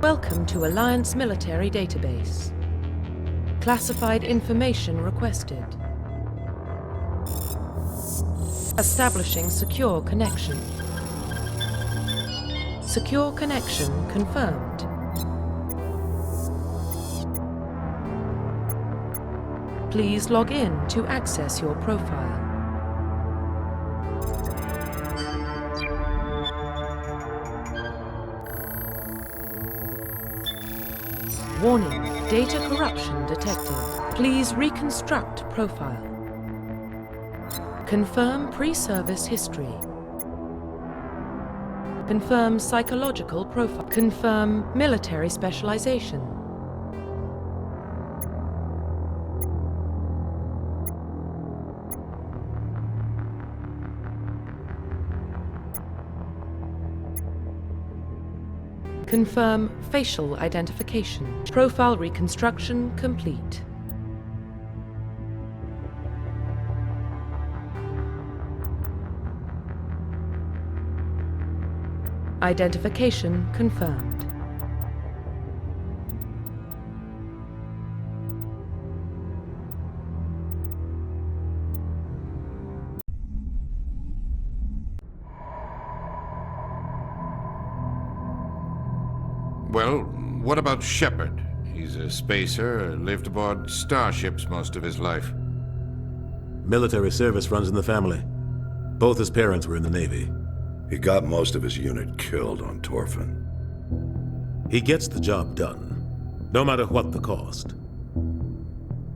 Welcome to Alliance Military Database. Classified information requested. Establishing secure connection. Secure connection confirmed. Please log in to access your profile. Warning, data corruption detected. Please reconstruct profile. Confirm pre-service history. Confirm psychological profile. Confirm military specialization. Confirm facial identification. Profile reconstruction complete. Identification confirmed. Well, what about Shepard? He's a spacer, lived aboard starships most of his life. Military service runs in the family. Both his parents were in the Navy. He got most of his unit killed on Torfin. He gets the job done, no matter what the cost.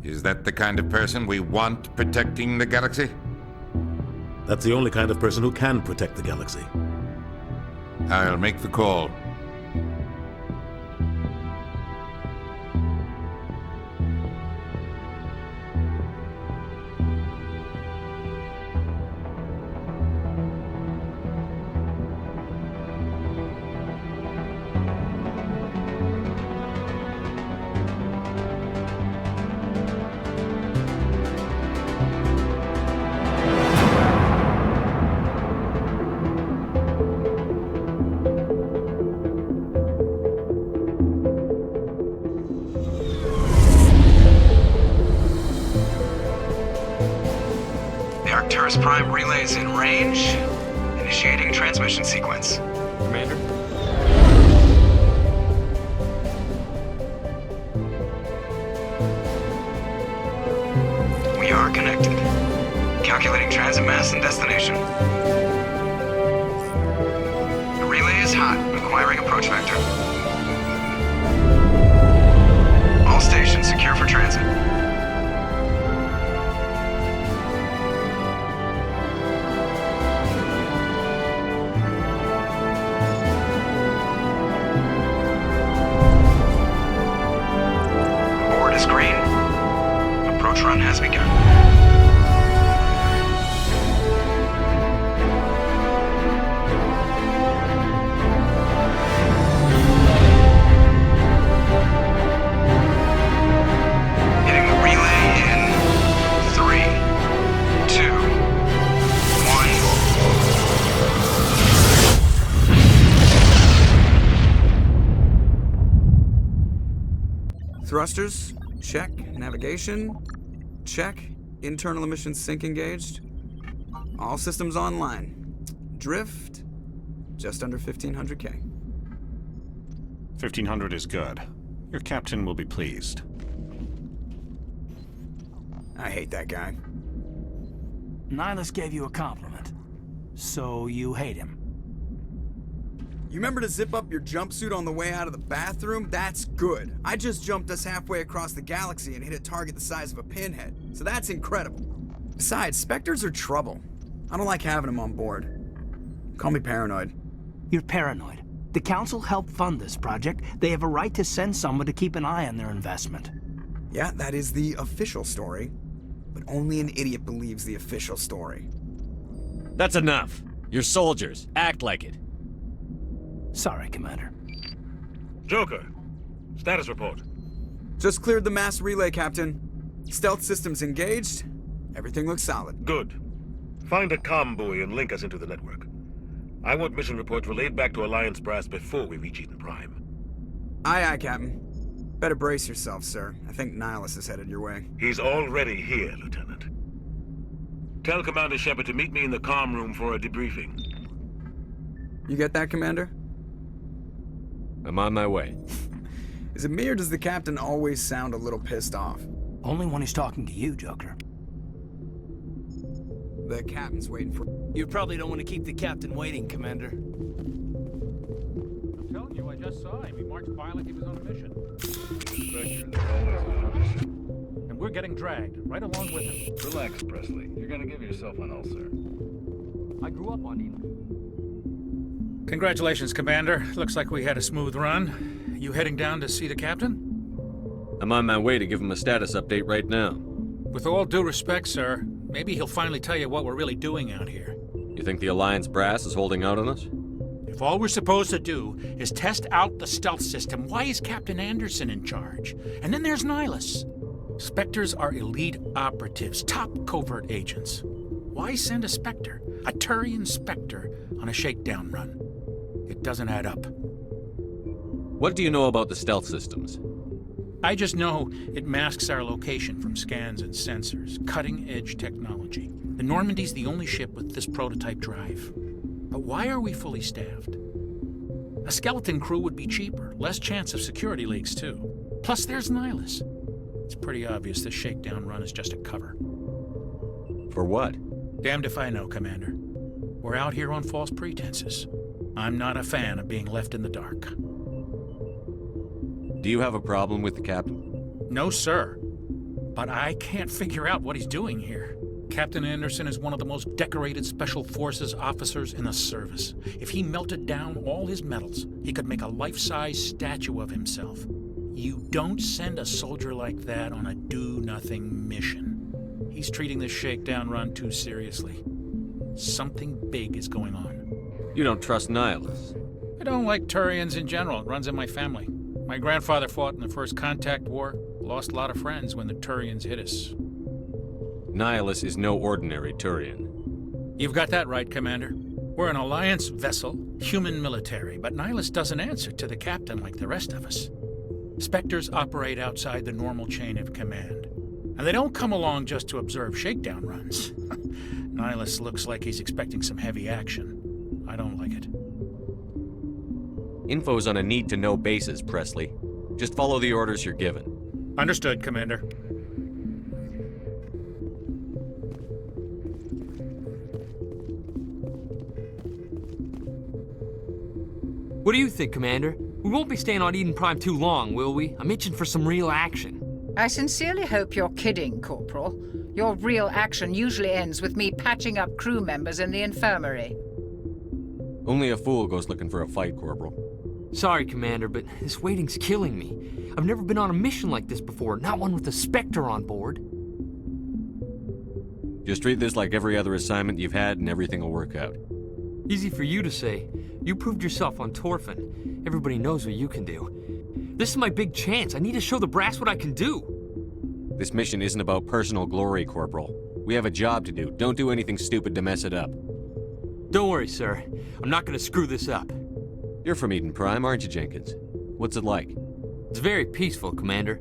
Is that the kind of person we want protecting the galaxy? That's the only kind of person who can protect the galaxy. I'll make the call. Prime relays in range. Initiating transmission sequence. Commander? We are connected. Calculating transit mass and destination. The relay is hot, acquiring approach vector. All stations secure for transit. Run has begun. Hitting the relay in 3, 2, 1. Thrusters, check. Navigation, check. Internal emission sync engaged. All systems online. Drift, just under 1,500K. 1,500 is good. Your captain will be pleased. I hate that guy. Nihilus gave you a compliment. So you hate him. You remember to zip up your jumpsuit on the way out of the bathroom? That's good. I just jumped us halfway across the galaxy and hit a target the size of a pinhead. So that's incredible. Besides, Spectres are trouble. I don't like having them on board. Call me paranoid. You're paranoid. The Council helped fund this project. They have a right to send someone to keep an eye on their investment. Yeah, that is the official story. But only an idiot believes the official story. That's enough. You're soldiers. Act like it. Sorry, Commander. Joker, status report. Just cleared the mass relay, Captain. Stealth systems engaged. Everything looks solid. Good. Find a comm buoy and link us into the network. I want mission reports relayed back to Alliance Brass before we reach Eden Prime. Aye, aye, Captain. Better brace yourself, sir. I think Nihilus is headed your way. He's already here, Lieutenant. Tell Commander Shepard to meet me in the comm room for a debriefing. You get that, Commander? I'm on my way. Is it me or does the Captain always sound a little pissed off? Only when he's talking to you, Joker. The Captain's waiting for... You probably don't want to keep the Captain waiting, Commander. I'm telling you, I just saw him. He marched by like he was on a mission. And we're getting dragged, right along with him. Relax, Presley. You're gonna give yourself an ulcer. I grew up on Eden. Congratulations, Commander. Looks like we had a smooth run. You heading down to see the Captain? I'm on my way to give him a status update right now. With all due respect, sir, maybe he'll finally tell you what we're really doing out here. You think the Alliance brass is holding out on us? If all we're supposed to do is test out the stealth system, why is Captain Anderson in charge? And then there's Nihilus. Spectres are elite operatives, top covert agents. Why send a Spectre, a Turian Spectre, on a shakedown run? It doesn't add up. What do you know about the stealth systems? I just know it masks our location from scans and sensors. Cutting-edge technology. The Normandy's the only ship with this prototype drive. But why are we fully staffed? A skeleton crew would be cheaper, less chance of security leaks, too. Plus, there's Nihilus. It's pretty obvious this shakedown run is just a cover. For what? Damned if I know, Commander. We're out here on false pretenses. I'm not a fan of being left in the dark. Do you have a problem with the Captain? No, sir. But I can't figure out what he's doing here. Captain Anderson is one of the most decorated Special Forces officers in the service. If he melted down all his medals, he could make a life-size statue of himself. You don't send a soldier like that on a do-nothing mission. He's treating this shakedown run too seriously. Something big is going on. You don't trust Nihilus? I don't like Turians in general. It runs in my family. My grandfather fought in the First Contact War, lost a lot of friends when the Turians hit us. Nihilus is no ordinary Turian. You've got that right, Commander. We're an Alliance vessel, human military, but Nihilus doesn't answer to the Captain like the rest of us. Spectres operate outside the normal chain of command. And they don't come along just to observe shakedown runs. Nihilus looks like he's expecting some heavy action. I don't like it. Info's on a need-to-know basis, Presley. Just follow the orders you're given. Understood, Commander. What do you think, Commander? We won't be staying on Eden Prime too long, will we? I'm itching for some real action. I sincerely hope you're kidding, Corporal. Your real action usually ends with me patching up crew members in the infirmary. Only a fool goes looking for a fight, Corporal. Sorry, Commander, but this waiting's killing me. I've never been on a mission like this before, not one with a Spectre on board. Just treat this like every other assignment you've had and everything will work out. Easy for you to say. You proved yourself on Torfin. Everybody knows what you can do. This is my big chance. I need to show the brass what I can do. This mission isn't about personal glory, Corporal. We have a job to do. Don't do anything stupid to mess it up. Don't worry, sir. I'm not gonna screw this up. You're from Eden Prime, aren't you, Jenkins? What's it like? It's very peaceful, Commander.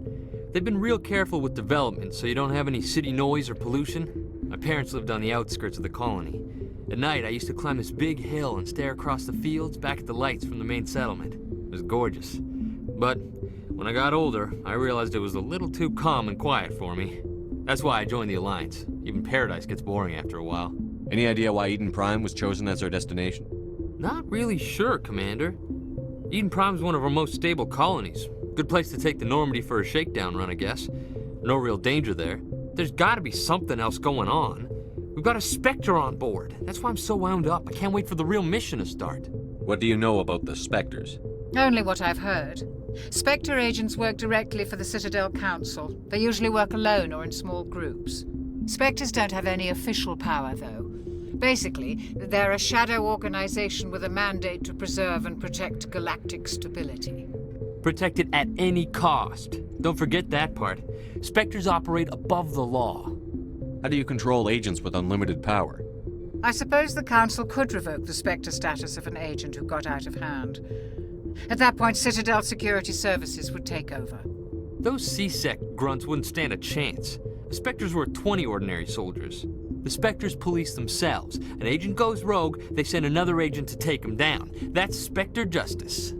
They've been real careful with development, so you don't have any city noise or pollution. My parents lived on the outskirts of the colony. At night, I used to climb this big hill and stare across the fields back at the lights from the main settlement. It was gorgeous. But when I got older, I realized it was a little too calm and quiet for me. That's why I joined the Alliance. Even Paradise gets boring after a while. Any idea why Eden Prime was chosen as our destination? Not really sure, Commander. Eden Prime's one of our most stable colonies. Good place to take the Normandy for a shakedown run, I guess. No real danger there. There's gotta be something else going on. We've got a Spectre on board. That's why I'm so wound up. I can't wait for the real mission to start. What do you know about the Spectres? Only what I've heard. Spectre agents work directly for the Citadel Council. They usually work alone or in small groups. Spectres don't have any official power, though. Basically, they're a shadow organization with a mandate to preserve and protect galactic stability. Protect it at any cost. Don't forget that part. Spectres operate above the law. How do you control agents with unlimited power? I suppose the Council could revoke the Spectre status of an agent who got out of hand. At that point, Citadel Security Services would take over. Those C-Sec grunts wouldn't stand a chance. The Spectres were 20 ordinary soldiers. The Spectres police themselves. An agent goes rogue, they send another agent to take him down. That's Spectre justice.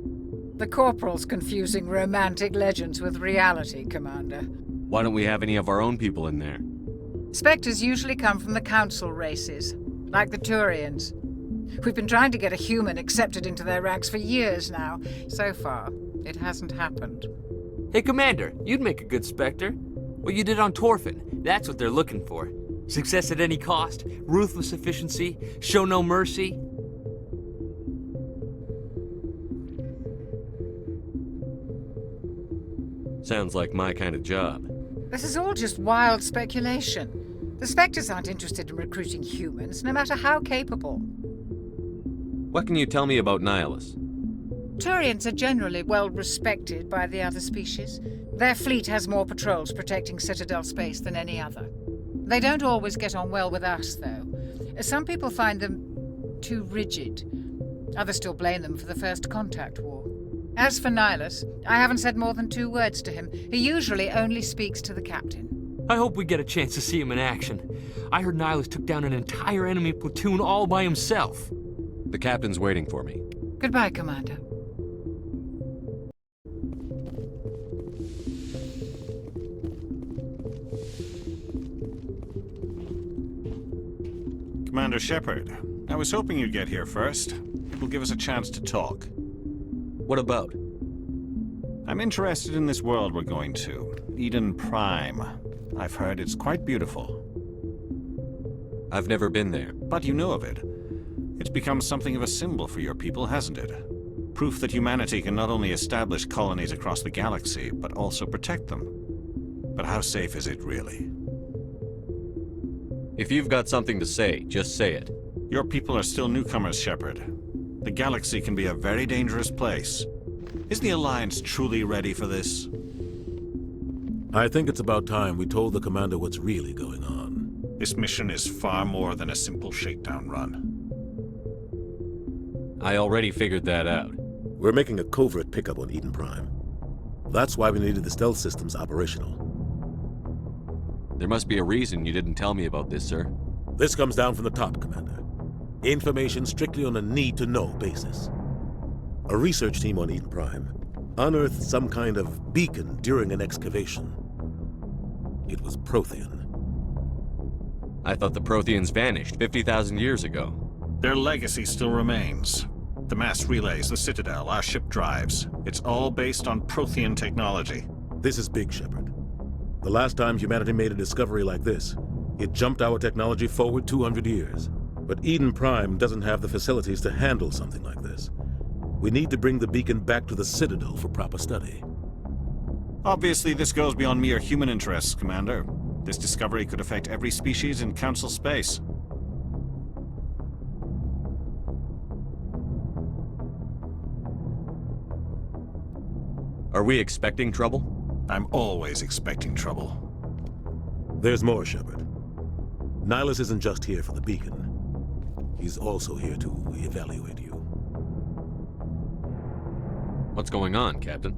The Corporal's confusing romantic legends with reality, Commander. Why don't we have any of our own people in there? Spectres usually come from the Council races, like the Turians. We've been trying to get a human accepted into their ranks for years now. So far, it hasn't happened. Hey, Commander, you'd make a good Spectre. What you did on Torfin, that's what they're looking for. Success at any cost, ruthless efficiency, show no mercy. Sounds like my kind of job. This is all just wild speculation. The Spectres aren't interested in recruiting humans, no matter how capable. What can you tell me about Nihilus? Turians are generally well respected by the other species. Their fleet has more patrols protecting Citadel space than any other. They don't always get on well with us, though. Some people find them too rigid. Others still blame them for the First Contact War. As for Nihilus, I haven't said more than 2 words to him. He usually only speaks to the captain. I hope we get a chance to see him in action. I heard Nihilus took down an entire enemy platoon all by himself. The captain's waiting for me. Goodbye, Commander. Commander Shepard, I was hoping you'd get here first. It will give us a chance to talk. What about? I'm interested in this world we're going to, Eden Prime. I've heard it's quite beautiful. I've never been there. But you know of it. It's become something of a symbol for your people, hasn't it? Proof that humanity can not only establish colonies across the galaxy, but also protect them. But how safe is it, really? If you've got something to say, just say it. Your people are still newcomers, Shepard. The galaxy can be a very dangerous place. Is the Alliance truly ready for this? I think it's about time we told the Commander what's really going on. This mission is far more than a simple shakedown run. I already figured that out. We're making a covert pickup on Eden Prime. That's why we needed the stealth systems operational. There must be a reason you didn't tell me about this, sir. This comes down from the top, Commander. Information strictly on a need-to-know basis. A research team on Eden Prime unearthed some kind of beacon during an excavation. It was Prothean. I thought the Protheans vanished 50,000 years ago. Their legacy still remains. The mass relays, the Citadel, our ship drives. It's all based on Prothean technology. This is big, Shepard. The last time humanity made a discovery like this, it jumped our technology forward 200 years. But Eden Prime doesn't have the facilities to handle something like this. We need to bring the beacon back to the Citadel for proper study. Obviously, this goes beyond mere human interests, Commander. This discovery could affect every species in Council space. Are we expecting trouble? I'm always expecting trouble. There's more, Shepard. Nihilus isn't just here for the beacon. He's also here to evaluate you. What's going on, Captain?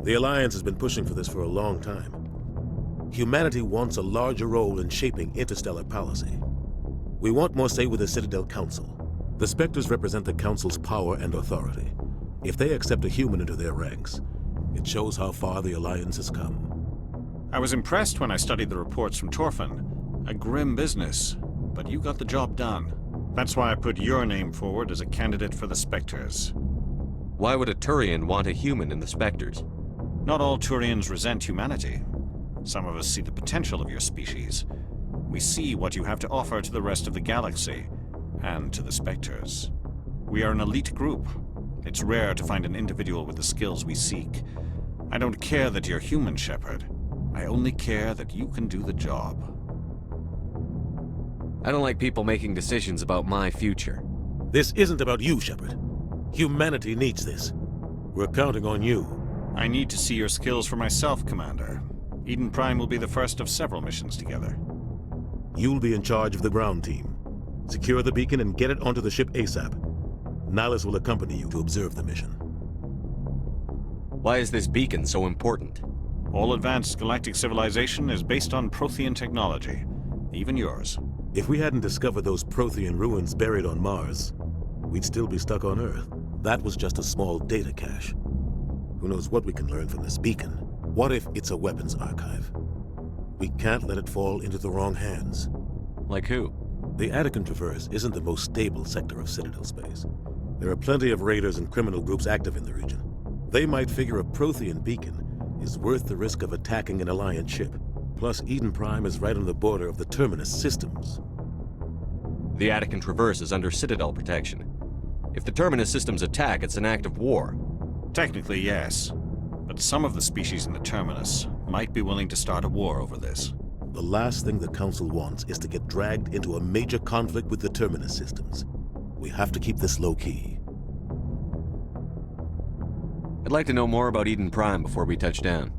The Alliance has been pushing for this for a long time. Humanity wants a larger role in shaping interstellar policy. We want more say with the Citadel Council. The Spectres represent the Council's power and authority. If they accept a human into their ranks, it shows how far the Alliance has come. I was impressed when I studied the reports from Torfin. A grim business, but you got the job done. That's why I put your name forward as a candidate for the Spectres. Why would a Turian want a human in the Spectres? Not all Turians resent humanity. Some of us see the potential of your species. We see what you have to offer to the rest of the galaxy, and to the Spectres. We are an elite group. It's rare to find an individual with the skills we seek. I don't care that you're human, Shepard. I only care that you can do the job. I don't like people making decisions about my future. This isn't about you, Shepard. Humanity needs this. We're counting on you. I need to see your skills for myself, Commander. Eden Prime will be the first of several missions together. You'll be in charge of the ground team. Secure the beacon and get it onto the ship ASAP. Nihilus will accompany you to observe the mission. Why is this beacon so important? All advanced galactic civilization is based on Prothean technology. Even yours. If we hadn't discovered those Prothean ruins buried on Mars, we'd still be stuck on Earth. That was just a small data cache. Who knows what we can learn from this beacon? What if it's a weapons archive? We can't let it fall into the wrong hands. Like who? The Attican Traverse isn't the most stable sector of Citadel space. There are plenty of raiders and criminal groups active in the region. They might figure a Prothean beacon is worth the risk of attacking an Alliance ship. Plus, Eden Prime is right on the border of the Terminus systems. The Attican Traverse is under Citadel protection. If the Terminus systems attack, it's an act of war. Technically, yes. But some of the species in the Terminus might be willing to start a war over this. The last thing the Council wants is to get dragged into a major conflict with the Terminus systems. We have to keep this low-key. I'd like to know more about Eden Prime before we touch down.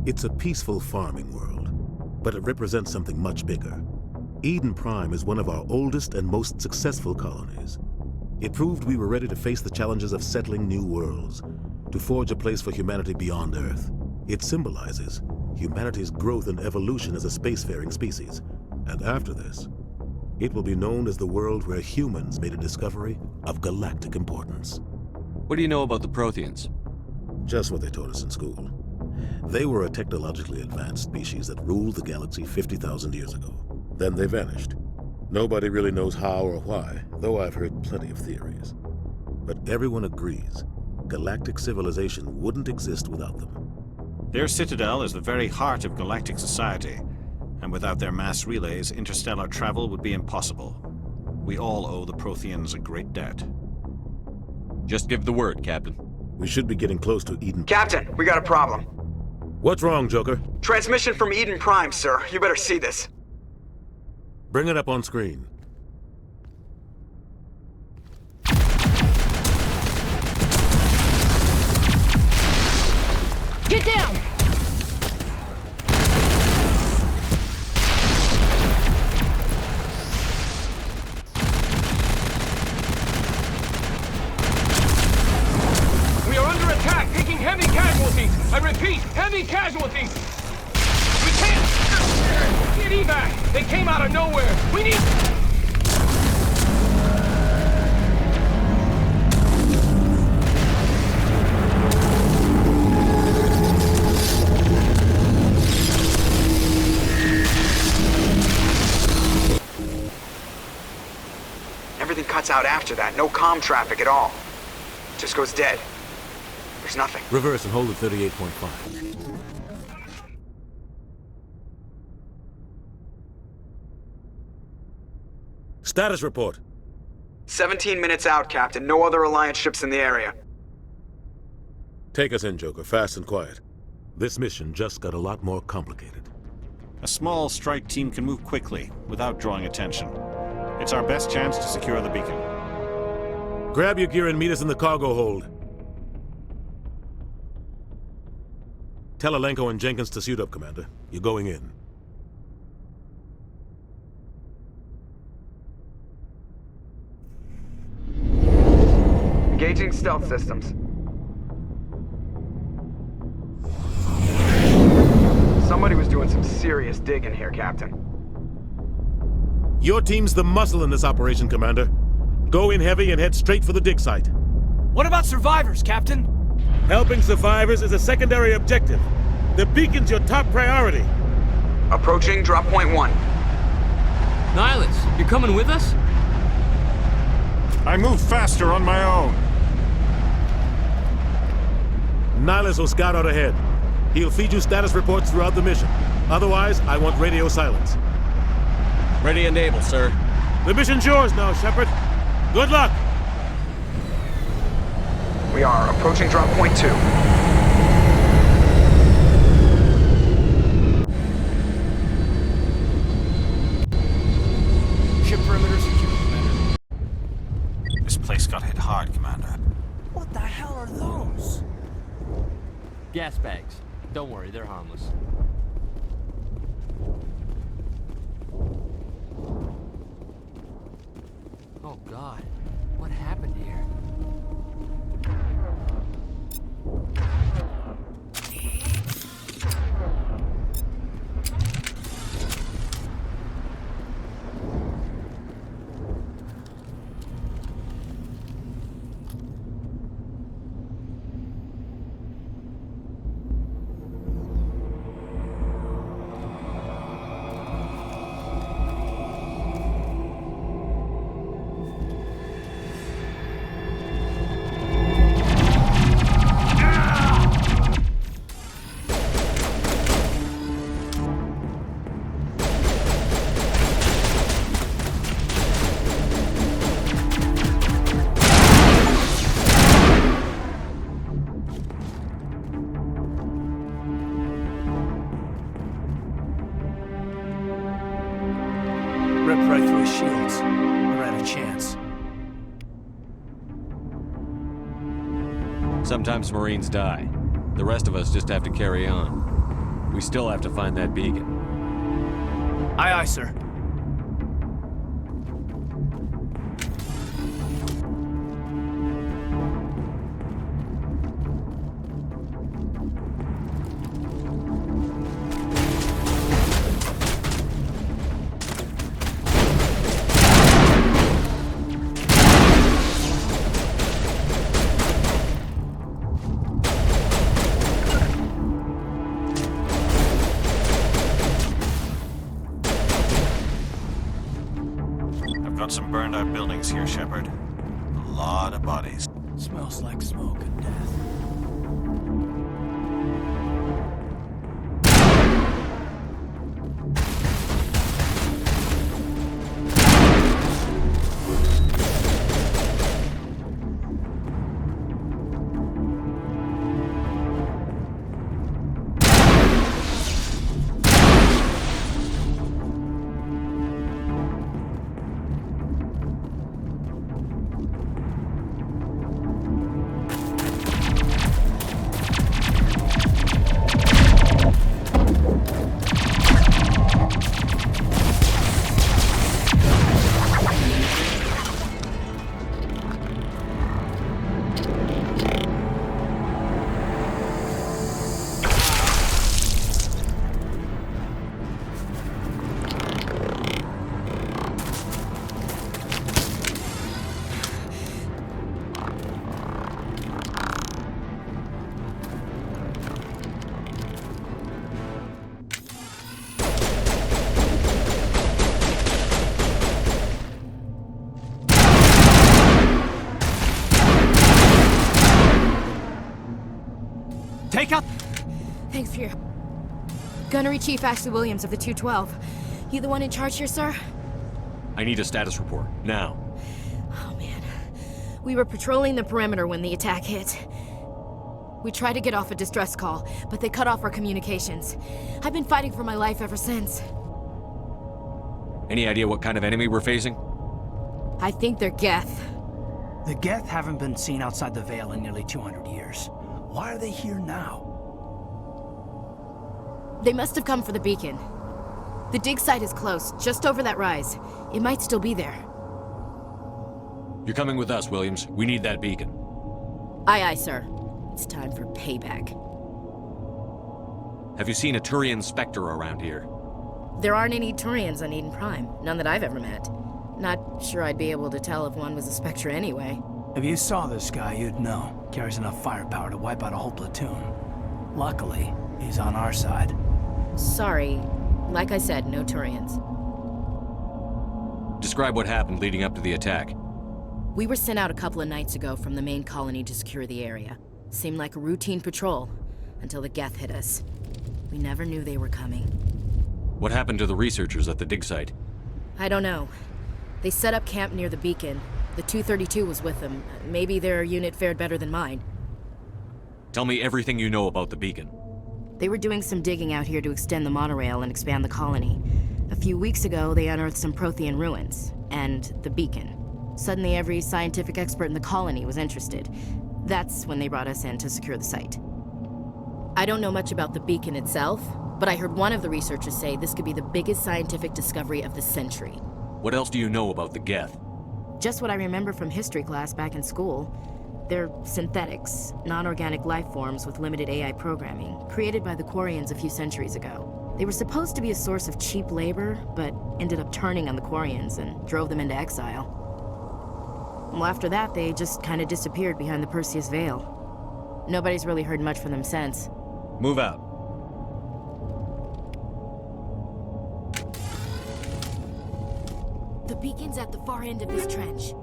It's a peaceful farming world, but it represents something much bigger. Eden Prime is one of our oldest and most successful colonies. It proved we were ready to face the challenges of settling new worlds, to forge a place for humanity beyond Earth. It symbolizes humanity's growth and evolution as a spacefaring species. And after this, it will be known as the world where humans made a discovery of galactic importance. What do you know about the Protheans? Just what they taught us in school. They were a technologically advanced species that ruled the galaxy 50,000 years ago. Then they vanished. Nobody really knows how or why, though I've heard plenty of theories. But everyone agrees, galactic civilization wouldn't exist without them. Their citadel is the very heart of galactic society, and without their mass relays, interstellar travel would be impossible. We all owe the Protheans a great debt. Just give the word, Captain. We should be getting close to Eden. Captain, we got a problem. What's wrong, Joker? Transmission from Eden Prime, sir. You better see this. Bring it up on screen. Get down! We are under attack, taking heavy casualties. I repeat, heavy casualties. We can't get evac. They came out of nowhere. We need... Everything cuts out after that. No comm traffic at all. Just goes dead. There's nothing. Reverse and hold at 38.5. Status report. 17 minutes out, Captain. No other Alliance ships in the area. Take us in, Joker, fast and quiet. This mission just got a lot more complicated. A small strike team can move quickly, without drawing attention. It's our best chance to secure the beacon. Grab your gear and meet us in the cargo hold. Tell Alenko and Jenkins to suit up, Commander. You're going in. Engaging stealth systems. Somebody was doing some serious digging here, Captain. Your team's the muscle in this operation, Commander. Go in heavy and head straight for the dig site. What about survivors, Captain? Helping survivors is a secondary objective. The beacon's your top priority. Approaching drop point 1. Nihilus, you coming with us? I move faster on my own. Nihilus will scout out ahead. He'll feed you status reports throughout the mission. Otherwise, I want radio silence. Ready and able, sir. The mission's yours now, Shepard. Good luck! We are approaching drop point 2. Ship perimeter secure, Commander. This place got hit hard, Commander. What the hell are those? Gas bags. Don't worry, they're harmless. Oh God, what happened here? Sometimes Marines die. The rest of us just have to carry on. We still have to find that beacon. Aye, aye, sir. I've got some burned out buildings here, Shepard. A lot of bodies. Smells like smoke and death. Take out... Thanks for your... Gunnery Chief Ashley Williams of the 212. You the one in charge here, sir? I need a status report, now. Oh, man. We were patrolling the perimeter when the attack hit. We tried to get off a distress call, but they cut off our communications. I've been fighting for my life ever since. Any idea what kind of enemy we're facing? I think they're Geth. The Geth haven't been seen outside the Veil in nearly 200 years. Why are they here now? They must have come for the beacon. The dig site is close, just over that rise. It might still be there. You're coming with us, Williams. We need that beacon. Aye, aye, sir. It's time for payback. Have you seen a Turian Spectre around here? There aren't any Turians on Eden Prime. None that I've ever met. Not sure I'd be able to tell if one was a Spectre anyway. If you saw this guy, you'd know. Carries enough firepower to wipe out a whole platoon. Luckily, he's on our side. Sorry. Like I said, no Turians. Describe what happened leading up to the attack. We were sent out a couple of nights ago from the main colony to secure the area. Seemed like a routine patrol, until the Geth hit us. We never knew they were coming. What happened to the researchers at the dig site? I don't know. They set up camp near the beacon. The 232 was with them. Maybe their unit fared better than mine. Tell me everything you know about the beacon. They were doing some digging out here to extend the monorail and expand the colony. A few weeks ago, they unearthed some Prothean ruins, and the beacon. Suddenly, every scientific expert in the colony was interested. That's when they brought us in to secure the site. I don't know much about the beacon itself, but I heard one of the researchers say this could be the biggest scientific discovery of the century. What else do you know about the Geth? Just what I remember from history class back in school. They're synthetics, non-organic life forms with limited AI programming, created by the Quarians a few centuries ago. They were supposed to be a source of cheap labor, but ended up turning on the Quarians and drove them into exile. Well, after that, they just kind of disappeared behind the Perseus Veil. Nobody's really heard much from them since. Move out. The beacon's at the far end of this trench.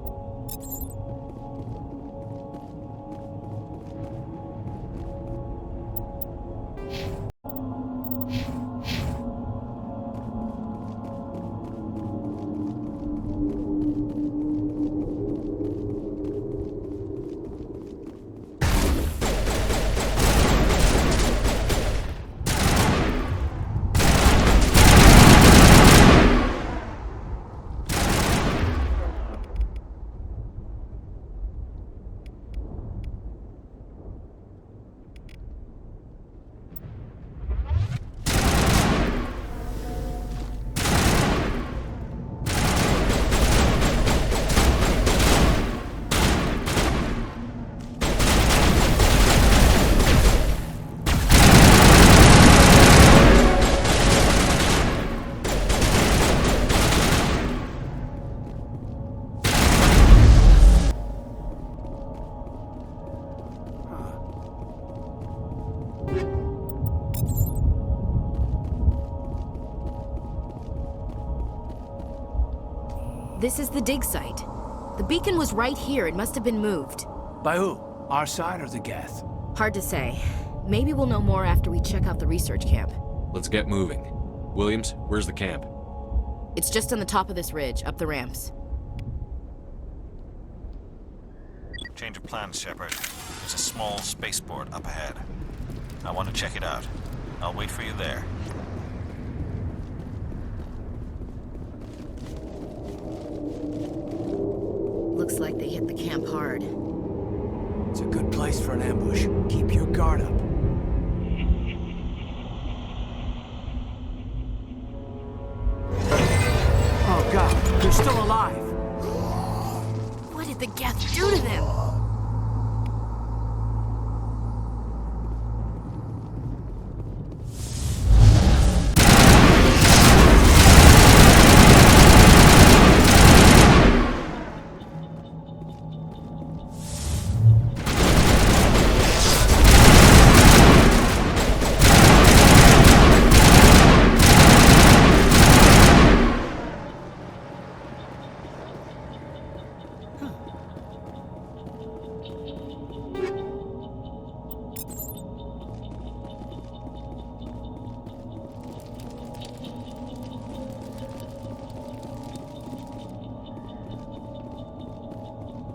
This is the dig site. The beacon was right here. It must have been moved. By who? Our side or the Geth? Hard to say. Maybe we'll know more after we check out the research camp. Let's get moving. Williams, where's the camp? It's just on the top of this ridge, up the ramps. Change of plans, Shepard. There's a small spaceport up ahead. I want to check it out. I'll wait for you there. Looks like they hit the camp hard. It's a good place for an ambush. Keep your guard up. Oh god, they're still alive! What did the Geth do to them?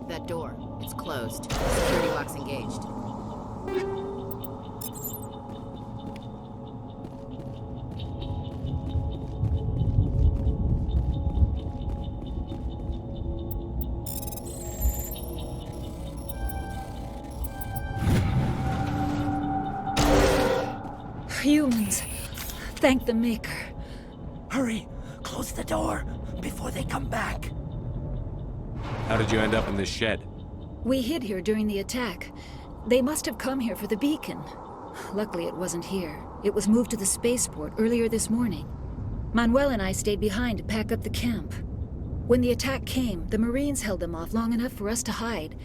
That door. It's closed. Security lock's engaged. Humans. Thank the Maker. Hurry! Close the door before they come back. How did you end up in this shed? We hid here during the attack. They must have come here for the beacon. Luckily, it wasn't here. It was moved to the spaceport earlier this morning. Manuel and I stayed behind to pack up the camp. When the attack came, the Marines held them off long enough for us to hide.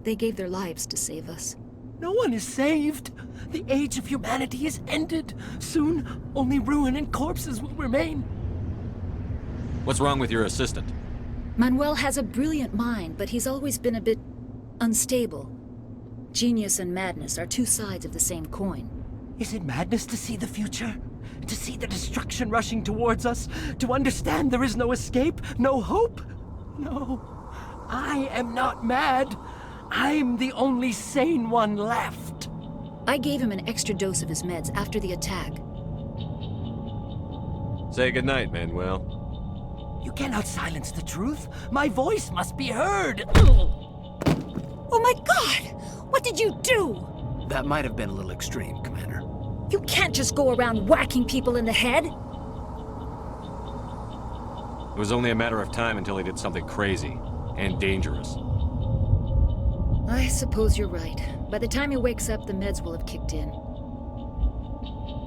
They gave their lives to save us. No one is saved. The age of humanity is ended. Soon, only ruin and corpses will remain. What's wrong with your assistant? Manuel has a brilliant mind, but he's always been a bit unstable. Genius and madness are two sides of the same coin. Is it madness to see the future? To see the destruction rushing towards us? To understand there is no escape? No hope? No. I am not mad. I'm the only sane one left. I gave him an extra dose of his meds after the attack. Say goodnight, Manuel. You cannot silence the truth. My voice must be heard. Oh my God! What did you do? That might have been a little extreme, Commander. You can't just go around whacking people in the head. It was only a matter of time until he did something crazy and dangerous. I suppose you're right. By the time he wakes up, the meds will have kicked in.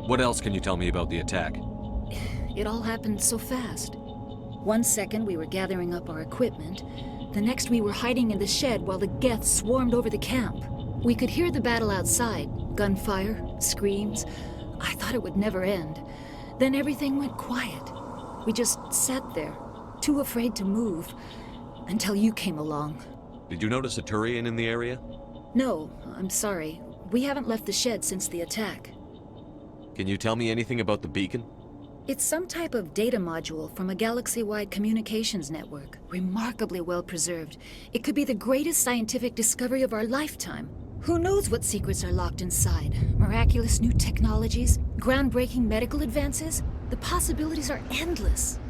What else can you tell me about the attack? It all happened so fast. 1 second we were gathering up our equipment. The next we were hiding in the shed while the Geth swarmed over the camp. We could hear the battle outside. Gunfire, screams. I thought it would never end. Then everything went quiet. We just sat there, too afraid to move, until you came along. Did you notice a Turian in the area? No, I'm sorry. We haven't left the shed since the attack. Can you tell me anything about the beacon? It's some type of data module from a galaxy-wide communications network. Remarkably well preserved. It could be the greatest scientific discovery of our lifetime. Who knows what secrets are locked inside? Miraculous new technologies? Groundbreaking medical advances? The possibilities are endless.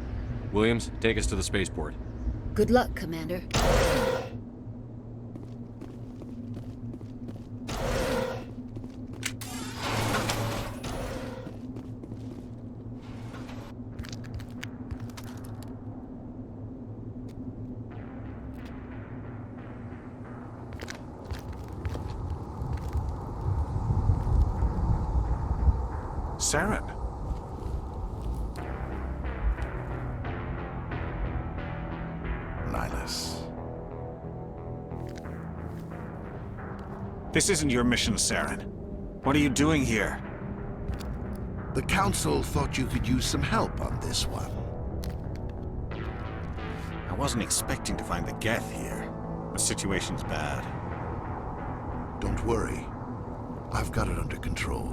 Williams, take us to the spaceport. Good luck, Commander. Saren. Nihilus. This isn't your mission, Saren. What are you doing here? The Council thought you could use some help on this one. wasn't expecting to find the Geth here. The situation's bad. Don't worry. I've got it under control.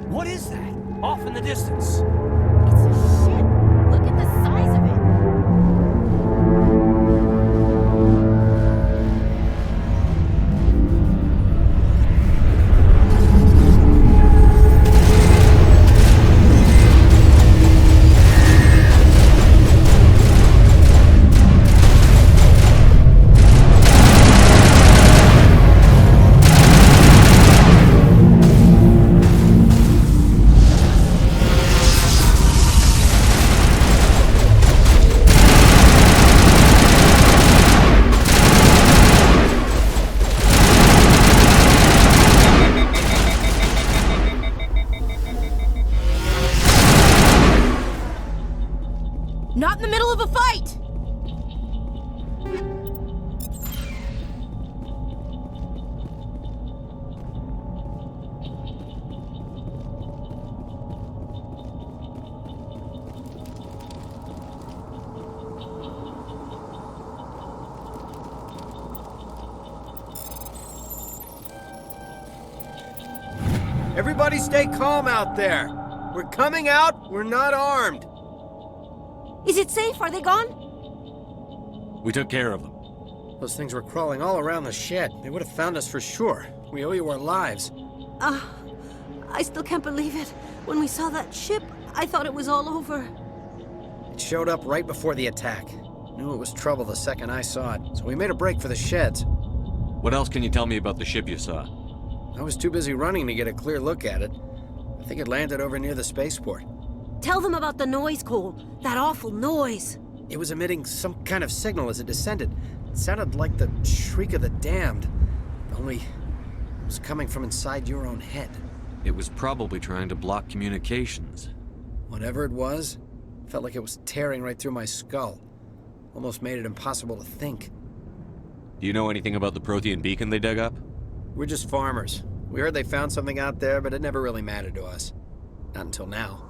What is that? Off in the distance. It's a ship. Look at the size of it. Not in the middle of a fight! Everybody stay calm out there. We're coming out, we're not armed. Is it safe? Are they gone? We took care of them. Those things were crawling all around the shed. They would have found us for sure. We owe you our lives. I still can't believe it. When we saw that ship, I thought it was all over. It showed up right before the attack. Knew it was trouble the second I saw it, so we made a break for the sheds. What else can you tell me about the ship you saw? I was too busy running to get a clear look at it. I think it landed over near the spaceport. Tell them about the noise, Cole. That awful noise. It was emitting some kind of signal as it descended. It sounded like the shriek of the damned. Only it was coming from inside your own head. It was probably trying to block communications. Whatever it was, felt like it was tearing right through my skull. Almost made it impossible to think. Do you know anything about the Prothean beacon they dug up? We're just farmers. We heard they found something out there, but it never really mattered to us. Not until now.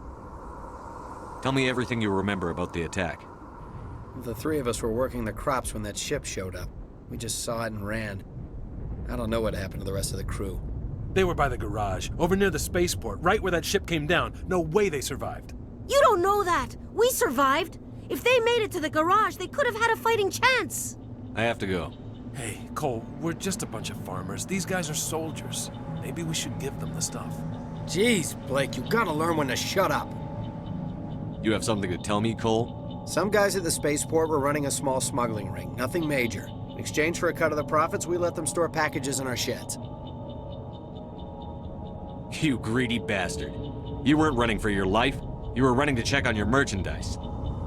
Tell me everything you remember about the attack. The three of us were working the crops when that ship showed up. We just saw it and ran. I don't know what happened to the rest of the crew. They were by the garage, over near the spaceport, right where that ship came down. No way they survived. You don't know that. We survived. If they made it to the garage, they could have had a fighting chance. I have to go. Hey, Cole, we're just a bunch of farmers. These guys are soldiers. Maybe we should give them the stuff. Jeez, Blake, you gotta learn when to shut up. You have something to tell me, Cole? Some guys at the spaceport were running a small smuggling ring, nothing major. In exchange for a cut of the profits, we let them store packages in our sheds. You greedy bastard. You weren't running for your life. You were running to check on your merchandise.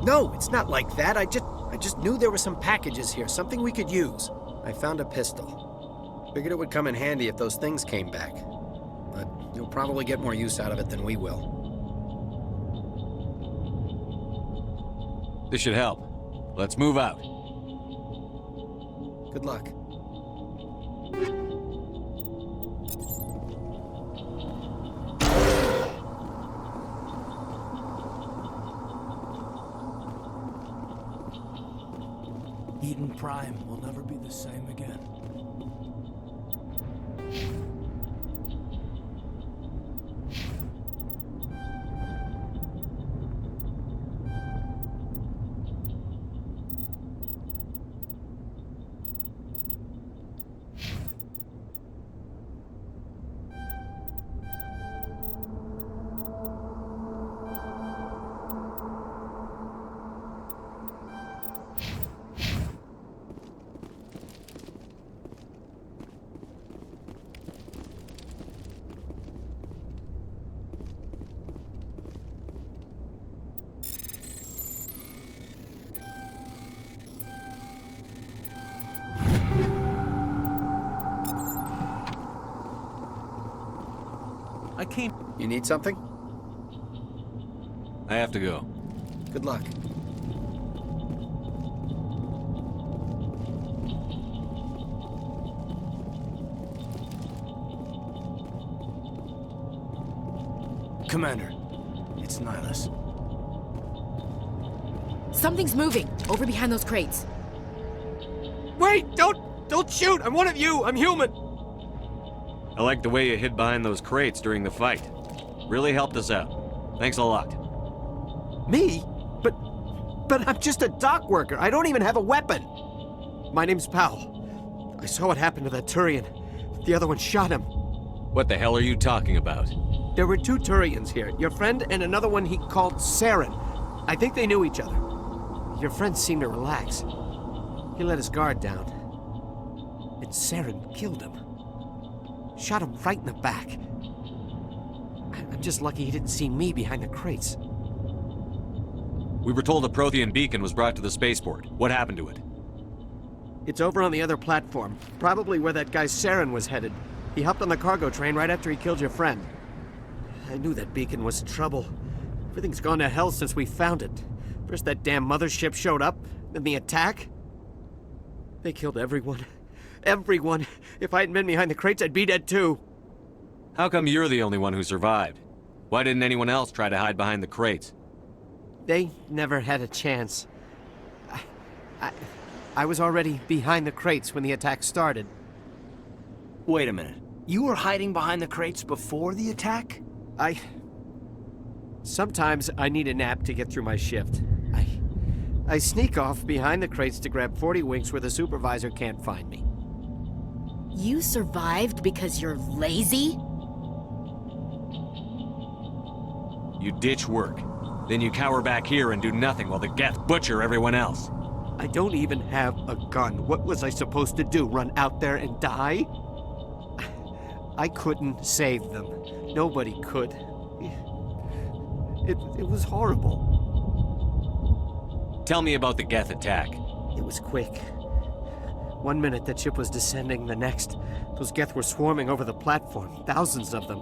No, it's not like that. I just knew there were some packages here, something we could use. I found a pistol. Figured it would come in handy if those things came back. But you'll probably get more use out of it than we will. This should help. Let's move out. Good luck. Eden Prime will never be the same again. I came... You need something? I have to go. Good luck. Commander, it's Nihilus. Something's moving, over behind those crates. Wait! Don't shoot! I'm one of you! I'm human! I like the way you hid behind those crates during the fight. Really helped us out. Thanks a lot. Me? But I'm just a dock worker. I don't even have a weapon. My name's Powell. I saw what happened to that Turian. The other one shot him. What the hell are you talking about? There were 2 Turians here. Your friend and another one he called Saren. I think they knew each other. Your friend seemed to relax. He let his guard down. And Saren killed him. Shot him right in the back. I'm just lucky he didn't see me behind the crates. We were told a Prothean beacon was brought to the spaceport. What happened to it? It's over on the other platform. Probably where that guy Saren was headed. He hopped on the cargo train right after he killed your friend. I knew that beacon was in trouble. Everything's gone to hell since we found it. First that damn mothership showed up, then the attack. They killed everyone. Everyone. If I hadn't been behind the crates, I'd be dead too. How come you're the only one who survived? Why didn't anyone else try to hide behind the crates? They never had a chance. I was already behind the crates when the attack started. Wait a minute. You were hiding behind the crates before the attack? Sometimes I need a nap to get through my shift. I sneak off behind the crates to grab 40 winks where the supervisor can't find me. You survived because you're lazy? You ditch work. Then you cower back here and do nothing while the Geth butcher everyone else. I don't even have a gun. What was I supposed to do? Run out there and die? I couldn't save them. Nobody could. It was horrible. Tell me about the Geth attack. It was quick. 1 minute that ship was descending, the next, those Geth were swarming over the platform. Thousands of them.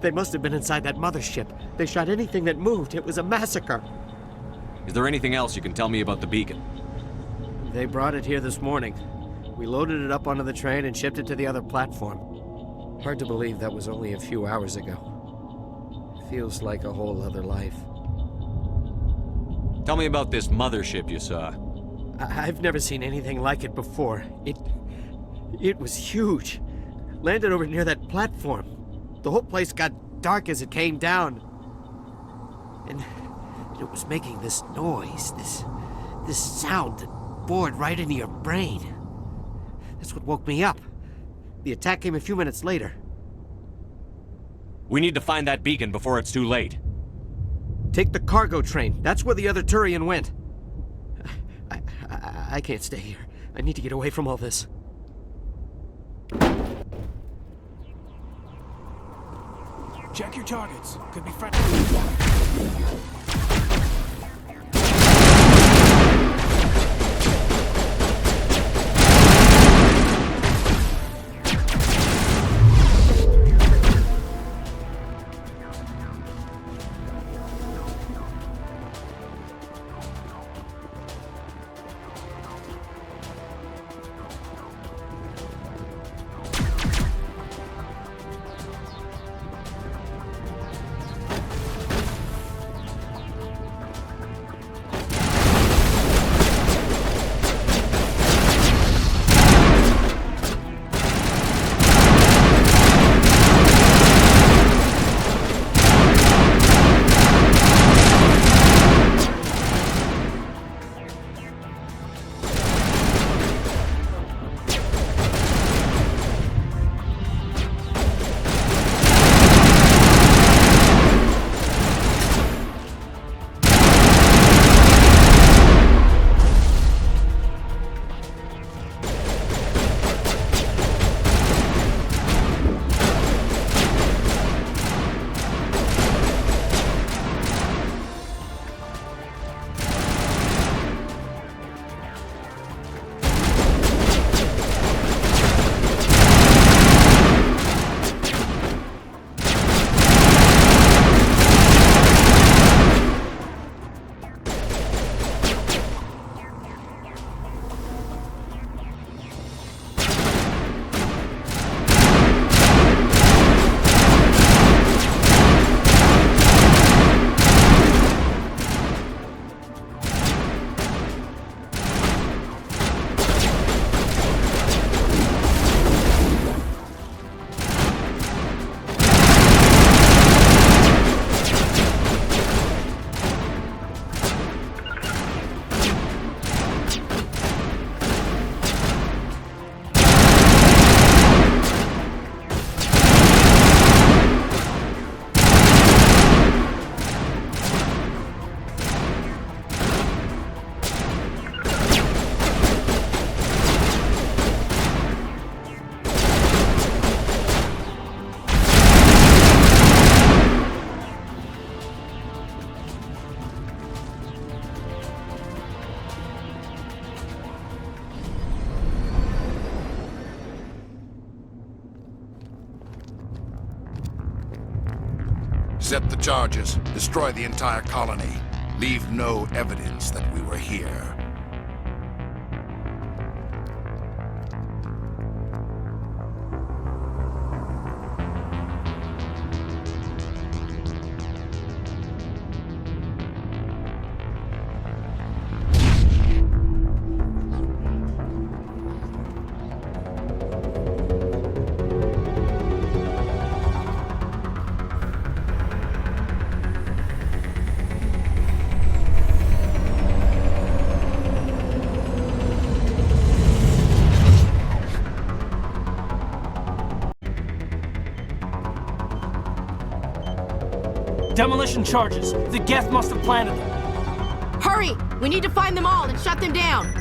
They must have been inside that mothership. They shot anything that moved. It was a massacre. Is there anything else you can tell me about the beacon? They brought it here this morning. We loaded it up onto the train and shipped it to the other platform. Hard to believe that was only a few hours ago. Feels like a whole other life. Tell me about this mothership you saw. I've never seen anything like it before. It was huge. Landed over near that platform. The whole place got dark as it came down. And it was making this noise, this sound that bored right into your brain. That's what woke me up. The attack came a few minutes later. We need to find that beacon before it's too late. Take the cargo train. That's where the other Turian went. I can't stay here. I need to get away from all this. Check your targets. Could be friendly. Accept the charges. Destroy the entire colony. Leave no evidence that we were here. Demolition charges. The Geth must have planted them. Hurry! We need to find them all and shut them down!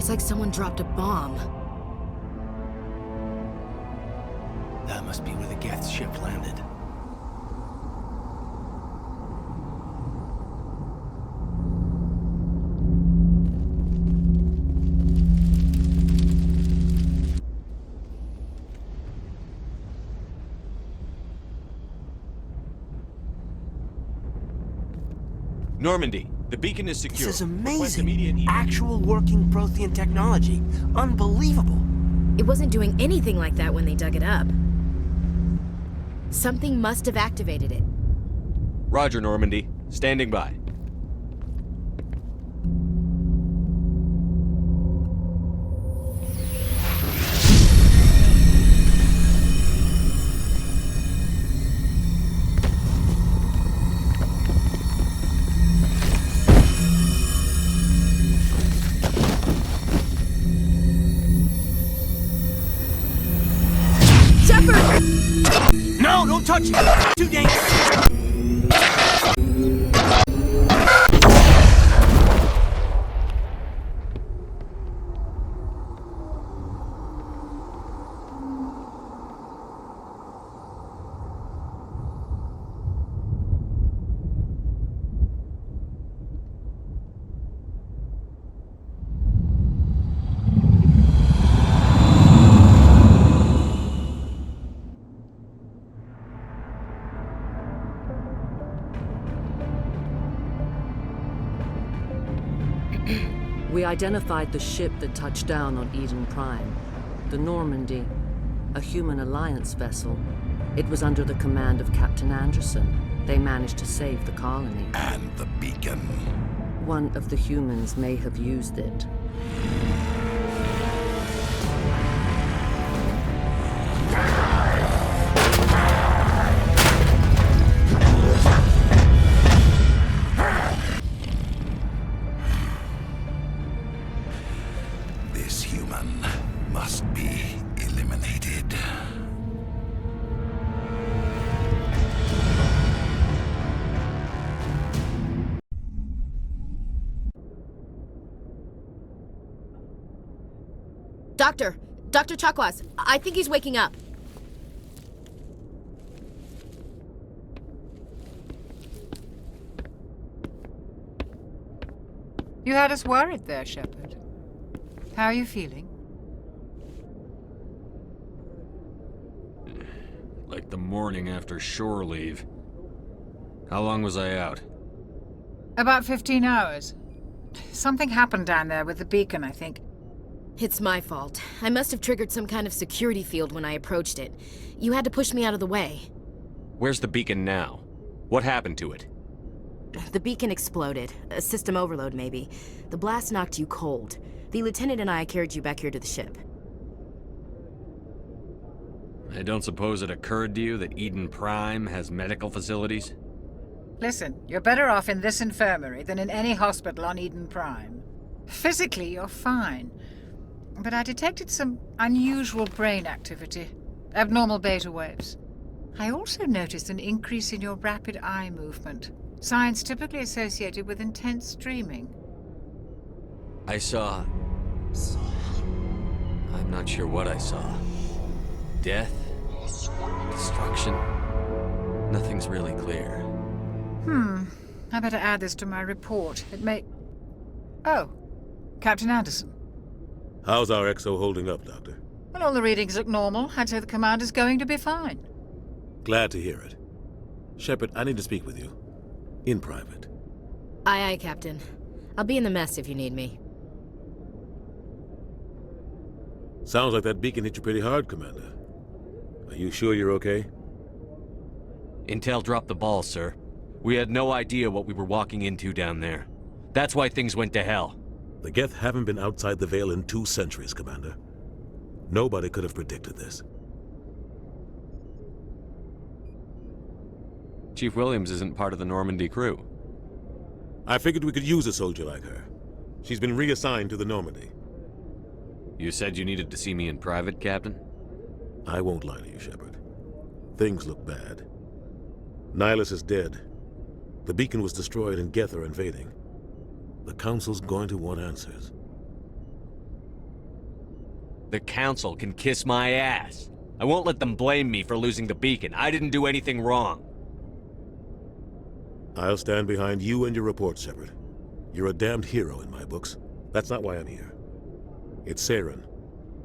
It's like someone dropped a bomb. That must be where the Geth ship landed. Normandy, the beacon is secure. This is Request immediate amazing. Actual working Prothean technology. Unbelievable. It wasn't doing anything like that when they dug it up. Something must have activated it. Roger, Normandy. Standing by. No, don't touch it! Too dangerous! We identified the ship that touched down on Eden Prime, the Normandy, a human alliance vessel. It was under the command of Captain Anderson. They managed to save the colony. And the beacon. One of the humans may have used it. This human must be eliminated. Dr. Chakwas, I think he's waking up. You had us worried there, Shepard. How are you feeling? Like the morning after shore leave. How long was I out? About 15 hours. Something happened down there with the beacon, I think. It's my fault. I must have triggered some kind of security field when I approached it. You had to push me out of the way. Where's the beacon now? What happened to it? The beacon exploded. A system overload, maybe. The blast knocked you cold. The lieutenant and I carried you back here to the ship. I don't suppose it occurred to you that Eden Prime has medical facilities? Listen, you're better off in this infirmary than in any hospital on Eden Prime. Physically, you're fine. But I detected some unusual brain activity. Abnormal beta waves. I also noticed an increase in your rapid eye movement. Signs typically associated with intense dreaming. I saw... I'm not sure what I saw. Death? Destruction? Nothing's really clear. I better add this to my report. It may... Oh, Captain Anderson. How's our XO holding up, Doctor? Well, all the readings look normal. I'd say the commander's going to be fine. Glad to hear it. Shepard, I need to speak with you. In private. Aye, Captain. I'll be in the mess if you need me. Sounds like that beacon hit you pretty hard, Commander. Are you sure you're okay? Intel dropped the ball, sir. We had no idea what we were walking into down there. That's why things went to hell. The Geth haven't been outside the Veil in 2 centuries, Commander. Nobody could have predicted this. Chief Williams isn't part of the Normandy crew. I figured we could use a soldier like her. She's been reassigned to the Normandy. You said you needed to see me in private, Captain? I won't lie to you, Shepard. Things look bad. Nihilus is dead. The beacon was destroyed and Geth are invading. The Council's going to want answers. The Council can kiss my ass. I won't let them blame me for losing the beacon. I didn't do anything wrong. I'll stand behind you and your report, Shepard. You're a damned hero in my books. That's not why I'm here. It's Saren,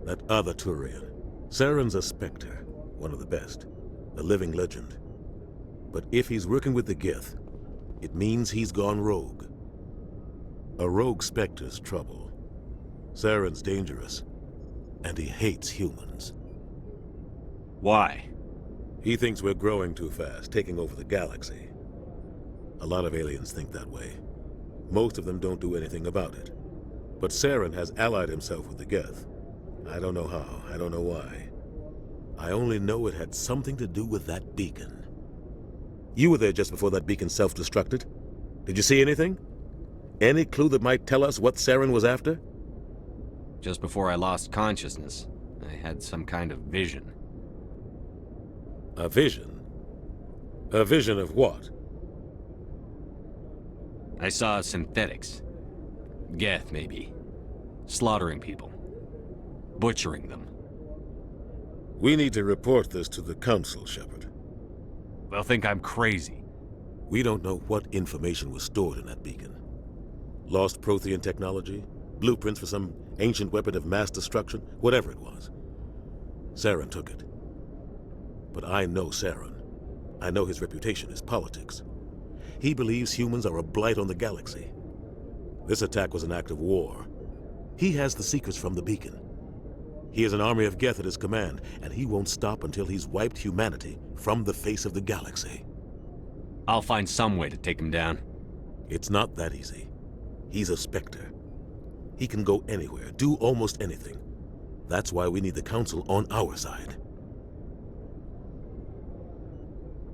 that other Turian. Saren's a Spectre, one of the best, a living legend. But if he's working with the Geth, It means he's gone rogue. A rogue Spectre's trouble. Saren's dangerous, and he hates humans. Why? He thinks we're growing too fast, taking over the galaxy. A lot of aliens think that way. Most of them don't do anything about it. But Saren has allied himself with the Geth. I don't know how, I don't know why. I only know it had something to do with that beacon. You were there just before that beacon self-destructed. Did you see anything? Any clue that might tell us what Saren was after? Just before I lost consciousness, I had some kind of vision. A vision? A vision of what? I saw synthetics. Geth, maybe. Slaughtering people. Butchering them. We need to report this to the Council, Shepard. They'll think I'm crazy. We don't know what information was stored in that beacon. Lost Prothean technology? Blueprints for some ancient weapon of mass destruction? Whatever it was. Saren took it. But I know Saren. I know his reputation is politics. He believes humans are a blight on the galaxy. This attack was an act of war. He has the secrets from the beacon. He has an army of Geth at his command, and he won't stop until he's wiped humanity from the face of the galaxy. I'll find some way to take him down. It's not that easy. He's a Spectre. He can go anywhere, do almost anything. That's why we need the Council on our side.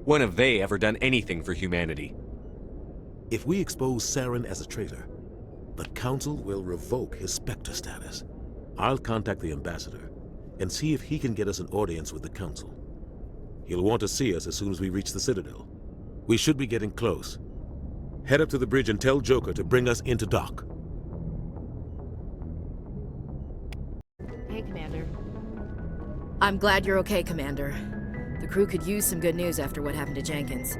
When have they ever done anything for humanity? If we expose Saren as a traitor, the Council will revoke his Spectre status. I'll contact the Ambassador and see if he can get us an audience with the Council. He'll want to see us as soon as we reach the Citadel. We should be getting close. Head up to the bridge and tell Joker to bring us into dock. Hey, Commander. I'm glad you're okay, Commander. The crew could use some good news after what happened to Jenkins.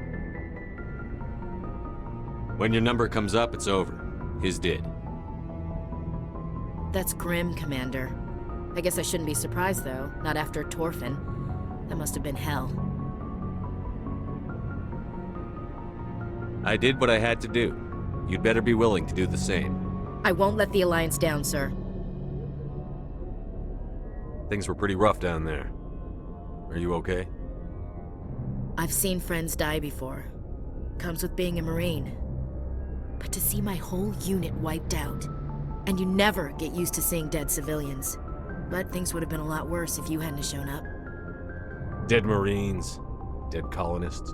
When your number comes up, it's over. His did. That's grim, Commander. I guess I shouldn't be surprised, though. Not after Torfin. That must have been hell. I did what I had to do. You'd better be willing to do the same. I won't let the Alliance down, sir. Things were pretty rough down there. Are you okay? I've seen friends die before. Comes with being a Marine. But to see my whole unit wiped out, and you never get used to seeing dead civilians. But things would have been a lot worse if you hadn't shown up. Dead Marines, dead colonists.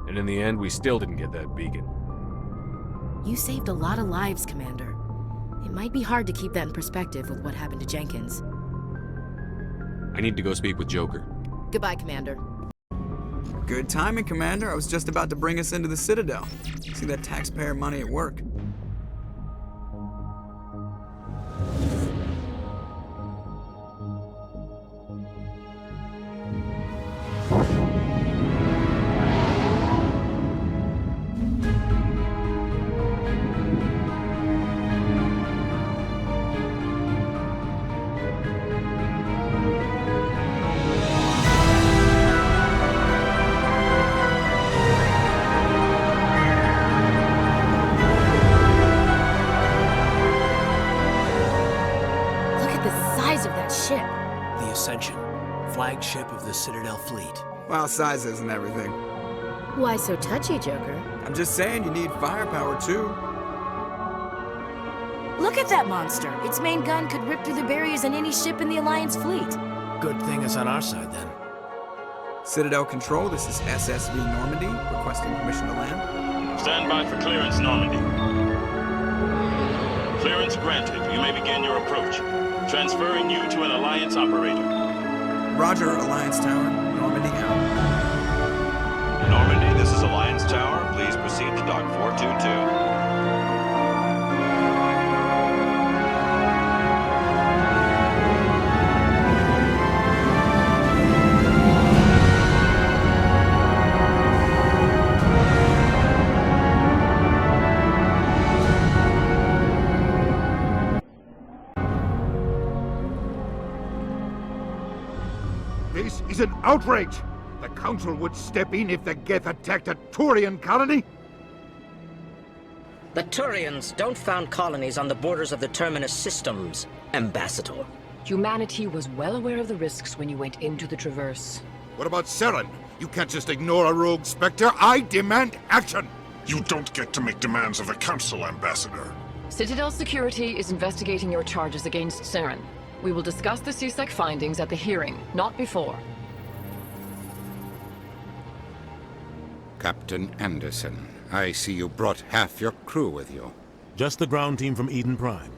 And in the end, we still didn't get that beacon. You saved a lot of lives, Commander. It might be hard to keep that in perspective with what happened to Jenkins. I need to go speak with Joker. Goodbye, Commander. Good timing, Commander. I was just about to bring us into the Citadel. See that taxpayer money at work. Flagship of the Citadel fleet. Well, size isn't everything. Why so touchy, Joker? I'm just saying you need firepower, too. Look at that monster! Its main gun could rip through the barriers in any ship in the Alliance fleet. Good thing it's on our side, then. Citadel Control, this is SSV Normandy, requesting permission to land. Stand by for clearance, Normandy. Clearance granted. You may begin your approach. Transferring you to an Alliance operator. Roger, Alliance Tower. Normandy out. Normandy, this is Alliance Tower. Please proceed to Dock 422. This is an outrage! The Council would step in if the Geth attacked a Turian colony? The Turians don't found colonies on the borders of the Terminus systems, Ambassador. Humanity was well aware of the risks when you went into the Traverse. What about Saren? You can't just ignore a rogue Spectre. I demand action! You don't get to make demands of the Council, Ambassador. Citadel Security is investigating your charges against Saren. We will discuss the CSEC findings at the hearing, not before. Captain Anderson, I see you brought half your crew with you. Just the ground team from Eden Prime,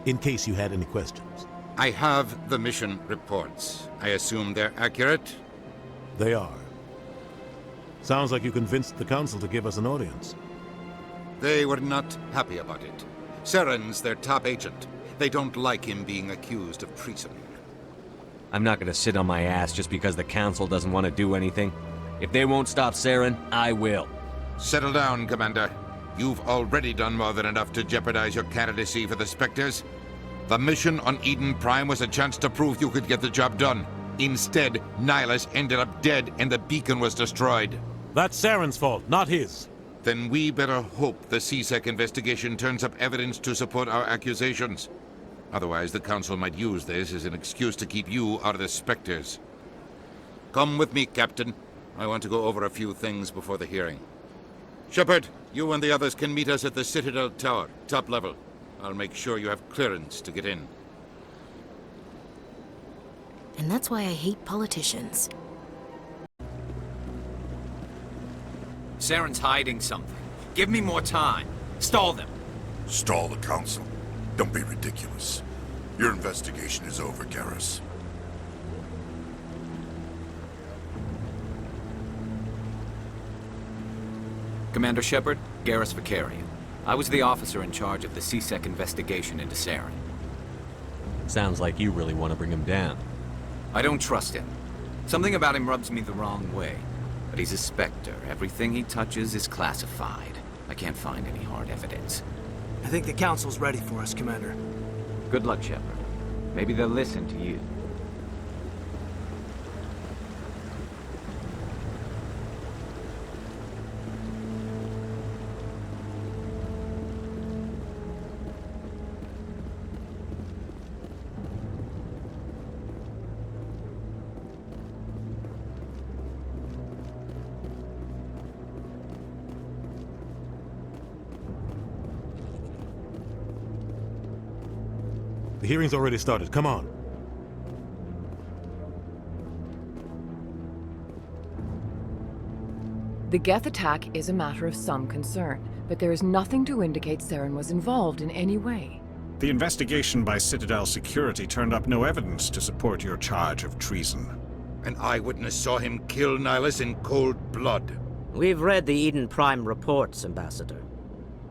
in case you had any questions. I have the mission reports. I assume they're accurate? They are. Sounds like you convinced the Council to give us an audience. They were not happy about it. Saren's their top agent. They don't like him being accused of treason. I'm not gonna sit on my ass just because the Council doesn't want to do anything. If they won't stop Saren, I will. Settle down, Commander. You've already done more than enough to jeopardize your candidacy for the Spectres. The mission on Eden Prime was a chance to prove you could get the job done. Instead, Nihilus ended up dead and the beacon was destroyed. That's Saren's fault, not his. Then we better hope the CSEC investigation turns up evidence to support our accusations. Otherwise, the Council might use this as an excuse to keep you out of the Spectres. Come with me, Captain. I want to go over a few things before the hearing. Shepard, you and the others can meet us at the Citadel Tower, top level. I'll make sure you have clearance to get in. And that's why I hate politicians. Saren's hiding something. Give me more time. Stall them. Stall the Council? Don't be ridiculous. Your investigation is over, Garrus. Commander Shepard, Garrus Vicarian. I was the officer in charge of the CSEC investigation into Saren. Sounds like you really want to bring him down. I don't trust him. Something about him rubs me the wrong way. But he's a Spectre. Everything he touches is classified. I can't find any hard evidence. I think the Council's ready for us, Commander. Good luck, Shepard. Maybe they'll listen to you. The hearing's already started. Come on. The Geth attack is a matter of some concern, but there is nothing to indicate Saren was involved in any way. The investigation by Citadel Security turned up no evidence to support your charge of treason. An eyewitness saw him kill Nihilus in cold blood. We've read the Eden Prime reports, Ambassador.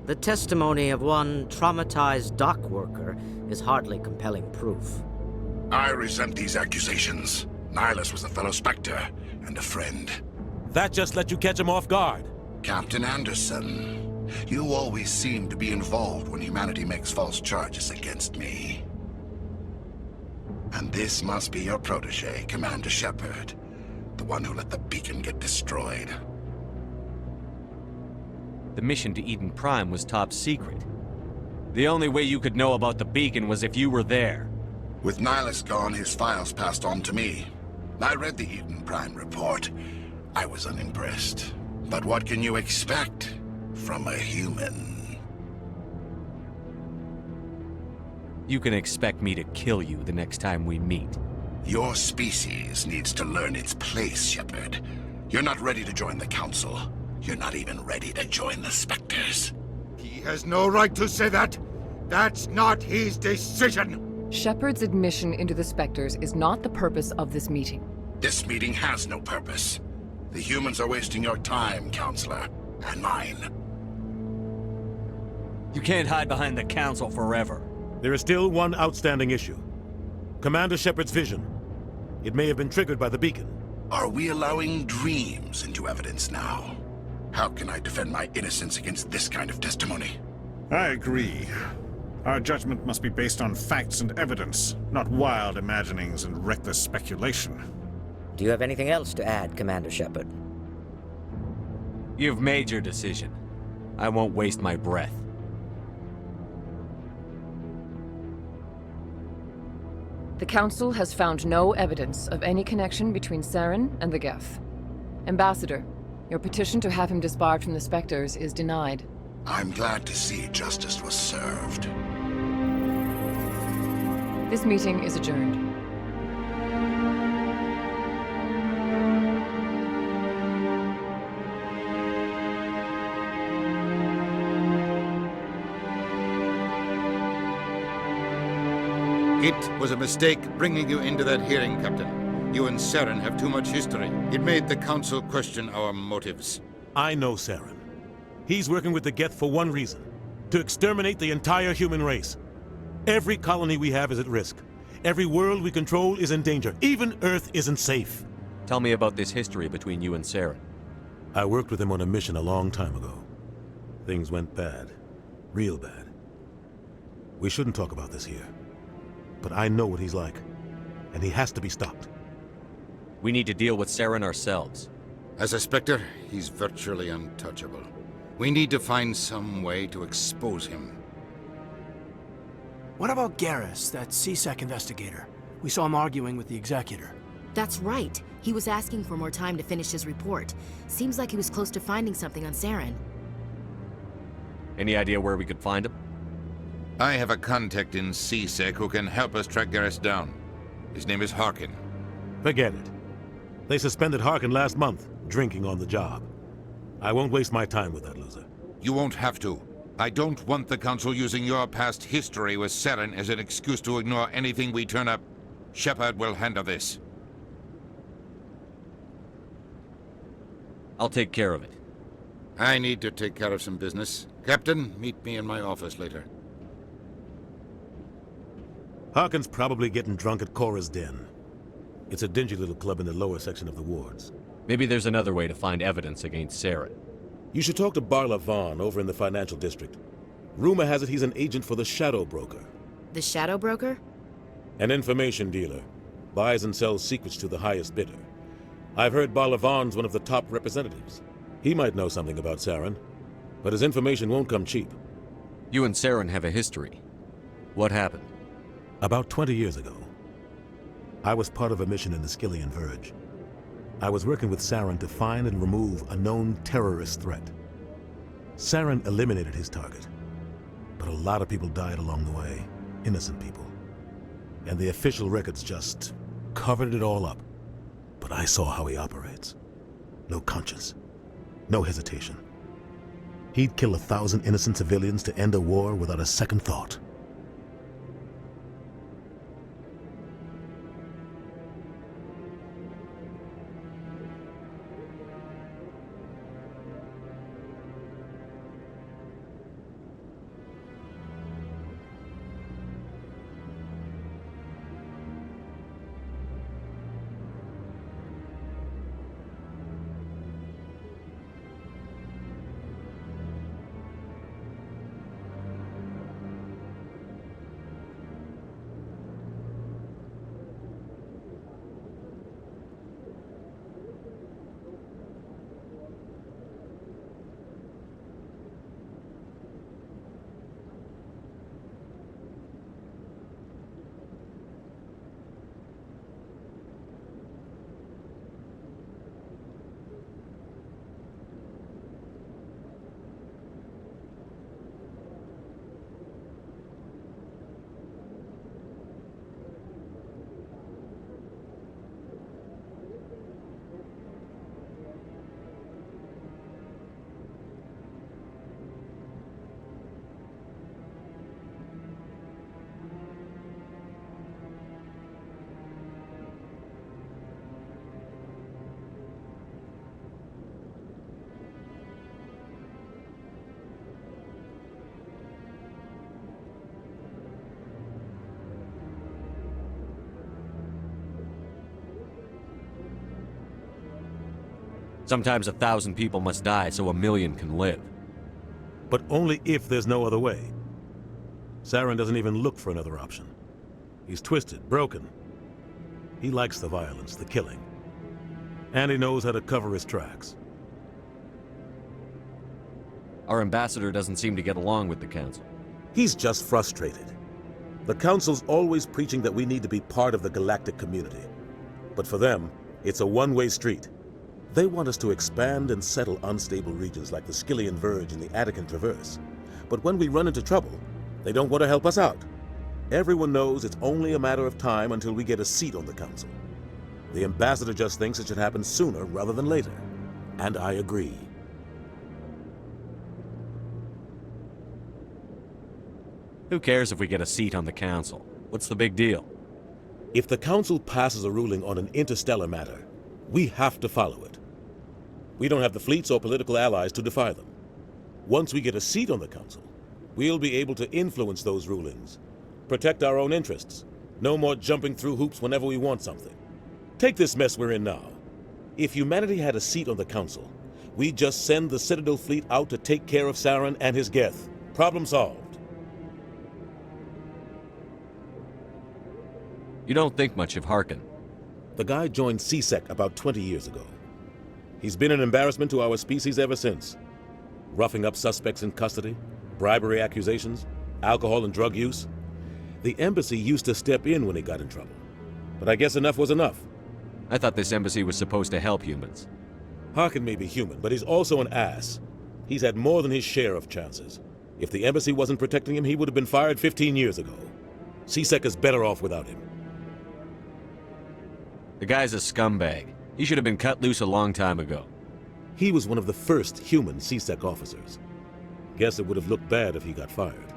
The testimony of one traumatized dock worker is hardly compelling proof. I resent these accusations. Nihilus was a fellow Spectre and a friend. That just let you catch him off guard. Captain Anderson, you always seem to be involved when humanity makes false charges against me. And this must be your protege, Commander Shepard, the one who let the beacon get destroyed. The mission to Eden Prime was top secret. The only way you could know about the beacon was if you were there. With Nihilus gone, his files passed on to me. I read the Eden Prime report. I was unimpressed. But what can you expect from a human? You can expect me to kill you the next time we meet. Your species needs to learn its place, Shepard. You're not ready to join the Council. You're not even ready to join the Spectres. He has no right to say that. That's not his decision. Shepard's admission into the Spectres is not the purpose of this meeting. This meeting has no purpose. The humans are wasting your time, Counselor, and mine. You can't hide behind the Council forever. There is still one outstanding issue. Commander Shepard's vision. It may have been triggered by the beacon. Are we allowing dreams into evidence now? How can I defend my innocence against this kind of testimony? I agree. Our judgment must be based on facts and evidence, not wild imaginings and reckless speculation. Do you have anything else to add, Commander Shepard? You've made your decision. I won't waste my breath. The Council has found no evidence of any connection between Saren and the Geth. Ambassador, your petition to have him disbarred from the Spectres is denied. I'm glad to see justice was served. This meeting is adjourned. It was a mistake bringing you into that hearing, Captain. You and Saren have too much history. It made the Council question our motives. I know Saren. He's working with the Geth for one reason: to exterminate the entire human race. Every colony we have is at risk. Every world we control is in danger. Even Earth isn't safe. Tell me about this history between you and Saren. I worked with him on a mission a long time ago. Things went bad. Real bad. We shouldn't talk about this here. But I know what he's like, and he has to be stopped. We need to deal with Saren ourselves. As a Spectre, he's virtually untouchable. We need to find some way to expose him. What about Garrus, that CSEC investigator? We saw him arguing with the Executor. That's right. He was asking for more time to finish his report. Seems like he was close to finding something on Saren. Any idea where we could find him? I have a contact in CSEC who can help us track Garrus down. His name is Harkin. Forget it. They suspended Harkin last month, drinking on the job. I won't waste my time with that loser. You won't have to. I don't want the Council using your past history with Saren as an excuse to ignore anything we turn up. Shepard will handle this. I'll take care of it. I need to take care of some business. Captain, meet me in my office later. Harkin's probably getting drunk at Cora's Den. It's a dingy little club in the lower section of the wards. Maybe there's another way to find evidence against Saren. You should talk to Barla Vaughn over in the financial district. Rumor has it he's an agent for the Shadow Broker. The Shadow Broker? An information dealer. Buys and sells secrets to the highest bidder. I've heard Barla Vaughn's one of the top representatives. He might know something about Saren, but his information won't come cheap. You and Saren have a history. What happened? About 20 years ago, I was part of a mission in the Skillian Verge. I was working with Saren to find and remove a known terrorist threat. Saren eliminated his target, but a lot of people died along the way, innocent people. And the official records just covered it all up. But I saw how he operates. No conscience, no hesitation. He'd kill 1,000 innocent civilians to end a war without a second thought. Sometimes 1,000 people must die so 1,000,000 can live. But only if there's no other way. Saren doesn't even look for another option. He's twisted, broken. He likes the violence, the killing. And he knows how to cover his tracks. Our ambassador doesn't seem to get along with the Council. He's just frustrated. The Council's always preaching that we need to be part of the galactic community. But for them, it's a one-way street. They want us to expand and settle unstable regions like the Skyllian Verge and the Attican Traverse. But when we run into trouble, they don't want to help us out. Everyone knows it's only a matter of time until we get a seat on the Council. The Ambassador just thinks it should happen sooner rather than later. And I agree. Who cares if we get a seat on the Council? What's the big deal? If the Council passes a ruling on an interstellar matter, we have to follow it. We don't have the fleets or political allies to defy them. Once we get a seat on the Council, we'll be able to influence those rulings, protect our own interests. No more jumping through hoops whenever we want something. Take this mess we're in now. If humanity had a seat on the Council, we'd just send the Citadel fleet out to take care of Saren and his Geth. Problem solved. You don't think much of Harkin. The guy joined CSEC about 20 years ago. He's been an embarrassment to our species ever since. Roughing up suspects in custody, bribery accusations, alcohol and drug use. The embassy used to step in when he got in trouble. But I guess enough was enough. I thought this embassy was supposed to help humans. Harkin may be human, but he's also an ass. He's had more than his share of chances. If the embassy wasn't protecting him, he would have been fired 15 years ago. CSEC is better off without him. The guy's a scumbag. He should have been cut loose a long time ago. He was one of the first human CSEC officers. Guess it would have looked bad if he got fired.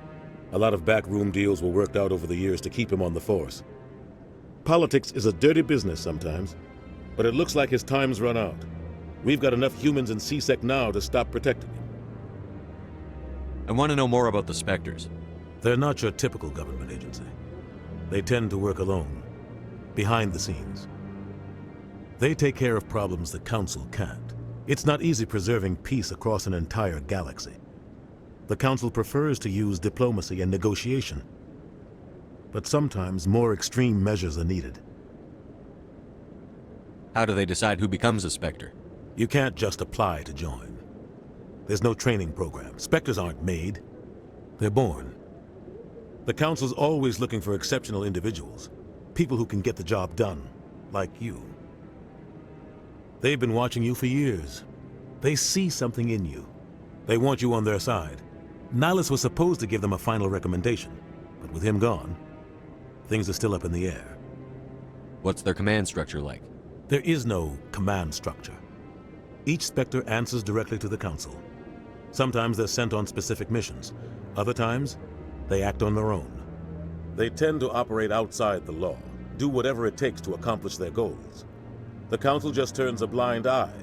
A lot of backroom deals were worked out over the years to keep him on the force. Politics is a dirty business sometimes, but it looks like his time's run out. We've got enough humans in CSEC now to stop protecting him. I want to know more about the Spectres. They're not your typical government agency. They tend to work alone, behind the scenes. They take care of problems the Council can't. It's not easy preserving peace across an entire galaxy. The Council prefers to use diplomacy and negotiation. But sometimes more extreme measures are needed. How do they decide who becomes a Spectre? You can't just apply to join. There's no training program. Spectres aren't made. They're born. The Council's always looking for exceptional individuals. People who can get the job done, like you. They've been watching you for years. They see something in you. They want you on their side. Nihilus was supposed to give them a final recommendation, but with him gone, things are still up in the air. What's their command structure like? There is no command structure. Each Spectre answers directly to the Council. Sometimes they're sent on specific missions. Other times, they act on their own. They tend to operate outside the law, do whatever it takes to accomplish their goals. The Council just turns a blind eye.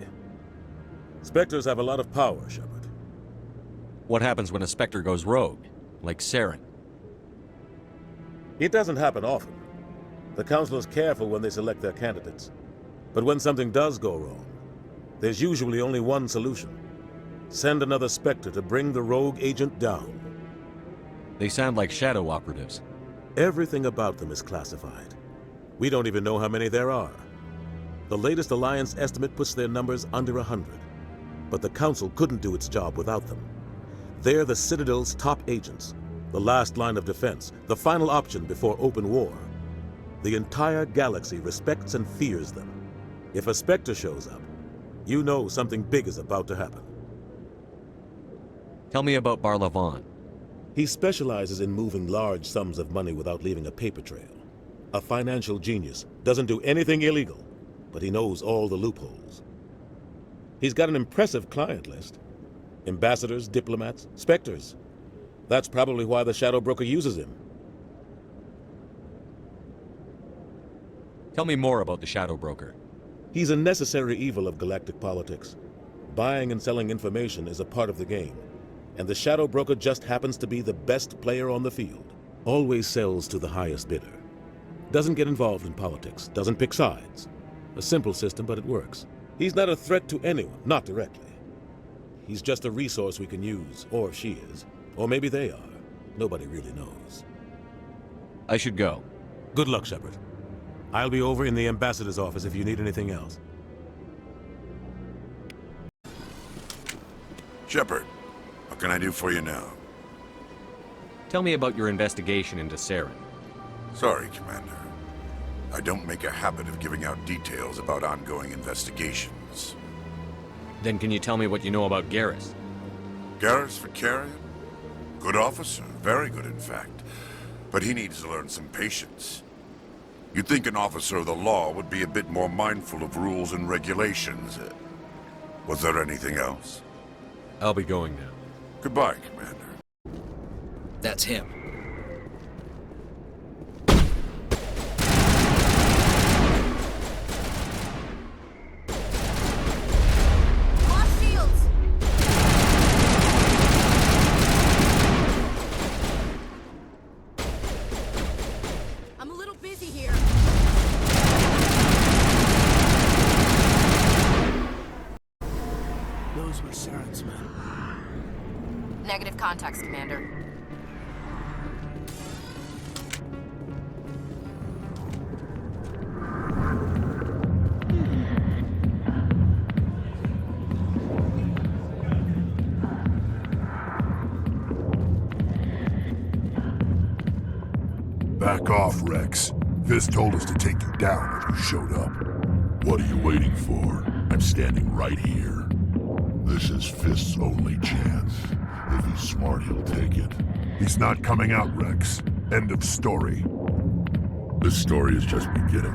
Spectres have a lot of power, Shepard. What happens when a Spectre goes rogue, like Saren? It doesn't happen often. The Council is careful when they select their candidates. But when something does go wrong, there's usually only one solution. Send another Spectre to bring the rogue agent down. They sound like shadow operatives. Everything about them is classified. We don't even know how many there are. The latest Alliance estimate puts their numbers under 100. But the Council couldn't do its job without them. They're the Citadel's top agents, the last line of defense, the final option before open war. The entire galaxy respects and fears them. If a Spectre shows up, you know something big is about to happen. Tell me about Barlavon. He specializes in moving large sums of money without leaving a paper trail. A financial genius, doesn't do anything illegal, but he knows all the loopholes. He's got an impressive client list. Ambassadors, diplomats, Spectres. That's probably why the Shadow Broker uses him. Tell me more about the Shadow Broker. He's a necessary evil of galactic politics. Buying and selling information is a part of the game, and the Shadow Broker just happens to be the best player on the field. Always sells to the highest bidder. Doesn't get involved in politics, doesn't pick sides. A simple system, but it works. He's not a threat to anyone, not directly. He's just a resource we can use, or she is. Or maybe they are. Nobody really knows. I should go. Good luck, Shepard. I'll be over in the Ambassador's office if you need anything else. Shepard, what can I do for you now? Tell me about your investigation into Saren. Sorry, Commander. I don't make a habit of giving out details about ongoing investigations. Then can you tell me what you know about Garrus? Garrus Vicarian? Good officer, very good in fact. But he needs to learn some patience. You'd think an officer of the law would be a bit more mindful of rules and regulations. Was there anything else? I'll be going now. Goodbye, Commander. That's him. Those were Saren's men. Negative contacts, Commander. Back off, Rex. Fist told us to take you down if you showed up. What are you waiting for? I'm standing right here. This is Fist's only chance. If he's smart, he'll take it. He's not coming out, Rex. End of story. This story is just beginning.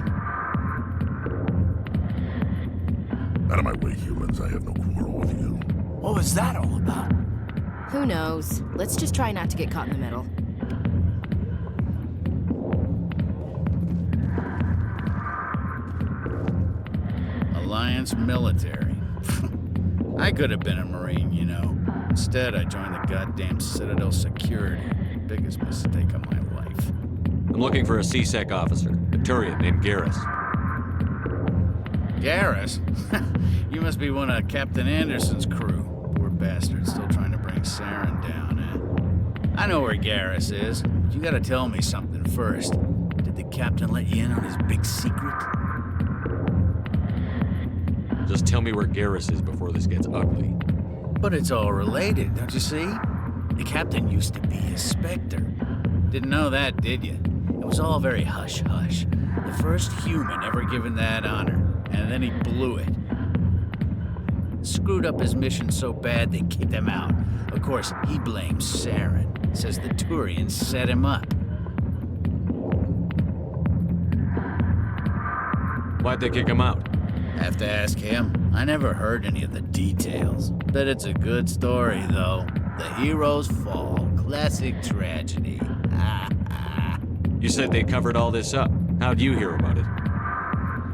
Out of my way, humans. I have no quarrel with you. What was that all about? Who knows? Let's just try not to get caught in the middle. Alliance military. I could have been a Marine, you know. Instead, I joined the goddamn Citadel security. Biggest mistake of my life. I'm looking for a C-Sec officer, a Turian named Garrus. Garrus? You must be one of Captain Anderson's crew. Poor bastard, still trying to bring Saren down, eh? I know where Garrus is, but you gotta tell me something first. Did the captain let you in on his big secret? Just tell me where Garrus is before this gets ugly. But it's all related, don't you see? The captain used to be a Spectre. Didn't know that, did you? It was all very hush-hush. The first human ever given that honor, and then he blew it. Screwed up his mission so bad they kicked him out. Of course, he blames Saren. Says the Turians set him up. Why'd they kick him out? Have to ask him. I never heard any of the details. Bet it's a good story, though. The heroes fall. Classic tragedy. You said they covered all this up. How'd you hear about it?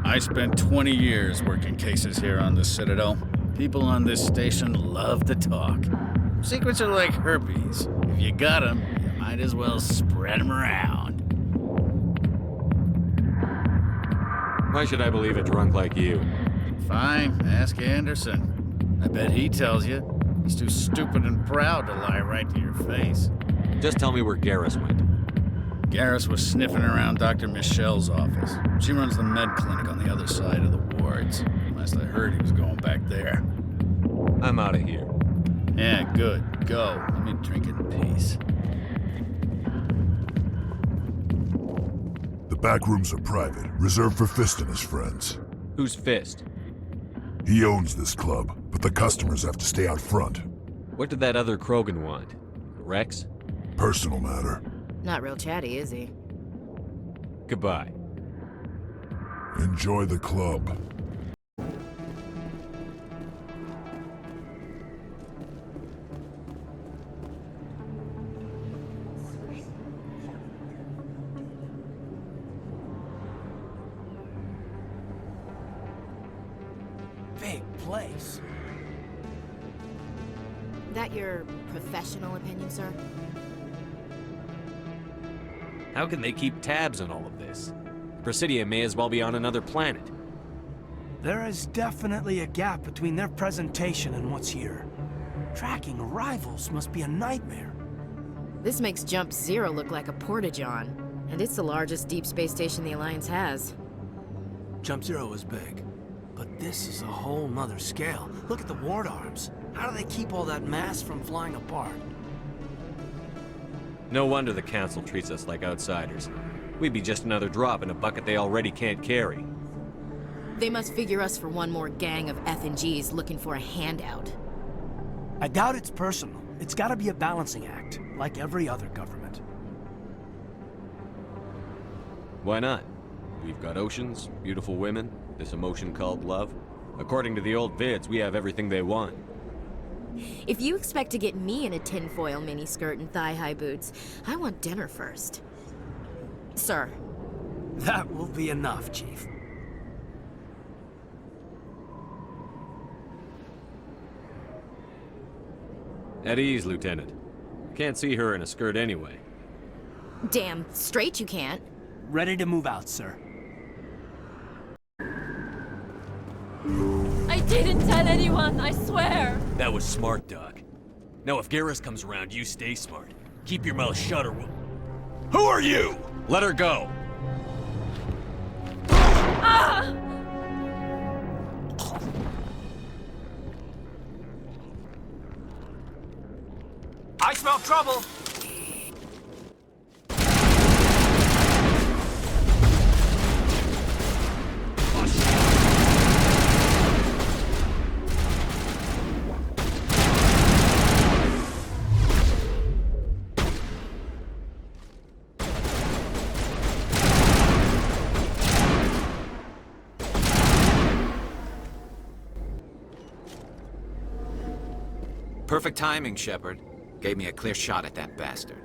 I spent 20 years working cases here on the Citadel. People on this station love to talk. Secrets are like herpes. If you got them, you might as well spread them around. Why should I believe a drunk like you? Fine, ask Anderson. I bet he tells you. He's too stupid and proud to lie right to your face. Just tell me where Garrus went. Garrus was sniffing around Dr. Michelle's office. She runs the med clinic on the other side of the wards. Last I heard, he was going back there. I'm out of here. Yeah, good. Go. Let me drink in peace. The back rooms are private, reserved for Fist and his friends. Who's Fist? He owns this club, but the customers have to stay out front. What did that other Krogan want? Rex? Personal matter. Not real chatty, is he? Goodbye. Enjoy the club. Big place. That your professional opinion, sir? How can they keep tabs on all of this? Presidia may as well be on another planet. There is definitely a gap between their presentation and what's here. Tracking rivals must be a nightmare. This makes Jump Zero look like a porta-john, and it's the largest deep space station the Alliance has. Jump Zero is big, but this is a whole nother scale. Look at the ward arms. How do they keep all that mass from flying apart? No wonder the Council treats us like outsiders. We'd be just another drop in a bucket they already can't carry. They must figure us for one more gang of F&Gs looking for a handout. I doubt it's personal. It's gotta be a balancing act, like every other government. Why not? We've got oceans, beautiful women, this emotion called love. According to the old vids, we have everything they want. If you expect to get me in a tinfoil miniskirt and thigh-high boots, I want dinner first. Sir. That will be enough, Chief. At ease, Lieutenant. Can't see her in a skirt anyway. Damn straight you can't. Ready to move out, sir. I didn't tell anyone, I swear! That was smart, Doc. Now if Garrus comes around, you stay smart. Keep your mouth shut or we'll... Who are you? Let her go! Ah! I smell trouble! Perfect timing, Shepard. Gave me a clear shot at that bastard.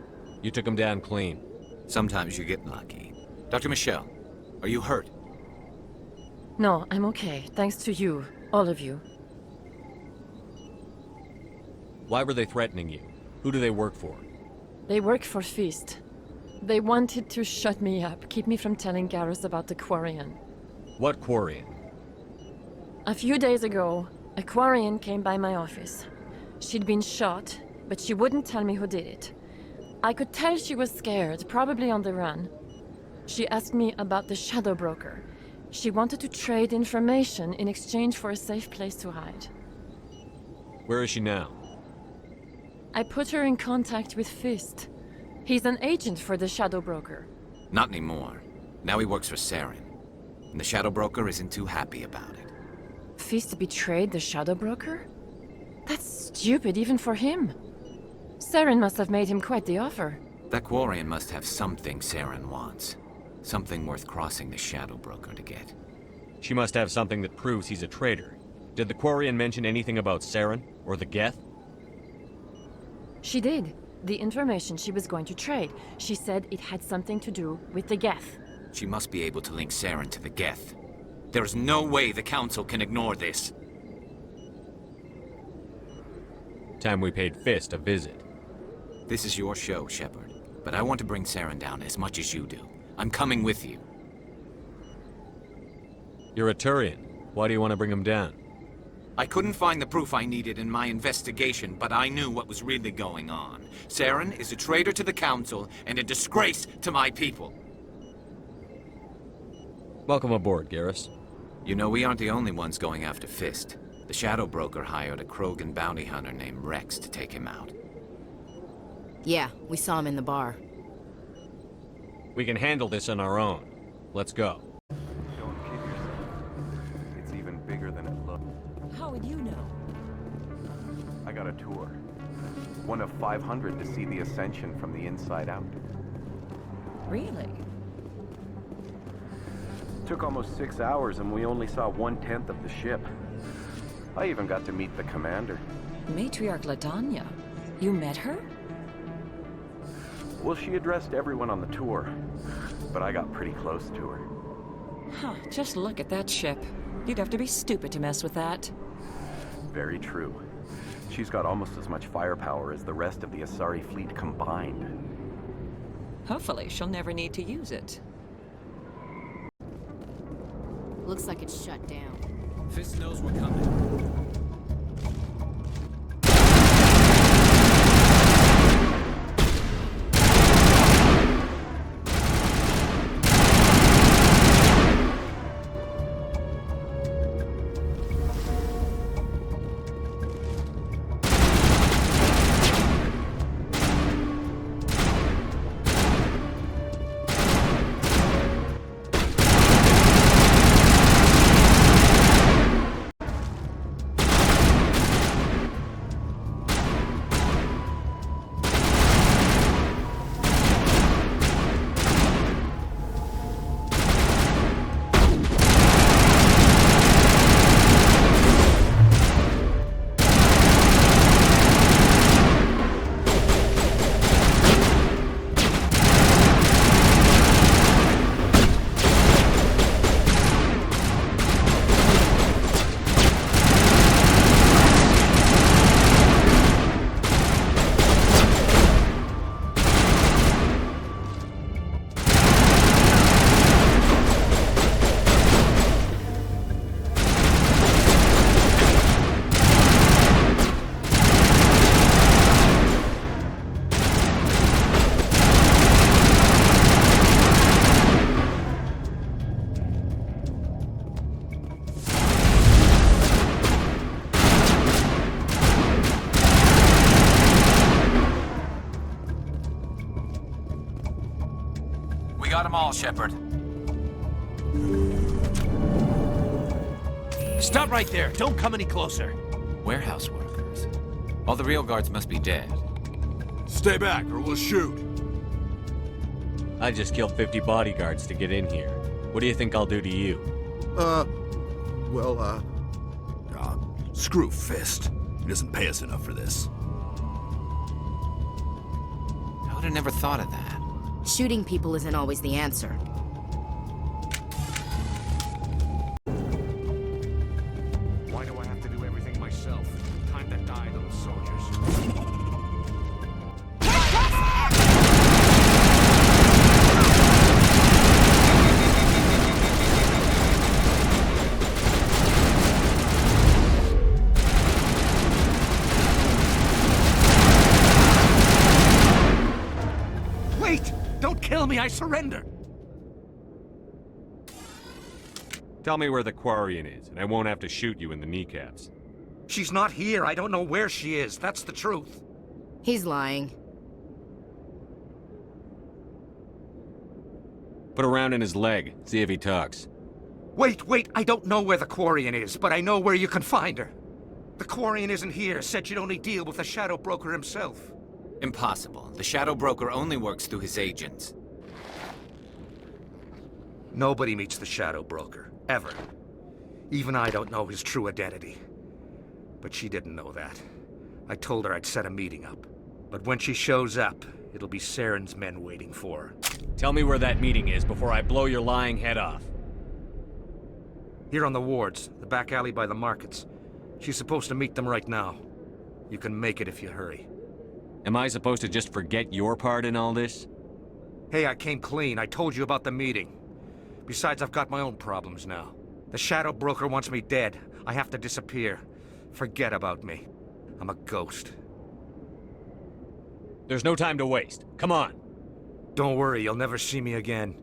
You took him down clean. Sometimes you get lucky. Dr. Michelle, are you hurt? No, I'm okay. Thanks to you. All of you. Why were they threatening you? Who do they work for? They work for Feast. They wanted to shut me up, keep me from telling Garrus about the Quarian. What Quarian? A few days ago, a Quarian came by my office. She'd been shot, but she wouldn't tell me who did it. I could tell she was scared, probably on the run. She asked me about the Shadow Broker. She wanted to trade information in exchange for a safe place to hide. Where is she now? I put her in contact with Fist. He's an agent for the Shadow Broker. Not anymore. Now he works for Saren. And the Shadow Broker isn't too happy about it. Fist betrayed the Shadow Broker? That's stupid even for him. Saren must have made him quite the offer. That Quarian must have something Saren wants. Something worth crossing the Shadow Broker to get. She must have something that proves he's a traitor. Did the Quarian mention anything about Saren or the Geth? She did. The information she was going to trade. She said it had something to do with the Geth. She must be able to link Saren to the Geth. There is no way the Council can ignore this. Time we paid Fist a visit. This is your show, Shepard. But I want to bring Saren down as much as you do. I'm coming with you. You're a Turian. Why do you want to bring him down? I couldn't find the proof I needed in my investigation, but I knew what was really going on. Saren is a traitor to the Council and a disgrace to my people. Welcome aboard, Garrus. You know, we aren't the only ones going after Fist. The Shadow Broker hired a Krogan bounty hunter named Rex to take him out. Yeah, we saw him in the bar. We can handle this on our own. Let's go. Don't kid yourself. It's even bigger than it looks. How would you know? I got a tour. One of 500 to see the Ascension from the inside out. Really? Took almost 6 hours and we only saw 1/10 of the ship. I even got to meet the commander. Matriarch Latanya. You met her? Well, she addressed everyone on the tour, but I got pretty close to her. Huh, just look at that ship. You'd have to be stupid to mess with that. Very true. She's got almost as much firepower as the rest of the Asari fleet combined. Hopefully, she'll never need to use it. Looks like it's shut down. Fist knows we're coming. We got them all, Shepard. Stop right there. Don't come any closer. Warehouse workers. All the real guards must be dead. Stay back, or we'll shoot. I just killed 50 bodyguards to get in here. What do you think I'll do to you? Screw Fist. He doesn't pay us enough for this. I would have never thought of that. Shooting people isn't always the answer. Why do I have to do everything myself? Time to die, those soldiers. Wait! Don't kill me, I surrender! Tell me where the Quarian is, and I won't have to shoot you in the kneecaps. She's not here. I don't know where she is. That's the truth. He's lying. Put a round in his leg, see if he talks. Wait, I don't know where the Quarian is, but I know where you can find her. The Quarian isn't here, said she'd only deal with the Shadow Broker himself. Impossible. The Shadow Broker only works through his agents. Nobody meets the Shadow Broker, ever. Even I don't know his true identity. But she didn't know that. I told her I'd set a meeting up. But when she shows up, it'll be Saren's men waiting for her. Tell me where that meeting is before I blow your lying head off. Here on the wards, the back alley by the markets. She's supposed to meet them right now. You can make it if you hurry. Am I supposed to just forget your part in all this? Hey, I came clean. I told you about the meeting. Besides, I've got my own problems now. The Shadow Broker wants me dead. I have to disappear. Forget about me. I'm a ghost. There's no time to waste. Come on. Don't worry, you'll never see me again.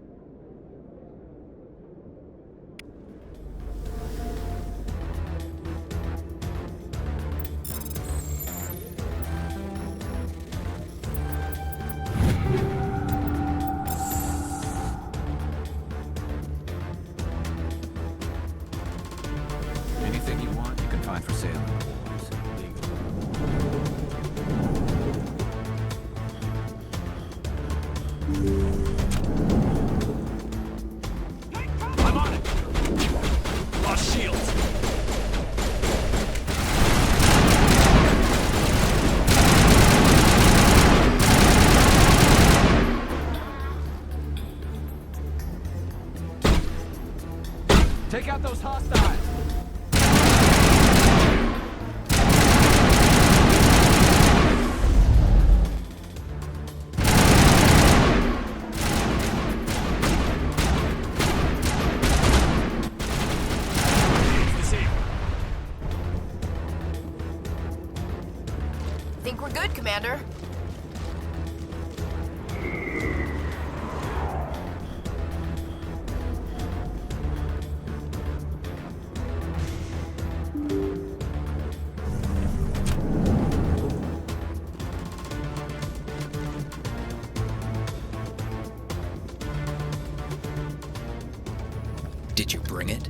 Anything you want, you can find for sale in the wars. I'm on it! Lost shields! Take out those hostiles! Think we're good, Commander? Did you bring it?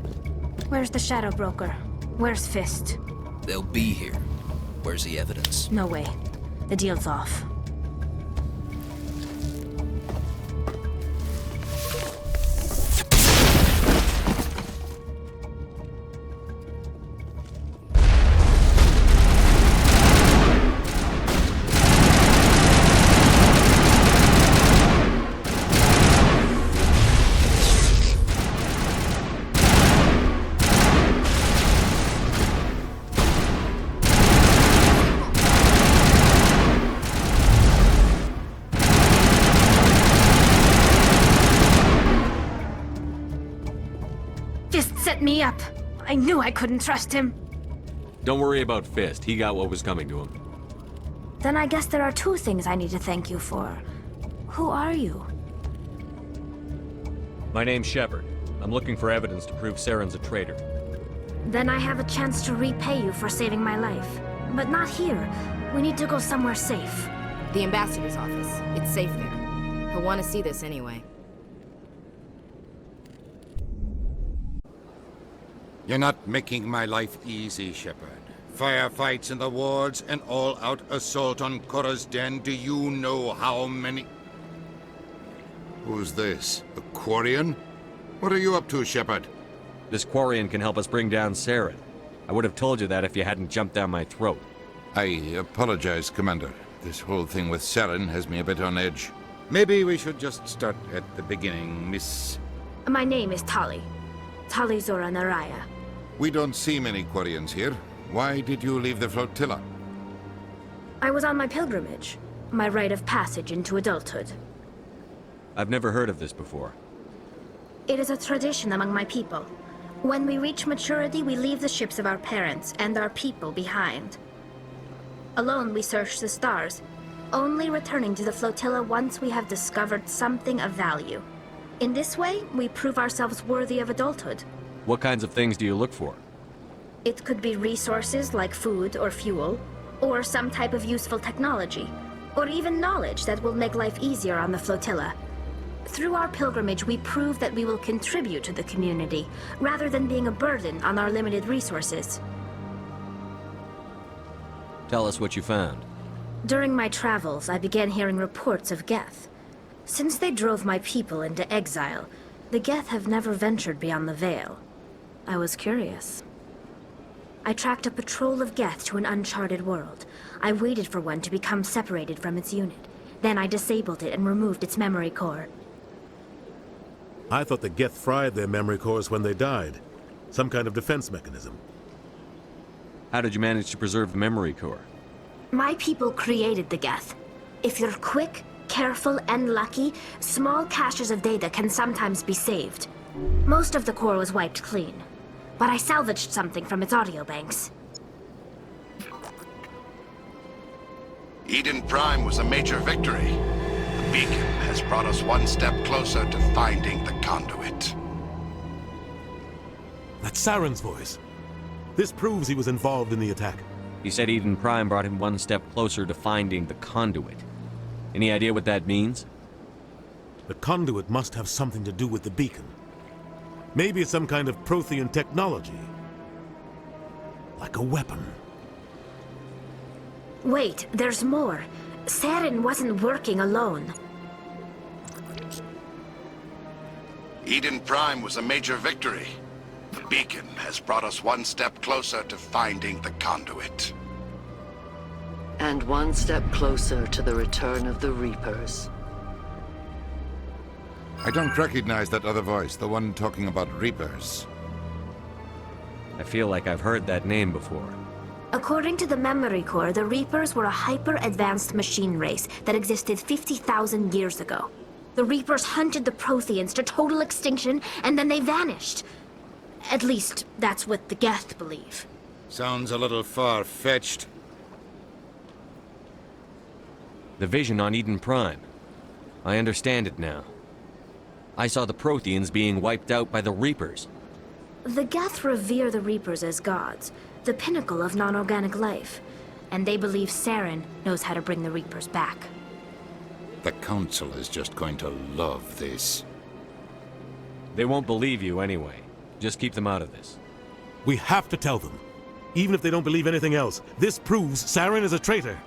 Where's the Shadow Broker? Where's Fist? They'll be here. Where's the evidence? No way. The deal's off. Set me up. I knew I couldn't trust him. Don't worry about Fist. He got what was coming to him. Then I guess there are two things I need to thank you for. Who are you? My name's Shepard. I'm looking for evidence to prove Saren's a traitor. Then I have a chance to repay you for saving my life. But not here. We need to go somewhere safe. The ambassador's office. It's safe there. He'll want to see this anyway. You're not making my life easy, Shepard. Firefights in the wards, an all-out assault on Korra's den. Do you know how many... Who's this? A Quarian? What are you up to, Shepard? This Quarian can help us bring down Saren. I would have told you that if you hadn't jumped down my throat. I apologize, Commander. This whole thing with Saren has me a bit on edge. Maybe we should just start at the beginning, Miss... My name is Tali. Tali Zora Naraya. We don't see many Quarians here. Why did you leave the flotilla? I was on my pilgrimage. My rite of passage into adulthood. I've never heard of this before. It is a tradition among my people. When we reach maturity, we leave the ships of our parents and our people behind. Alone, we search the stars, only returning to the flotilla once we have discovered something of value. In this way, we prove ourselves worthy of adulthood. What kinds of things do you look for? It could be resources like food or fuel, or some type of useful technology, or even knowledge that will make life easier on the flotilla. Through our pilgrimage, we prove that we will contribute to the community, rather than being a burden on our limited resources. Tell us what you found. During my travels, I began hearing reports of Geth. Since they drove my people into exile, the Geth have never ventured beyond the Veil. I was curious. I tracked a patrol of Geth to an uncharted world. I waited for one to become separated from its unit. Then I disabled it and removed its memory core. I thought the Geth fried their memory cores when they died. Some kind of defense mechanism. How did you manage to preserve the memory core? My people created the Geth. If you're quick, careful, and lucky, small caches of data can sometimes be saved. Most of the core was wiped clean, but I salvaged something from its audio banks. Eden Prime was a major victory. The beacon has brought us one step closer to finding the conduit. That's Saren's voice. This proves he was involved in the attack. He said Eden Prime brought him one step closer to finding the conduit. Any idea what that means? The conduit must have something to do with the beacon. Maybe it's some kind of Prothean technology. Like a weapon. Wait, there's more. Saren wasn't working alone. Eden Prime was a major victory. The beacon has brought us one step closer to finding the conduit. And one step closer to the return of the Reapers. I don't recognize that other voice, the one talking about Reapers. I feel like I've heard that name before. According to the memory core, the Reapers were a hyper-advanced machine race that existed 50,000 years ago. The Reapers hunted the Protheans to total extinction, and then they vanished. At least, that's what the Geth believe. Sounds a little far-fetched. The vision on Eden Prime. I understand it now. I saw the Protheans being wiped out by the Reapers. The Geth revere the Reapers as gods, the pinnacle of non-organic life. And they believe Saren knows how to bring the Reapers back. The Council is just going to love this. They won't believe you anyway. Just keep them out of this. We have to tell them. Even if they don't believe anything else, this proves Saren is a traitor.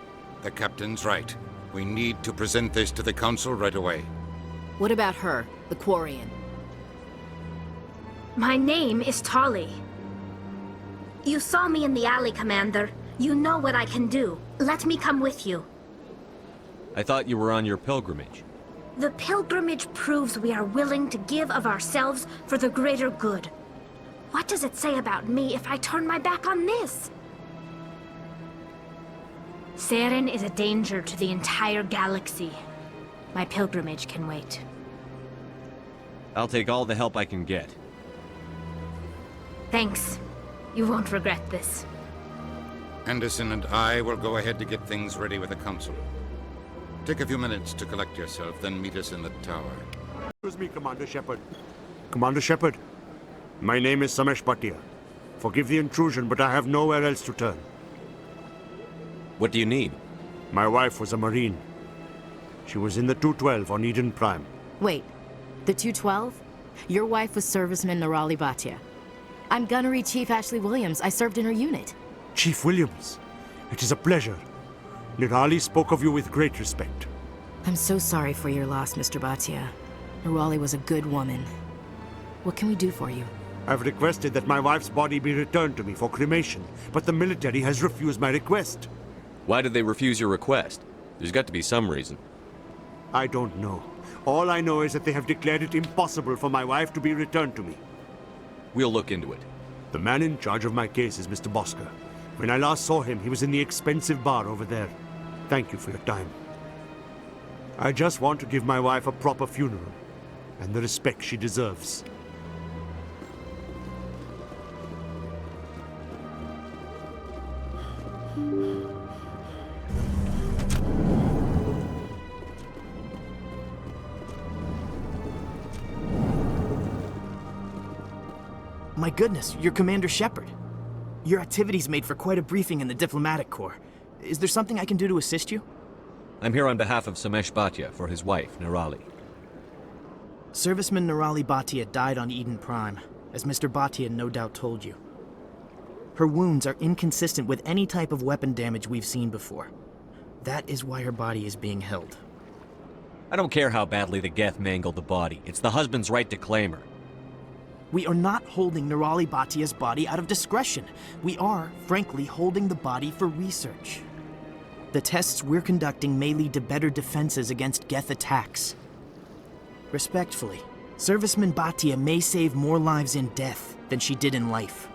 The Captain's right. We need to present this to the Council right away. What about her, the Quarian? My name is Tali. You saw me in the alley, Commander. You know what I can do. Let me come with you. I thought you were on your pilgrimage. The pilgrimage proves we are willing to give of ourselves for the greater good. What does it say about me if I turn my back on this? Saren is a danger to the entire galaxy. My pilgrimage can wait. I'll take all the help I can get. Thanks. You won't regret this. Anderson and I will go ahead to get things ready with the Council. Take a few minutes to collect yourself, then meet us in the tower. Excuse me, Commander Shepard. Commander Shepard, my name is Samesh Bhatia. Forgive the intrusion, but I have nowhere else to turn. What do you need? My wife was a Marine. She was in the 212 on Eden Prime. Wait, the 212? Your wife was serviceman Nirali Bhatia. I'm Gunnery Chief Ashley Williams. I served in her unit. Chief Williams, it is a pleasure. Nirali spoke of you with great respect. I'm so sorry for your loss, Mr. Bhatia. Nirali was a good woman. What can we do for you? I've requested that my wife's body be returned to me for cremation, but the military has refused my request. Why did they refuse your request? There's got to be some reason. I don't know. All I know is that they have declared it impossible for my wife to be returned to me. We'll look into it. The man in charge of my case is Mr. Bosker. When I last saw him, he was in the expensive bar over there. Thank you for your time. I just want to give my wife a proper funeral, and the respect she deserves. My goodness, you're Commander Shepard. Your activities made for quite a briefing in the Diplomatic Corps. Is there something I can do to assist you? I'm here on behalf of Samesh Bhatia for his wife, Nirali. Serviceman Nirali Bhatia died on Eden Prime, as Mr. Bhatia no doubt told you. Her wounds are inconsistent with any type of weapon damage we've seen before. That is why her body is being held. I don't care how badly the Geth mangled the body. It's the husband's right to claim her. We are not holding Nirali Bhatia's body out of discretion. We are, frankly, holding the body for research. The tests we're conducting may lead to better defenses against Geth attacks. Respectfully, Serviceman Bhatia may save more lives in death than she did in life.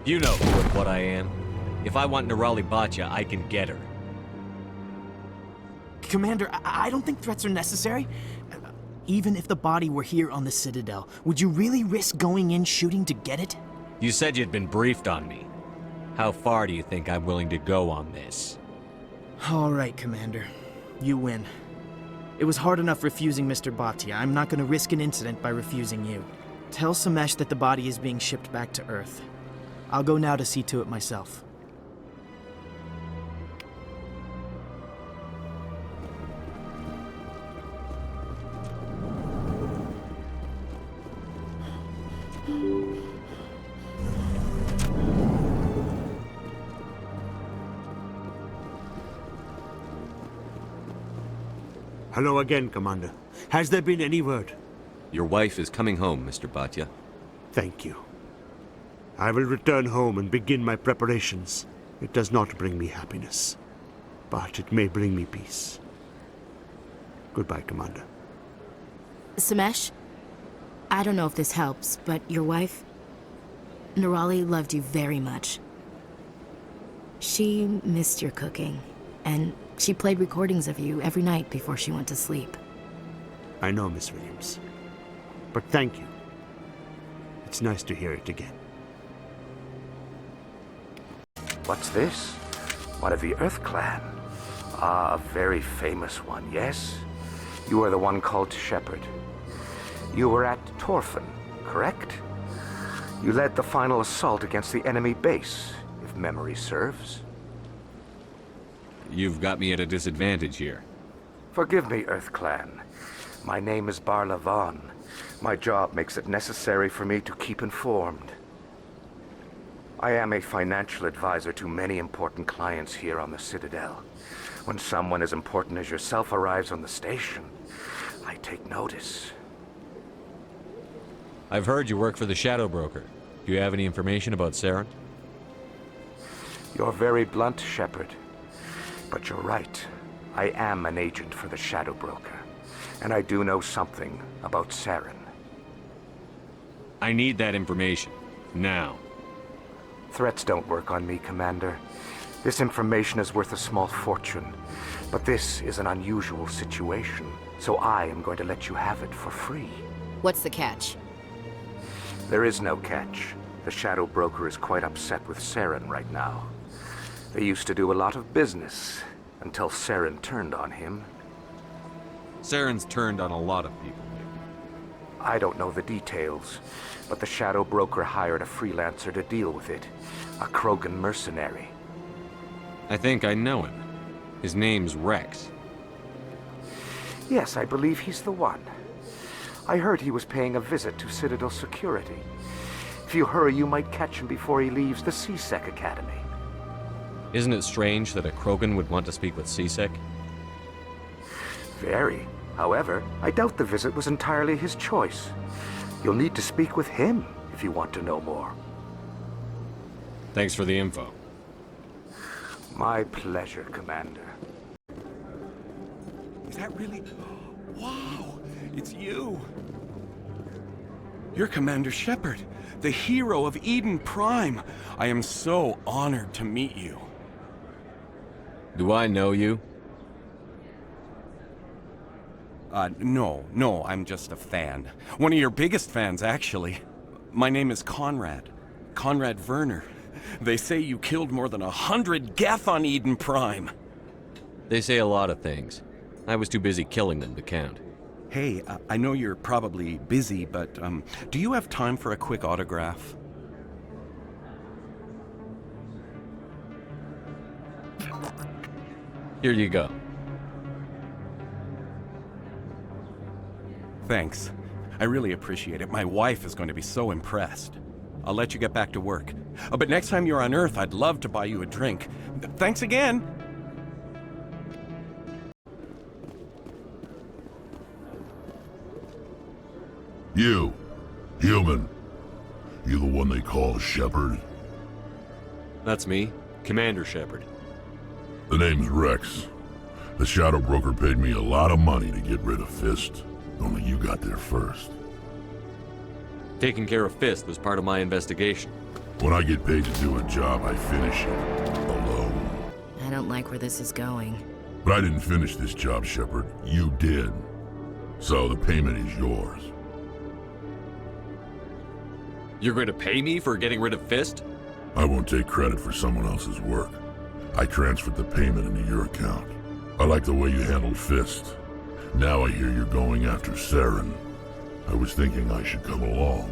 You know who and what I am. If I want Nirali Bhatia, I can get her. Commander, I don't think threats are necessary. Even if the body were here on the Citadel, would you really risk going in shooting to get it? You said you'd been briefed on me. How far do you think I'm willing to go on this? All right, Commander. You win. It was hard enough refusing Mr. Bhatia. I'm not going to risk an incident by refusing you. Tell Samesh that the body is being shipped back to Earth. I'll go now to see to it myself. Hello again, Commander. Has there been any word? Your wife is coming home, Mr. Bhatia. Thank you. I will return home and begin my preparations. It does not bring me happiness, but it may bring me peace. Goodbye, Commander. Samesh, I don't know if this helps, but your wife, Nirali, loved you very much. She missed your cooking, and she played recordings of you every night before she went to sleep. I know, Miss Williams. But thank you. It's nice to hear it again. What's this? One of the Earth Clan. Ah, a very famous one, yes? You are the one called Shepard. You were at Torfan, correct? You led the final assault against the enemy base, if memory serves. You've got me at a disadvantage here. Forgive me, Earth Clan. My name is Barla Vaughn. My job makes it necessary for me to keep informed. I am a financial advisor to many important clients here on the Citadel. When someone as important as yourself arrives on the station, I take notice. I've heard you work for the Shadow Broker. Do you have any information about Saren? You're very blunt, Shepard. But you're right. I am an agent for the Shadow Broker. And I do know something about Saren. I need that information. Now. Threats don't work on me, Commander. This information is worth a small fortune. But this is an unusual situation, so I am going to let you have it for free. What's the catch? There is no catch. The Shadow Broker is quite upset with Saren right now. They used to do a lot of business, until Saren turned on him. Saren's turned on a lot of people. I don't know the details, but the Shadow Broker hired a freelancer to deal with it. A Krogan mercenary. I think I know him. His name's Rex. Yes, I believe he's the one. I heard he was paying a visit to Citadel security. If you hurry, you might catch him before he leaves the C-Sec Academy. Isn't it strange that a Krogan would want to speak with C-Sec? Very. However, I doubt the visit was entirely his choice. You'll need to speak with him if you want to know more. Thanks for the info. My pleasure, Commander. Is that really... Wow! It's you! You're Commander Shepard, the hero of Eden Prime. I am so honored to meet you. Do I know you? No, I'm just a fan. One of your biggest fans, actually. My name is Conrad. Conrad Werner. They say you killed more than 100 Geth on Eden Prime. They say a lot of things. I was too busy killing them to count. Hey, I know you're probably busy, but do you have time for a quick autograph? Here you go. Thanks. I really appreciate it. My wife is going to be so impressed. I'll let you get back to work. But next time you're on Earth, I'd love to buy you a drink. Thanks again! You, human. You the one they call Shepard? That's me, Commander Shepard. The name's Rex. The Shadow Broker paid me a lot of money to get rid of Fist. Only you got there first. Taking care of Fist was part of my investigation. When I get paid to do a job, I finish it. Alone. I don't like where this is going. But I didn't finish this job, Shepard. You did. So the payment is yours. You're going to pay me for getting rid of Fist? I won't take credit for someone else's work. I transferred the payment into your account. I like the way you handled Fist. Now I hear you're going after Saren. I was thinking I should come along.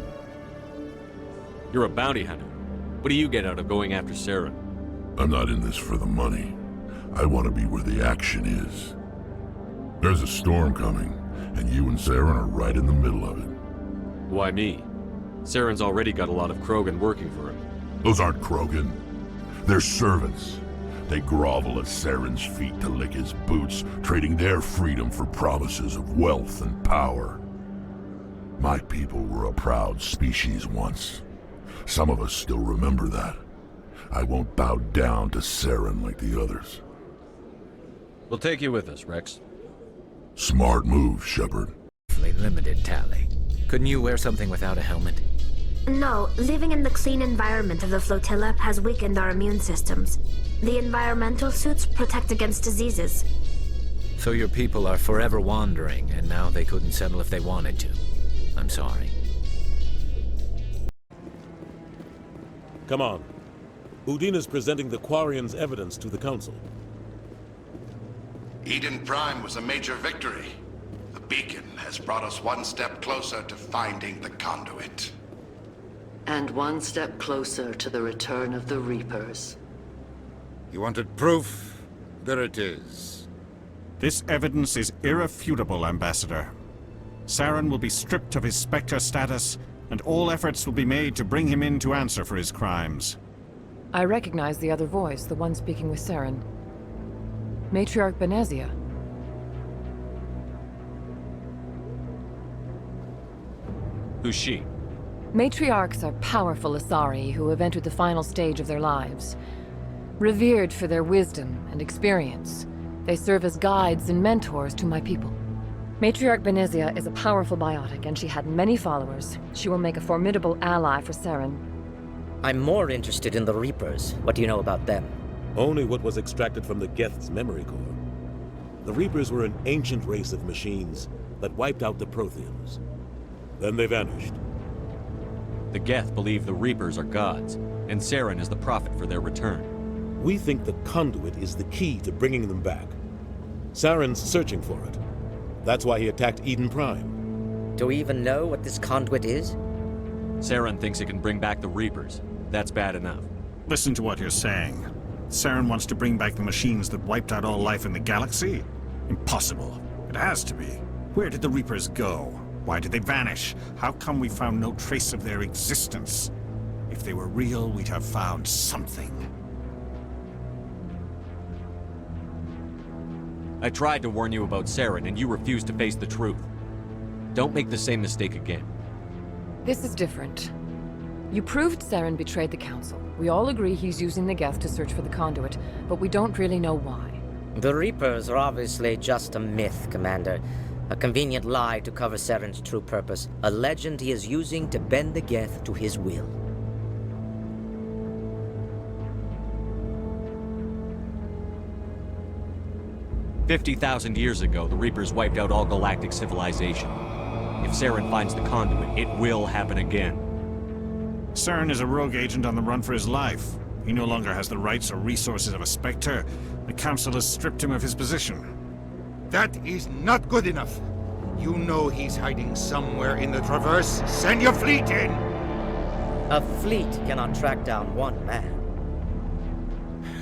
You're a bounty hunter. What do you get out of going after Saren? I'm not in this for the money. I want to be where the action is. There's a storm coming, and you and Saren are right in the middle of it. Why me? Saren's already got a lot of Krogan working for him. Those aren't Krogan. They're servants. They grovel at Saren's feet to lick his boots, trading their freedom for promises of wealth and power. My people were a proud species once. Some of us still remember that. I won't bow down to Saren like the others. We'll take you with us, Rex. Smart move, Shepard. Limited tally. Couldn't you wear something without a helmet? No, living in the clean environment of the flotilla has weakened our immune systems. The environmental suits protect against diseases. So your people are forever wandering, and now they couldn't settle if they wanted to. I'm sorry. Come on. Udina's presenting the Quarians' evidence to the Council. Eden Prime was a major victory. The beacon has brought us one step closer to finding the conduit. And one step closer to the return of the Reapers. You wanted proof? There it is. This evidence is irrefutable, Ambassador. Saren will be stripped of his Spectre status, and all efforts will be made to bring him in to answer for his crimes. I recognize the other voice, the one speaking with Saren. Matriarch Benezia. Who's she? Matriarchs are powerful Asari who have entered the final stage of their lives. Revered for their wisdom and experience, they serve as guides and mentors to my people. Matriarch Benezia is a powerful biotic, and she had many followers. She will make a formidable ally for Saren. I'm more interested in the Reapers. What do you know about them? Only what was extracted from the Geth's memory core. The Reapers were an ancient race of machines that wiped out the Protheans. Then they vanished. The Geth believe the Reapers are gods, and Saren is the prophet for their return. We think the conduit is the key to bringing them back. Saren's searching for it. That's why he attacked Eden Prime. Do we even know what this conduit is? Saren thinks it can bring back the Reapers. That's bad enough. Listen to what you're saying. Saren wants to bring back the machines that wiped out all life in the galaxy? Impossible. It has to be. Where did the Reapers go? Why did they vanish? How come we found no trace of their existence? If they were real, we'd have found something. I tried to warn you about Saren, and you refused to face the truth. Don't make the same mistake again. This is different. You proved Saren betrayed the Council. We all agree he's using the Geth to search for the conduit, but we don't really know why. The Reapers are obviously just a myth, Commander. A convenient lie to cover Saren's true purpose. A legend he is using to bend the Geth to his will. "50,000 years ago, the Reapers wiped out all galactic civilization. If Saren finds the conduit, it will happen again." Saren is a rogue agent on the run for his life. He no longer has the rights or resources of a Spectre. The Council has stripped him of his position. That is not good enough. You know he's hiding somewhere in the Traverse. Send your fleet in! A fleet cannot track down one man.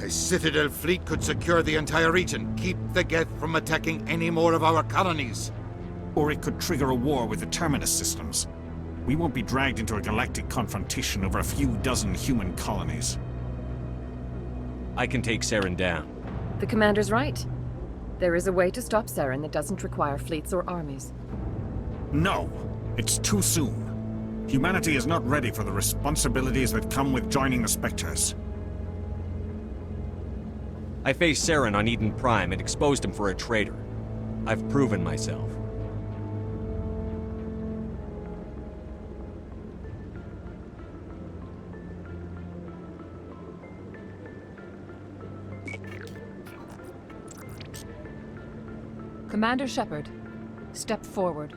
A Citadel fleet could secure the entire region, keep the Geth from attacking any more of our colonies. Or it could trigger a war with the Terminus systems. We won't be dragged into a galactic confrontation over a few dozen human colonies. I can take Saren down. The Commander's right. There is a way to stop Saren that doesn't require fleets or armies. No! It's too soon. Humanity is not ready for the responsibilities that come with joining the Spectres. I faced Saren on Eden Prime and exposed him for a traitor. I've proven myself. Commander Shepard, step forward.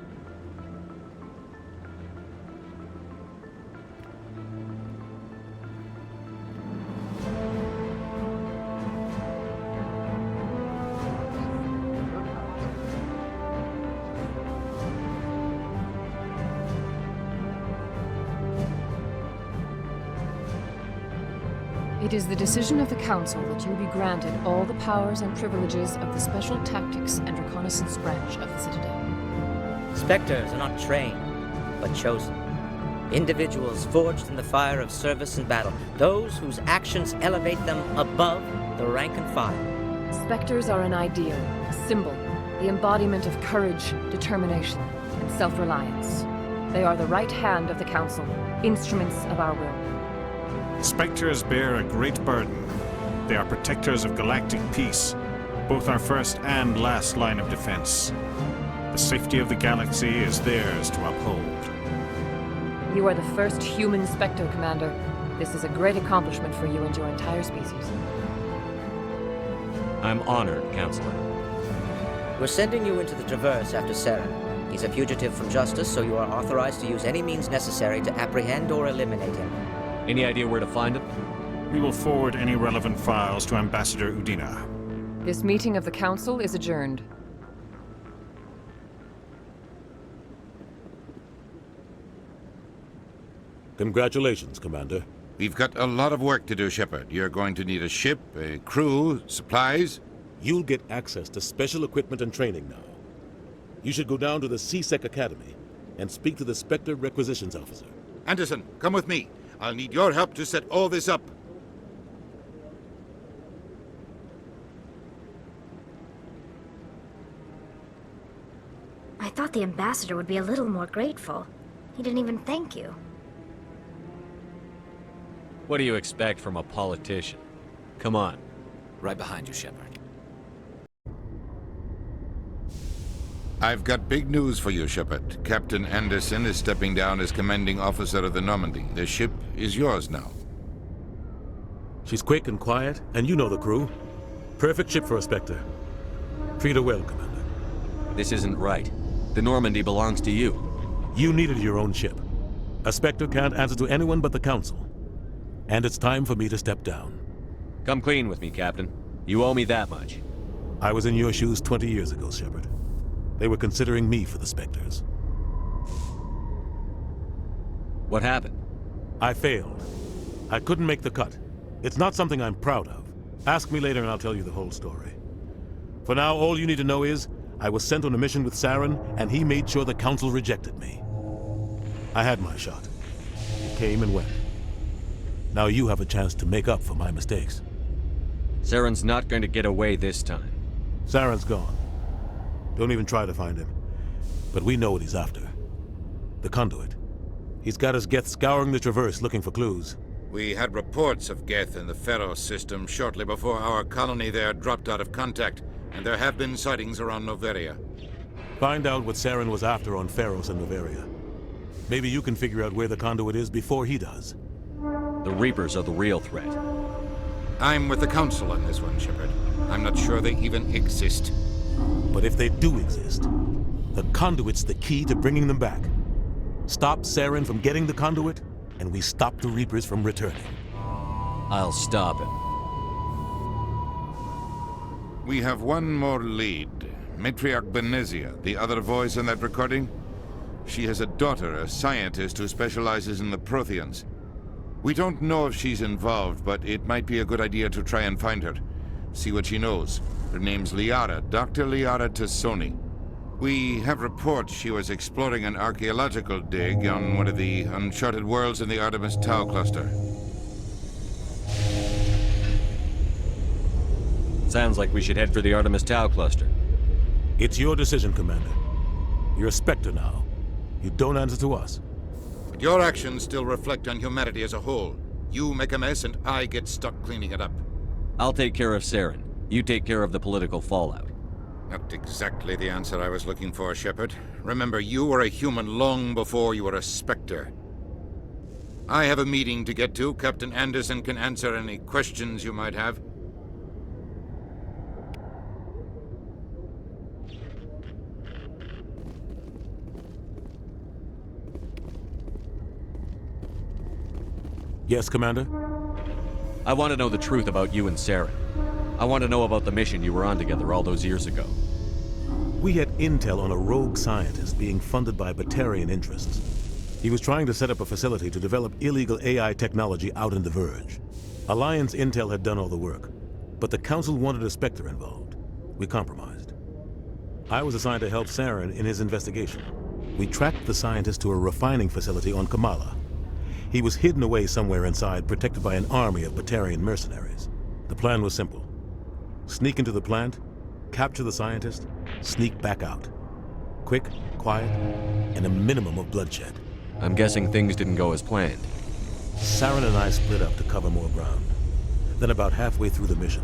It is the decision of the Council that you be granted all the powers and privileges of the Special Tactics and Reconnaissance branch of the Citadel. Spectres are not trained, but chosen. Individuals forged in the fire of service and battle. Those whose actions elevate them above the rank and file. Spectres are an ideal, a symbol, the embodiment of courage, determination, and self-reliance. They are the right hand of the Council, instruments of our will. Spectres bear a great burden. They are protectors of galactic peace, both our first and last line of defense. The safety of the galaxy is theirs to uphold. You are the first human Spectre, Commander. This is a great accomplishment for you and your entire species. I'm honored, Counselor. We're sending you into the Traverse after Saren. He's a fugitive from justice, so you are authorized to use any means necessary to apprehend or eliminate him. Any idea where to find him? We will forward any relevant files to Ambassador Udina. This meeting of the Council is adjourned. Congratulations, Commander. We've got a lot of work to do, Shepard. You're going to need a ship, a crew, supplies. You'll get access to special equipment and training now. You should go down to the CSEC Academy and speak to the Spectre Requisitions Officer. Anderson, come with me. I'll need your help to set all this up. I thought the ambassador would be a little more grateful. He didn't even thank you. What do you expect from a politician? Come on. Right behind you, Shepard. I've got big news for you, Shepard. Captain Anderson is stepping down as commanding officer of the Normandy. The ship is yours now. She's quick and quiet, and you know the crew. Perfect ship for a Spectre. Treat her well, Commander. This isn't right. The Normandy belongs to you. You needed your own ship. A Spectre can't answer to anyone but the Council. And it's time for me to step down. Come clean with me, Captain. You owe me that much. I was in your shoes 20 years ago, Shepard. They were considering me for the Spectres. What happened? I failed. I couldn't make the cut. It's not something I'm proud of. Ask me later and I'll tell you the whole story. For now, all you need to know is, I was sent on a mission with Saren, and he made sure the Council rejected me. I had my shot. It came and went. Now you have a chance to make up for my mistakes. Saren's not going to get away this time. Saren's gone. Don't even try to find him. But we know what he's after. The conduit. He's got his Geth scouring the Traverse looking for clues. We had reports of Geth in the Pharos system shortly before our colony there dropped out of contact, and there have been sightings around Noveria. Find out what Saren was after on Pharos and Noveria. Maybe you can figure out where the conduit is before he does. The Reapers are the real threat. I'm with the Council on this one, Shepard. I'm not sure they even exist. But if they do exist, the conduit's the key to bringing them back. Stop Saren from getting the conduit, and we stop the Reapers from returning. I'll stop him. We have one more lead. Matriarch Benezia, the other voice in that recording. She has a daughter, a scientist who specializes in the Protheans. We don't know if she's involved, but it might be a good idea to try and find her. See what she knows. Her name's Liara, Dr. Liara Tassoni. We have reports she was exploring an archaeological dig on one of the uncharted worlds in the Artemis Tau cluster. Sounds like we should head for the Artemis Tau cluster. It's your decision, Commander. You're a Spectre now. You don't answer to us. But your actions still reflect on humanity as a whole. You make a mess and I get stuck cleaning it up. I'll take care of Saren. You take care of the political fallout. Not exactly the answer I was looking for, Shepard. Remember, you were a human long before you were a Spectre. I have a meeting to get to. Captain Anderson can answer any questions you might have. Yes, Commander? I want to know the truth about you and Saren. I want to know about the mission you were on together all those years ago. We had intel on a rogue scientist being funded by Batarian interests. He was trying to set up a facility to develop illegal AI technology out in the Verge. Alliance intel had done all the work, but the Council wanted a Spectre involved. We compromised. I was assigned to help Saren in his investigation. We tracked the scientist to a refining facility on Kamala. He was hidden away somewhere inside, protected by an army of Batarian mercenaries. The plan was simple. Sneak into the plant, capture the scientist, sneak back out. Quick, quiet, and a minimum of bloodshed. I'm guessing things didn't go as planned. Saren and I split up to cover more ground. Then about halfway through the mission,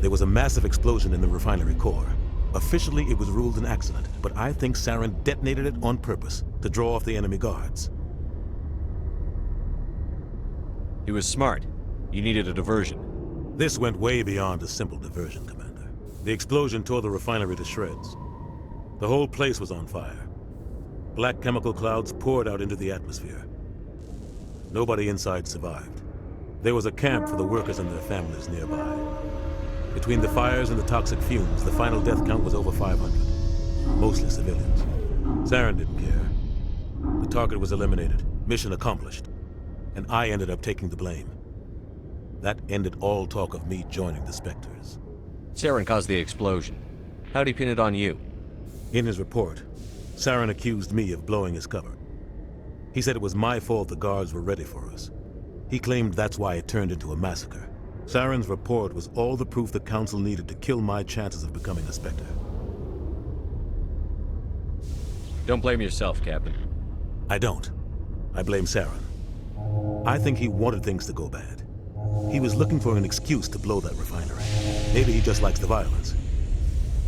there was a massive explosion in the refinery core. Officially, it was ruled an accident, but I think Saren detonated it on purpose to draw off the enemy guards. He was smart. You needed a diversion. This went way beyond a simple diversion, Commander. The explosion tore the refinery to shreds. The whole place was on fire. Black chemical clouds poured out into the atmosphere. Nobody inside survived. There was a camp for the workers and their families nearby. Between the fires and the toxic fumes, the final death count was over 500. Mostly civilians. Saren didn't care. The target was eliminated. Mission accomplished. And I ended up taking the blame. That ended all talk of me joining the Spectres. Saren caused the explosion. How'd he pin it on you? In his report, Saren accused me of blowing his cover. He said it was my fault the guards were ready for us. He claimed that's why it turned into a massacre. Saren's report was all the proof the Council needed to kill my chances of becoming a Spectre. Don't blame yourself, Captain. I don't. I blame Saren. I think he wanted things to go bad. He was looking for an excuse to blow that refinery. Maybe he just likes the violence.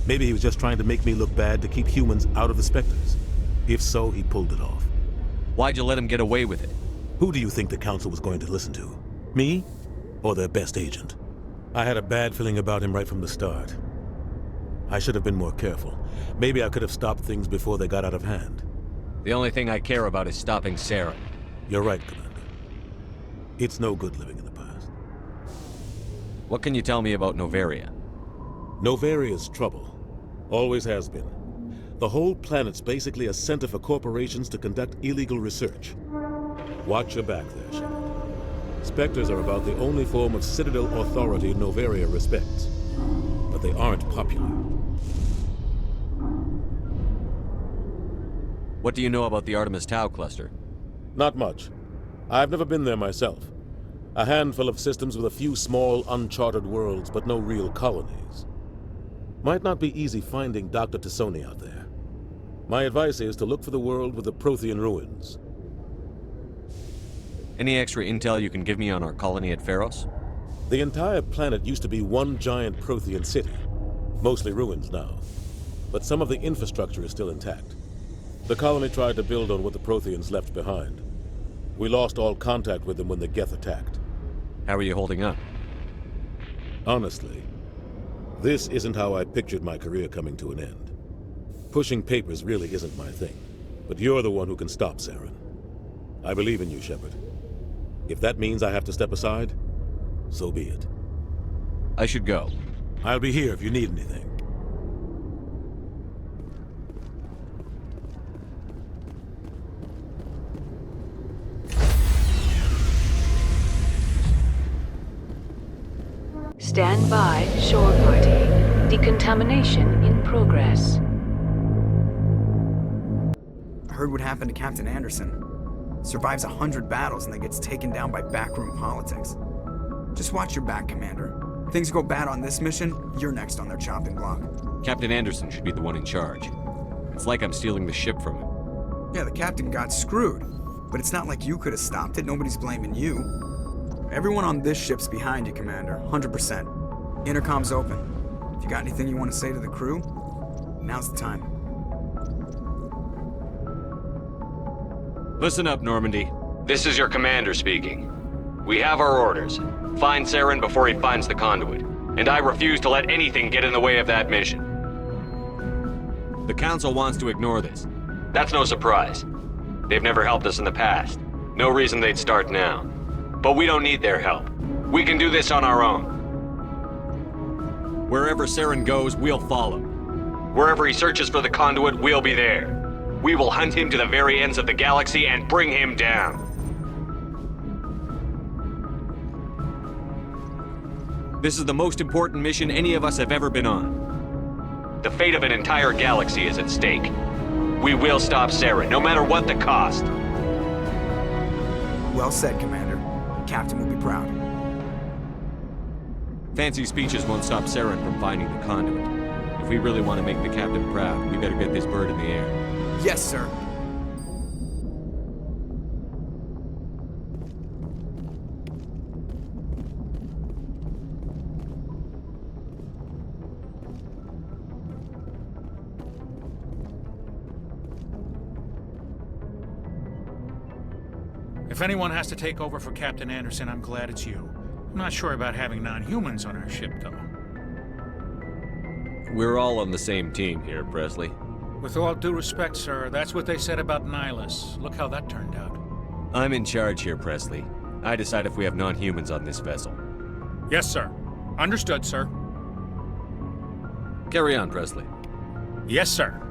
Maybe he was just trying to make me look bad to keep humans out of the Spectres. If so, he pulled it off. Why'd you let him get away with it? Who do you think the Council was going to listen to? Me? Or their best agent? I had a bad feeling about him right from the start. I should have been more careful. Maybe I could have stopped things before they got out of hand. The only thing I care about is stopping Saren. You're right, Commander. It's no good living in the past. What can you tell me about Noveria? Noveria's trouble. Always has been. The whole planet's basically a center for corporations to conduct illegal research. Watch your back there, Shepard. Spectres are about the only form of Citadel authority Noveria respects. But they aren't popular. What do you know about the Artemis Tau cluster? Not much. I've never been there myself. A handful of systems with a few small, uncharted worlds, but no real colonies. Might not be easy finding Dr. Tassoni out there. My advice is to look for the world with the Prothean ruins. Any extra intel you can give me on our colony at Pharos? The entire planet used to be one giant Prothean city. Mostly ruins now. But some of the infrastructure is still intact. The colony tried to build on what the Protheans left behind. We lost all contact with them when the Geth attacked. How are you holding up? Honestly, this isn't how I pictured my career coming to an end. Pushing papers really isn't my thing, but you're the one who can stop Saren. I believe in you, Shepard. If that means I have to step aside, so be it. I should go. I'll be here if you need anything. Stand by, shore party. Decontamination in progress. I heard what happened to Captain Anderson. Survives 100 battles and then gets taken down by backroom politics. Just watch your back, Commander. If things go bad on this mission, you're next on their chopping block. Captain Anderson should be the one in charge. It's like I'm stealing the ship from him. Yeah, the captain got screwed. But it's not like you could have stopped it. Nobody's blaming you. Everyone on this ship's behind you, Commander. 100%. Intercom's open. If you got anything you want to say to the crew, now's the time. Listen up, Normandy. This is your commander speaking. We have our orders. Find Saren before he finds the conduit. And I refuse to let anything get in the way of that mission. The Council wants to ignore this. That's no surprise. They've never helped us in the past. No reason they'd start now. But we don't need their help. We can do this on our own. Wherever Saren goes, we'll follow. Wherever he searches for the conduit, we'll be there. We will hunt him to the very ends of the galaxy and bring him down. This is the most important mission any of us have ever been on. The fate of an entire galaxy is at stake. We will stop Saren, no matter what the cost. Well said, Commander. The Captain will be proud. Fancy speeches won't stop Saren from finding the conduit. If we really want to make the Captain proud, we better get this bird in the air. Yes, sir. If anyone has to take over for Captain Anderson, I'm glad it's you. I'm not sure about having non-humans on our ship, though. We're all on the same team here, Presley. With all due respect, sir, that's what they said about Nihilus. Look how that turned out. I'm in charge here, Presley. I decide if we have non-humans on this vessel. Yes, sir. Understood, sir. Carry on, Presley. Yes, sir.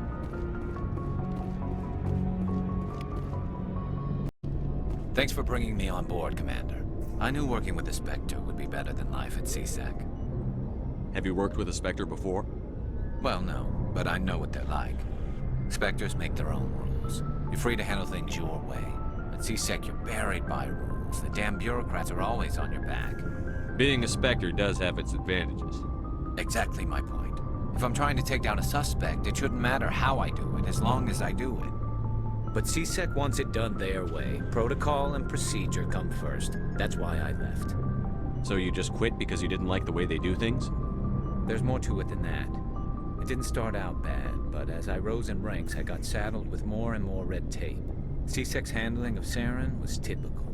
Thanks for bringing me on board, Commander. I knew working with the Spectre would be better than life at CSEC. Have you worked with a Spectre before? Well, no, but I know what they're like. Spectres make their own rules. You're free to handle things your way. At CSEC, you're buried by rules. The damn bureaucrats are always on your back. Being a Spectre does have its advantages. Exactly my point. If I'm trying to take down a suspect, it shouldn't matter how I do it, as long as I do it. But CSEC wants it done their way. Protocol and procedure come first. That's why I left. So you just quit because you didn't like the way they do things? There's more to it than that. It didn't start out bad, but as I rose in ranks, I got saddled with more and more red tape. CSEC's handling of Saren was typical.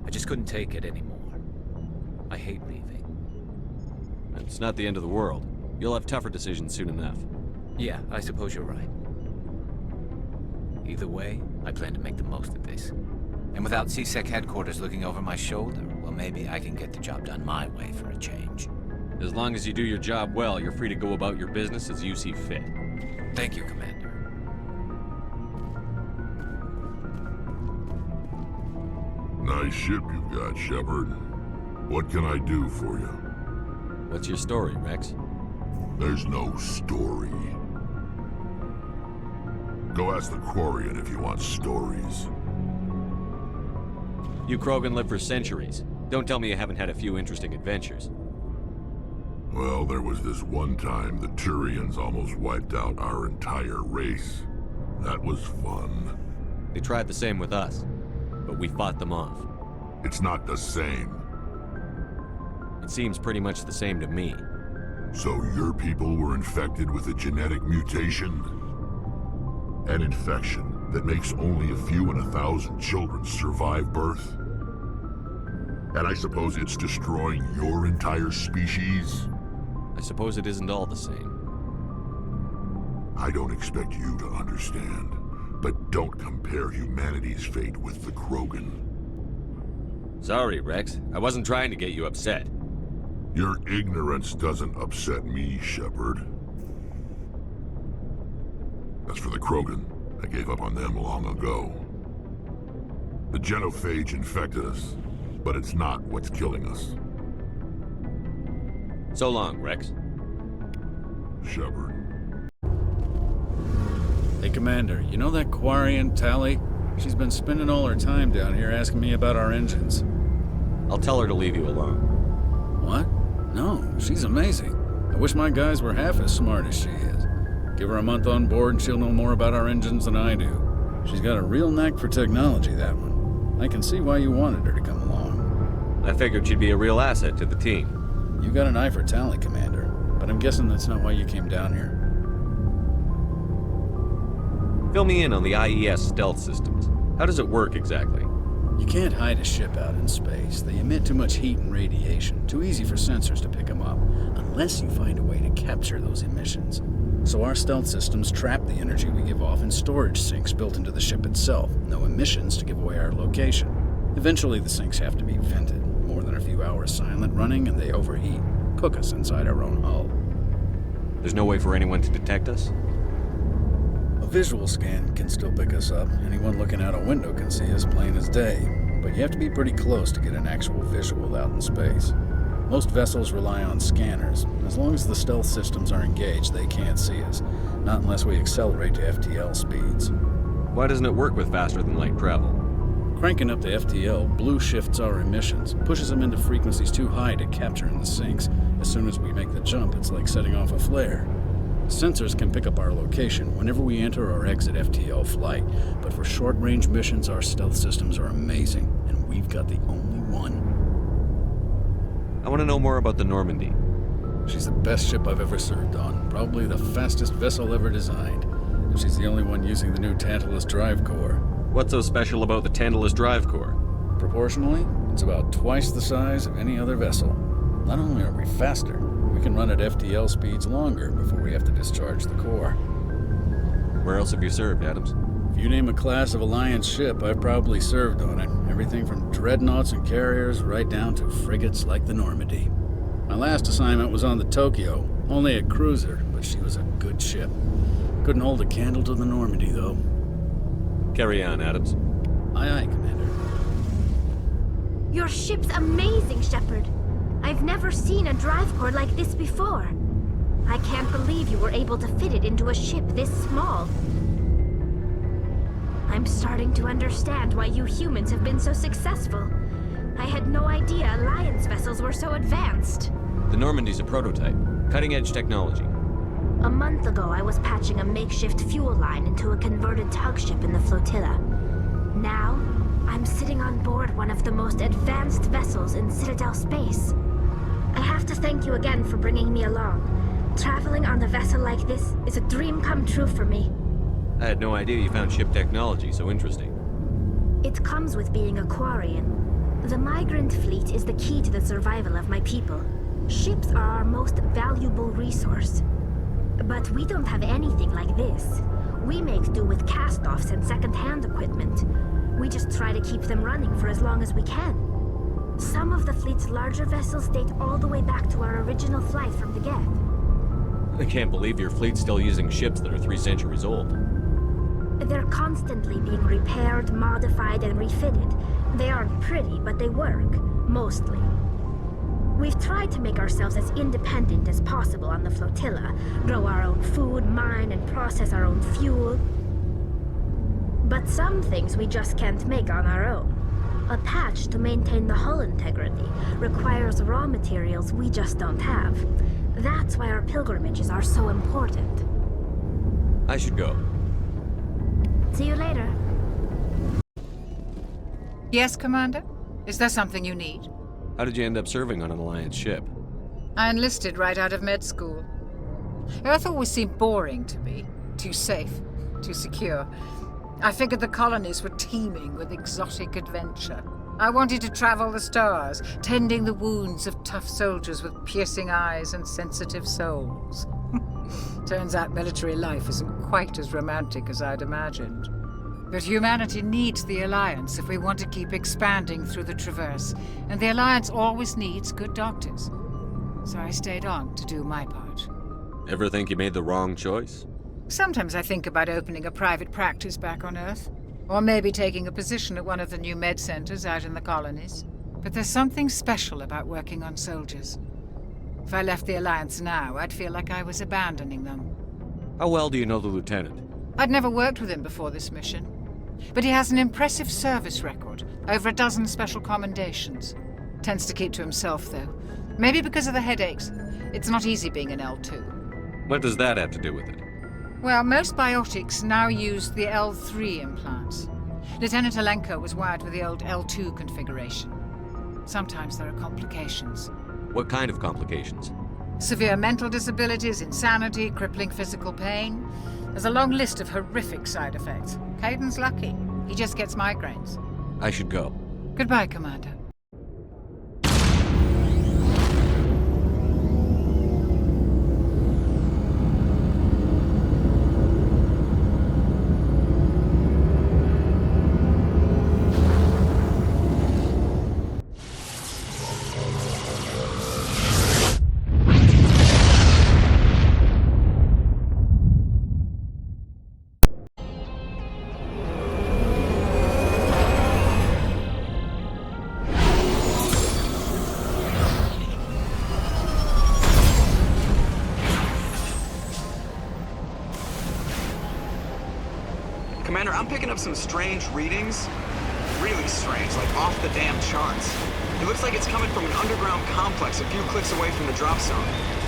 I just couldn't take it anymore. I hate leaving. It's not the end of the world. You'll have tougher decisions soon enough. Yeah, I suppose you're right. Either way, I plan to make the most of this. And without CSEC headquarters looking over my shoulder, well, maybe I can get the job done my way for a change. As long as you do your job well, you're free to go about your business as you see fit. Thank you, Commander. Nice ship you've got, Shepard. What can I do for you? What's your story, Rex? There's no story. Go ask the Quarian if you want stories. You Krogan live for centuries. Don't tell me you haven't had a few interesting adventures. Well, there was this one time the Turians almost wiped out our entire race. That was fun. They tried the same with us, but we fought them off. It's not the same. It seems pretty much the same to me. So your people were infected with a genetic mutation? An infection that makes only a few in 1,000 children survive birth? And I suppose it's destroying your entire species? I suppose it isn't all the same. I don't expect you to understand, but don't compare humanity's fate with the Krogan. Sorry, Rex. I wasn't trying to get you upset. Your ignorance doesn't upset me, Shepard. As for the Krogan, I gave up on them long ago. The genophage infected us, but it's not what's killing us. So long, Rex. Shepard. Hey, Commander, you know that Quarian, Tally? She's been spending all her time down here asking me about our engines. I'll tell her to leave you alone. What? No, she's amazing. I wish my guys were half as smart as she is. Give her a month on board and she'll know more about our engines than I do. She's got a real knack for technology, that one. I can see why you wanted her to come along. I figured she'd be a real asset to the team. You got an eye for Tally, Commander, but I'm guessing that's not why you came down here. Fill me in on the IES stealth systems. How does it work exactly? You can't hide a ship out in space. They emit too much heat and radiation. Too easy for sensors to pick them up, unless you find a way to capture those emissions. So our stealth systems trap the energy we give off in storage sinks built into the ship itself. No emissions to give away our location. Eventually the sinks have to be vented. More than a few hours silent running and they overheat. Cook us inside our own hull. There's no way for anyone to detect us? A visual scan can still pick us up. Anyone looking out a window can see us plain as day. But you have to be pretty close to get an actual visual out in space. Most vessels rely on scanners. As long as the stealth systems are engaged, they can't see us. Not unless we accelerate to FTL speeds. Why doesn't it work with faster than light travel? Cranking up to FTL blue shifts our emissions, pushes them into frequencies too high to capture in the sinks. As soon as we make the jump, it's like setting off a flare. Sensors can pick up our location whenever we enter or exit FTL flight, but for short-range missions, our stealth systems are amazing, and we've got the only one. I want to know more about the Normandy. She's the best ship I've ever served on, probably the fastest vessel ever designed. And she's the only one using the new Tantalus drive core. What's so special about the Tantalus drive core? Proportionally, it's about twice the size of any other vessel. Not only are we faster, we can run at FTL speeds longer before we have to discharge the core. Where else have you served, Adams? If you name a class of Alliance ship, I've probably served on it. Everything from dreadnoughts and carriers right down to frigates like the Normandy. My last assignment was on the Tokyo, only a cruiser, but she was a good ship. Couldn't hold a candle to the Normandy, though. Carry on, Adams. Aye, aye, Commander. Your ship's amazing, Shepard. I've never seen a drive core like this before. I can't believe you were able to fit it into a ship this small. I'm starting to understand why you humans have been so successful. I had no idea Alliance vessels were so advanced. The Normandy's a prototype. Cutting-edge technology. A month ago, I was patching a makeshift fuel line into a converted tug ship in the flotilla. Now, I'm sitting on board one of the most advanced vessels in Citadel space. I have to thank you again for bringing me along. Traveling on a vessel like this is a dream come true for me. I had no idea you found ship technology so interesting. It comes with being a Quarian. The migrant fleet is the key to the survival of my people. Ships are our most valuable resource. But we don't have anything like this. We make do with cast-offs and second-hand equipment. We just try to keep them running for as long as we can. Some of the fleet's larger vessels date all the way back to our original flight from the Geth. I can't believe your fleet's still using ships that are 3 centuries old. They're constantly being repaired, modified, and refitted. They aren't pretty, but they work. Mostly. We've tried to make ourselves as independent as possible on the flotilla. Grow our own food, mine, and process our own fuel. But some things we just can't make on our own. A patch to maintain the hull integrity requires raw materials we just don't have. That's why our pilgrimages are so important. I should go. See you later. Yes, Commander? Is there something you need? How did you end up serving on an Alliance ship? I enlisted right out of med school. Earth always seemed boring to me. Too safe, too secure. I figured the colonies were teeming with exotic adventure. I wanted to travel the stars, tending the wounds of tough soldiers with piercing eyes and sensitive souls. Turns out military life isn't quite as romantic as I'd imagined. But humanity needs the Alliance if we want to keep expanding through the Traverse, and the Alliance always needs good doctors. So I stayed on to do my part. Ever think you made the wrong choice? Sometimes I think about opening a private practice back on Earth. Or maybe taking a position at one of the new med centers out in the colonies. But there's something special about working on soldiers. If I left the Alliance now, I'd feel like I was abandoning them. How well do you know the Lieutenant? I'd never worked with him before this mission. But he has an impressive service record, over a dozen special commendations. Tends to keep to himself, though. Maybe because of the headaches. It's not easy being an L2. What does that have to do with it? Well, most biotics now use the L3 implants. Lieutenant Alenko was wired with the old L2 configuration. Sometimes there are complications. What kind of complications? Severe mental disabilities, insanity, crippling physical pain. There's a long list of horrific side effects. Caden's lucky. He just gets migraines. I should go. Goodbye, Commander. Commander, I'm picking up some strange readings. Really strange, like off the damn charts. It looks like it's coming from an underground complex a few clicks away from the drop zone.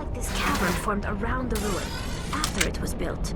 like this cavern formed around the ruin, after it was built.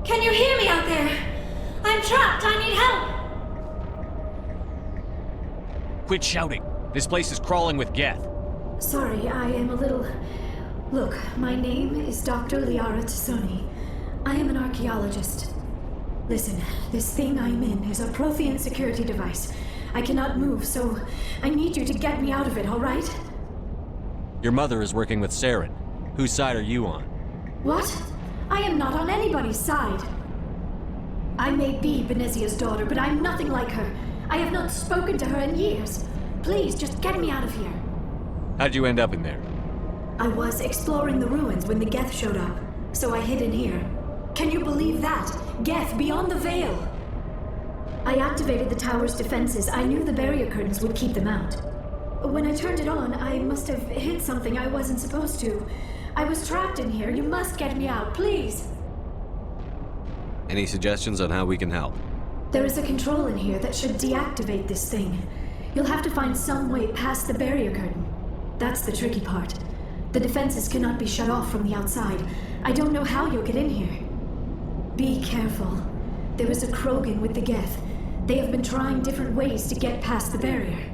Can you hear me out there? I'm trapped. I need help. Quit shouting. This place is crawling with Geth. Sorry, I am a little... Look, my name is Dr. Liara Tassoni. I am an archaeologist. Listen, this thing I'm in is a Prothean security device. I cannot move, so I need you to get me out of it, all right? Your mother is working with Saren. Whose side are you on? What? I am not on anybody's side. I may be Benezia's daughter, but I'm nothing like her. I have not spoken to her in years. Please, just get me out of here. How'd you end up in there? I was exploring the ruins when the Geth showed up, so I hid in here. Can you believe that? Geth, beyond the veil! I activated the tower's defenses. I knew the barrier curtains would keep them out. When I turned it on, I must have hit something I wasn't supposed to. I was trapped in here. You must get me out, please! Any suggestions on how we can help? There is a control in here that should deactivate this thing. You'll have to find some way past the barrier curtain. That's the tricky part. The defenses cannot be shut off from the outside. I don't know how you'll get in here. Be careful. There is a Krogan with the Geth. They have been trying different ways to get past the barrier.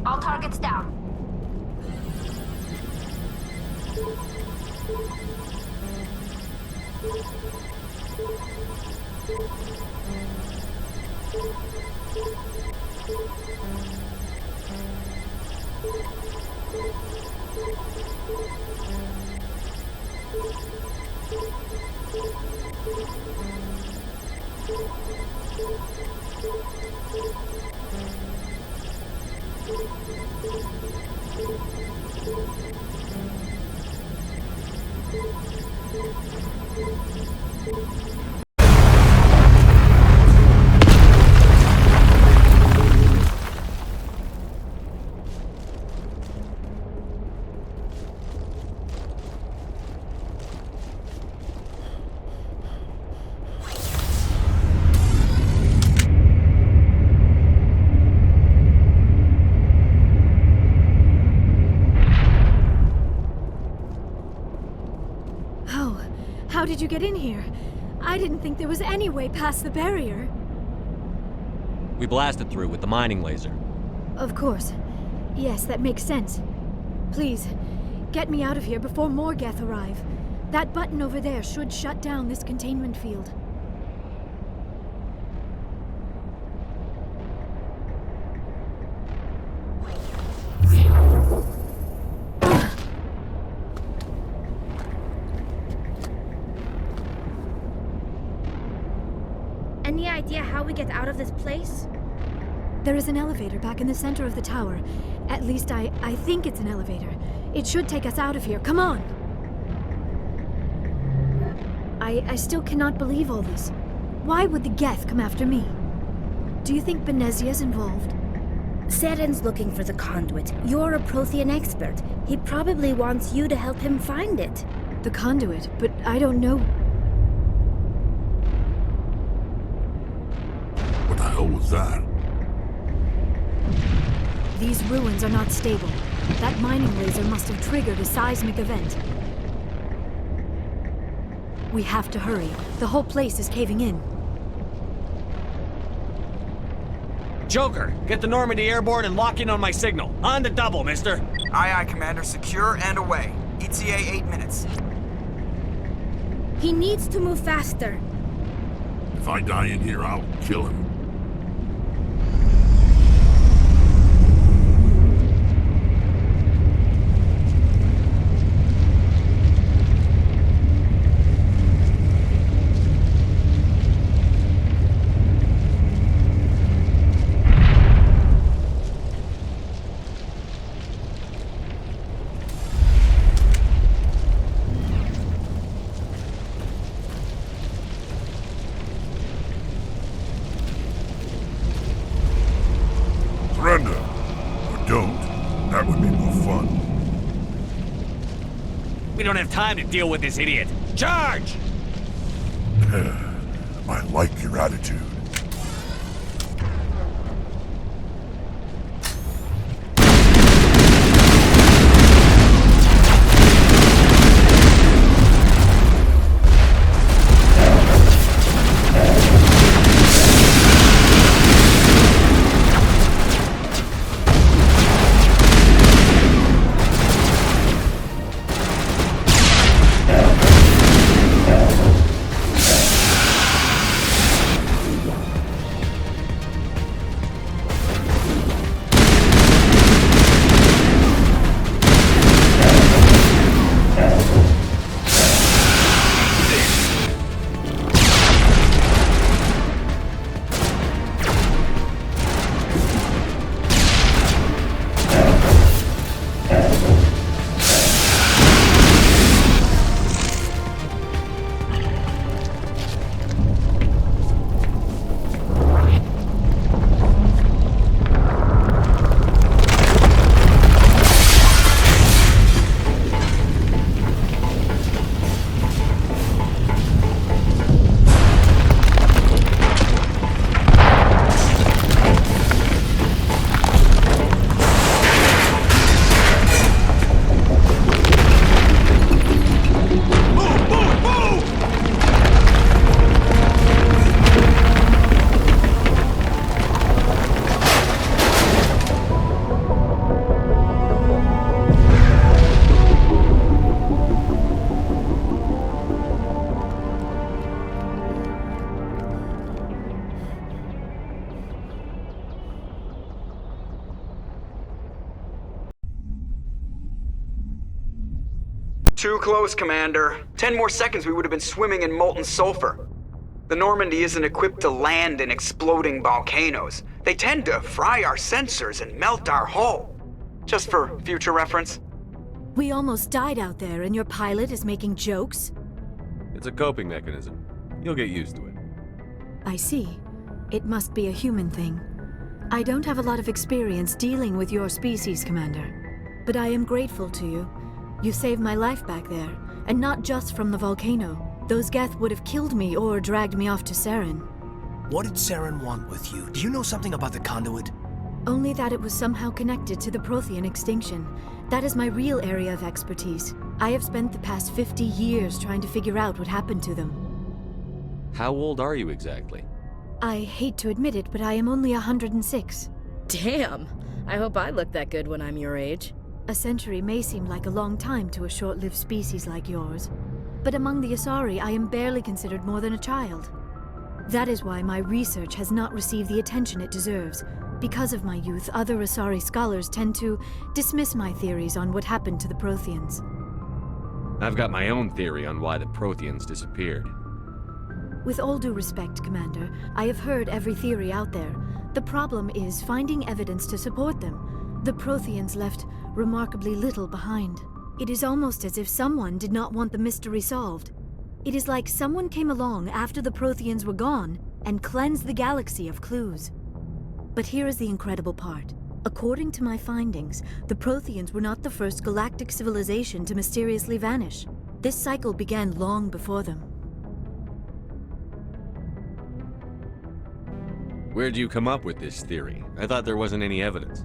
All targets down. How did you get in here? I didn't think there was any way past the barrier. We blasted through with the mining laser. Of course. Yes, that makes sense. Please, get me out of here before more Geth arrive. That button over there should shut down this containment field. Any idea how we get out of this place? There is an elevator back in the center of the tower. At least I think it's an elevator. It should take us out of here. Come on! I still cannot believe all this. Why would the Geth come after me? Do you think Benezia's involved? Saren's looking for the conduit. You're a Prothean expert. He probably wants you to help him find it. The conduit? But I don't know... What the hell was that? These ruins are not stable. That mining laser must have triggered a seismic event. We have to hurry. The whole place is caving in. Joker, get the Normandy airborne and lock in on my signal. On the double, mister. Aye, aye, Commander. Secure and away. ETA 8 minutes. He needs to move faster. If I die in here, I'll kill him. Surrender. Or don't. That would be more fun. We don't have time to deal with this idiot. Charge! I like your attitude. Too close, Commander. 10 more seconds we would have been swimming in molten sulfur. The Normandy isn't equipped to land in exploding volcanoes. They tend to fry our sensors and melt our hull. Just for future reference. We almost died out there, and your pilot is making jokes? It's a coping mechanism. You'll get used to it. I see. It must be a human thing. I don't have a lot of experience dealing with your species, Commander. But I am grateful to you. You saved my life back there, and not just from the volcano. Those Geth would have killed me or dragged me off to Saren. What did Saren want with you? Do you know something about the conduit? Only that it was somehow connected to the Prothean extinction. That is my real area of expertise. I have spent the past 50 years trying to figure out what happened to them. How old are you exactly? I hate to admit it, but I am only 106. Damn! I hope I look that good when I'm your age. A century may seem like a long time to a short-lived species like yours. But among the Asari, I am barely considered more than a child. That is why my research has not received the attention it deserves. Because of my youth, other Asari scholars tend to dismiss my theories on what happened to the Protheans. I've got my own theory on why the Protheans disappeared. With all due respect, Commander, I have heard every theory out there. The problem is finding evidence to support them. The Protheans left remarkably little behind. It is almost as if someone did not want the mystery solved. It is like someone came along after the Protheans were gone and cleansed the galaxy of clues. But here is the incredible part. According to my findings, the Protheans were not the first galactic civilization to mysteriously vanish. This cycle began long before them. Where'd you come up with this theory? I thought there wasn't any evidence.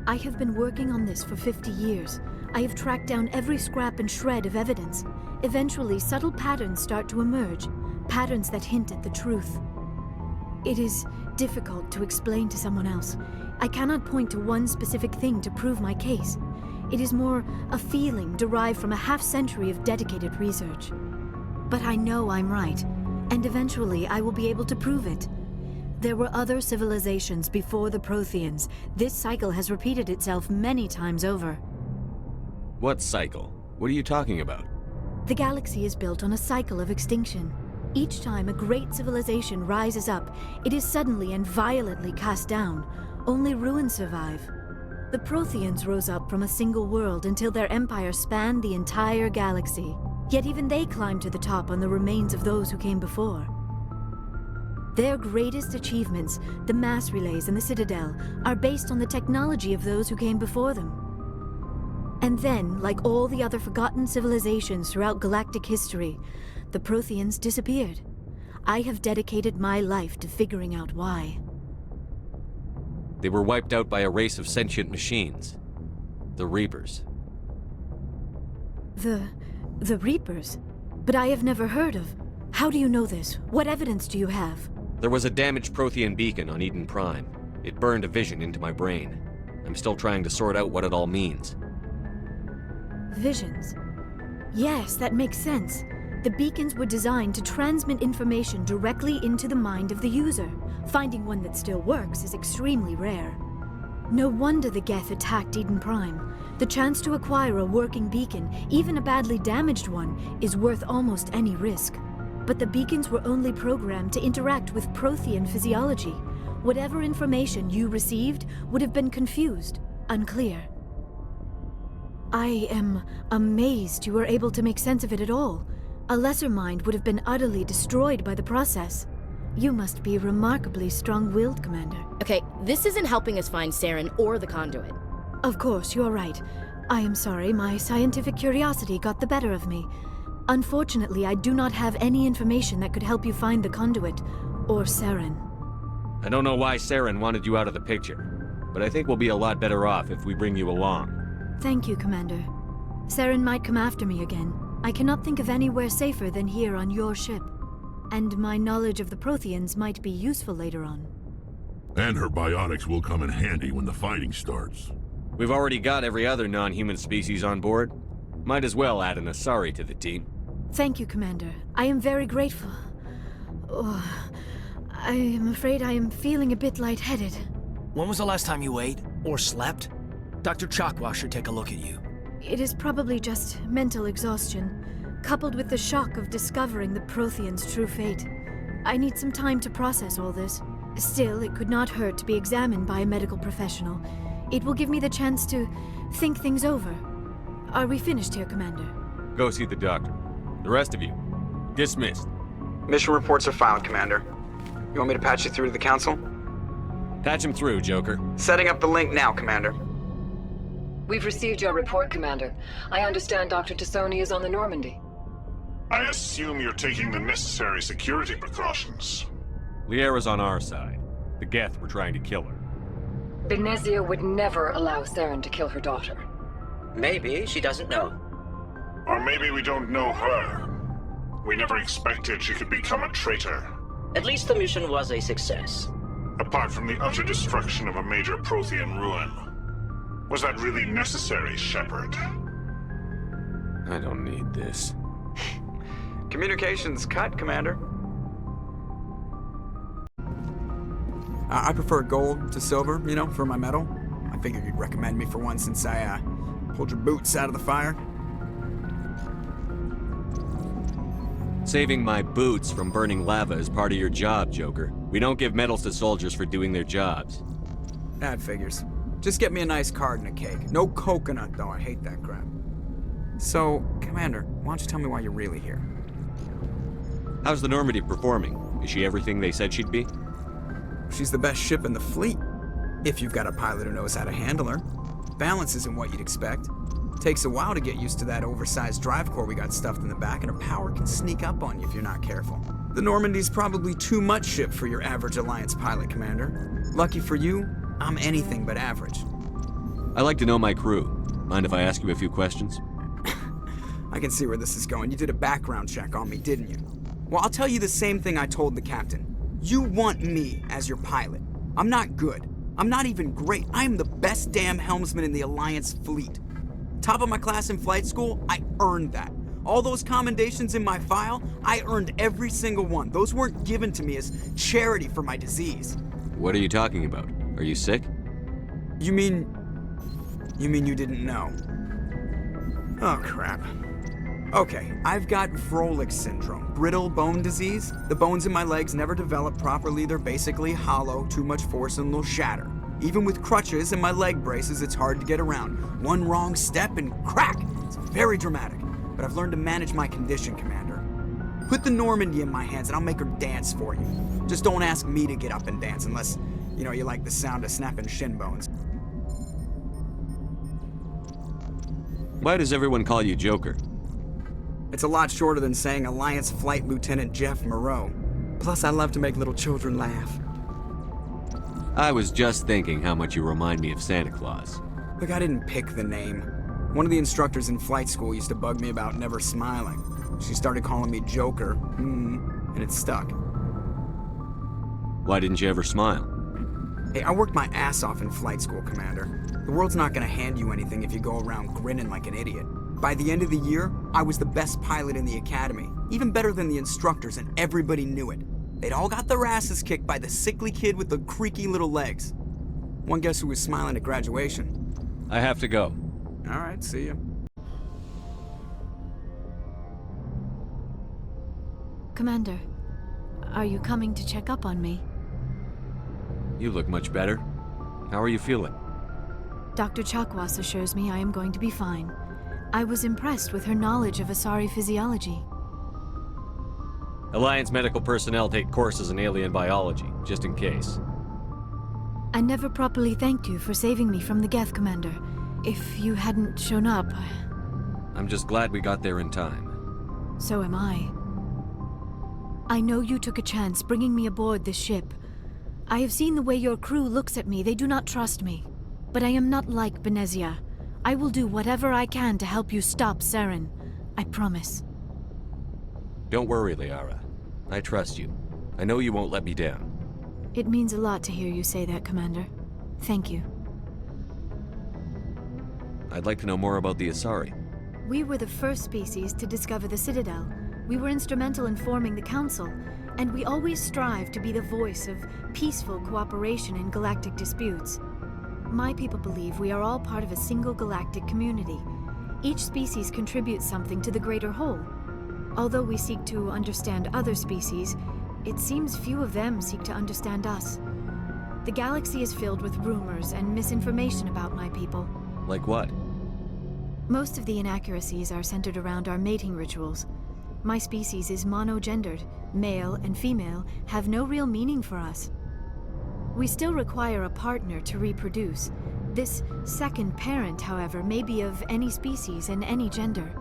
I have been working on this for 50 years. I have tracked down every scrap and shred of evidence. Eventually, subtle patterns start to emerge, patterns that hint at the truth. It is difficult to explain to someone else. I cannot point to one specific thing to prove my case. It is more a feeling derived from a half-century of dedicated research. But I know I'm right, and eventually I will be able to prove it. There were other civilizations before the Protheans. This cycle has repeated itself many times over. What cycle? What are you talking about? The galaxy is built on a cycle of extinction. Each time a great civilization rises up, it is suddenly and violently cast down. Only ruins survive. The Protheans rose up from a single world until their empire spanned the entire galaxy. Yet even they climbed to the top on the remains of those who came before. Their greatest achievements, the mass relays and the Citadel, are based on the technology of those who came before them. And then, like all the other forgotten civilizations throughout galactic history, the Protheans disappeared. I have dedicated my life to figuring out why. They were wiped out by a race of sentient machines. The Reapers. The Reapers? But I have never heard of. How do you know this? What evidence do you have? There was a damaged Prothean beacon on Eden Prime. It burned a vision into my brain. I'm still trying to sort out what it all means. Visions. Yes, that makes sense. The beacons were designed to transmit information directly into the mind of the user. Finding one that still works is extremely rare. No wonder the Geth attacked Eden Prime. The chance to acquire a working beacon, even a badly damaged one, is worth almost any risk. But the beacons were only programmed to interact with Prothean physiology. Whatever information you received would have been confused, unclear. I am amazed you were able to make sense of it at all. A lesser mind would have been utterly destroyed by the process. You must be remarkably strong-willed, Commander. Okay, this isn't helping us find Saren or the conduit. Of course, you're right. I am sorry, my scientific curiosity got the better of me. Unfortunately, I do not have any information that could help you find the conduit, or Saren. I don't know why Saren wanted you out of the picture, but I think we'll be a lot better off if we bring you along. Thank you, Commander. Saren might come after me again. I cannot think of anywhere safer than here on your ship. And my knowledge of the Protheans might be useful later on. And her biotics will come in handy when the fighting starts. We've already got every other non-human species on board. Might as well add an Asari to the team. Thank you, Commander. I am very grateful. Oh, I am afraid I am feeling a bit lightheaded. When was the last time you ate or slept? Dr. Chakwa should take a look at you. It is probably just mental exhaustion, coupled with the shock of discovering the Prothean's true fate. I need some time to process all this. Still, it could not hurt to be examined by a medical professional. It will give me the chance to think things over. Are we finished here, Commander? Go see the doctor. The rest of you, dismissed. Mission reports are filed, Commander. You want me to patch you through to the Council? Patch him through, Joker. Setting up the link now, Commander. We've received your report, Commander. I understand Dr. Tassoni is on the Normandy. I assume you're taking the necessary security precautions. Liara's on our side. The Geth were trying to kill her. Benezia would never allow Saren to kill her daughter. Maybe she doesn't know. Or maybe we don't know her. We never expected she could become a traitor. At least the mission was a success. Apart from the utter destruction of a major Prothean ruin. Was that really necessary, Shepard? I don't need this. Communications cut, Commander. I prefer gold to silver, you know, for my medal. I figured you'd recommend me for one since I pulled your boots out of the fire. Saving my boots from burning lava is part of your job, Joker. We don't give medals to soldiers for doing their jobs. That figures. Just get me a nice card and a cake. No coconut, though. I hate that crap. So, Commander, why don't you tell me why you're really here? How's the Normandy performing? Is she everything they said she'd be? She's the best ship in the fleet. If you've got a pilot who knows how to handle her. Balance isn't what you'd expect. Takes a while to get used to that oversized drive core we got stuffed in the back, and her power can sneak up on you if you're not careful. The Normandy's probably too much ship for your average Alliance pilot, Commander. Lucky for you, I'm anything but average. I like to know my crew. Mind if I ask you a few questions? I can see where this is going. You did a background check on me, didn't you? Well, I'll tell you the same thing I told the captain. You want me as your pilot. I'm not good. I'm not even great. I am the best damn helmsman in the Alliance fleet. Top of my class in flight school, I earned that. All those commendations in my file, I earned every single one. Those weren't given to me as charity for my disease. What are you talking about? Are you sick? You mean you didn't know? Oh, crap. Okay, I've got Froelich syndrome, brittle bone disease. The bones in my legs never develop properly. They're basically hollow, too much force and they'll shatter. Even with crutches and my leg braces, it's hard to get around. One wrong step and crack! It's very dramatic, but I've learned to manage my condition, Commander. Put the Normandy in my hands and I'll make her dance for you. Just don't ask me to get up and dance unless, you know, you like the sound of snapping shin bones. Why does everyone call you Joker? It's a lot shorter than saying Alliance Flight Lieutenant Jeff Moreau. Plus, I love to make little children laugh. I was just thinking how much you remind me of Santa Claus. Look, I didn't pick the name. One of the instructors in flight school used to bug me about never smiling. She started calling me Joker, and it stuck. Why didn't you ever smile? Hey, I worked my ass off in flight school, Commander. The world's not gonna hand you anything if you go around grinning like an idiot. By the end of the year, I was the best pilot in the academy, even better than the instructors, and everybody knew it. They'd all got their asses kicked by the sickly kid with the creaky little legs. One guess who was smiling at graduation? I have to go. All right, see ya. Commander, are you coming to check up on me? You look much better. How are you feeling? Dr. Chakwas assures me I am going to be fine. I was impressed with her knowledge of Asari physiology. Alliance medical personnel take courses in alien biology, just in case. I never properly thanked you for saving me from the Geth, Commander. If you hadn't shown up... I'm just glad we got there in time. So am I. I know you took a chance bringing me aboard this ship. I have seen the way your crew looks at me. They do not trust me. But I am not like Benezia. I will do whatever I can to help you stop Saren. I promise. Don't worry, Liara. I trust you. I know you won't let me down. It means a lot to hear you say that, Commander. Thank you. I'd like to know more about the Asari. We were the first species to discover the Citadel. We were instrumental in forming the Council, and we always strive to be the voice of peaceful cooperation in galactic disputes. My people believe we are all part of a single galactic community. Each species contributes something to the greater whole. Although we seek to understand other species, it seems few of them seek to understand us. The galaxy is filled with rumors and misinformation about my people. Like what? Most of the inaccuracies are centered around our mating rituals. My species is monogendered. Male and female have no real meaning for us. We still require a partner to reproduce. This second parent, however, may be of any species and any gender.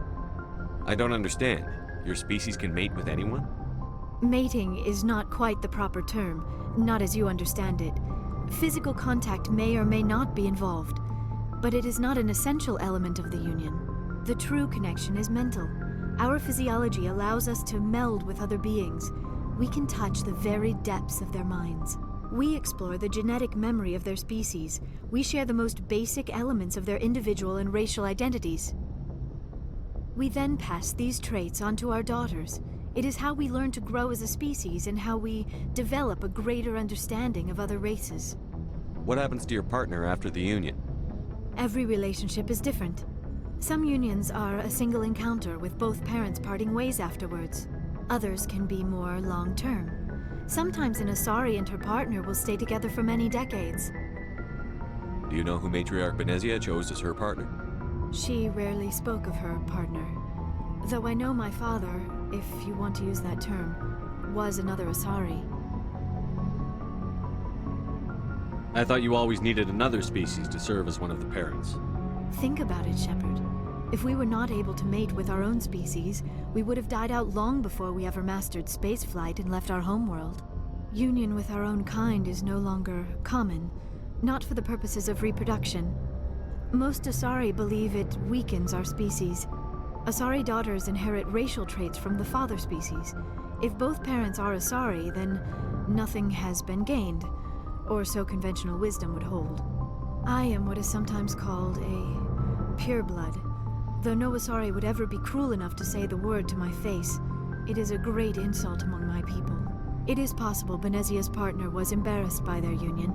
I don't understand. Your species can mate with anyone? Mating is not quite the proper term, not as you understand it. Physical contact may or may not be involved, but it is not an essential element of the union. The true connection is mental. Our physiology allows us to meld with other beings. We can touch the very depths of their minds. We explore the genetic memory of their species. We share the most basic elements of their individual and racial identities. We then pass these traits on to our daughters. It is how we learn to grow as a species and how we develop a greater understanding of other races. What happens to your partner after the union? Every relationship is different. Some unions are a single encounter with both parents parting ways afterwards. Others can be more long-term. Sometimes an Asari and her partner will stay together for many decades. Do you know who Matriarch Benezia chose as her partner? She rarely spoke of her partner. Though I know my father, if you want to use that term, was another Asari. I thought you always needed another species to serve as one of the parents. Think about it, Shepard. If we were not able to mate with our own species, we would have died out long before we ever mastered spaceflight and left our homeworld. Union with our own kind is no longer common, not for the purposes of reproduction. Most Asari believe it weakens our species. Asari daughters inherit racial traits from the father species. If both parents are Asari, then nothing has been gained, or so conventional wisdom would hold. I am what is sometimes called a pureblood. Though no Asari would ever be cruel enough to say the word to my face, it is a great insult among my people. It is possible Benezia's partner was embarrassed by their union.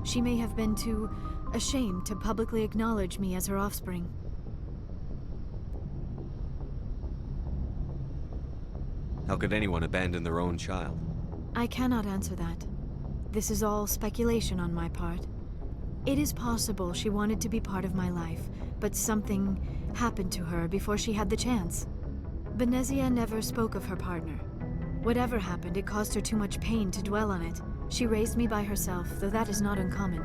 She may have been too ashamed to publicly acknowledge me as her offspring. How could anyone abandon their own child? I cannot answer that. This is all speculation on my part. It is possible she wanted to be part of my life, but something happened to her before she had the chance. Benezia never spoke of her partner. Whatever happened, it caused her too much pain to dwell on it. She raised me by herself, though that is not uncommon.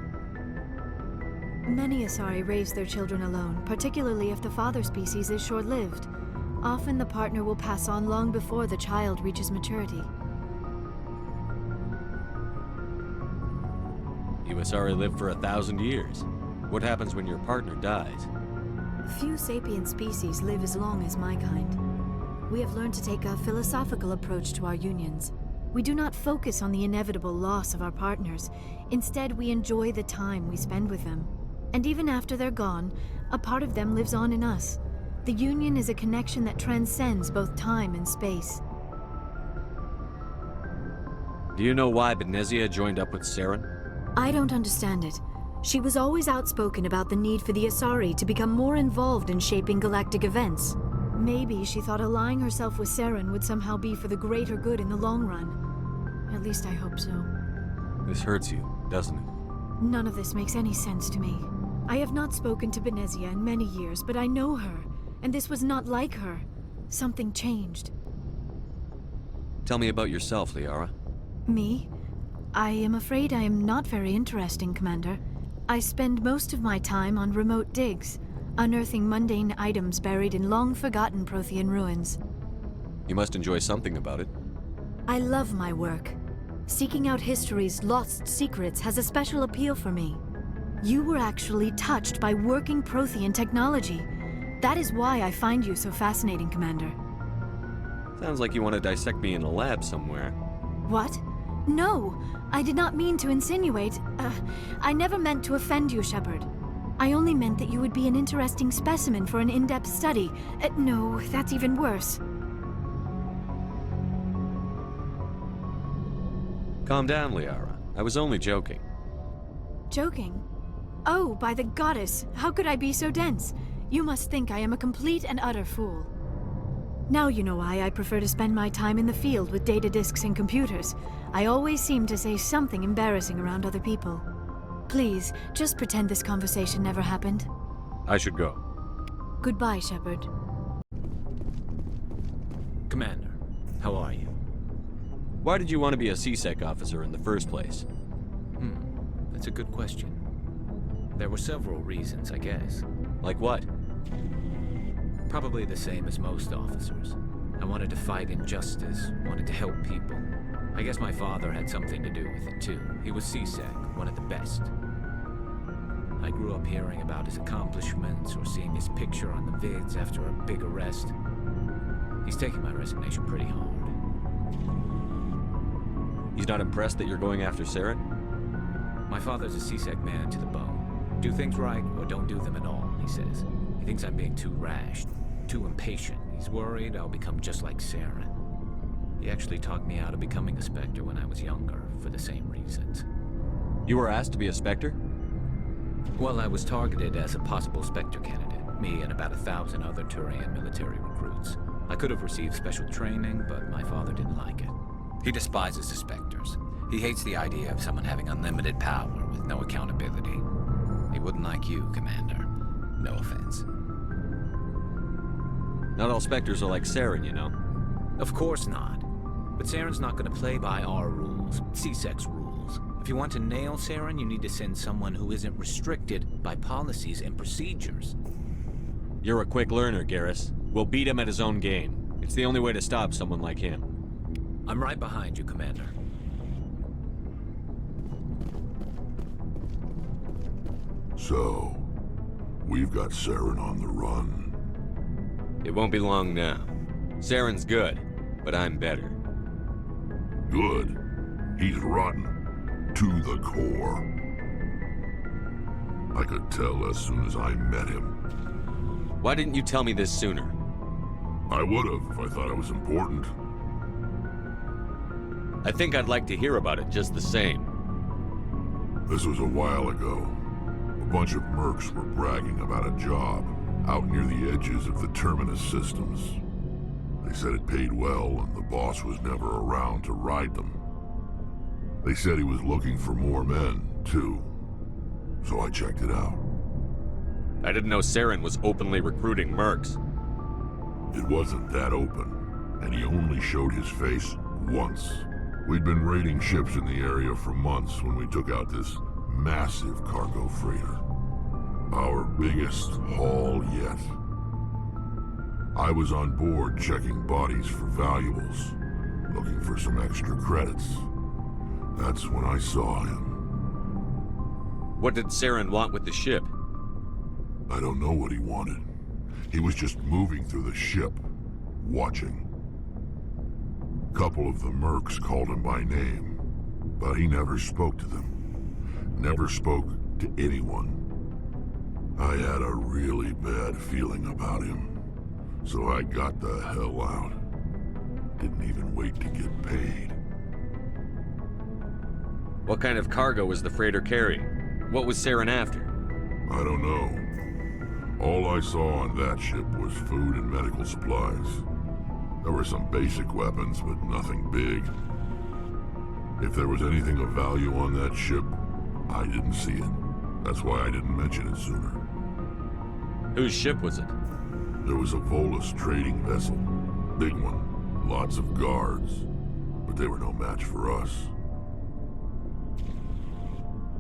Many Asari raise their children alone, particularly if the father species is short-lived. Often the partner will pass on long before the child reaches maturity. You Asari live for 1,000 years. What happens when your partner dies? Few sapient species live as long as my kind. We have learned to take a philosophical approach to our unions. We do not focus on the inevitable loss of our partners. Instead, we enjoy the time we spend with them. And even after they're gone, a part of them lives on in us. The union is a connection that transcends both time and space. Do you know why Benezia joined up with Saren? I don't understand it. She was always outspoken about the need for the Asari to become more involved in shaping galactic events. Maybe she thought allying herself with Saren would somehow be for the greater good in the long run. At least I hope so. This hurts you, doesn't it? None of this makes any sense to me. I have not spoken to Benezia in many years, but I know her, and this was not like her. Something changed. Tell me about yourself, Liara. Me? I am afraid I am not very interesting, Commander. I spend most of my time on remote digs, unearthing mundane items buried in long-forgotten Prothean ruins. You must enjoy something about it. I love my work. Seeking out history's lost secrets has a special appeal for me. You were actually touched by working Prothean technology. That is why I find you so fascinating, Commander. Sounds like you want to dissect me in a lab somewhere. What? No! I did not mean to insinuate. I never meant to offend you, Shepard. I only meant that you would be an interesting specimen for an in-depth study. No, that's even worse. Calm down, Liara. I was only joking. Joking? Oh, by the goddess, how could I be so dense? You must think I am a complete and utter fool. Now you know why I prefer to spend my time in the field with data disks and computers. I always seem to say something embarrassing around other people. Please, just pretend this conversation never happened. I should go. Goodbye, Shepard. Commander, how are you? Why did you want to be a CSEC officer in the first place? That's a good question. There were several reasons, I guess. Like what? Probably the same as most officers. I wanted to fight injustice, wanted to help people. I guess my father had something to do with it too. He was CSEC, one of the best. I grew up hearing about his accomplishments or seeing his picture on the vids after a big arrest. He's taking my resignation pretty hard. He's not impressed that you're going after Saren? My father's a CSEC man to the bone. Do things right or don't do them at all, he says. He thinks I'm being too rash, too impatient. He's worried I'll become just like Saren. He actually talked me out of becoming a Spectre when I was younger, for the same reasons. You were asked to be a Spectre? Well, I was targeted as a possible Spectre candidate, me and about 1,000 other Turian military recruits. I could have received special training, but my father didn't like it. He despises the Spectres. He hates the idea of someone having unlimited power with no accountability. He wouldn't like you, Commander. No offense. Not all Spectres are like Saren, you know. Of course not. But Saren's not going to play by our rules, CSEC's rules. If you want to nail Saren, you need to send someone who isn't restricted by policies and procedures. You're a quick learner, Garrus. We'll beat him at his own game. It's the only way to stop someone like him. I'm right behind you, Commander. So, we've got Saren on the run. It won't be long now. Saren's good, but I'm better. Good. He's rotten. To the core. I could tell as soon as I met him. Why didn't you tell me this sooner? I would've if I thought it was important. I think I'd like to hear about it just the same. This was a while ago. A bunch of mercs were bragging about a job out near the edges of the Terminus systems. They said it paid well and the boss was never around to ride them. They said he was looking for more men, too. So I checked it out. I didn't know Saren was openly recruiting mercs. It wasn't that open, and he only showed his face once. We'd been raiding ships in the area for months when we took out this massive cargo freighter. Our biggest haul yet. I was on board checking bodies for valuables, looking for some extra credits. That's when I saw him. What did Saren want with the ship? I don't know what he wanted. He was just moving through the ship, watching. A couple of the mercs called him by name, but he never spoke to them. Never spoke to anyone. I had a really bad feeling about him, so I got the hell out. Didn't even wait to get paid. What kind of cargo was the freighter carrying? What was Saren after? I don't know. All I saw on that ship was food and medical supplies. There were some basic weapons, but nothing big. If there was anything of value on that ship, I didn't see it. That's why I didn't mention it sooner. Whose ship was it? There was a Volus trading vessel. Big one. Lots of guards. But they were no match for us.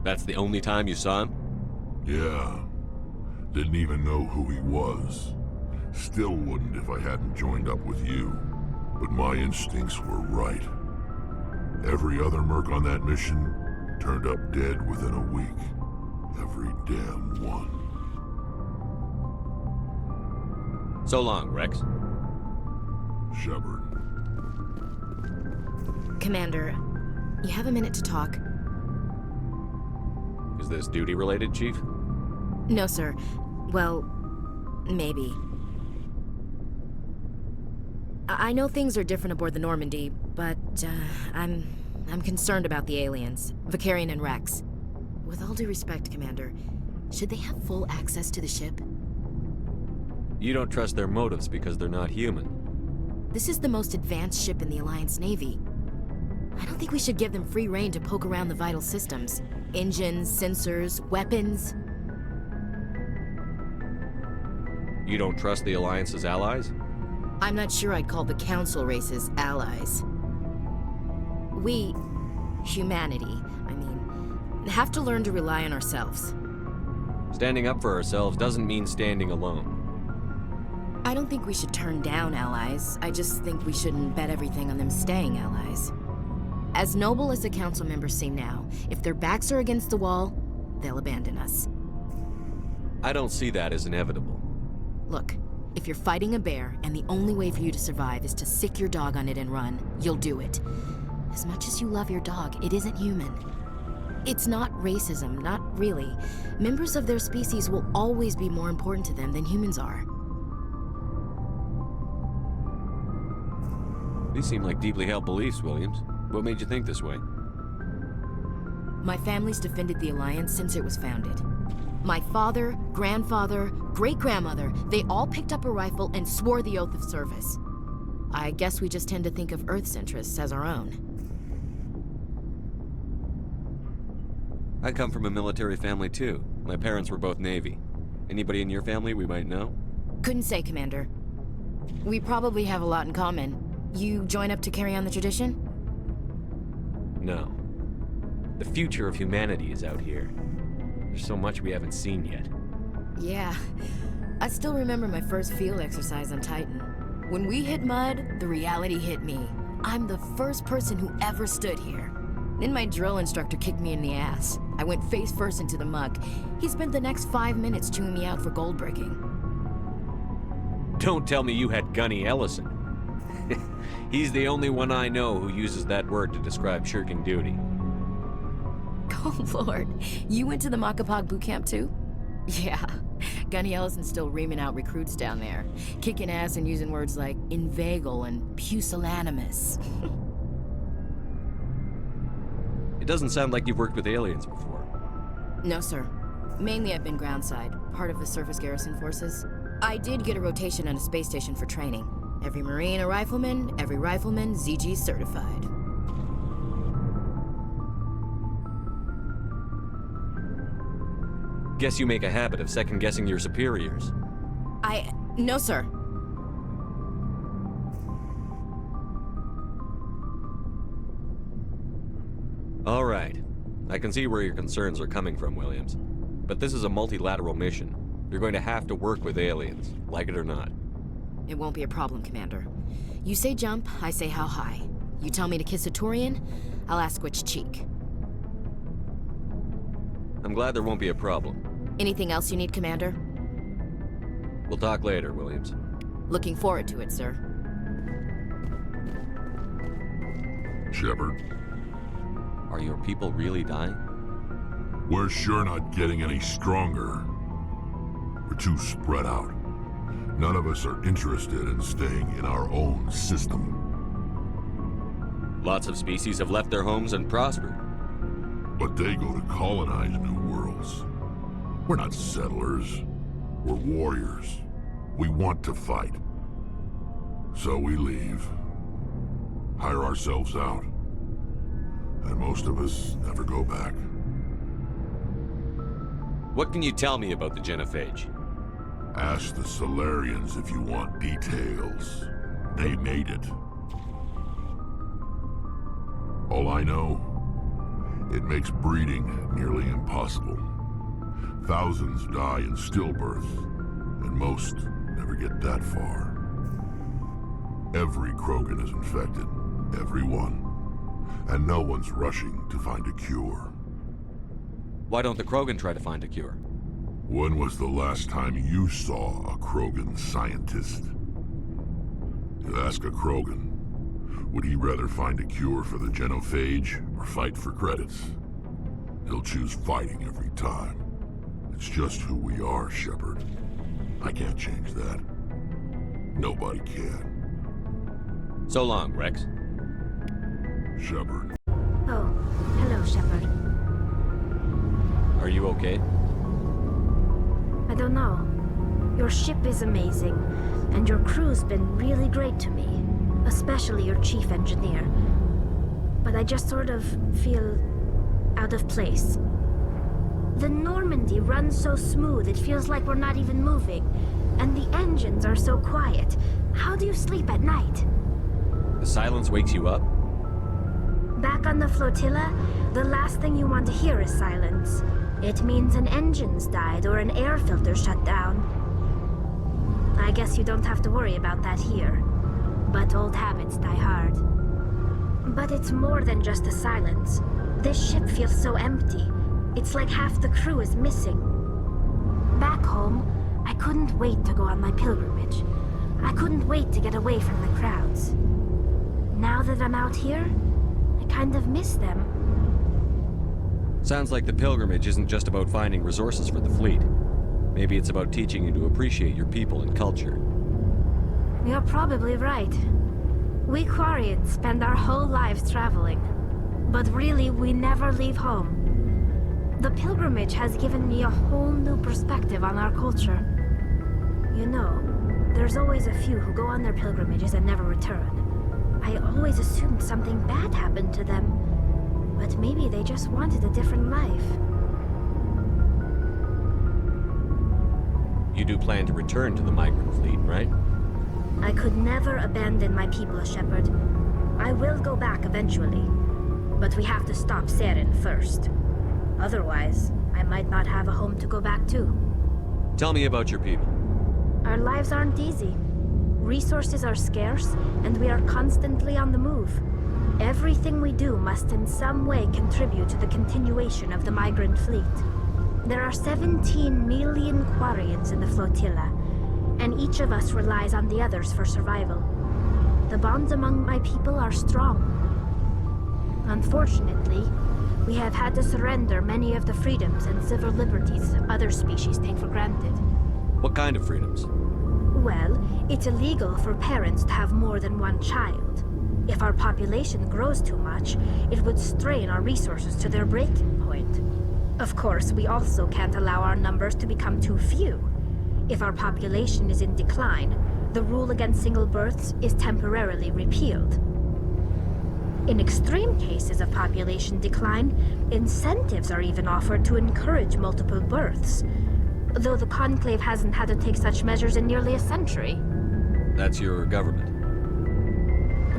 That's the only time you saw him? Yeah. Didn't even know who he was. Still wouldn't if I hadn't joined up with you. But my instincts were right. Every other merc on that mission turned up dead within a week. Every damn one. So long, Rex. Shepard. Commander, you have a minute to talk. Is this duty-related, Chief? No, sir. Well, maybe. I know things are different aboard the Normandy, but I'm concerned about the aliens, Vicarian and Rex. With all due respect, Commander, should they have full access to the ship? You don't trust their motives because they're not human. This is the most advanced ship in the Alliance Navy. I don't think we should give them free rein to poke around the vital systems. Engines, sensors, weapons. You don't trust the Alliance's allies? I'm not sure I'd call the Council races allies. We, humanity, have to learn to rely on ourselves. Standing up for ourselves doesn't mean standing alone. I don't think we should turn down allies. I just think we shouldn't bet everything on them staying allies. As noble as the Council members seem now, if their backs are against the wall, they'll abandon us. I don't see that as inevitable. Look, if you're fighting a bear and the only way for you to survive is to sick your dog on it and run, you'll do it. As much as you love your dog, it isn't human. It's not racism, not really. Members of their species will always be more important to them than humans are. These seem like deeply held beliefs, Williams. What made you think this way? My family's defended the Alliance since it was founded. My father, grandfather, great-grandmother, they all picked up a rifle and swore the oath of service. I guess we just tend to think of Earth's interests as our own. I come from a military family too. My parents were both Navy. Anybody in your family we might know? Couldn't say, Commander. We probably have a lot in common. You join up to carry on the tradition? No. The future of humanity is out here. There's so much we haven't seen yet. Yeah. I still remember my first field exercise on Titan. When we hit mud, the reality hit me. I'm the first person who ever stood here. Then my drill instructor kicked me in the ass. I went face first into the muck. He spent the next 5 minutes chewing me out for gold bricking. Don't tell me you had Gunny Ellison. He's the only one I know who uses that word to describe shirking duty. Oh, Lord. You went to the Macapag boot camp, too? Yeah. Gunny Ellison's still reaming out recruits down there. Kicking ass and using words like inveigle and pusillanimous. It doesn't sound like you've worked with aliens before. No, sir. Mainly I've been groundside, part of the surface garrison forces. I did get a rotation on a space station for training. Every Marine a rifleman, every rifleman ZG certified. Guess you make a habit of second-guessing your superiors. No, sir. All right. I can see where your concerns are coming from, Williams. But this is a multilateral mission. You're going to have to work with aliens, like it or not. It won't be a problem, Commander. You say jump, I say how high. You tell me to kiss a Turian, I'll ask which cheek. I'm glad there won't be a problem. Anything else you need, Commander? We'll talk later, Williams. Looking forward to it, sir. Shepard. Are your people really dying? We're sure not getting any stronger. We're too spread out. None of us are interested in staying in our own system. Lots of species have left their homes and prospered. But they go to colonize new worlds. We're not settlers. We're warriors. We want to fight. So we leave. Hire ourselves out. And most of us never go back. What can you tell me about the genophage? Ask the Solarians if you want details. They made it. All I know, it makes breeding nearly impossible. Thousands die in stillbirth, and most never get that far. Every Krogan is infected, every one. And no one's rushing to find a cure. Why don't the Krogan try to find a cure? When was the last time you saw a Krogan scientist? You ask a Krogan, would he rather find a cure for the genophage or fight for credits? He'll choose fighting every time. It's just who we are, Shepard. I can't change that. Nobody can. So long, Rex. Shepard. Oh, hello, Shepard. Are you okay? I don't know. Your ship is amazing, and your crew's been really great to me, especially your chief engineer. But I just sort of feel out of place. The Normandy runs so smooth it feels like we're not even moving, and the engines are so quiet. How do you sleep at night? The silence wakes you up? Back on the flotilla, the last thing you want to hear is silence. It means an engine's died or an air filter shut down. I guess you don't have to worry about that here. But old habits die hard. But it's more than just the silence. This ship feels so empty. It's like half the crew is missing. Back home, I couldn't wait to go on my pilgrimage. I couldn't wait to get away from the crowds. Now that I'm out here, I kind of miss them. Sounds like the pilgrimage isn't just about finding resources for the fleet. Maybe it's about teaching you to appreciate your people and culture. You're probably right. We Quarians spend our whole lives traveling. But really, we never leave home. The pilgrimage has given me a whole new perspective on our culture. You know, there's always a few who go on their pilgrimages and never return. I always assumed something bad happened to them. But maybe they just wanted a different life. You do plan to return to the migrant fleet, right? I could never abandon my people, Shepard. I will go back eventually. But we have to stop Saren first. Otherwise, I might not have a home to go back to. Tell me about your people. Our lives aren't easy. Resources are scarce, and we are constantly on the move. Everything we do must in some way contribute to the continuation of the migrant fleet. There are 17 million Quarians in the flotilla, and each of us relies on the others for survival. The bonds among my people are strong. Unfortunately, we have had to surrender many of the freedoms and civil liberties other species take for granted. What kind of freedoms? Well, it's illegal for parents to have more than one child. If our population grows too much, it would strain our resources to their breaking point. Of course, we also can't allow our numbers to become too few. If our population is in decline, the rule against single births is temporarily repealed. In extreme cases of population decline, incentives are even offered to encourage multiple births, though the Conclave hasn't had to take such measures in nearly a century. That's your government.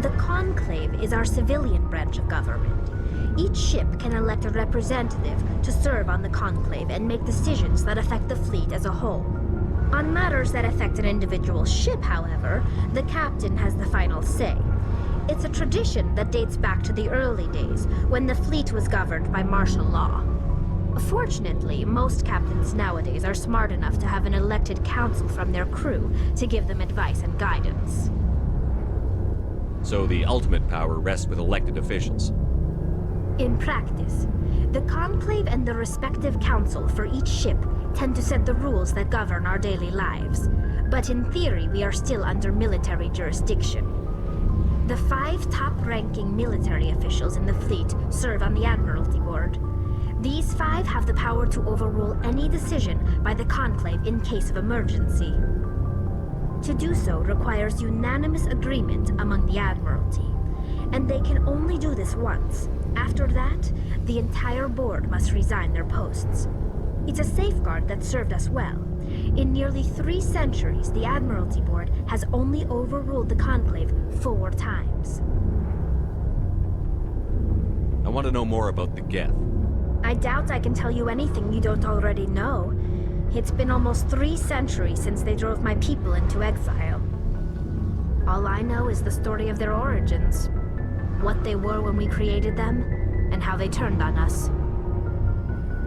The Conclave is our civilian branch of government. Each ship can elect a representative to serve on the Conclave and make decisions that affect the fleet as a whole. On matters that affect an individual ship, however, the captain has the final say. It's a tradition that dates back to the early days, when the fleet was governed by martial law. Fortunately, most captains nowadays are smart enough to have an elected council from their crew to give them advice and guidance. So the ultimate power rests with elected officials. In practice, the Conclave and the respective council for each ship tend to set the rules that govern our daily lives. But in theory, we are still under military jurisdiction. The 5 top-ranking military officials in the fleet serve on the Admiralty Board. These 5 have the power to overrule any decision by the Conclave in case of emergency. To do so requires unanimous agreement among the Admiralty, and they can only do this once. After that, the entire board must resign their posts. It's a safeguard that served us well. In nearly 3 centuries, the Admiralty Board has only overruled the Conclave 4 times. I want to know more about the Geth. I doubt I can tell you anything you don't already know. It's been almost 3 centuries since they drove my people into exile. All I know is the story of their origins, what they were when we created them, and how they turned on us.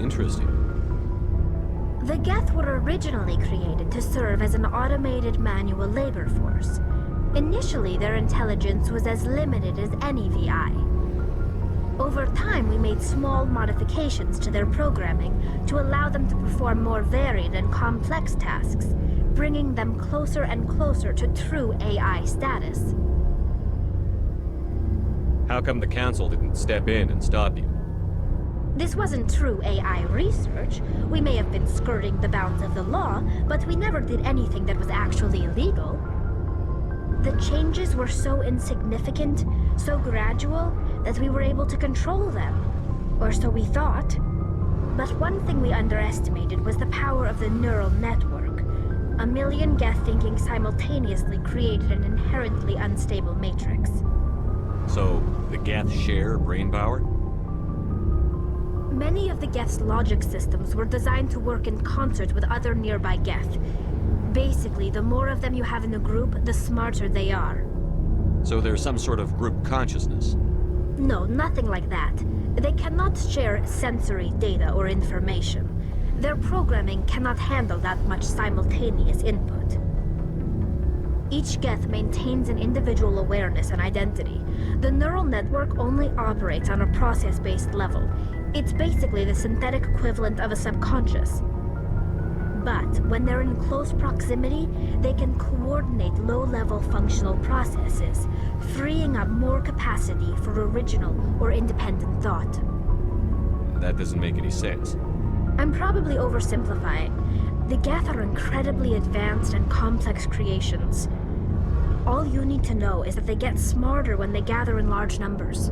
Interesting. The Geth were originally created to serve as an automated manual labor force. Initially, their intelligence was as limited as any VI. Over time, we made small modifications to their programming to allow them to perform more varied and complex tasks, bringing them closer and closer to true AI status. How come the Council didn't step in and stop you? This wasn't true AI research. We may have been skirting the bounds of the law, but we never did anything that was actually illegal. The changes were so insignificant, so gradual, that we were able to control them. Or so we thought. But one thing we underestimated was the power of the neural network. A million Geth thinking simultaneously created an inherently unstable matrix. So, the Geth share brain power? Many of the Geth's logic systems were designed to work in concert with other nearby Geth. Basically, the more of them you have in a group, the smarter they are. So there's some sort of group consciousness? No, nothing like that. They cannot share sensory data or information. Their programming cannot handle that much simultaneous input. Each Geth maintains an individual awareness and identity. The neural network only operates on a process-based level. It's basically the synthetic equivalent of a subconscious. But when they're in close proximity, they can coordinate low-level functional processes, freeing up more capacity for original or independent thought. That doesn't make any sense. I'm probably oversimplifying. The Geth are incredibly advanced and complex creations. All you need to know is that they get smarter when they gather in large numbers.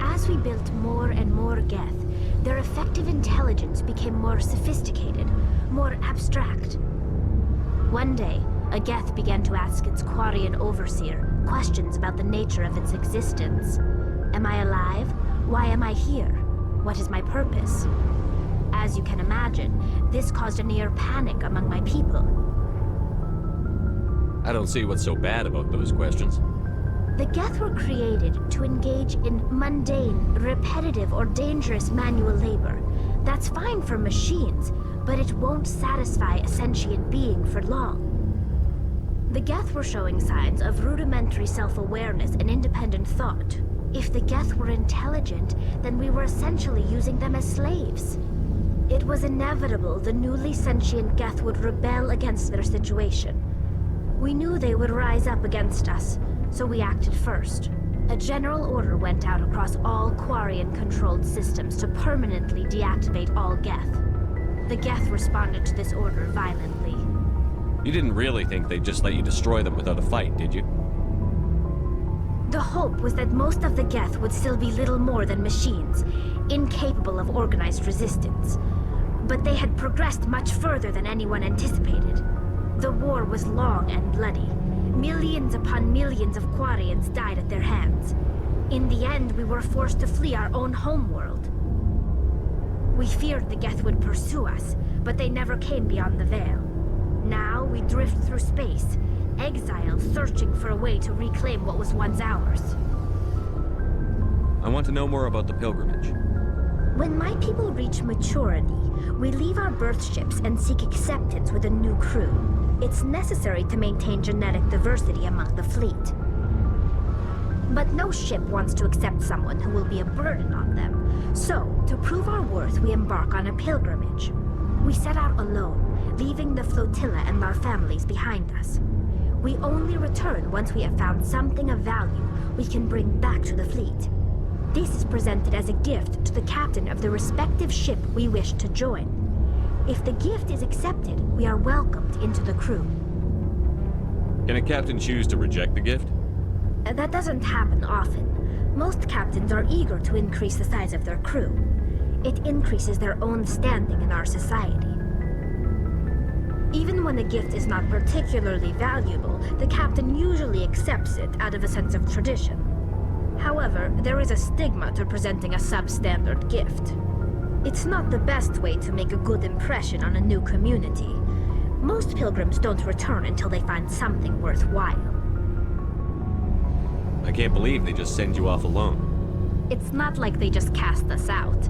As we built more and more Geth, their effective intelligence became more sophisticated, more abstract. One day, a Geth began to ask its Quarian overseer questions about the nature of its existence. Am I alive? Why am I here? What is my purpose? As you can imagine, this caused a near panic among my people. I don't see what's so bad about those questions. The Geth were created to engage in mundane, repetitive, or dangerous manual labor. That's fine for machines, but it won't satisfy a sentient being for long. The Geth were showing signs of rudimentary self-awareness and independent thought. If the Geth were intelligent, then we were essentially using them as slaves. It was inevitable the newly sentient Geth would rebel against their situation. We knew they would rise up against us, so we acted first. A general order went out across all Quarian-controlled systems to permanently deactivate all Geth. The Geth responded to this order violently. You didn't really think they'd just let you destroy them without a fight, did you? The hope was that most of the Geth would still be little more than machines, incapable of organized resistance. But they had progressed much further than anyone anticipated. The war was long and bloody. Millions upon millions of Quarians died at their hands. In the end, we were forced to flee our own homeworld. We feared the Geth would pursue us, but they never came beyond the Veil. Now we drift through space, exile, searching for a way to reclaim what was once ours. I want to know more about the pilgrimage. When my people reach maturity, we leave our birth ships and seek acceptance with a new crew. It's necessary to maintain genetic diversity among the fleet. But no ship wants to accept someone who will be a burden on them. So, to prove our worth, we embark on a pilgrimage. We set out alone, leaving the flotilla and our families behind us. We only return once we have found something of value we can bring back to the fleet. This is presented as a gift to the captain of the respective ship we wish to join. If the gift is accepted, we are welcomed into the crew. Can a captain choose to reject the gift? That doesn't happen often. Most captains are eager to increase the size of their crew. It increases their own standing in our society. Even when a gift is not particularly valuable, the captain usually accepts it out of a sense of tradition. However, there is a stigma to presenting a substandard gift. It's not the best way to make a good impression on a new community. Most pilgrims don't return until they find something worthwhile. I can't believe they just send you off alone. It's not like they just cast us out.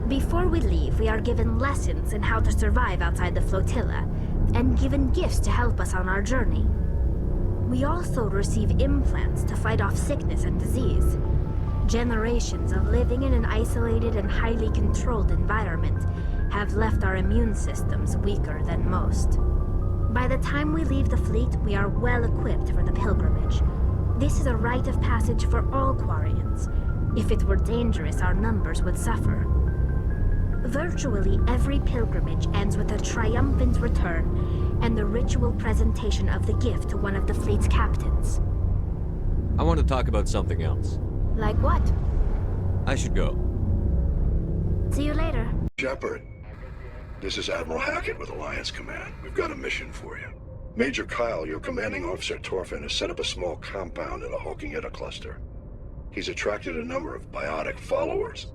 Before we leave, we are given lessons in how to survive outside the flotilla, and given gifts to help us on our journey. We also receive implants to fight off sickness and disease. Generations of living in an isolated and highly controlled environment have left our immune systems weaker than most. By the time we leave the fleet, we are well equipped for the pilgrimage. This is a rite of passage for all Quarians. If it were dangerous, our numbers would suffer. Virtually every pilgrimage ends with a triumphant return and the ritual presentation of the gift to one of the fleet's captains. I want to talk about something else. Like what? I should go. See you later. Shepard, this is Admiral Hackett with Alliance Command. We've got a mission for you. Major Kyle, your commanding officer Torfin, has set up a small compound in the Hulking-Etta cluster. He's attracted a number of biotic followers.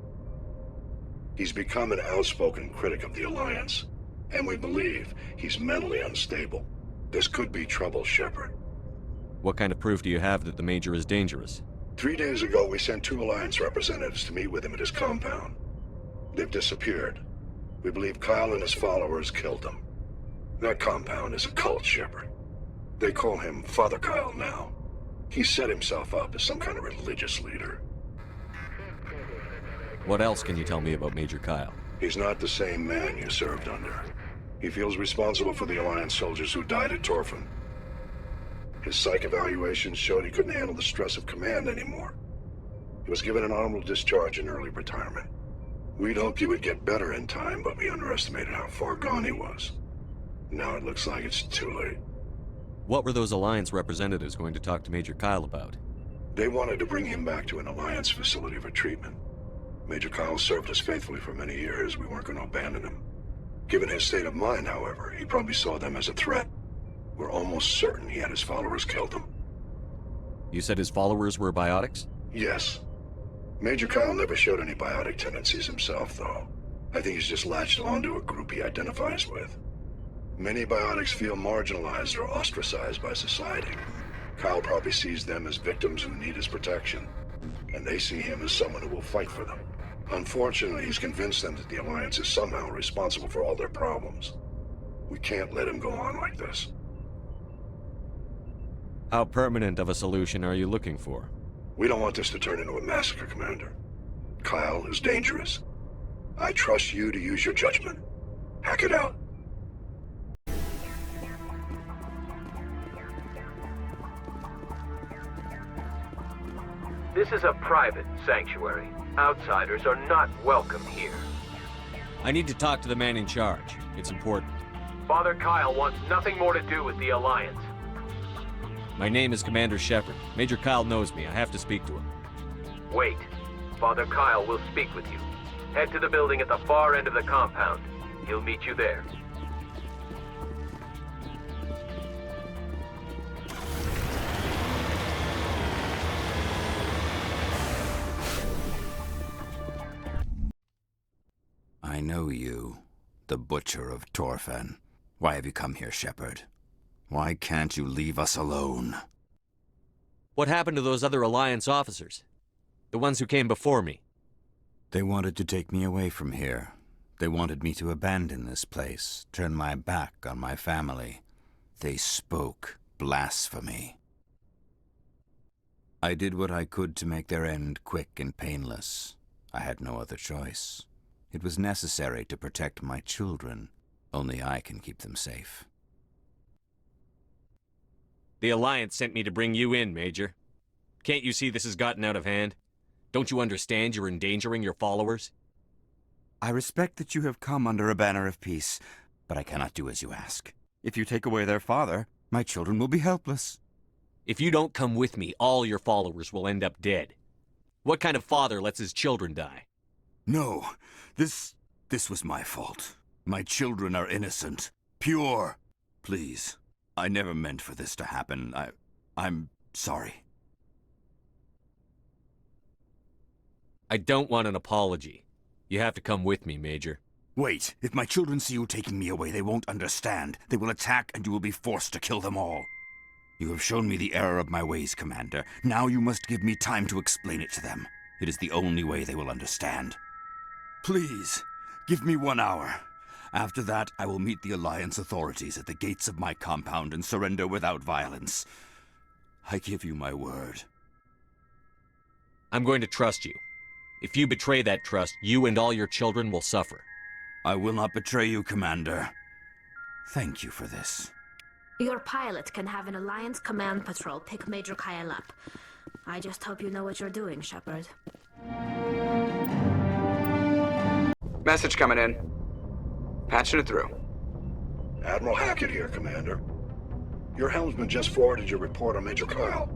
He's become an outspoken critic of the Alliance, and we believe he's mentally unstable. This could be trouble, Shepard. What kind of proof do you have that the Major is dangerous? 3 days ago, we sent 2 Alliance representatives to meet with him at his compound. They've disappeared. We believe Kyle and his followers killed them. That compound is a cult, Shepard. They call him Father Kyle now. He set himself up as some kind of religious leader. What else can you tell me about Major Kyle? He's not the same man you served under. He feels responsible for the Alliance soldiers who died at Torfin. His psych evaluations showed he couldn't handle the stress of command anymore. He was given an honorable discharge in early retirement. We'd hoped he would get better in time, but we underestimated how far gone he was. Now it looks like it's too late. What were those Alliance representatives going to talk to Major Kyle about? They wanted to bring him back to an Alliance facility for treatment. Major Kyle served us faithfully for many years. We weren't going to abandon him. Given his state of mind, however, he probably saw them as a threat. We're almost certain he had his followers killed him. You said his followers were biotics? Yes. Major Kyle never showed any biotic tendencies himself, though. I think he's just latched onto a group he identifies with. Many biotics feel marginalized or ostracized by society. Kyle probably sees them as victims who need his protection, and they see him as someone who will fight for them. Unfortunately, he's convinced them that the Alliance is somehow responsible for all their problems. We can't let him go on like this. How permanent of a solution are you looking for? We don't want this to turn into a massacre, Commander. Kyle is dangerous. I trust you to use your judgment. Hack it out. This is a private sanctuary. Outsiders are not welcome here. I need to talk to the man in charge. It's important. Father Kyle wants nothing more to do with the Alliance. My name is Commander Shepard. Major Kyle knows me. I have to speak to him. Wait. Father Kyle will speak with you. Head to the building at the far end of the compound. He'll meet you there. I know you, the Butcher of Torfin. Why have you come here, Shepard? Why can't you leave us alone? What happened to those other Alliance officers? The ones who came before me? They wanted to take me away from here. They wanted me to abandon this place, turn my back on my family. They spoke blasphemy. I did what I could to make their end quick and painless. I had no other choice. It was necessary to protect my children. Only I can keep them safe. The Alliance sent me to bring you in, Major. Can't you see this has gotten out of hand? Don't you understand you're endangering your followers? I respect that you have come under a banner of peace, but I cannot do as you ask. If you take away their father, my children will be helpless. If you don't come with me, all your followers will end up dead. What kind of father lets his children die? No, this was my fault. My children are innocent, pure. Please, I never meant for this to happen. I'm sorry. I don't want an apology. You have to come with me, Major. Wait, if my children see you taking me away, they won't understand. They will attack and you will be forced to kill them all. You have shown me the error of my ways, Commander. Now you must give me time to explain it to them. It is the only way they will understand. Please, give me 1 hour. After that, I will meet the Alliance authorities at the gates of my compound and surrender without violence. I give you my word. I'm going to trust you. If you betray that trust, you and all your children will suffer. I will not betray you, Commander. Thank you for this. Your pilot can have an Alliance command patrol pick Major Kyle up. I just hope you know what you're doing, Shepard. Message coming in. Patching it through. Admiral Hackett here, Commander. Your helmsman just forwarded your report on Major Kyle.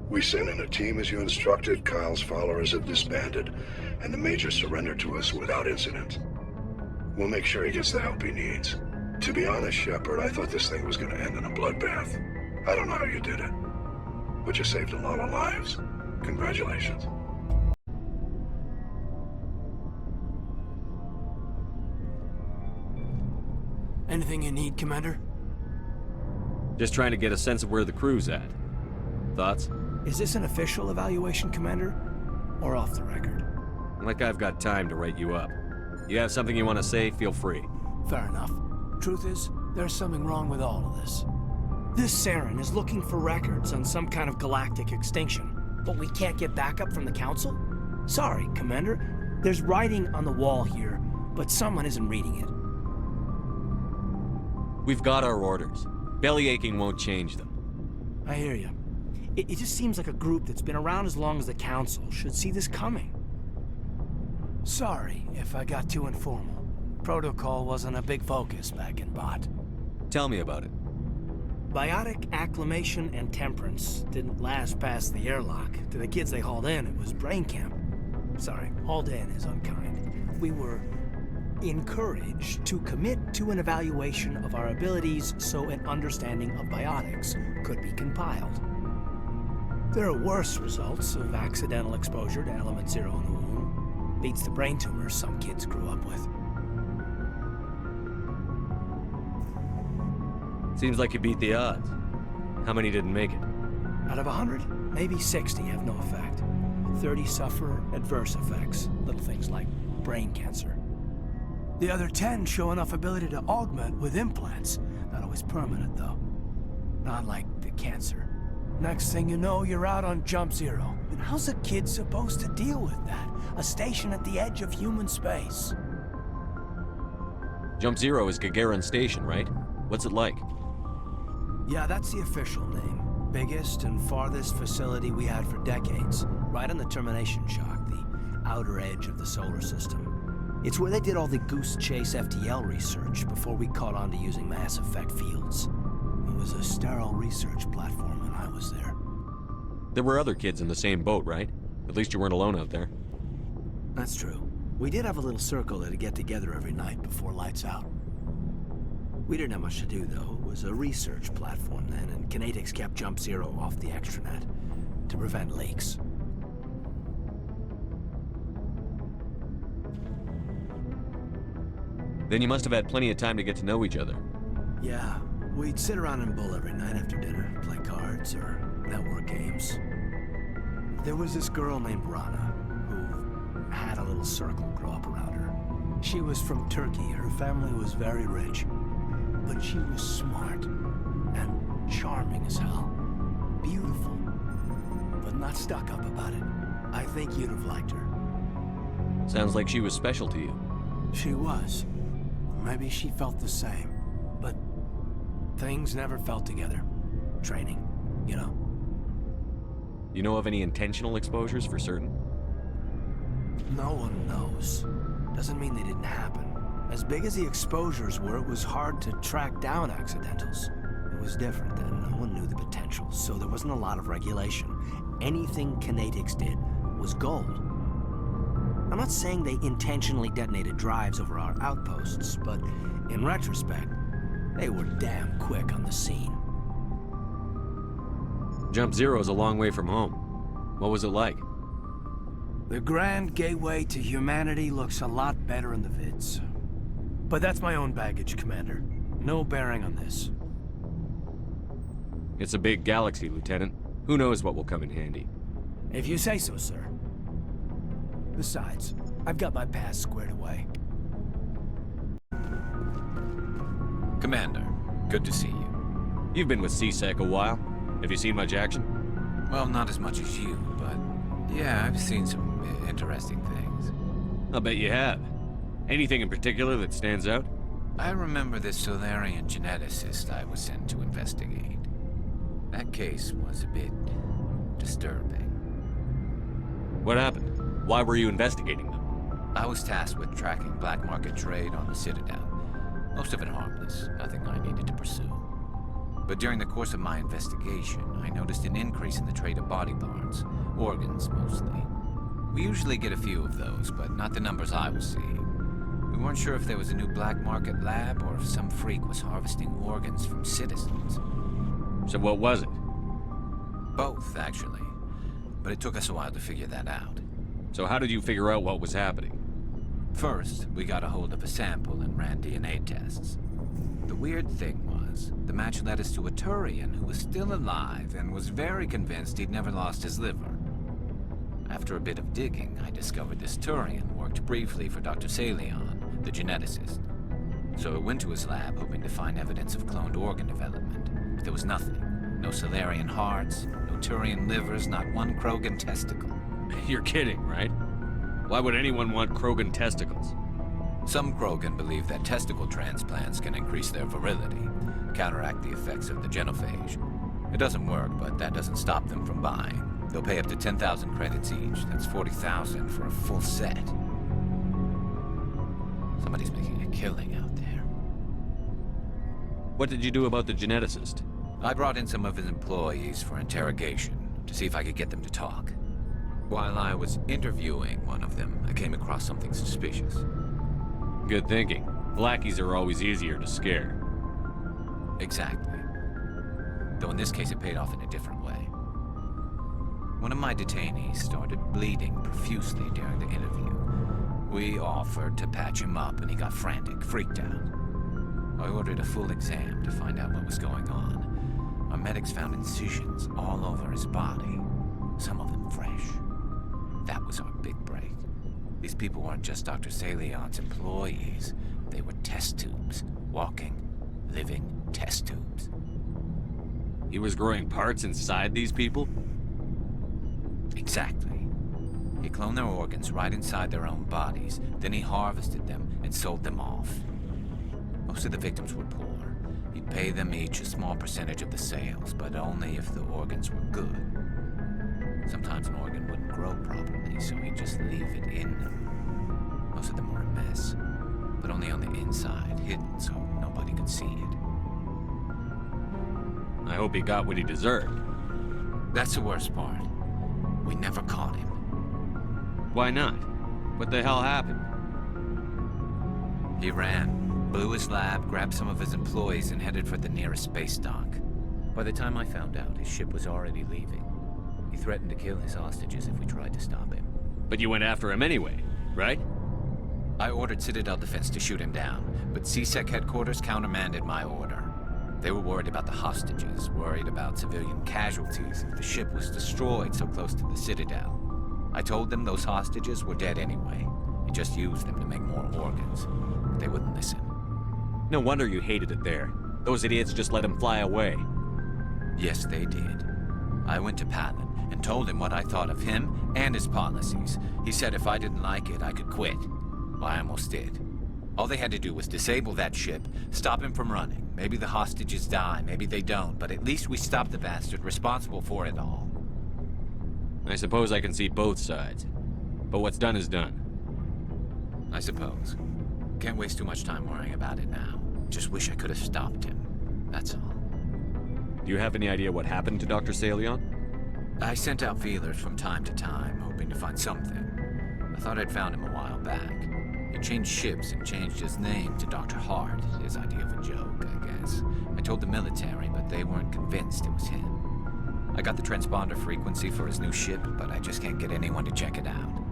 We sent in a team as you instructed, Kyle's followers have disbanded, and the Major surrendered to us without incident. We'll make sure he gets the help he needs. To be honest, Shepard, I thought this thing was gonna end in a bloodbath. I don't know how you did it, but you saved a lot of lives. Congratulations. Anything you need, Commander? Just trying to get a sense of where the crew's at. Thoughts? Is this an official evaluation, Commander? Or off the record? Like I've got time to write you up. You have something you want to say, feel free. Fair enough. Truth is, there's something wrong with all of this. This Saren is looking for records on some kind of galactic extinction, but we can't get backup from the Council? Sorry, Commander. There's writing on the wall here, but someone isn't reading it. We've got our orders. Belly aching won't change them. I hear you. It just seems like a group that's been around as long as the Council should see this coming. Sorry if I got too informal. Protocol wasn't a big focus back in Bot. Tell me about it. Biotic acclimation and temperance didn't last past the airlock. To the kids they hauled in, it was brain camp. Sorry, hauled in is unkind. We were encouraged to commit to an evaluation of our abilities so an understanding of biotics could be compiled. There are worse results of accidental exposure to element 0 in the womb. Beats the brain tumors some kids grew up with. Seems like you beat the odds. How many didn't make it? Out of 100, maybe 60 have no effect. 30 suffer adverse effects, little things like brain cancer. The other 10 show enough ability to augment with implants. Not always permanent, though. Not like the cancer. Next thing you know, you're out on Jump Zero. And how's a kid supposed to deal with that? A station at the edge of human space. Jump Zero is Gagarin Station, right? What's it like? Yeah, that's the official name. Biggest and farthest facility we had for decades. Right on the termination shock, the outer edge of the solar system. It's where they did all the Goose Chase FTL research before we caught on to using mass effect fields. It was a sterile research platform when I was there. There were other kids in the same boat, right? At least you weren't alone out there. That's true. We did have a little circle that'd get together every night before lights out. We didn't have much to do, though. It was a research platform then, and Kinetics kept Jump Zero off the extranet to prevent leaks. Then you must have had plenty of time to get to know each other. Yeah, we'd sit around and bull every night after dinner, play cards or network games. There was this girl named Rana, who had a little circle grow up around her. She was from Turkey. Her family was very rich. But she was smart and charming as hell. Beautiful, but not stuck up about it. I think you'd have liked her. Sounds like she was special to you. She was. Maybe she felt the same. But things never felt together. Training, you know. You know of any intentional exposures for certain? No one knows. Doesn't mean they didn't happen. As big as the exposures were, it was hard to track down accidentals. It was different then. No one knew the potential, so there wasn't a lot of regulation. Anything Kinetics did was gold. I'm not saying they intentionally detonated drives over our outposts, but in retrospect, they were damn quick on the scene. Jump Zero's a long way from home. What was it like? The grand gateway to humanity looks a lot better in the vids. But that's my own baggage, Commander. No bearing on this. It's a big galaxy, Lieutenant. Who knows what will come in handy? If you say so, sir. Besides, I've got my past squared away. Commander, good to see you. You've been with CSEC a while. Have you seen much action? Well, not as much as you, but yeah, I've seen some interesting things. I'll bet you have. Anything in particular that stands out? I remember this Solarian geneticist I was sent to investigate. That case was a bit disturbing. What happened? Why were you investigating them? I was tasked with tracking black market trade on the Citadel. Most of it harmless, nothing I needed to pursue. But during the course of my investigation, I noticed an increase in the trade of body parts, organs mostly. We usually get a few of those, but not the numbers I was seeing. We weren't sure if there was a new black market lab or if some freak was harvesting organs from citizens. So what was it? Both, actually. But it took us a while to figure that out. So how did you figure out what was happening? First, we got a hold of a sample and ran DNA tests. The weird thing was, the match led us to a Turian who was still alive and was very convinced he'd never lost his liver. After a bit of digging, I discovered this Turian worked briefly for Dr. Salion, the geneticist. So I went to his lab hoping to find evidence of cloned organ development, but there was nothing. No Salarian hearts, no Turian livers, not one Krogan testicle. You're kidding, right? Why would anyone want Krogan testicles? Some Krogan believe that testicle transplants can increase their virility, counteract the effects of the genophage. It doesn't work, but that doesn't stop them from buying. They'll pay up to 10,000 credits each. That's 40,000 for a full set. Somebody's making a killing out there. What did you do about the geneticist? I brought in some of his employees for interrogation, to see if I could get them to talk. While I was interviewing one of them, I came across something suspicious. Good thinking. Blackies are always easier to scare. Exactly. Though in this case it paid off in a different way. One of my detainees started bleeding profusely during the interview. We offered to patch him up and he got frantic, freaked out. I ordered a full exam to find out what was going on. Our medics found incisions all over his body, some of them fresh. That was our big break. These people weren't just Dr. Salion's employees. They were test tubes. Walking, living test tubes. He was growing parts inside these people? Exactly. He cloned their organs right inside their own bodies. Then he harvested them and sold them off. Most of the victims were poor. He'd pay them each a small percentage of the sales, but only if the organs were good. Sometimes an organ wouldn't grow properly, so he'd just leave it in them. Most of them were a mess, but only on the inside, hidden so nobody could see it. I hope he got what he deserved. That's the worst part. We never caught him. Why not? What the hell happened? He ran, blew his lab, grabbed some of his employees, and headed for the nearest space dock. By the time I found out, his ship was already leaving. He threatened to kill his hostages if we tried to stop him. But you went after him anyway, right? I ordered Citadel Defense to shoot him down, but CSEC headquarters countermanded my order. They were worried about the hostages, worried about civilian casualties if the ship was destroyed so close to the Citadel. I told them those hostages were dead anyway. He just used them to make more organs. But they wouldn't listen. No wonder you hated it there. Those idiots just let him fly away. Yes, they did. I went to Palin and told him what I thought of him and his policies. He said if I didn't like it, I could quit. Well, I almost did. All they had to do was disable that ship, stop him from running. Maybe the hostages die, maybe they don't, but at least we stopped the bastard responsible for it all. I suppose I can see both sides. But what's done is done. I suppose. Can't waste too much time worrying about it now. Just wish I could have stopped him. That's all. Do you have any idea what happened to Dr. Salion? I sent out feelers from time to time, hoping to find something. I thought I'd found him a while back. He changed ships and changed his name to Dr. Hart, his idea of a joke, I guess. I told the military, but they weren't convinced it was him. I got the transponder frequency for his new ship, but I just can't get anyone to check it out.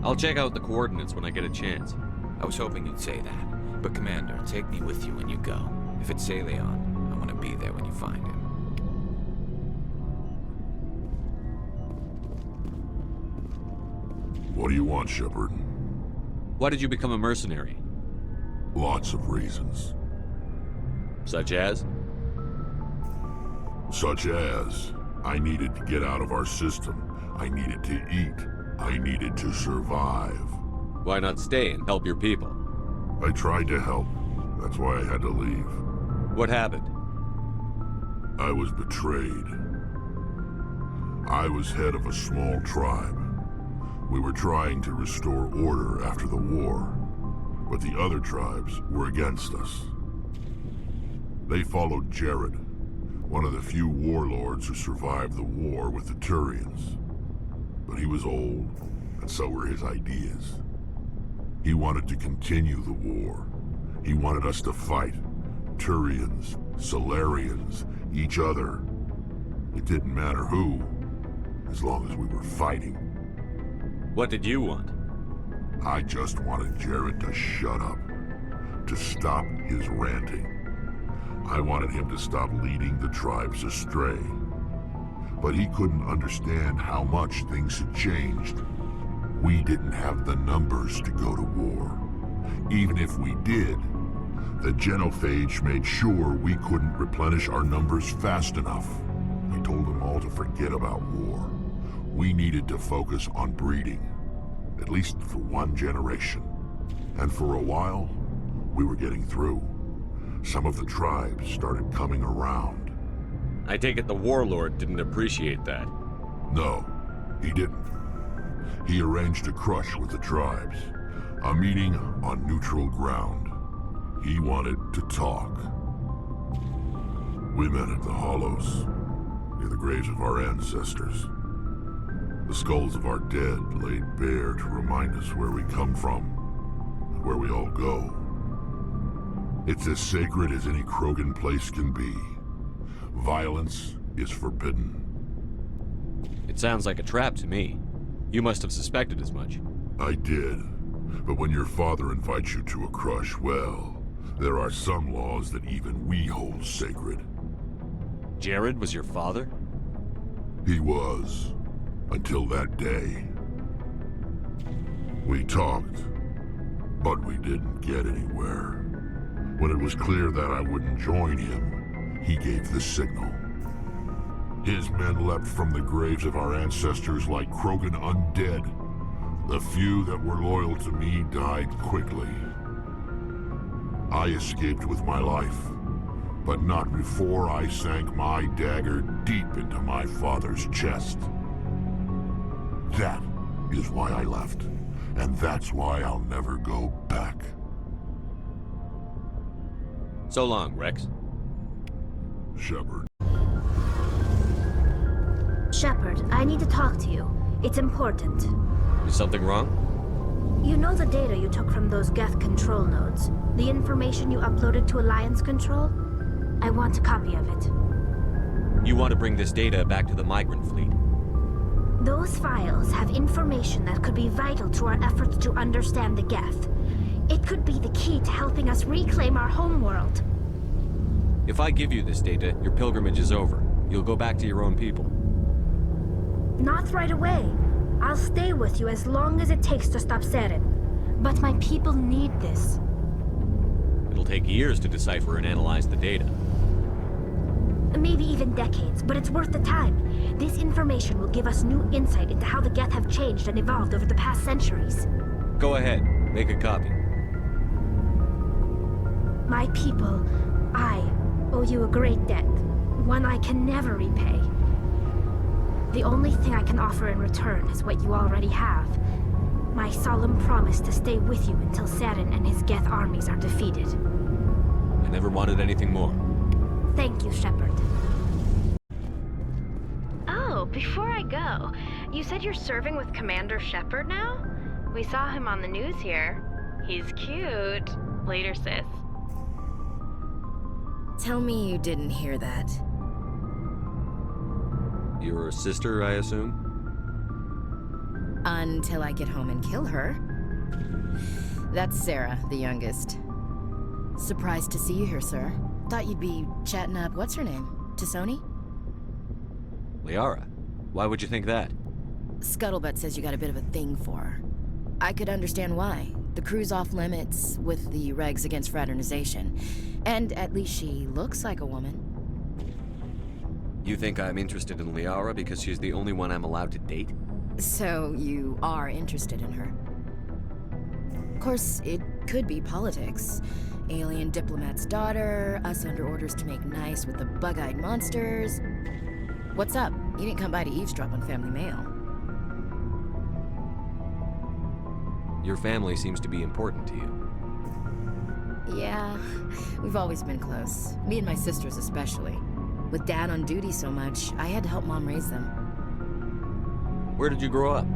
I'll check out the coordinates when I get a chance. I was hoping you'd say that. But Commander, take me with you when you go. If it's Salion, I want to be there when you find him. What do you want, Shepard? Why did you become a mercenary? Lots of reasons. Such as? Such as, I needed to get out of our system. I needed to eat. I needed to survive. Why not stay and help your people? I tried to help. That's why I had to leave. What happened? I was betrayed. I was head of a small tribe. We were trying to restore order after the war, but the other tribes were against us. They followed Jared, one of the few warlords who survived the war with the Turians. But he was old, and so were his ideas. He wanted to continue the war. He wanted us to fight. Turians, Solarians, each other. It didn't matter who, as long as we were fighting. What did you want? I just wanted Jared to shut up, to stop his ranting. I wanted him to stop leading the tribes astray. But he couldn't understand how much things had changed. We didn't have the numbers to go to war. Even if we did, the genophage made sure we couldn't replenish our numbers fast enough. I told them all to forget about war. We needed to focus on breeding, at least for one generation. And for a while, we were getting through. Some of the tribes started coming around. I take it the warlord didn't appreciate that. No, he didn't. He arranged a crush with the tribes, a meeting on neutral ground. He wanted to talk. We met at the Hollows, near the graves of our ancestors. The skulls of our dead laid bare to remind us where we come from and where we all go. It's as sacred as any Krogan place can be. Violence is forbidden. It sounds like a trap to me. You must have suspected as much. I did. But when your father invites you to a crush, well, there are some laws that even we hold sacred. Jared was your father? He was. Until that day. We talked, but we didn't get anywhere. When it was clear that I wouldn't join him, he gave the signal. His men leapt from the graves of our ancestors like Krogan undead. The few that were loyal to me died quickly. I escaped with my life, but not before I sank my dagger deep into my father's chest. That is why I left, and that's why I'll never go back. So long, Rex. Shepard. Shepard, I need to talk to you. It's important. Is something wrong? You know the data you took from those Geth control nodes? The information you uploaded to Alliance Control? I want a copy of it. You want to bring this data back to the migrant fleet? Those files have information that could be vital to our efforts to understand the Geth. It could be the key to helping us reclaim our homeworld. If I give you this data, your pilgrimage is over. You'll go back to your own people. Not right away. I'll stay with you as long as it takes to stop Saren. But my people need this. It'll take years to decipher and analyze the data. Maybe even decades, but it's worth the time. This information will give us new insight into how the Geth have changed and evolved over the past centuries. Go ahead, make a copy. My people, I owe you a great debt, one I can never repay. The only thing I can offer in return is what you already have. My solemn promise to stay with you until Saren and his Geth armies are defeated. I never wanted anything more. Thank you, Shepard. Oh, before I go, you said you're serving with Commander Shepard now? We saw him on the news here. He's cute. Later, sis. Tell me you didn't hear that. Your sister, I assume? Until I get home and kill her. That's Sarah, the youngest. Surprised to see you here, sir. Thought you'd be chatting up, what's her name? T'Soni? Liara. Why would you think that? Scuttlebutt says you got a bit of a thing for her. I could understand why. The crew's off limits with the regs against fraternization. And at least she looks like a woman. You think I'm interested in Liara because she's the only one I'm allowed to date? So you are interested in her? Of course, it could be politics. Alien diplomat's daughter, us under orders to make nice with the bug-eyed monsters. What's up? You didn't come by to eavesdrop on Family Mail. Your family seems to be important to you. Yeah, we've always been close. Me and my sisters especially. With Dad on duty so much, I had to help Mom raise them. Where did you grow up?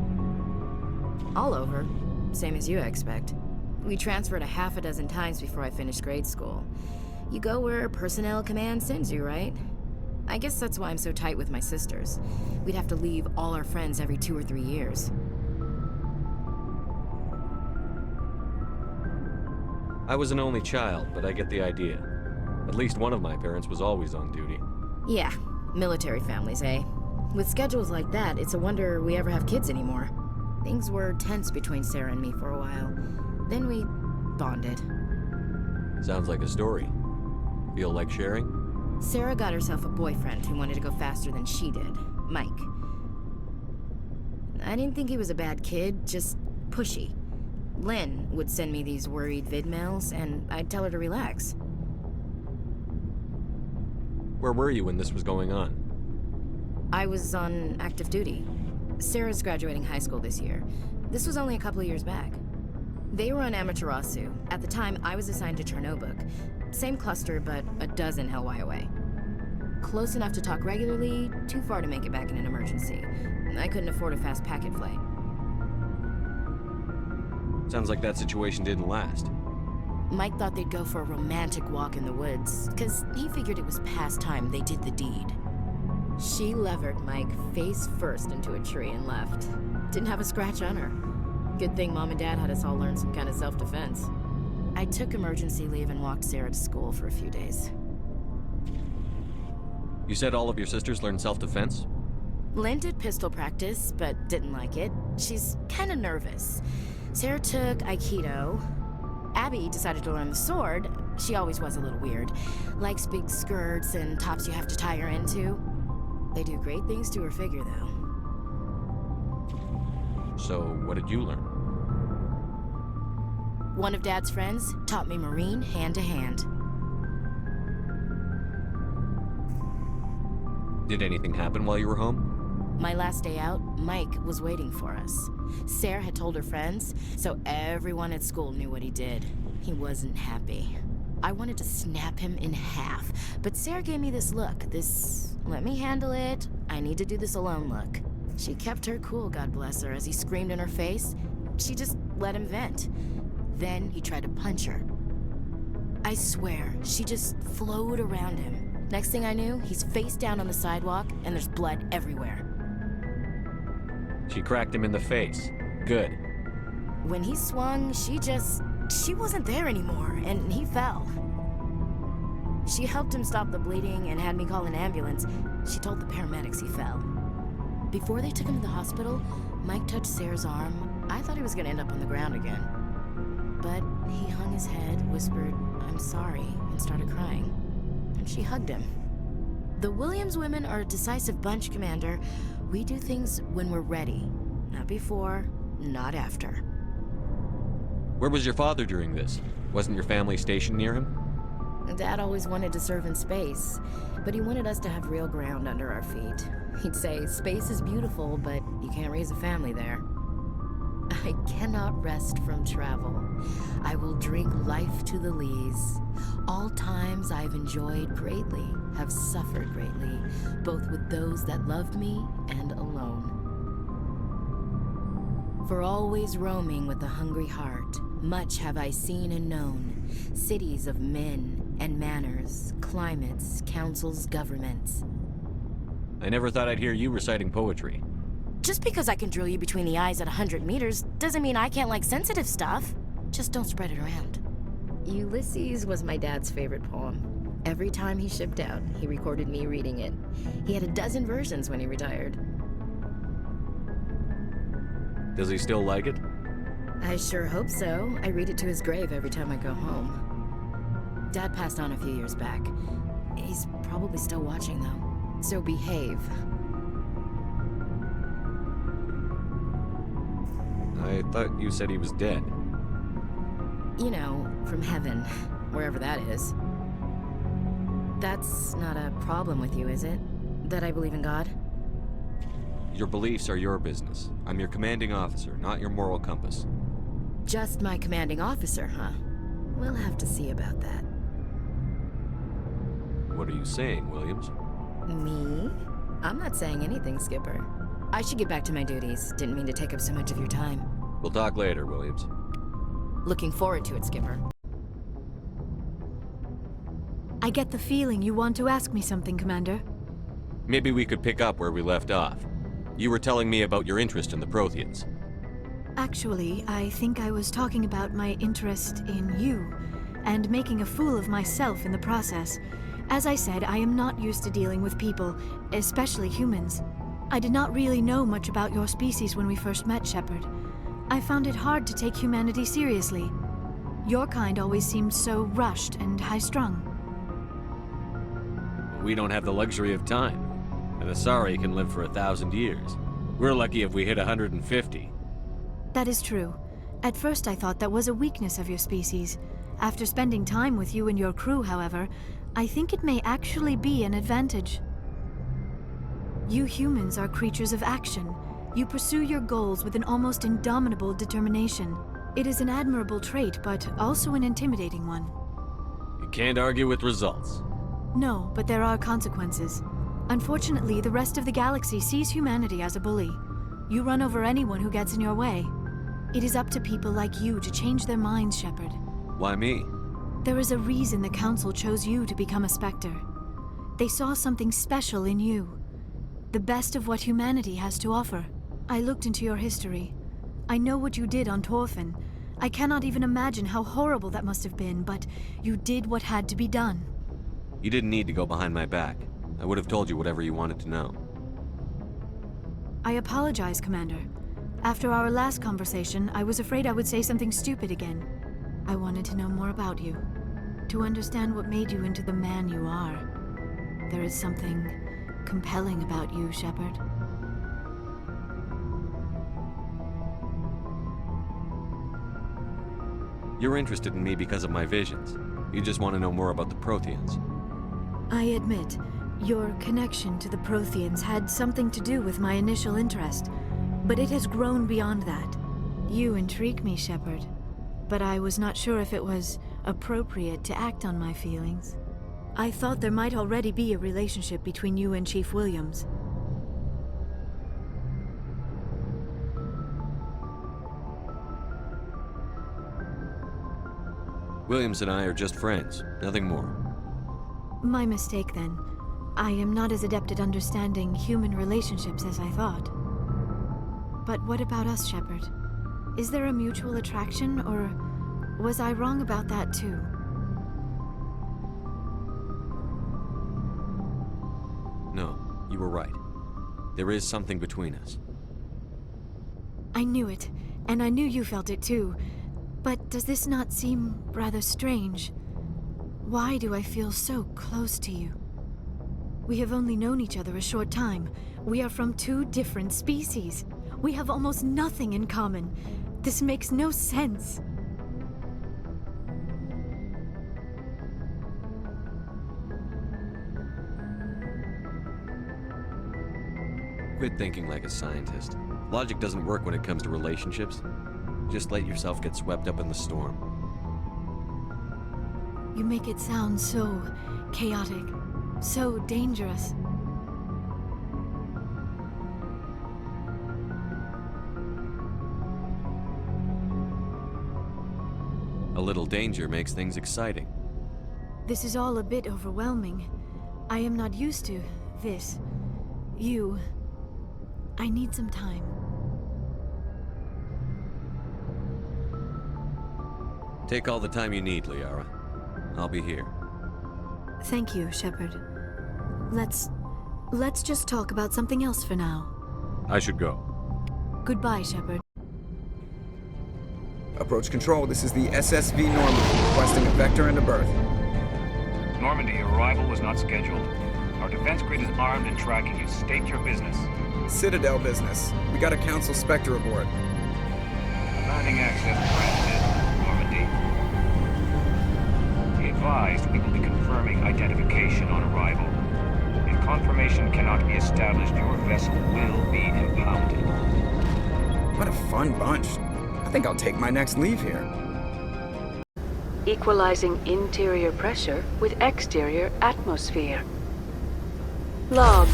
All over. Same as you, I expect. We transferred a half a dozen times before I finished grade school. You go where personnel command sends you, right? I guess that's why I'm so tight with my sisters. We'd have to leave all our friends every 2 or 3 years. I was an only child, but I get the idea. At least one of my parents was always on duty. Yeah, military families, eh? With schedules like that, it's a wonder we ever have kids anymore. Things were tense between Sarah and me for a while. Then we bonded. Sounds like a story. Feel like sharing? Sarah got herself a boyfriend who wanted to go faster than she did, Mike. I didn't think he was a bad kid, just pushy. Lynn would send me these worried vid mails, and I'd tell her to relax. Where were you when this was going on? I was on active duty. Sarah's graduating high school this year. This was only a couple of years back. They were on Amaterasu. At the time, I was assigned to Chernobog. Same cluster, but a dozen LY away. Close enough to talk regularly, too far to make it back in an emergency. I couldn't afford a fast packet flight. Sounds like that situation didn't last. Mike thought they'd go for a romantic walk in the woods, because he figured it was past time they did the deed. She levered Mike face first into a tree and left. Didn't have a scratch on her. Good thing Mom and Dad had us all learn some kind of self-defense. I took emergency leave and walked Sarah to school for a few days. You said all of your sisters learned self-defense? Lynn did pistol practice, but didn't like it. She's kind of nervous. Sarah took Aikido. Abby decided to learn the sword. She always was a little weird. Likes big skirts and tops you have to tie her into. They do great things to her figure, though. So, what did you learn? One of Dad's friends taught me Marine hand-to-hand. Did anything happen while you were home? My last day out, Mike was waiting for us. Sarah had told her friends, so everyone at school knew what he did. He wasn't happy. I wanted to snap him in half, but Sarah gave me this look, this let me handle it, I need to do this alone look. She kept her cool, God bless her, as he screamed in her face. She just let him vent. Then he tried to punch her. I swear, she just flowed around him. Next thing I knew, he's face down on the sidewalk, and there's blood everywhere. She cracked him in the face. Good. When he swung, she wasn't there anymore, and he fell. She helped him stop the bleeding and had me call an ambulance. She told the paramedics he fell. Before they took him to the hospital, Mike touched Sarah's arm. I thought he was gonna end up on the ground again. But he hung his head, whispered, "I'm sorry," and started crying. And she hugged him. The Williams women are a decisive bunch, Commander. We do things when we're ready. Not before, not after. Where was your father during this? Wasn't your family stationed near him? Dad always wanted to serve in space, but he wanted us to have real ground under our feet. He'd say, space is beautiful, but you can't raise a family there. I cannot rest from travel. I will drink life to the lees. All times I've enjoyed greatly, have suffered greatly, both with those that loved me and alone. For always roaming with a hungry heart, much have I seen and known, cities of men and manners, climates, councils, governments. I never thought I'd hear you reciting poetry. Just because I can drill you between the eyes at 100 meters doesn't mean I can't like sensitive stuff. Just don't spread it around. Ulysses was my dad's favorite poem. Every time he shipped out, he recorded me reading it. He had a dozen versions when he retired. Does he still like it? I sure hope so. I read it to his grave every time I go home. Dad passed on a few years back. He's probably still watching, though. So behave. I thought you said he was dead. You know, from heaven, wherever that is. That's not a problem with you, is it? That I believe in God? Your beliefs are your business. I'm your commanding officer, not your moral compass. Just my commanding officer, huh? We'll have to see about that. What are you saying, Williams? Me? I'm not saying anything, Skipper. I should get back to my duties. Didn't mean to take up so much of your time. We'll talk later, Williams. Looking forward to it, Skipper. I get the feeling you want to ask me something, Commander. Maybe we could pick up where we left off. You were telling me about your interest in the Protheans. Actually, I think I was talking about my interest in you, and making a fool of myself in the process. As I said, I am not used to dealing with people, especially humans. I did not really know much about your species when we first met, Shepard. I found it hard to take humanity seriously. Your kind always seemed so rushed and high-strung. We don't have the luxury of time. An Asari can live for 1,000 years. We're lucky if we hit 150. That is true. At first I thought that was a weakness of your species. After spending time with you and your crew, however, I think it may actually be an advantage. You humans are creatures of action. You pursue your goals with an almost indomitable determination. It is an admirable trait, but also an intimidating one. You can't argue with results. No, but there are consequences. Unfortunately, the rest of the galaxy sees humanity as a bully. You run over anyone who gets in your way. It is up to people like you to change their minds, Shepard. Why me? There is a reason the Council chose you to become a Spectre. They saw something special in you. The best of what humanity has to offer. I looked into your history. I know what you did on Torfin. I cannot even imagine how horrible that must have been, but you did what had to be done. You didn't need to go behind my back. I would have told you whatever you wanted to know. I apologize, Commander. After our last conversation, I was afraid I would say something stupid again. I wanted to know more about you. To understand what made you into the man you are. There is something compelling about you, Shepard. You're interested in me because of my visions. You just want to know more about the Protheans. I admit, your connection to the Protheans had something to do with my initial interest, but it has grown beyond that. You intrigue me, Shepard, but I was not sure if it was appropriate to act on my feelings. I thought there might already be a relationship between you and Chief Williams. Williams and I are just friends, nothing more. My mistake, then. I am not as adept at understanding human relationships as I thought. But what about us, Shepard? Is there a mutual attraction, or was I wrong about that too? No, you were right. There is something between us. I knew it, and I knew you felt it too. But does this not seem rather strange? Why do I feel so close to you? We have only known each other a short time. We are from two different species. We have almost nothing in common. This makes no sense. Quit thinking like a scientist. Logic doesn't work when it comes to relationships. Just let yourself get swept up in the storm. You make it sound so chaotic, so dangerous. A little danger makes things exciting. This is all a bit overwhelming. I am not used to this. You. I need some time. Take all the time you need, Liara. I'll be here. Thank you, Shepard. Let's just talk about something else for now. I should go. Goodbye, Shepard. Approach control, this is the SSV Normandy, requesting a vector and a berth. Normandy, your arrival was not scheduled. Our defense grid is armed and tracking you. State your business. Citadel business. We got a Council Spectre aboard. Landing access granted, Normandy. Be advised, we will be confirming identification on arrival. If confirmation cannot be established, your vessel will be impounded. What a fun bunch. I think I'll take my next leave here. Equalizing interior pressure with exterior atmosphere. Logged.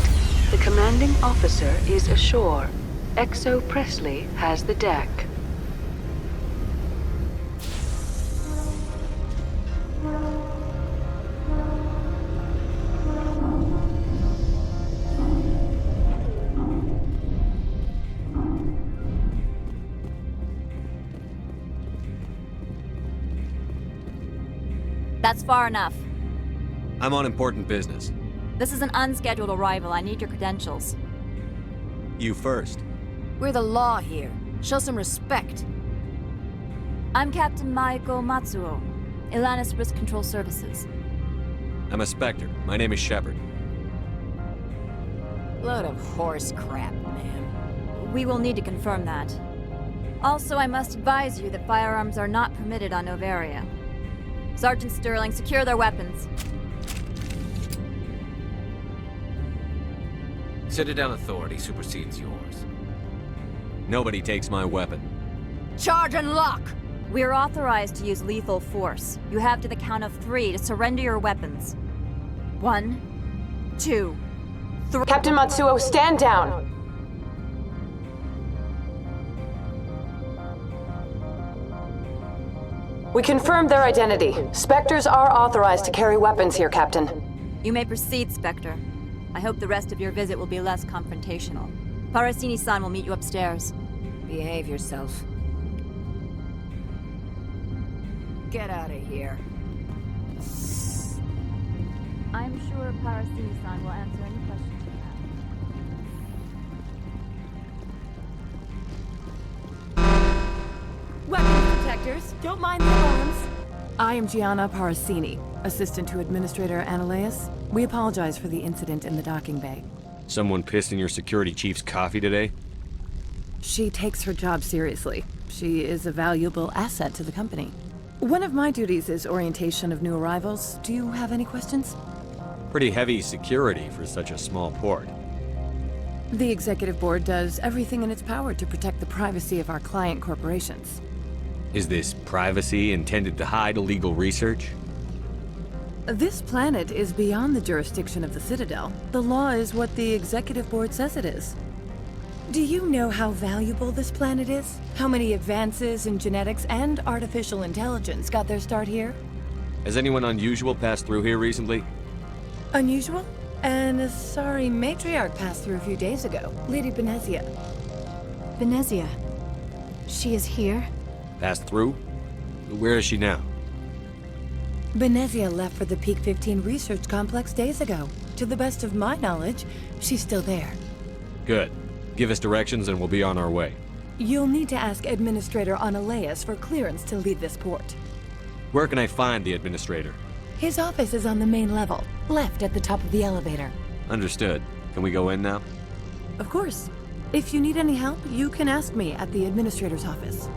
The commanding officer is ashore. Exo Presley has the deck. That's far enough. I'm on important business. This is an unscheduled arrival. I need your credentials. You first. We're the law here. Show some respect. I'm Captain Maiko Matsuo, Ilanis Risk Control Services. I'm a Spectre. My name is Shepard. Load of horse crap, man. We will need to confirm that. Also, I must advise you that firearms are not permitted on Novaria. Sergeant Sterling, secure their weapons. Citadel authority supersedes yours. Nobody takes my weapon. Charge and lock! We are authorized to use lethal force. You have to the count of 3 to surrender your weapons. 1, 2, 3. Captain Matsuo, stand down! We confirmed their identity. Spectres are authorized to carry weapons here, Captain. You may proceed, Spectre. I hope the rest of your visit will be less confrontational. Parasini-san will meet you upstairs. Behave yourself. Get out of here. I'm sure Parasini-san will answer any questions you have. Weapons protectors, don't mind the alarms. I am Gianna Parasini, assistant to Administrator Ananias. We apologize for the incident in the docking bay. Someone pissed in your security chief's coffee today? She takes her job seriously. She is a valuable asset to the company. One of my duties is orientation of new arrivals. Do you have any questions? Pretty heavy security for such a small port. The Executive Board does everything in its power to protect the privacy of our client corporations. Is this privacy intended to hide illegal research? This planet is beyond the jurisdiction of the Citadel. The law is what the Executive Board says it is. Do you know how valuable this planet is? How many advances in genetics and artificial intelligence got their start here? Has anyone unusual passed through here recently? Unusual? And a sorry matriarch passed through a few days ago. Lady Benezia. Benezia? She is here? Passed through? Where is she now? Benezia left for the Peak 15 research complex days ago. To the best of my knowledge, she's still there. Good. Give us directions and we'll be on our way. You'll need to ask Administrator Ananias for clearance to leave this port. Where can I find the Administrator? His office is on the main level, left at the top of the elevator. Understood. Can we go in now? Of course. If you need any help, you can ask me at the Administrator's office.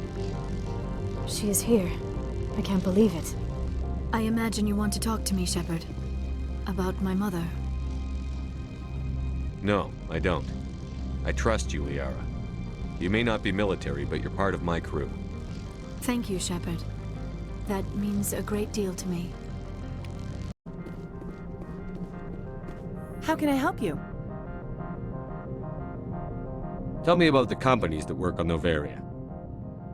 She is here. I can't believe it. I imagine you want to talk to me, Shepard. About my mother. No, I don't. I trust you, Liara. You may not be military, but you're part of my crew. Thank you, Shepard. That means a great deal to me. How can I help you? Tell me about the companies that work on Novaria.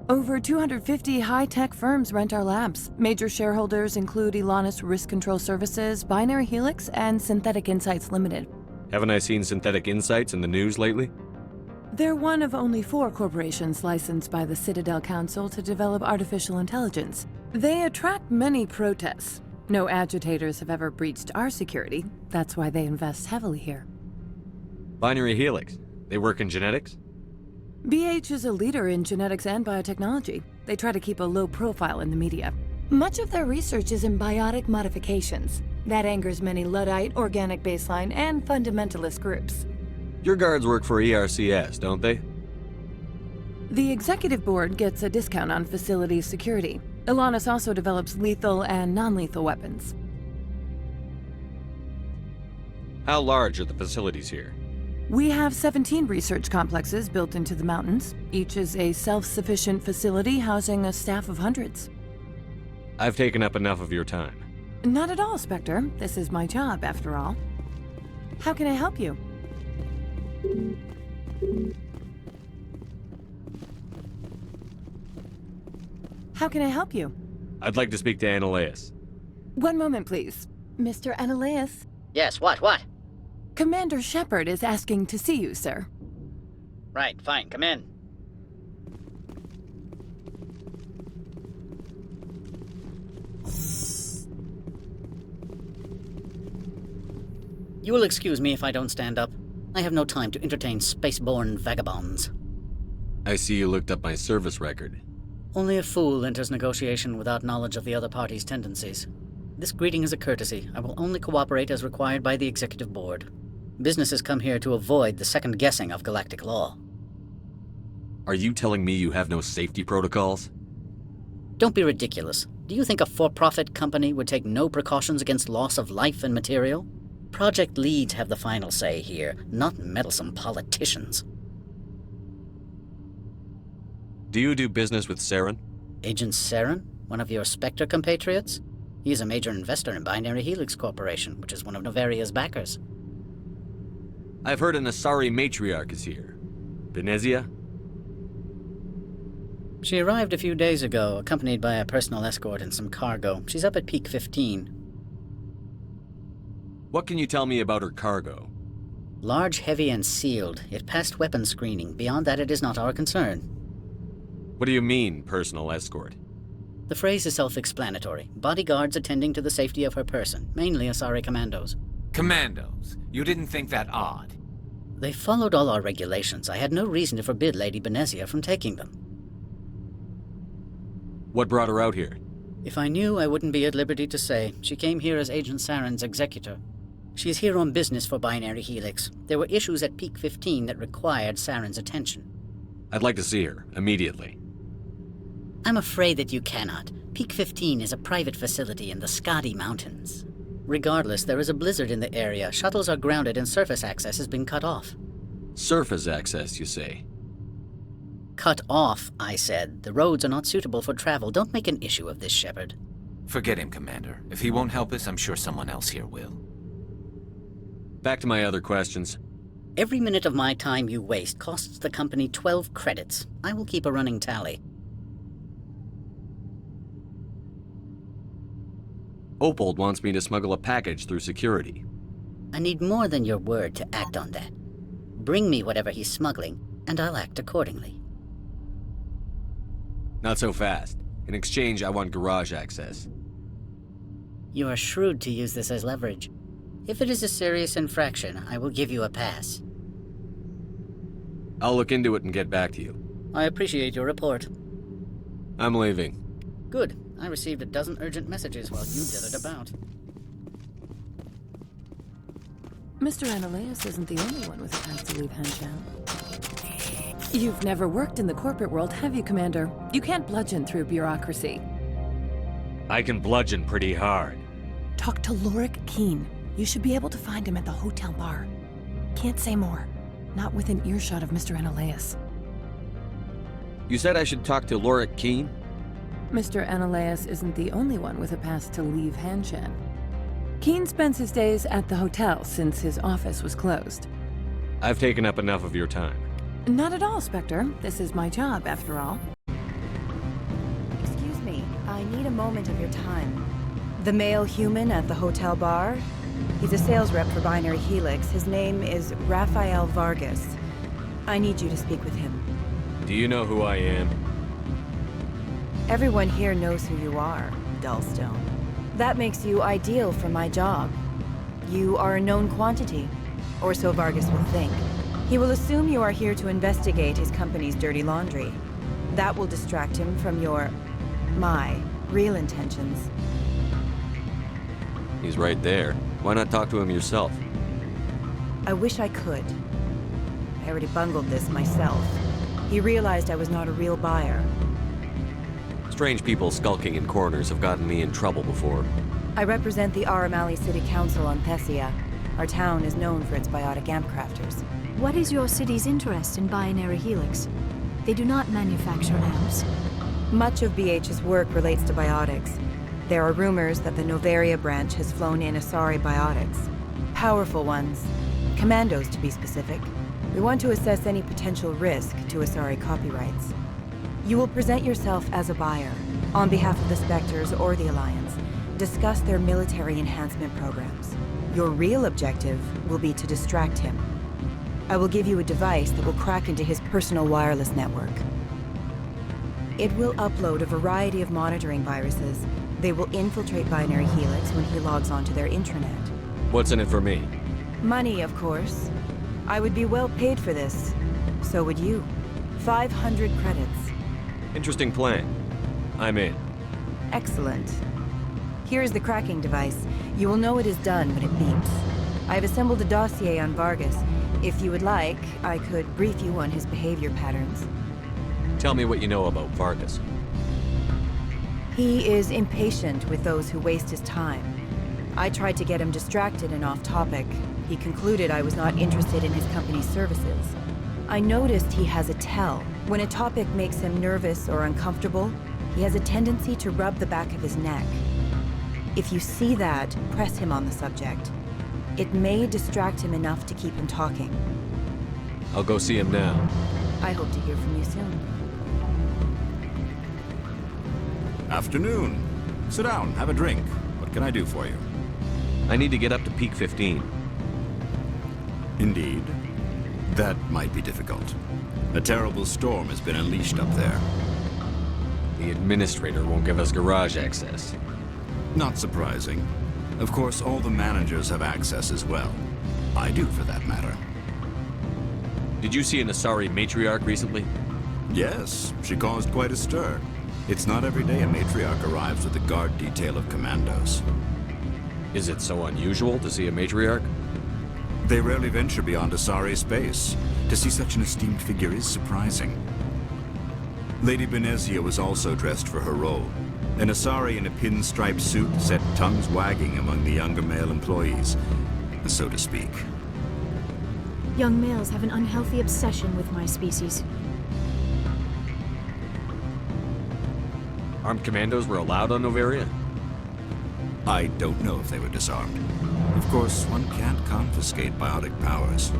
Over 250 high-tech firms rent our labs. Major shareholders include Ilanis Risk Control Services, Binary Helix, and Synthetic Insights Limited. Haven't I seen Synthetic Insights in the news lately? They're one of only 4 corporations licensed by the Citadel Council to develop artificial intelligence. They attract many protests. No agitators have ever breached our security. That's why they invest heavily here. Binary Helix. They work in genetics? BH is a leader in genetics and biotechnology. They try to keep a low profile in the media. Much of their research is in biotic modifications. That angers many Luddite, organic baseline, and fundamentalist groups. Your guards work for ERCS, don't they? The Executive Board gets a discount on facility security. Ilanis also develops lethal and non-lethal weapons. How large are the facilities here? We have 17 research complexes built into the mountains. Each is a self-sufficient facility housing a staff of hundreds. I've taken up enough of your time. Not at all, Spectre. This is my job, after all. How can I help you? How can I help you? I'd like to speak to Annaleus. One moment, please. Mr. Annaleus? Yes, what? Commander Shepard is asking to see you, sir. Right, fine, come in. You will excuse me if I don't stand up. I have no time to entertain spaceborne vagabonds. I see you looked up my service record. Only a fool enters negotiation without knowledge of the other party's tendencies. This greeting is a courtesy. I will only cooperate as required by the Executive Board. Businesses come here to avoid the second guessing of galactic law. Are you telling me you have no safety protocols? Don't be ridiculous. Do you think a for-profit company would take no precautions against loss of life and material? Project leads have the final say here, not meddlesome politicians. Do you do business with Saren? Agent Saren? One of your Spectre compatriots? He is a major investor in Binary Helix Corporation, which is one of Novaria's backers. I've heard an Asari matriarch is here. Benezia? She arrived a few days ago, accompanied by a personal escort and some cargo. She's up at Peak 15. What can you tell me about her cargo? Large, heavy, and sealed. It passed weapons screening. Beyond that, it is not our concern. What do you mean, personal escort? The phrase is self-explanatory. Bodyguards attending to the safety of her person, mainly Asari commandos. Commandos? You didn't think that odd? They followed all our regulations. I had no reason to forbid Lady Benezia from taking them. What brought her out here? If I knew, I wouldn't be at liberty to say. She came here as Agent Saren's executor. She's here on business for Binary Helix. There were issues at Peak 15 that required Saren's attention. I'd like to see her, immediately. I'm afraid that you cannot. Peak 15 is a private facility in the Skadi Mountains. Regardless, there is a blizzard in the area. Shuttles are grounded and surface access has been cut off. Surface access, you say? Cut off, I said. The roads are not suitable for travel. Don't make an issue of this, Shepard. Forget him, Commander. If he won't help us, I'm sure someone else here will. Back to my other questions. Every minute of my time you waste costs the company 12 credits. I will keep a running tally. Opold wants me to smuggle a package through security. I need more than your word to act on that. Bring me whatever he's smuggling, and I'll act accordingly. Not so fast. In exchange, I want garage access. You are shrewd to use this as leverage. If it is a serious infraction, I will give you a pass. I'll look into it and get back to you. I appreciate your report. I'm leaving. Good. I received a dozen urgent messages while you dithered about. Mr. Annaleus isn't the only one with a pass to leave Hanshan. You've never worked in the corporate world, have you, Commander? You can't bludgeon through bureaucracy. I can bludgeon pretty hard. Talk to Lorik Keen. You should be able to find him at the hotel bar. Can't say more. Not within earshot of Mr. Annaleus. You said I should talk to Lorik Keen? Mr. Annaleus isn't the only one with a pass to leave Hanshan. Keen spends his days at the hotel since his office was closed. I've taken up enough of your time. Not at all, Spectre. This is my job, after all. Excuse me, I need a moment of your time. The male human at the hotel bar? He's a sales rep for Binary Helix. His name is Rafael Vargas. I need you to speak with him. Do you know who I am? Everyone here knows who you are, Dullstone. That makes you ideal for my job. You are a known quantity, or so Vargas will think. He will assume you are here to investigate his company's dirty laundry. That will distract him from my real intentions. He's right there. Why not talk to him yourself? I wish I could. I already bungled this myself. He realized I was not a real buyer. Strange people skulking in corners have gotten me in trouble before. I represent the Aramali City Council on Thessia, Our town is known for its biotic amp crafters. What is your city's interest in binary helix? They do not manufacture amps. Much of BH's work relates to biotics. There are rumors that the Novaria branch has flown in Asari biotics. Powerful ones. Commandos, to be specific. We want to assess any potential risk to Asari copyrights. You will present yourself as a buyer, on behalf of the Spectres or the Alliance. Discuss their military enhancement programs. Your real objective will be to distract him. I will give you a device that will crack into his personal wireless network. It will upload a variety of monitoring viruses. They will infiltrate Binary Helix when he logs onto their intranet. What's in it for me? Money, of course. I would be well paid for this. So would you. 500 credits. Interesting plan. I'm in. Excellent. Here is the cracking device. You will know it is done when it beeps. I have assembled a dossier on Vargas. If you would like, I could brief you on his behavior patterns. Tell me what you know about Vargas. He is impatient with those who waste his time. I tried to get him distracted and off topic. He concluded I was not interested in his company's services. I noticed he has a tell. When a topic makes him nervous or uncomfortable, he has a tendency to rub the back of his neck. If you see that, press him on the subject. It may distract him enough to keep him talking. I'll go see him now. I hope to hear from you soon. Afternoon. Sit down, have a drink. What can I do for you? I need to get up to peak 15. Indeed. That might be difficult. A terrible storm has been unleashed up there. The administrator won't give us garage access. Not surprising. Of course, all the managers have access as well. I do, for that matter. Did you see an Asari matriarch recently? Yes, she caused quite a stir. It's not every day a matriarch arrives with a guard detail of commandos. Is it so unusual to see a matriarch? They rarely venture beyond Asari space. To see such an esteemed figure is surprising. Lady Benezia was also dressed for her role. An Asari in a pinstripe suit set tongues wagging among the younger male employees, so to speak. Young males have an unhealthy obsession with my species. Armed commandos were allowed on Novaria? I don't know if they were disarmed. Of course, one can't confiscate biotic powers.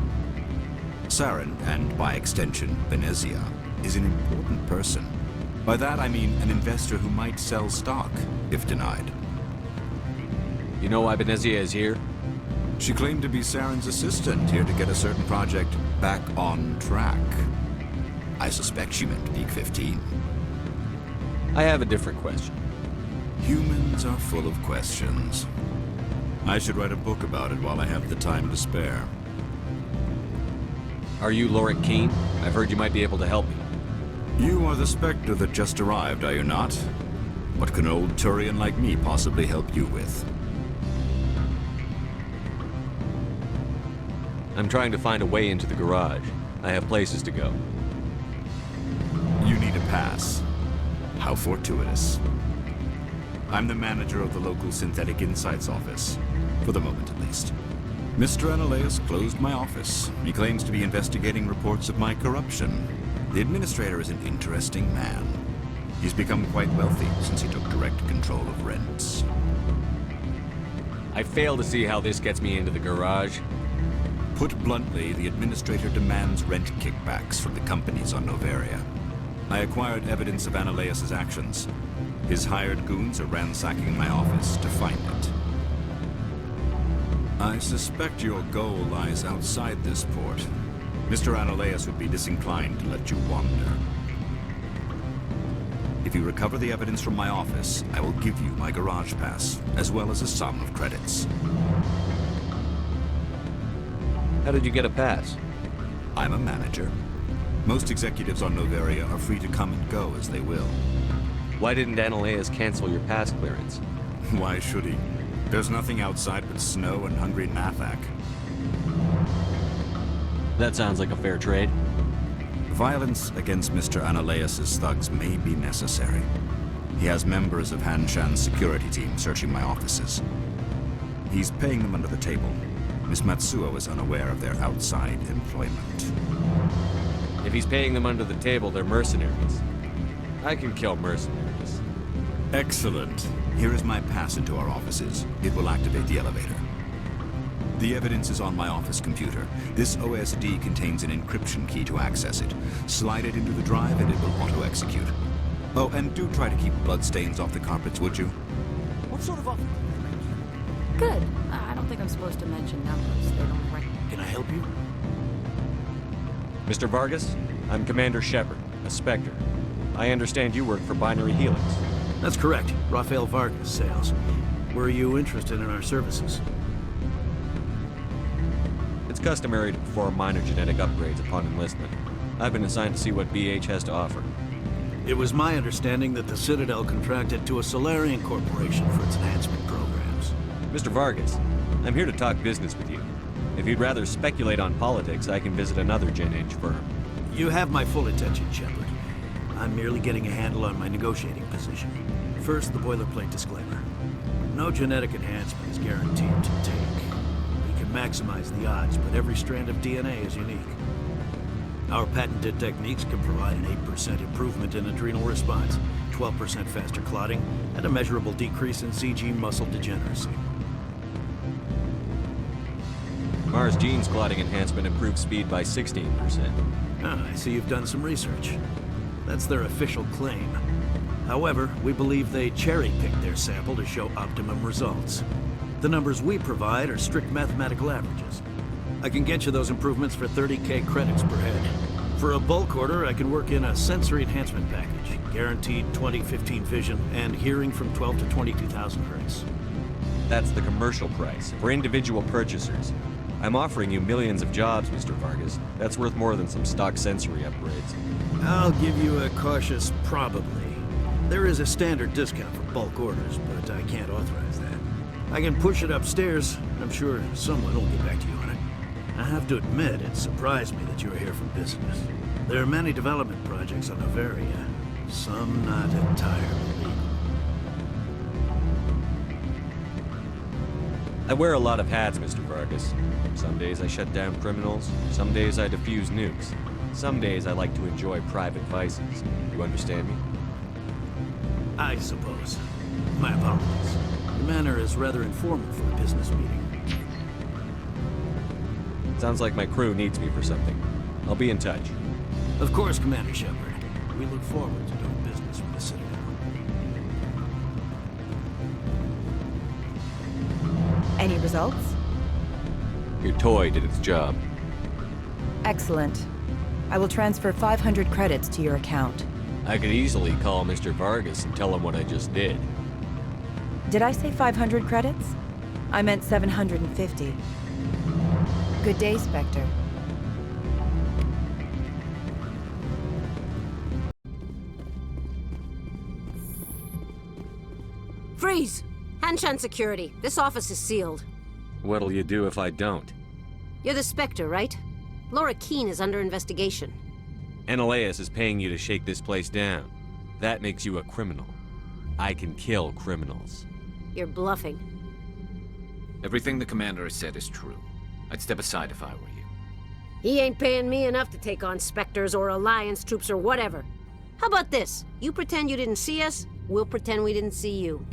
Saren, and by extension, Benezia, is an important person. By that I mean an investor who might sell stock, if denied. You know why Benezia is here? She claimed to be Saren's assistant, here to get a certain project back on track. I suspect she meant peak 15. I have a different question. Humans are full of questions. I should write a book about it while I have the time to spare. Are you Laurent Keene? I've heard you might be able to help me. You are the Spectre that just arrived, are you not? What can an old Turian like me possibly help you with? I'm trying to find a way into the garage. I have places to go. You need a pass. How fortuitous. I'm the manager of the local Synthetic Insights office. For the moment, at least. Mr. Analeus closed my office. He claims to be investigating reports of my corruption. The administrator is an interesting man. He's become quite wealthy since he took direct control of rents. I fail to see how this gets me into the garage. Put bluntly, the administrator demands rent kickbacks from the companies on Novaria. I acquired evidence of Analeus' actions. His hired goons are ransacking my office to find it. I suspect your goal lies outside this port. Mr. Analeus would be disinclined to let you wander. If you recover the evidence from my office, I will give you my garage pass, as well as a sum of credits. How did you get a pass? I'm a manager. Most executives on Novaria are free to come and go as they will. Why didn't Analeus cancel your pass clearance? Why should he? There's nothing outside but snow and hungry Nathak. That sounds like a fair trade. Violence against Mr. Analeus' thugs may be necessary. He has members of Han Shan's security team searching my offices. He's paying them under the table. Miss Matsuo is unaware of their outside employment. If he's paying them under the table, they're mercenaries. I can kill mercenaries. Excellent. Here is my pass into our offices. It will activate the elevator. The evidence is on my office computer. This OSD contains an encryption key to access it. Slide it into the drive and it will auto-execute. Oh, and do try to keep bloodstains off the carpets, would you? What sort of offer? Good. I don't think I'm supposed to mention numbers. They don't rank. Can I help you? Mr. Vargas, I'm Commander Shepard, a Spectre. I understand you work for Binary Helix. That's correct. Rafael Vargas, sales. Were you interested in our services? It's customary to perform minor genetic upgrades upon enlistment. I've been assigned to see what BH has to offer. It was my understanding that the Citadel contracted to a Solarian corporation for its enhancement programs. Mr. Vargas, I'm here to talk business with you. If you'd rather speculate on politics, I can visit another Gen Age firm. You have my full attention, Shepard. I'm merely getting a handle on my negotiating position. First, the boilerplate disclaimer. No genetic enhancement is guaranteed to take. We can maximize the odds, but every strand of DNA is unique. Our patented techniques can provide an 8% improvement in adrenal response, 12% faster clotting, and a measurable decrease in CG muscle degeneracy. Mars Gene's clotting enhancement improves speed by 16%. Ah, I see you've done some research. That's their official claim. However, we believe they cherry-picked their sample to show optimum results. The numbers we provide are strict mathematical averages. I can get you those improvements for 30K credits per head. For a bulk order, I can work in a sensory enhancement package, guaranteed 20/15 vision, and hearing from 12 to 22,000 hertz. That's the commercial price, for individual purchasers. I'm offering you millions of jobs, Mr. Vargas. That's worth more than some stock sensory upgrades. I'll give you a cautious probably. There is a standard discount for bulk orders, but I can't authorize that. I can push it upstairs. I'm sure someone will get back to you on it. I have to admit, it surprised me that you are here for business. There are many development projects on Novaria, some not entirely legal. I wear a lot of hats, Mr. Vargas. Some days I shut down criminals, some days I defuse nukes. Some days I like to enjoy private vices. You understand me? I suppose. My apologies. Your manner is rather informal for a business meeting. Sounds like my crew needs me for something. I'll be in touch. Of course, Commander Shepard. We look forward to doing business with the Citadel. Any results? Your toy did its job. Excellent. I will transfer 500 credits to your account. I could easily call Mr. Vargas and tell him what I just did. Did I say 500 credits? I meant 750. Good day, Spectre. Freeze! Hanshan security. This office is sealed. What'll you do if I don't? You're the Spectre, right? Laura Keene is under investigation. Ananias is paying you to shake this place down. That makes you a criminal. I can kill criminals. You're bluffing. Everything the commander has said is true. I'd step aside if I were you. He ain't paying me enough to take on Spectres or Alliance troops or whatever. How about this? You pretend you didn't see us, we'll pretend we didn't see you.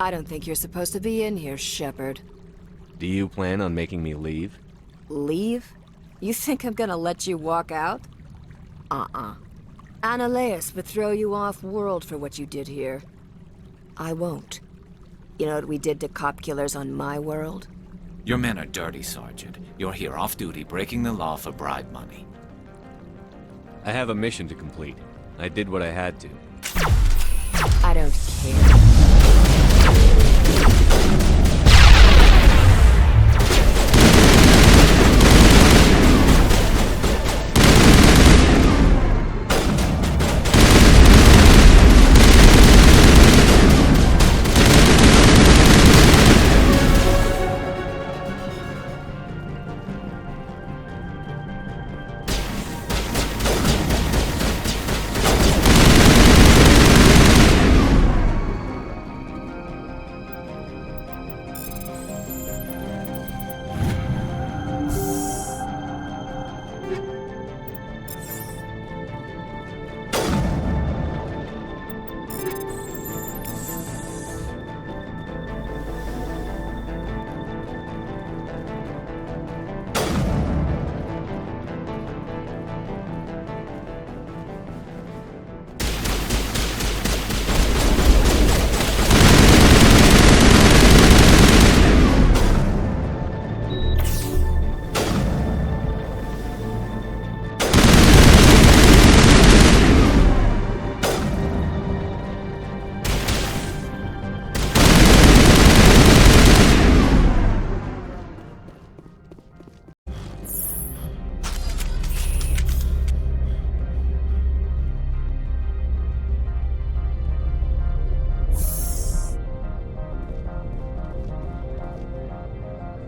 I don't think you're supposed to be in here, Shepard. Do you plan on making me leave? Leave? You think I'm gonna let you walk out? Annaleus would throw you off-world for what you did here. I won't. You know what we did to cop killers on my world? Your men are dirty, Sergeant. You're here off-duty, breaking the law for bribe money. I have a mission to complete. I did what I had to. I don't care.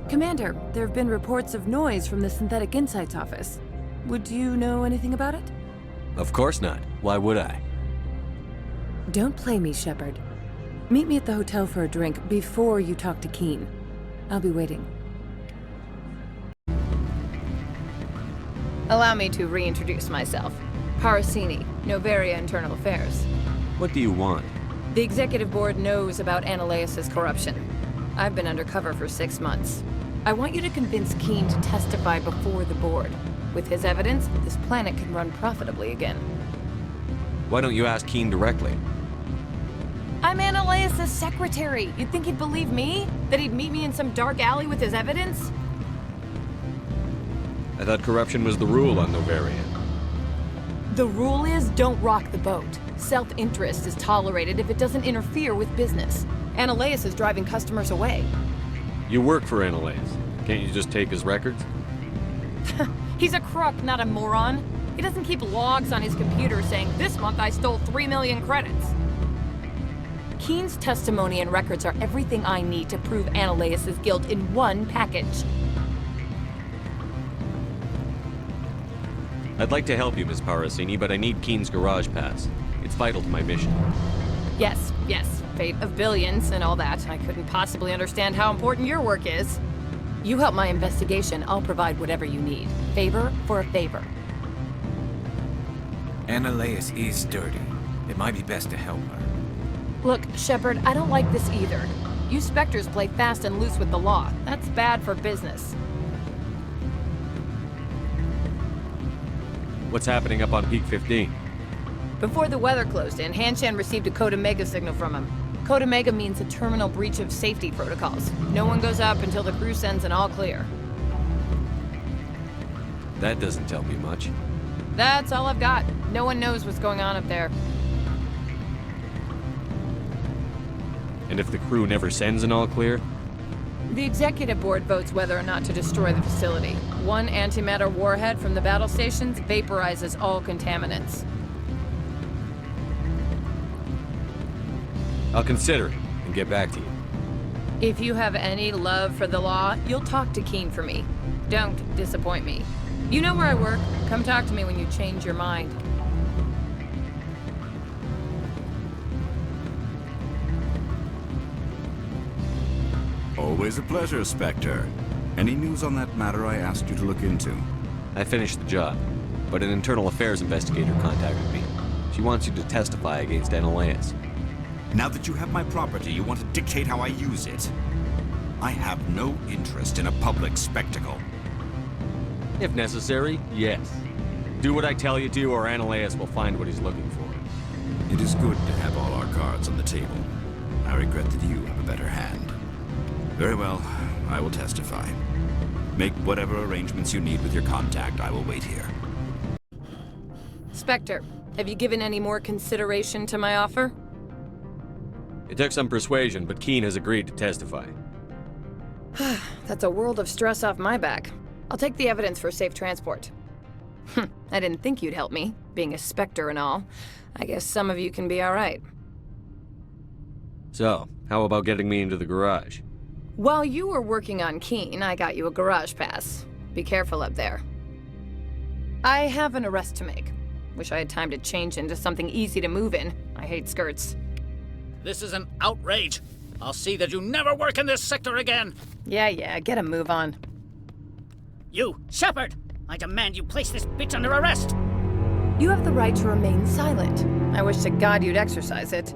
Commander, there have been reports of noise from the Synthetic Insights office. Would you know anything about it? Of course not. Why would I? Don't play me, Shepard. Meet me at the hotel for a drink before you talk to Keen. I'll be waiting. Allow me to reintroduce myself. Parasini, Novaria Internal Affairs. What do you want? The Executive Board knows about Annaleus' corruption. I've been undercover for 6 months. I want you to convince Keen to testify before the Board. With his evidence, this planet can run profitably again. Why don't you ask Keen directly? I'm Annaleus' secretary. You'd think he'd believe me? That he'd meet me in some dark alley with his evidence? I thought corruption was the rule on Novaria. The rule is don't rock the boat. Self-interest is tolerated if it doesn't interfere with business. Annaleus is driving customers away. You work for Annaleus. Can't you just take his records? He's a crook, not a moron. He doesn't keep logs on his computer saying, this month I stole 3 million credits. Keen's testimony and records are everything I need to prove Annaleus' guilt in one package. I'd like to help you, Miss Parasini, but I need Keen's garage pass. It's vital to my mission. Yes, fate of billions and all that. I couldn't possibly understand how important your work is. You help my investigation, I'll provide whatever you need. Favor for a favor. Annaleus is dirty. It might be best to help her. Look, Shepard, I don't like this either. You Spectres play fast and loose with the law. That's bad for business. What's happening up on Peak 15? Before the weather closed in, Hanshan received a Code Omega signal from him. Code Omega means a terminal breach of safety protocols. No one goes up until the crew sends an all clear. That doesn't tell me much. That's all I've got. No one knows what's going on up there. And if the crew never sends an all clear? The Executive Board votes whether or not to destroy the facility. One antimatter warhead from the battle stations vaporizes all contaminants. I'll consider it and get back to you. If you have any love for the law, you'll talk to Keen for me. Don't disappoint me. You know where I work. Come talk to me when you change your mind. Always a pleasure, Spectre. Any news on that matter I asked you to look into? I finished the job, but an internal affairs investigator contacted me. She wants you to testify against Annaleus. Now that you have my property, you want to dictate how I use it. I have no interest in a public spectacle. If necessary, yes. Do what I tell you to, or Ananias will find what he's looking for. It is good to have all our cards on the table. I regret that you have a better hand. Very well, I will testify. Make whatever arrangements you need with your contact. I will wait here. Spectre, have you given any more consideration to my offer? It took some persuasion, but Keen has agreed to testify. That's a world of stress off my back. I'll take the evidence for safe transport. I didn't think you'd help me, being a Spectre and all. I guess some of you can be alright. So, how about getting me into the garage? While you were working on Keen, I got you a garage pass. Be careful up there. I have an arrest to make. Wish I had time to change into something easy to move in. I hate skirts. This is an outrage. I'll see that you never work in this sector again. Yeah, get a move on. You, Shepard! I demand you place this bitch under arrest! You have the right to remain silent. I wish to God you'd exercise it.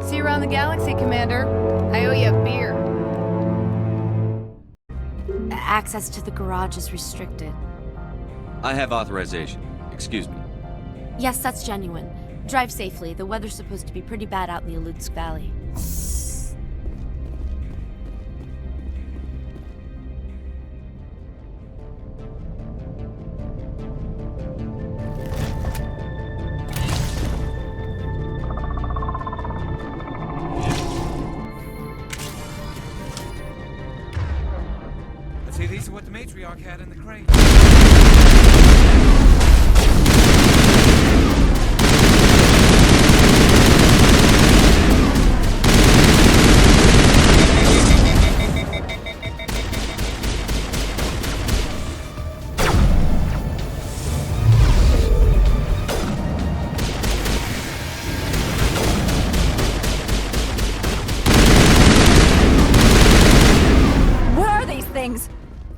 See you around the galaxy, Commander. I owe you a beer. Access to the garage is restricted. I have authorization. Excuse me. Yes, that's genuine. Drive safely. The weather's supposed to be pretty bad out in the Alutsk Valley. Let's see, these are what the matriarch had in the crate.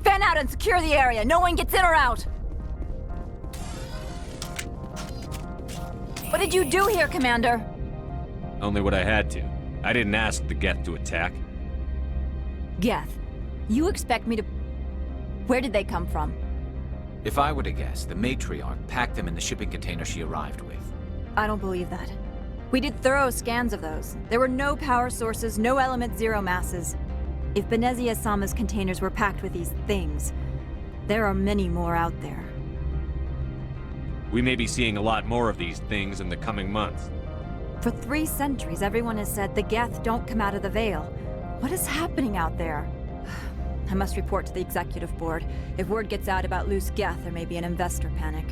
Fan out and secure the area. No one gets in or out. What did you do here, Commander? Only what I had to. I didn't ask the Geth to attack. Geth, you expect me to... Where did they come from? If I were to guess, the matriarch packed them in the shipping container she arrived with. I don't believe that. We did thorough scans of those. There were no power sources, no element zero masses. If Benezia Sama's containers were packed with these things, there are many more out there. We may be seeing a lot more of these things in the coming months. For 3 centuries, everyone has said the Geth don't come out of the Veil. What is happening out there? I must report to the executive board. If word gets out about loose Geth, there may be an investor panic.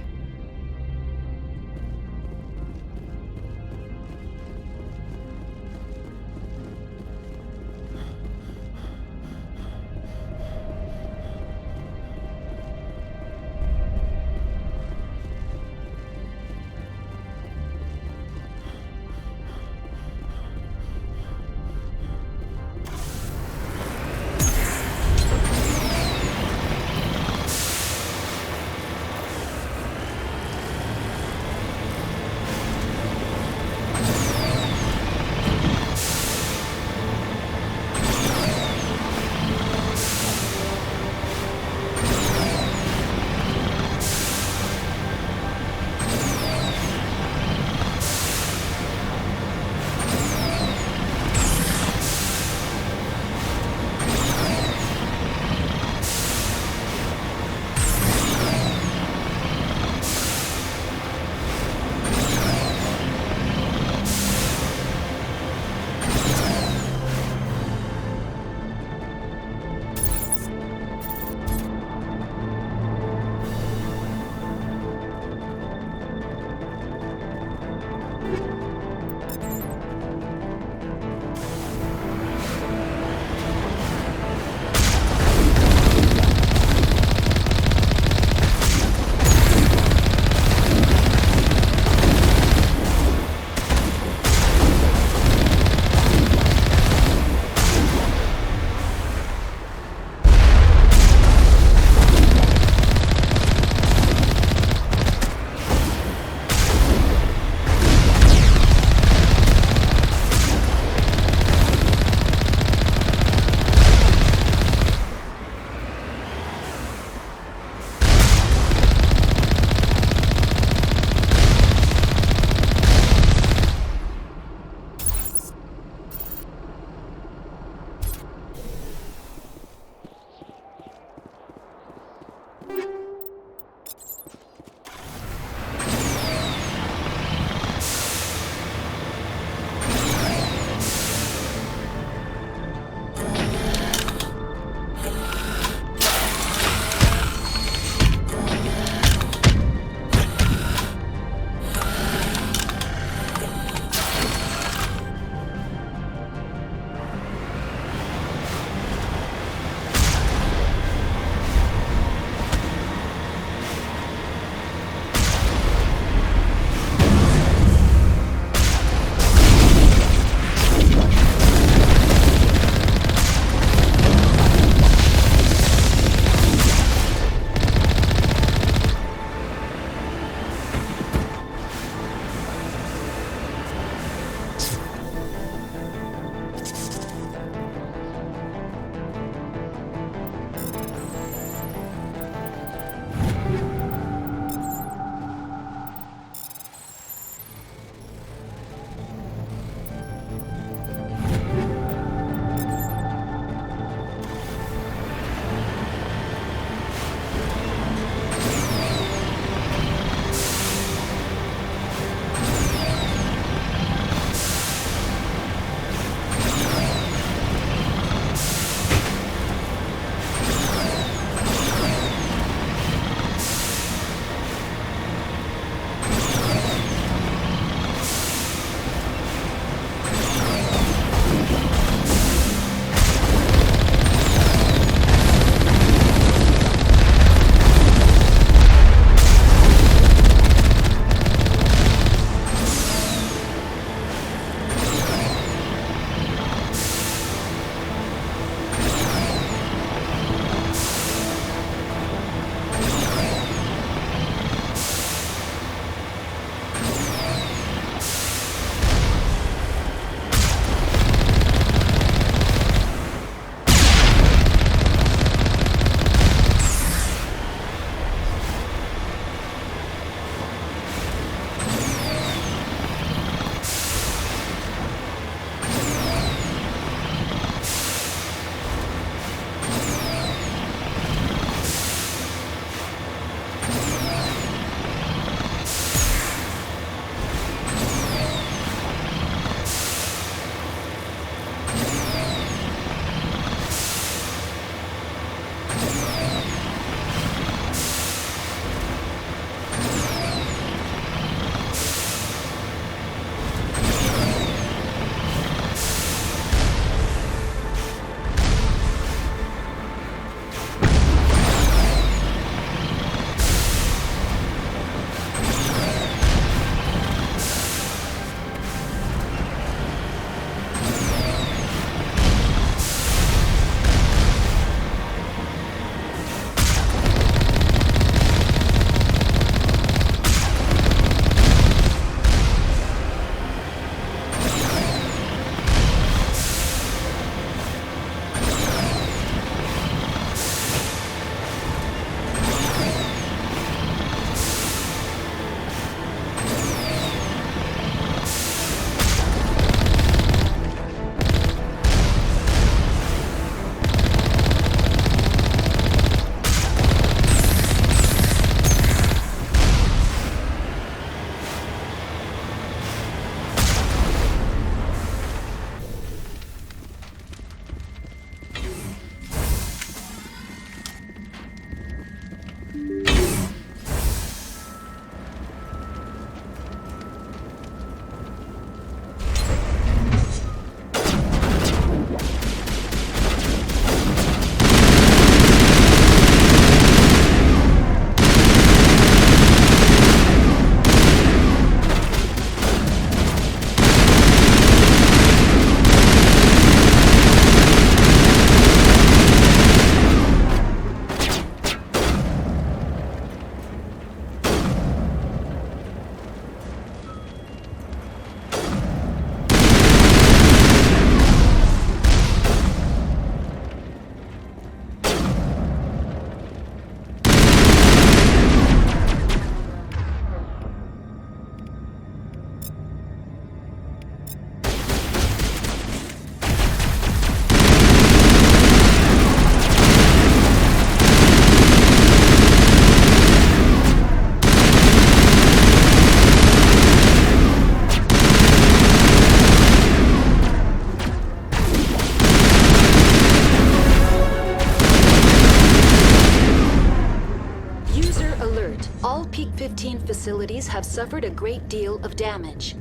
All Peak 15 facilities have suffered a great deal of damage.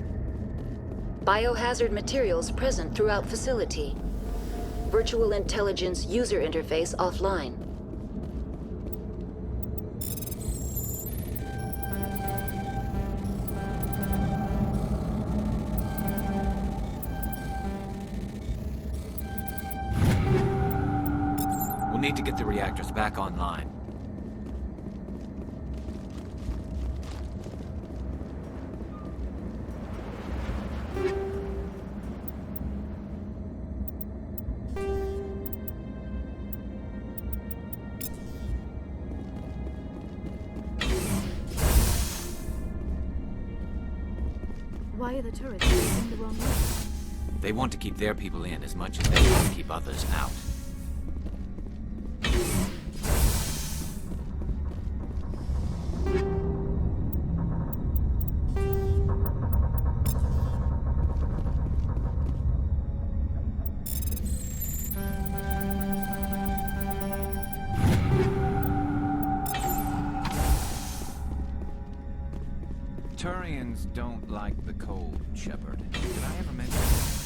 Biohazard materials present throughout facility. Virtual intelligence user interface offline. We'll need to get the reactors back online. Why are the turrets facing the wrong way? They want to keep their people in as much as they want to keep others out. Turians don't like the cold, Shepard. Did I ever mention that?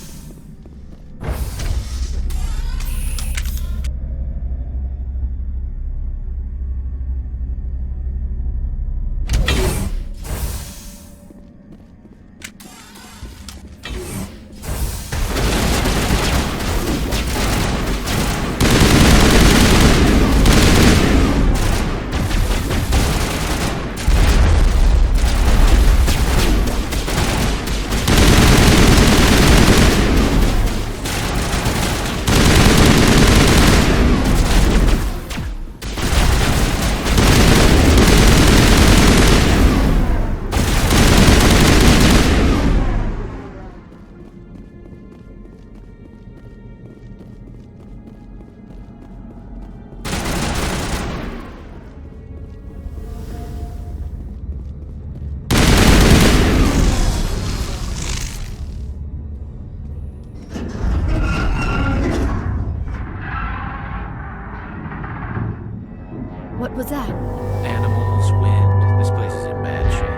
What was that? Animals, wind. This place is in bad shape.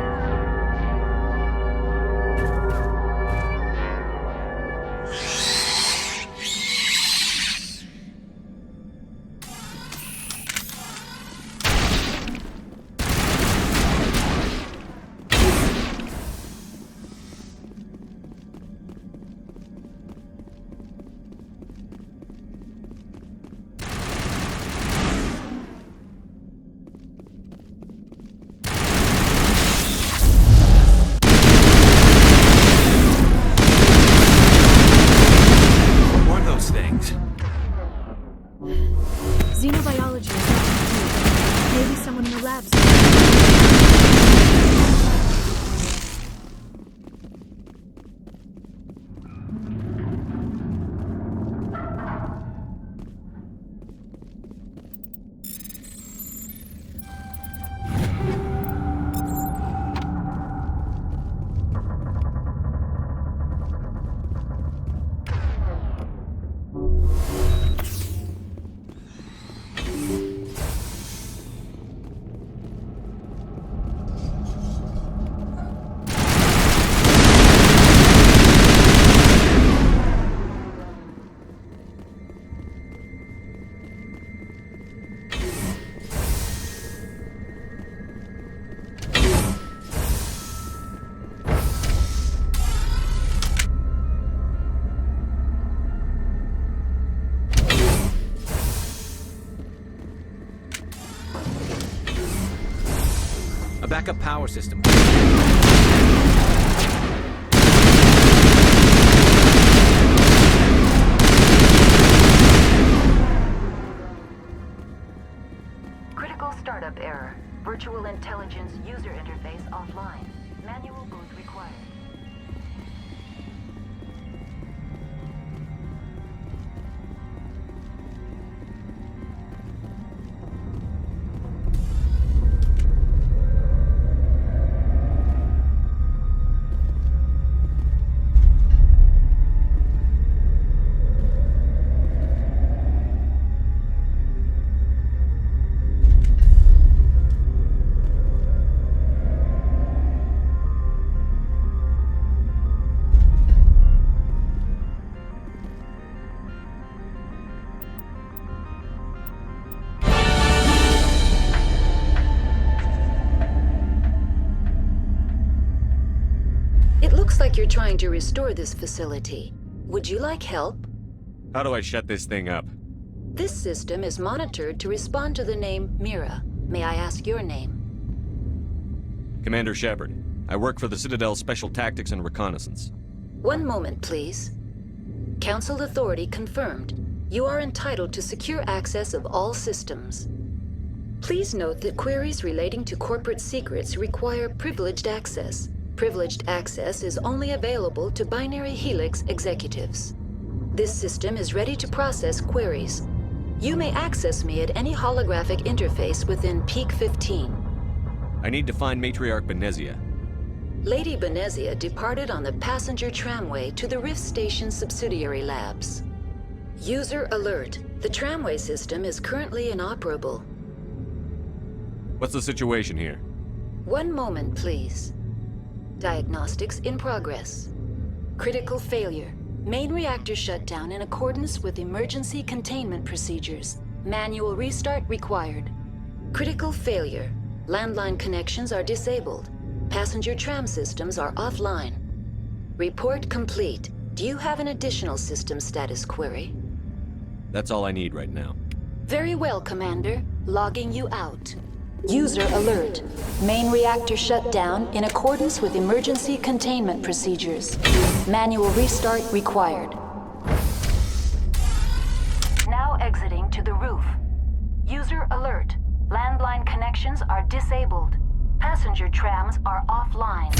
Xenobiology is not complete. Maybe someone in the labs. A backup power system. Critical startup error. Virtual intelligence user interface offline. Manual booth required. like you're trying to restore this facility. Would you like help? How do I shut this thing up? This system is monitored to respond to the name Mira. May I ask your name? Commander Shepard. I work for the Citadel's Special Tactics and Reconnaissance. One moment, please. Council authority confirmed. You are entitled to secure access of all systems. Please note that queries relating to corporate secrets require privileged access. Privileged access is only available to Binary Helix executives. This system is ready to process queries. You may access me at any holographic interface within Peak 15. I need to find Matriarch Benezia. Lady Benezia departed on the passenger tramway to the Rift Station subsidiary labs. User alert. The tramway system is currently inoperable. What's the situation here? One moment, please. Diagnostics in progress. Critical failure. Main reactor shut down in accordance with emergency containment procedures. Manual restart required. Critical failure. Landline connections are disabled. Passenger tram systems are offline. Report complete. Do you have an additional system status query? That's all I need right now. Very well, Commander. Logging you out. User alert. Main reactor shut down in accordance with emergency containment procedures. Manual restart required. Now exiting to the roof. User alert. Landline connections are disabled. Passenger trams are offline.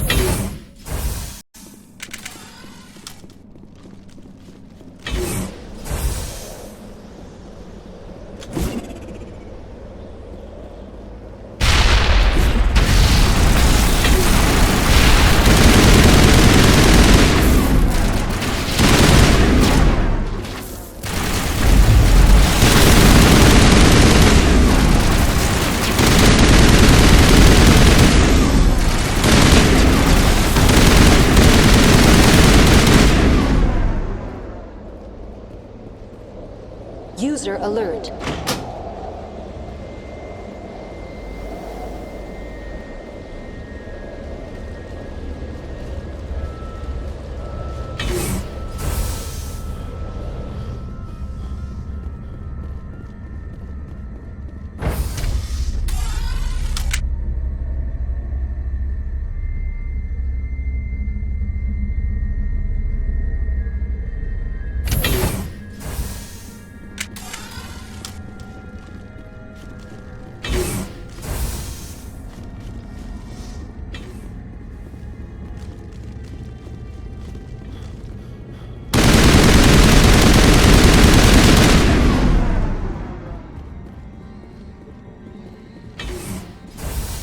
User alert.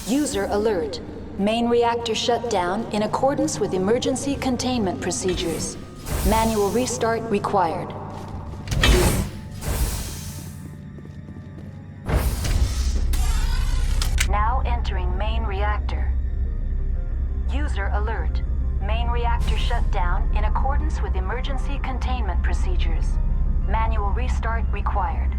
User alert. Main reactor shut down in accordance with emergency containment procedures. Manual restart required. Now entering main reactor. User alert. Main reactor shut down in accordance with emergency containment procedures. Manual restart required.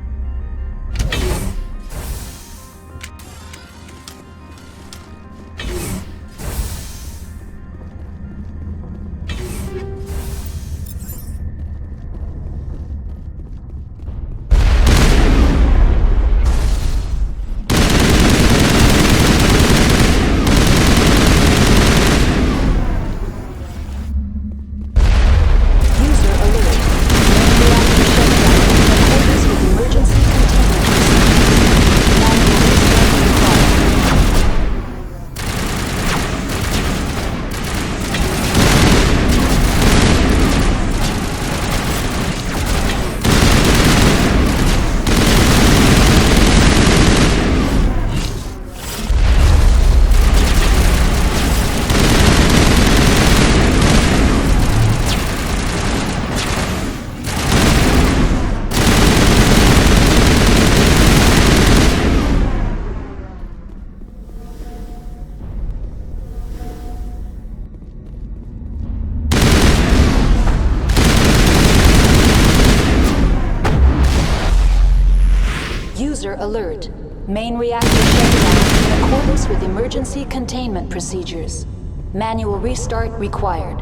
User alert. Main reactor shut down in accordance with emergency containment procedures. Manual restart required.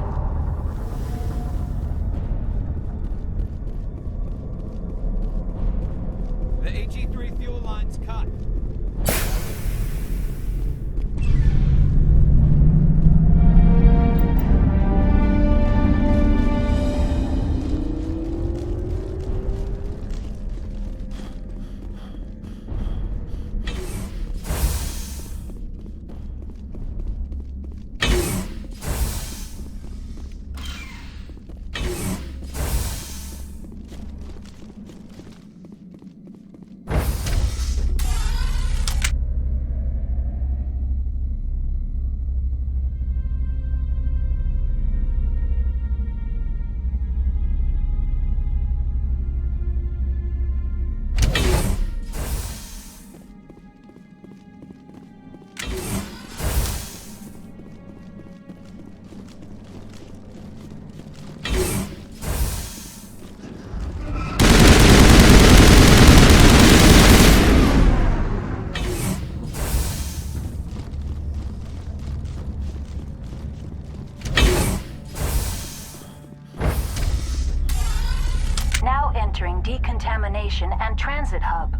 station and transit hub.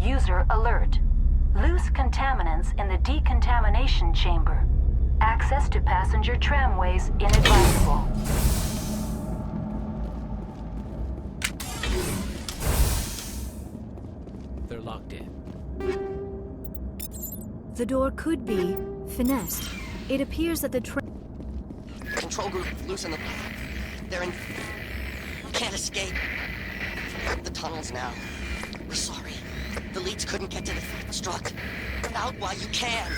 User alert. Loose contaminants in the decontamination chamber. Access to passenger tramways inadvisable. They're locked in. The door could be finessed. It appears that the Control group, loosen the... They're in... Can't escape. The tunnels now. We're sorry. The leads couldn't get to the struck. Get out while you can.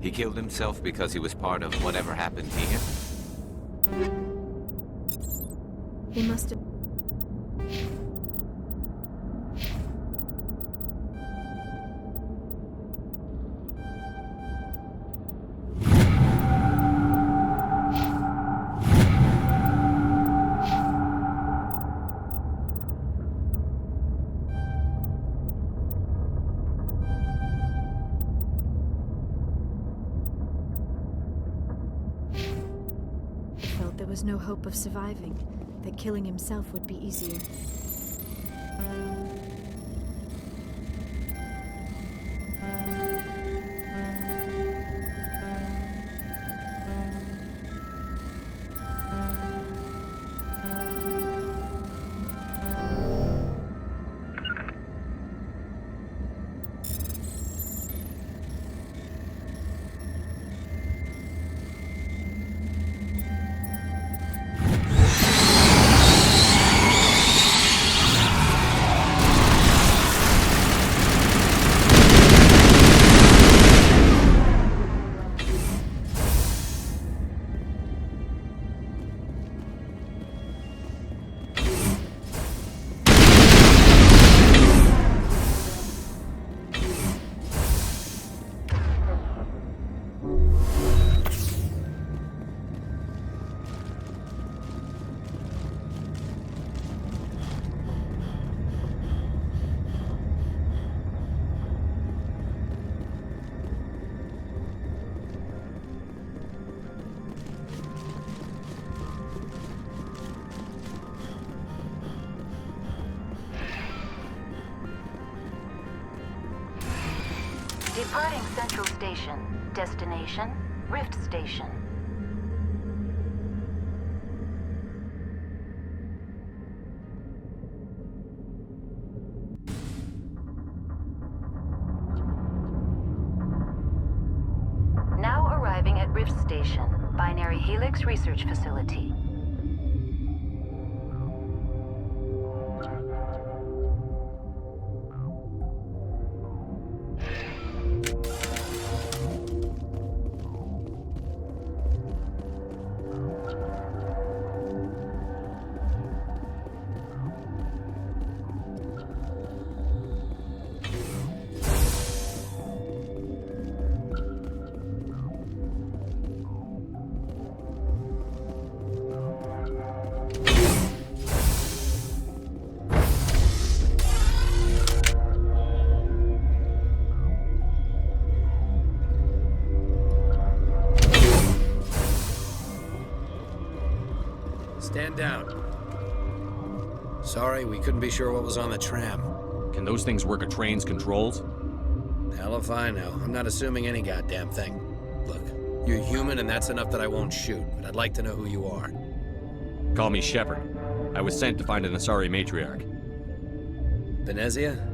He killed himself because he was part of whatever happened here? He must have... There was no hope of surviving, that killing himself would be easier. Departing Central Station. Destination, Rift Station. Now arriving at Rift Station, Binary Helix Research Facility. Stand down. Sorry, we couldn't be sure what was on the tram. Can those things work a train's controls? Hell if I know. I'm not assuming any goddamn thing. Look, you're human and that's enough that I won't shoot, but I'd like to know who you are. Call me Shepard. I was sent to find an Asari matriarch. Venezia?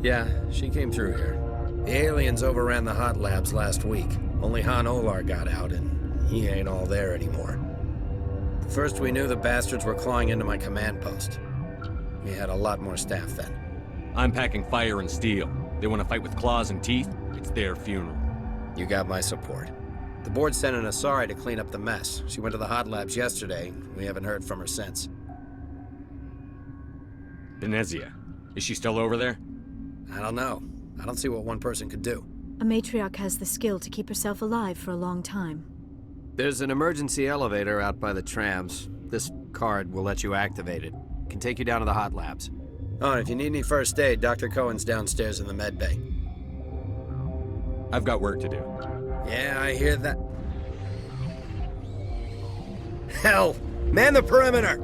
Yeah, she came through here. The aliens overran the hot labs last week. Only Han Olar got out, and he ain't all there anymore. First we knew the bastards were clawing into my command post. We had a lot more staff then. I'm packing fire and steel. They want to fight with claws and teeth? It's their funeral. You got my support. The board sent an Asari to clean up the mess. She went to the hot labs yesterday. We haven't heard from her since. Venezia. Is she still over there? I don't know. I don't see what one person could do. A matriarch has the skill to keep herself alive for a long time. There's an emergency elevator out by the trams. This card will let you activate it. Can take you down to the hot labs. Oh, and if you need any first aid, Dr. Cohen's downstairs in the med bay. I've got work to do. Yeah, I hear that. Hell! Man the perimeter!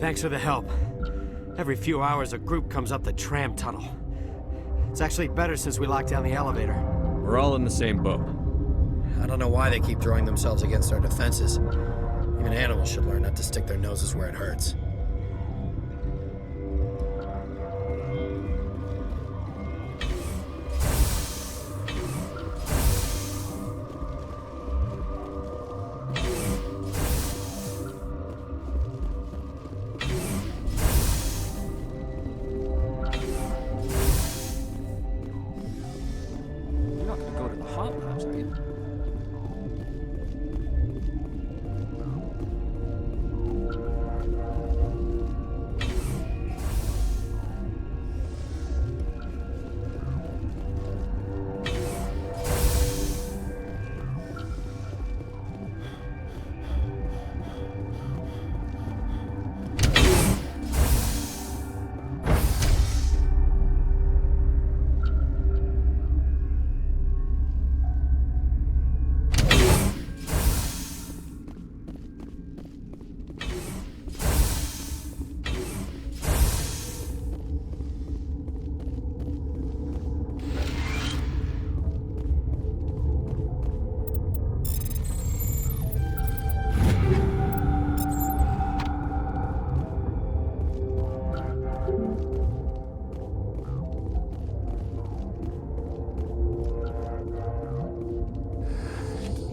Thanks for the help. Every few hours, a group comes up the tram tunnel. It's actually better since we locked down the elevator. We're all in the same boat. I don't know why they keep throwing themselves against our defenses. Even animals should learn not to stick their noses where it hurts. You're not gonna go to the hot labs, are you?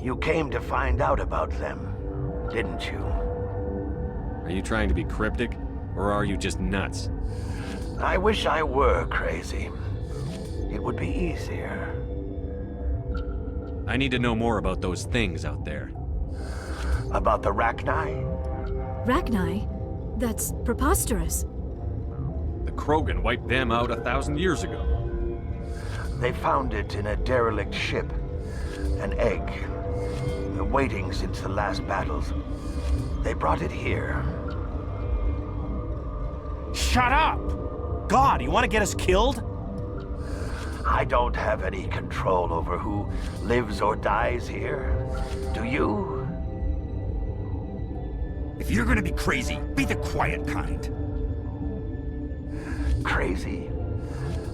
You came to find out about them, didn't you? Are you trying to be cryptic, or are you just nuts? I wish I were crazy. It would be easier. I need to know more about those things out there. About the Rachni? Rachni? That's preposterous. The Krogan wiped them out 1,000 years ago. They found it in a derelict ship. An egg. Waiting since the last battles. They brought it here. Shut up! God, you want to get us killed? I don't have any control over who lives or dies here. Do you? If you're gonna be crazy, be the quiet kind. Crazy?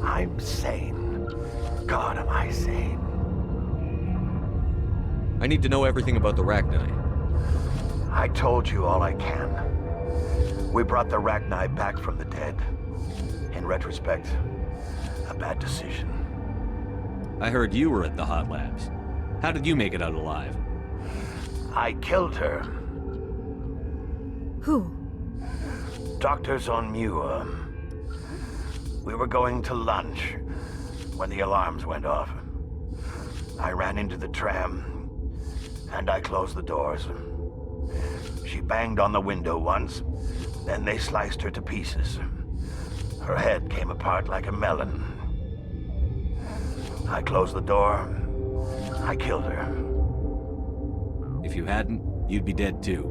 I'm sane. God, am I sane? I need to know everything about the Rachni. I told you all I can. We brought the Rachni back from the dead. In retrospect, a bad decision. I heard you were at the hot labs. How did you make it out alive? I killed her. Who? Doctors on ME2. We were going to lunch when the alarms went off. I ran into the tram, and I closed the doors. She banged on the window once, then they sliced her to pieces. Her head came apart like a melon. I closed the door. I killed her. If you hadn't, you'd be dead too.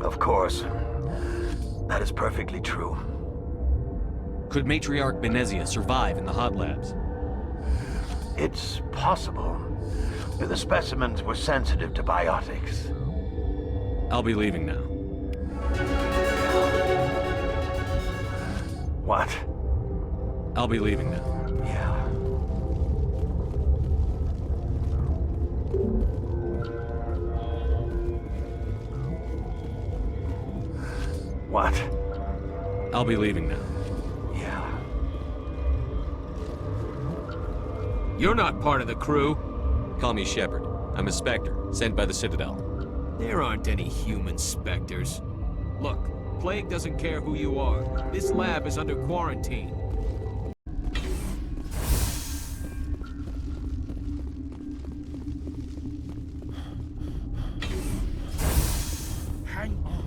Of course. That is perfectly true. Could Matriarch Benezia survive in the hot labs? It's possible. The specimens were sensitive to biotics. I'll be leaving now. What? I'll be leaving now. Yeah. What? I'll be leaving now. Yeah. You're not part of the crew. Call me Shepard. I'm a Spectre, sent by the Citadel. There aren't any human specters. Look, Plague doesn't care who you are. This lab is under quarantine. Hang on.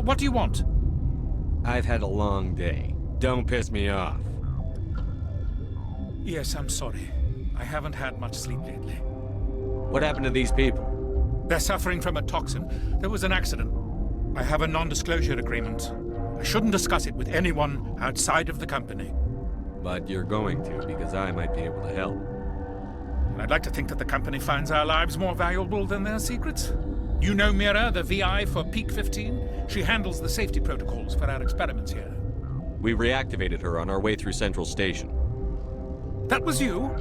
What do you want? I've had a long day. Don't piss me off. Yes, I'm sorry. I haven't had much sleep lately. What happened to these people? They're suffering from a toxin. There was an accident. I have a non-disclosure agreement. I shouldn't discuss it with anyone outside of the company. But you're going to, because I might be able to help. I'd like to think that the company finds our lives more valuable than their secrets. You know Mira, the VI for Peak 15? She handles the safety protocols for our experiments here. We reactivated her on our way through Central Station. That was you?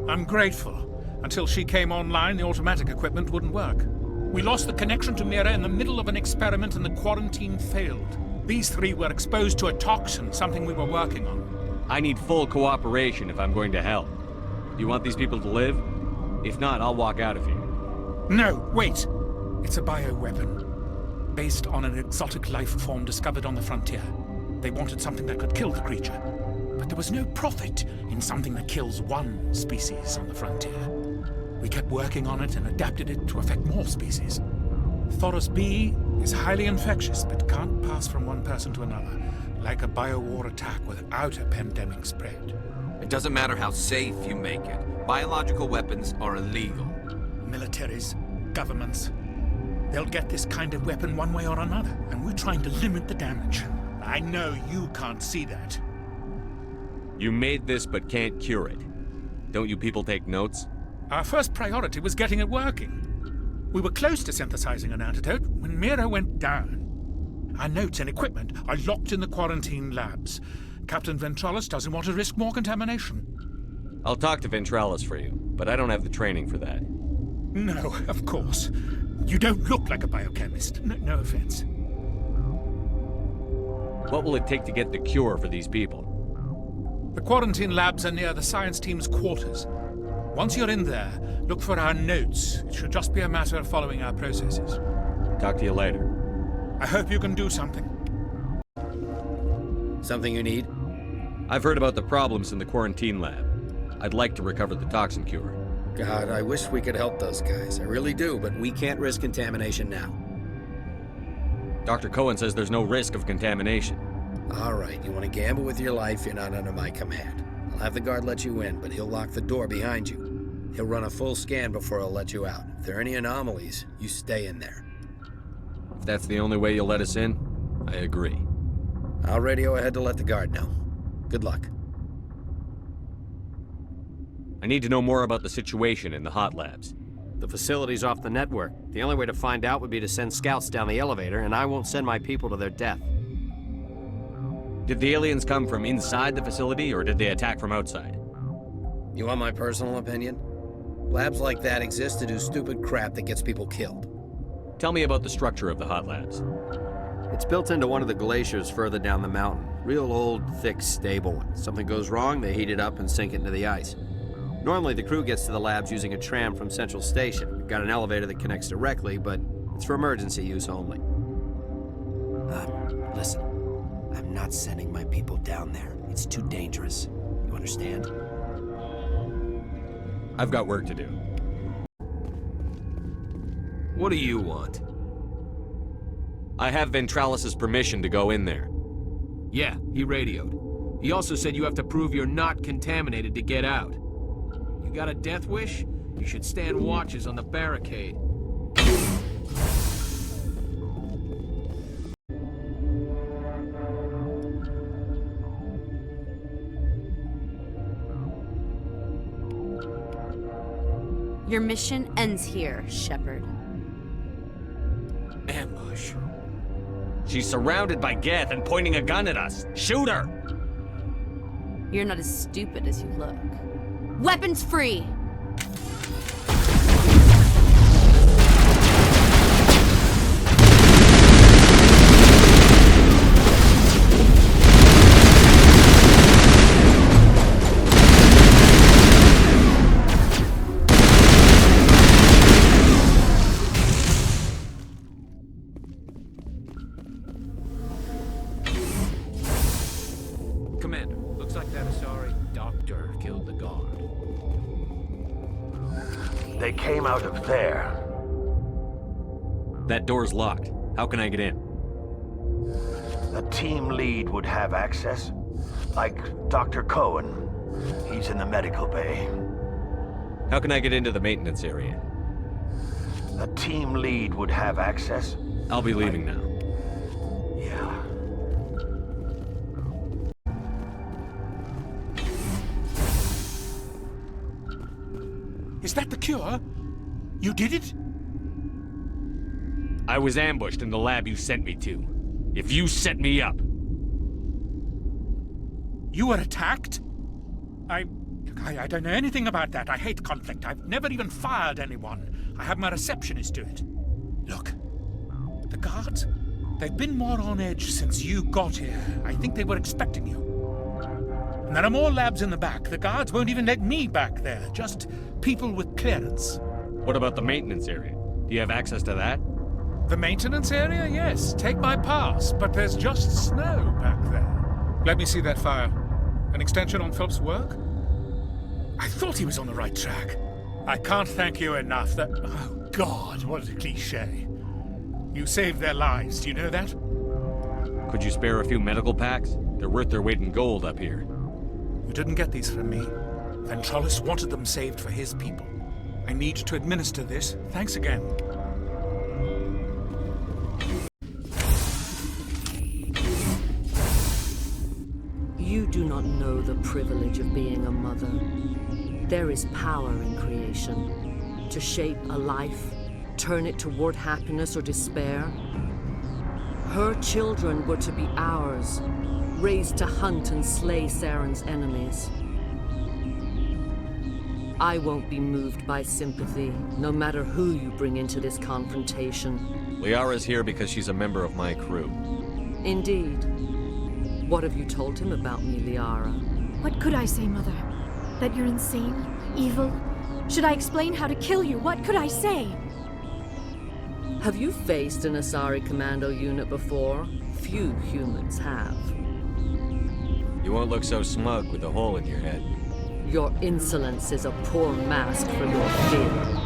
I'm grateful. Until she came online, the automatic equipment wouldn't work. We lost the connection to Mira in the middle of an experiment and the quarantine failed. These three were exposed to a toxin, something we were working on. I need full cooperation if I'm going to help. You want these people to live? If not, I'll walk out of here. No, wait! It's a bioweapon, based on an exotic life form discovered on the frontier. They wanted something that could kill the creature, but there was no profit in something that kills one species on the frontier. We kept working on it and adapted it to affect more species. Thoros B is highly infectious, but can't pass from one person to another, like a biowar attack without a pandemic spread. It doesn't matter how safe you make it. Biological weapons are illegal. Militaries, governments, they'll get this kind of weapon one way or another, and we're trying to limit the damage. I know you can't see that. You made this but can't cure it. Don't you people take notes? Our first priority was getting it working. We were close to synthesizing an antidote when Mira went down. Our notes and equipment are locked in the quarantine labs. Captain Ventralis doesn't want to risk more contamination. I'll talk to Ventralis for you, but I don't have the training for that. No, of course. You don't look like a biochemist. No offense. What will it take to get the cure for these people? The quarantine labs are near the science team's quarters. Once you're in there, look for our notes. It should just be a matter of following our processes. Talk to you later. I hope you can do something. Something you need? I've heard about the problems in the quarantine lab. I'd like to recover the toxin cure. God, I wish we could help those guys. I really do, but we can't risk contamination now. Dr. Cohen says there's no risk of contamination. All right, you want to gamble with your life, you're not under my command. I'll have the guard let you in, but he'll lock the door behind you. He'll run a full scan before he'll let you out. If there are any anomalies, you stay in there. If that's the only way you'll let us in, I agree. I'll radio ahead to let the guard know. Good luck. I need to know more about the situation in the hot labs. The facility's off the network. The only way to find out would be to send scouts down the elevator, and I won't send my people to their death. Did the aliens come from inside the facility, or did they attack from outside? You want my personal opinion? Labs like that exist to do stupid crap that gets people killed. Tell me about the structure of the hot labs. It's built into one of the glaciers further down the mountain. Real old, thick, stable one. Something goes wrong, they heat it up and sink it into the ice. Normally, the crew gets to the labs using a tram from Central Station. We've got an elevator that connects directly, but it's for emergency use only. Listen. I'm not sending my people down there. It's too dangerous. You understand? I've got work to do. What do you want? I have Ventralis' permission to go in there. Yeah, he radioed. He also said you have to prove you're not contaminated to get out. You got a death wish? You should stand watches on the barricade. Your mission ends here, Shepard. Ambush. She's surrounded by Geth and pointing a gun at us. Shoot her! You're not as stupid as you look. Weapons free! Commander, looks like that Asari doctor killed the guard. They came out of there. That door's locked. How can I get in? The team lead would have access. Like Dr. Cohen. He's in the medical bay. How can I get into the maintenance area? The team lead would have access. I'll be leaving now. Yeah. Is that the cure? You did it? I was ambushed in the lab you sent me to. If you set me up... You were attacked? I don't know anything about that. I hate conflict. I've never even fired anyone. I have my receptionist do it. Look, the guards, they've been more on edge since you got here. I think they were expecting you. And there are more labs in the back. The guards won't even let me back there. Just people with clearance. What about the maintenance area? Do you have access to that? The maintenance area? Yes. Take my pass. But there's just snow back there. Let me see that file. An extension on Phelps' work? I thought he was on the right track. I can't thank you enough that... Oh, God, what a cliché. You saved their lives, do you know that? Could you spare a few medical packs? They're worth their weight in gold up here. You didn't get these from me. Ventrollis wanted them saved for his people. I need to administer this. Thanks again. You do not know the privilege of being a mother. There is power in creation. To shape a life, turn it toward happiness or despair. Her children were to be ours, raised to hunt and slay Saren's enemies. I won't be moved by sympathy, no matter who you bring into this confrontation. Liara's here because she's a member of my crew. Indeed. What have you told him about me, Liara? What could I say, Mother? That you're insane? Evil? Should I explain how to kill you? What could I say? Have you faced an Asari commando unit before? Few humans have. You won't look so smug with a hole in your head. Your insolence is a poor mask for your fear.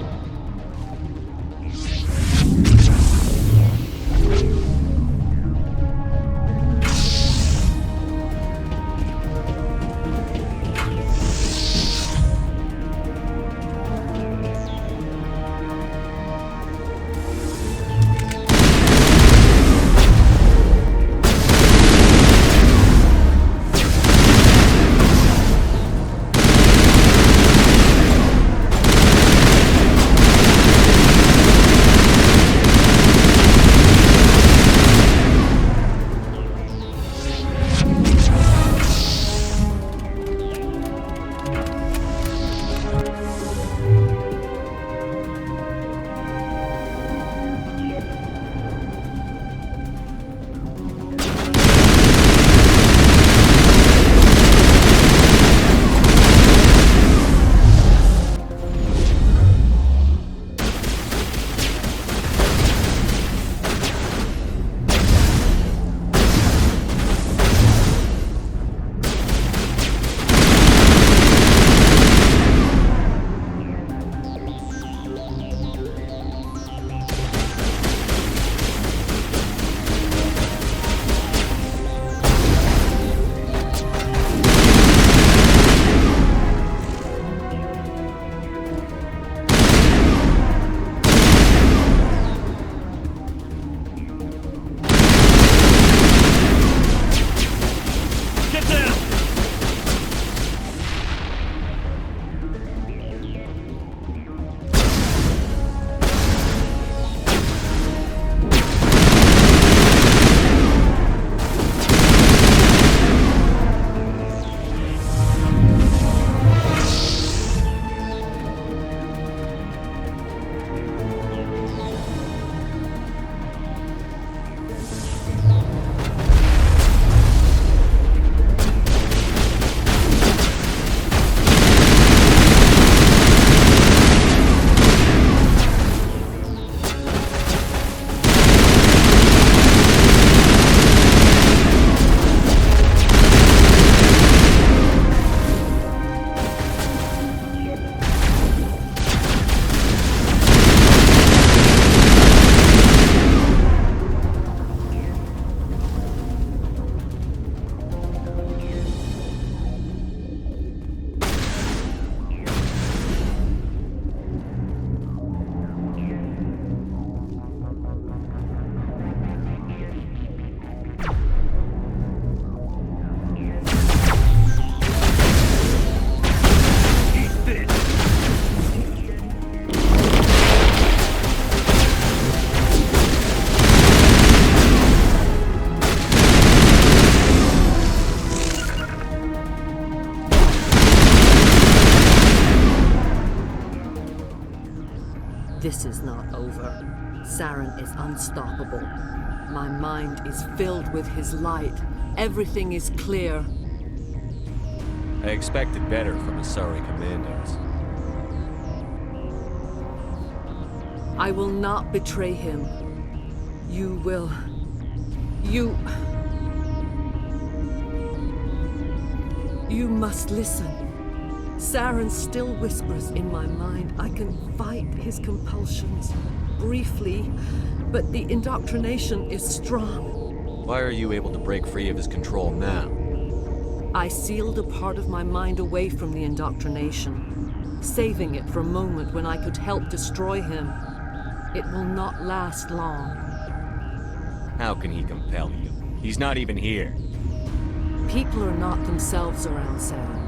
This is not over. Saren is unstoppable. My mind is filled with his light. Everything is clear. I expected better from Asari commandos. I will not betray him. You will. You must listen. Saren still whispers in my mind. I can fight his compulsions. Briefly, but the indoctrination is strong. Why are you able to break free of his control now? I sealed a part of my mind away from the indoctrination, saving it for a moment when I could help destroy him. It will not last long. How can he compel you? He's not even here. People are not themselves around Saren.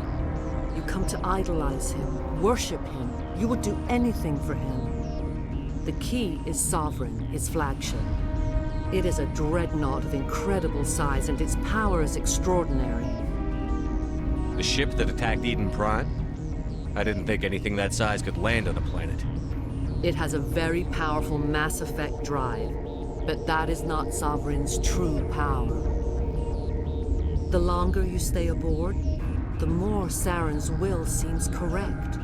You come to idolize him, worship him. You would do anything for him. The key is Sovereign, his flagship. It is a dreadnought of incredible size, and its power is extraordinary. The ship that attacked Eden Prime? I didn't think anything that size could land on a planet. It has a very powerful mass effect drive, but that is not Sovereign's true power. The longer you stay aboard, the more Saren's will seems correct.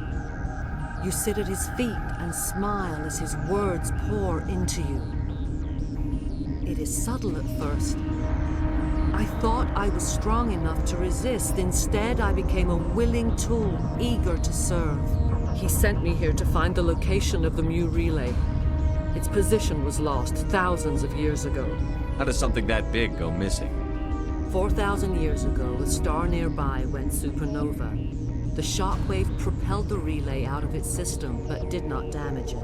You sit at his feet and smile as his words pour into you. It is subtle at first. I thought I was strong enough to resist. Instead, I became a willing tool, eager to serve. He sent me here to find the location of the ME relay. Its position was lost thousands of years ago. How does something that big go missing? 4,000 years ago, a star nearby went supernova. The shockwave propelled the relay out of its system, but did not damage it.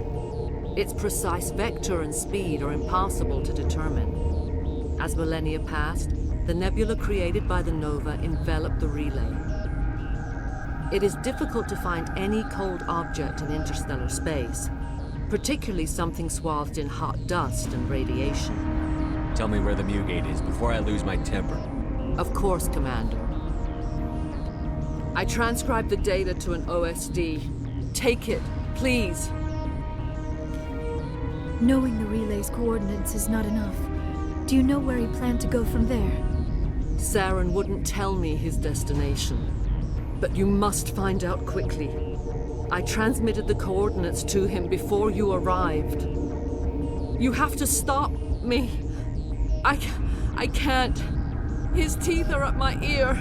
Its precise vector and speed are impossible to determine. As millennia passed, the nebula created by the nova enveloped the relay. It is difficult to find any cold object in interstellar space, particularly something swathed in hot dust and radiation. Tell me where the ME gate is before I lose my temper. Of course, Commander. I transcribed the data to an OSD. Take it, please. Knowing the relay's coordinates is not enough. Do you know where he planned to go from there? Saren wouldn't tell me his destination. But you must find out quickly. I transmitted the coordinates to him before you arrived. You have to stop me. I can't. His teeth are at my ear.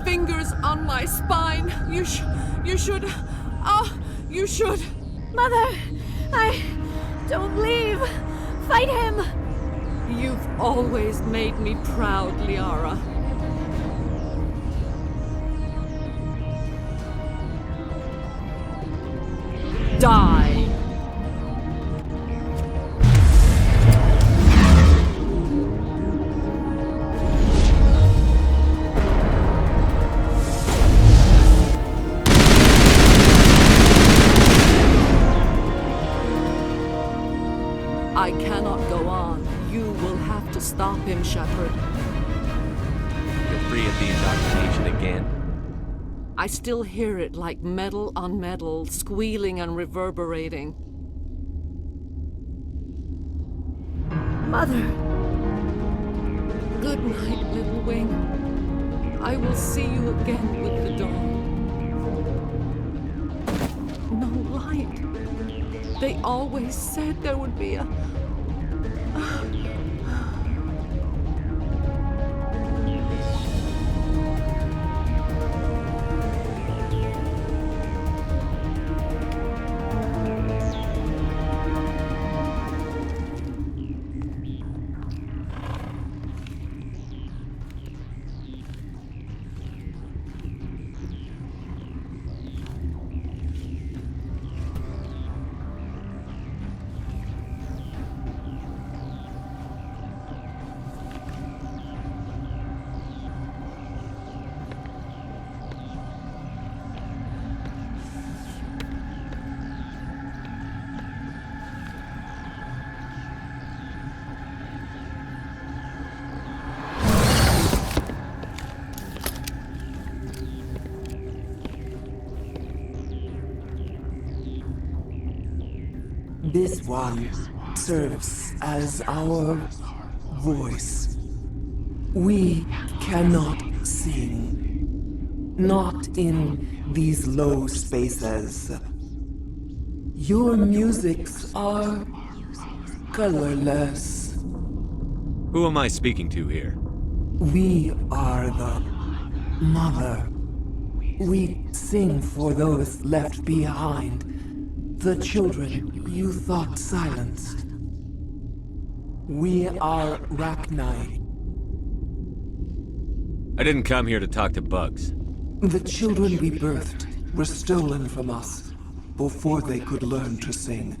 Fingers on my spine. You should. You should. Mother, don't leave. Fight him. You've always made me proud, Liara. Die. I cannot go on. You will have to stop him, Shepard. You're free of the indoctrination again? I still hear it like metal on metal, squealing and reverberating. Mother! Good night, little wing. I will see you again with the dawn. No light. They always said there would be a... This one serves as our voice. We cannot sing. Not in these low spaces. Your musics are colorless. Who am I speaking to here? We are the mother. We sing for those left behind. The children you thought silenced. We are Rachni. I didn't come here to talk to bugs. The children we birthed were stolen from us before they could learn to sing.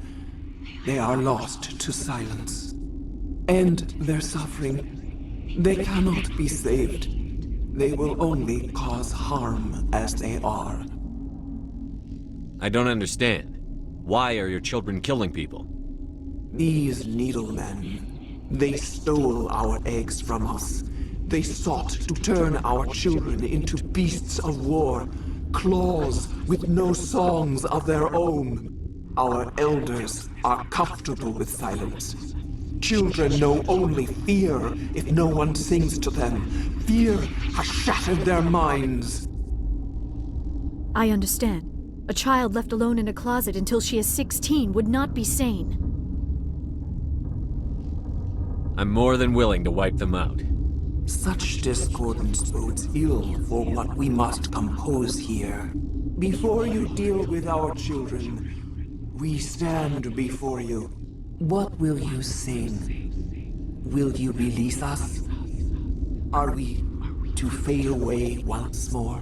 They are lost to silence. And their suffering, they cannot be saved. They will only cause harm as they are. I don't understand. Why are your children killing people? These needlemen, they stole our eggs from us. They sought to turn our children into beasts of war, claws with no songs of their own. Our elders are comfortable with silence. Children know only fear if no one sings to them. Fear has shattered their minds. I understand. A child left alone in a closet until she is 16 would not be sane. I'm more than willing to wipe them out. Such discordance bodes ill for what we must compose here. Before you deal with our children, we stand before you. What will you sing? Will you release us? Are we to fade away once more?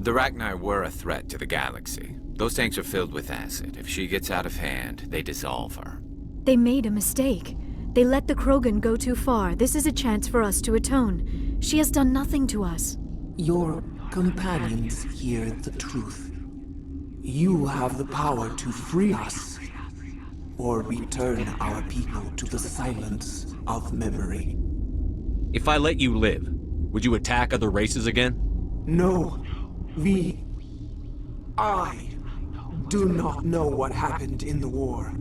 The Rachni were a threat to the galaxy. Those tanks are filled with acid. If she gets out of hand, they dissolve her. They made a mistake. They let the Krogan go too far. This is a chance for us to atone. She has done nothing to us. Your companions hear the truth. You have the power to free us, or return our people to the silence of memory. If I let you live, would you attack other races again? No. I do not know what happened in the war.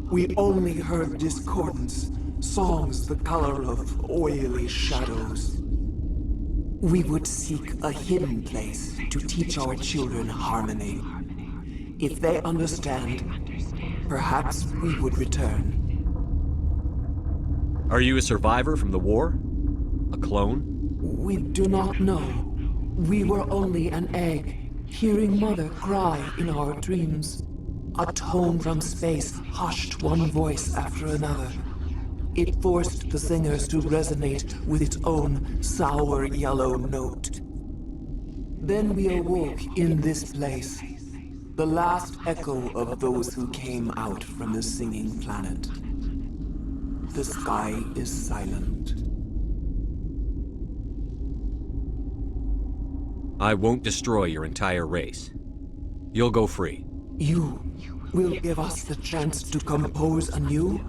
We only heard discordance, songs the color of oily shadows. We would seek a hidden place to teach our children harmony. If they understand, perhaps we would return. Are you a survivor from the war? A clone? We do not know. We were only an egg, hearing Mother cry in our dreams. A tone from space hushed one voice after another. It forced the singers to resonate with its own sour yellow note. Then we awoke in this place, the last echo of those who came out from the singing planet. The sky is silent. I won't destroy your entire race. You'll go free. You will give us the chance to compose anew?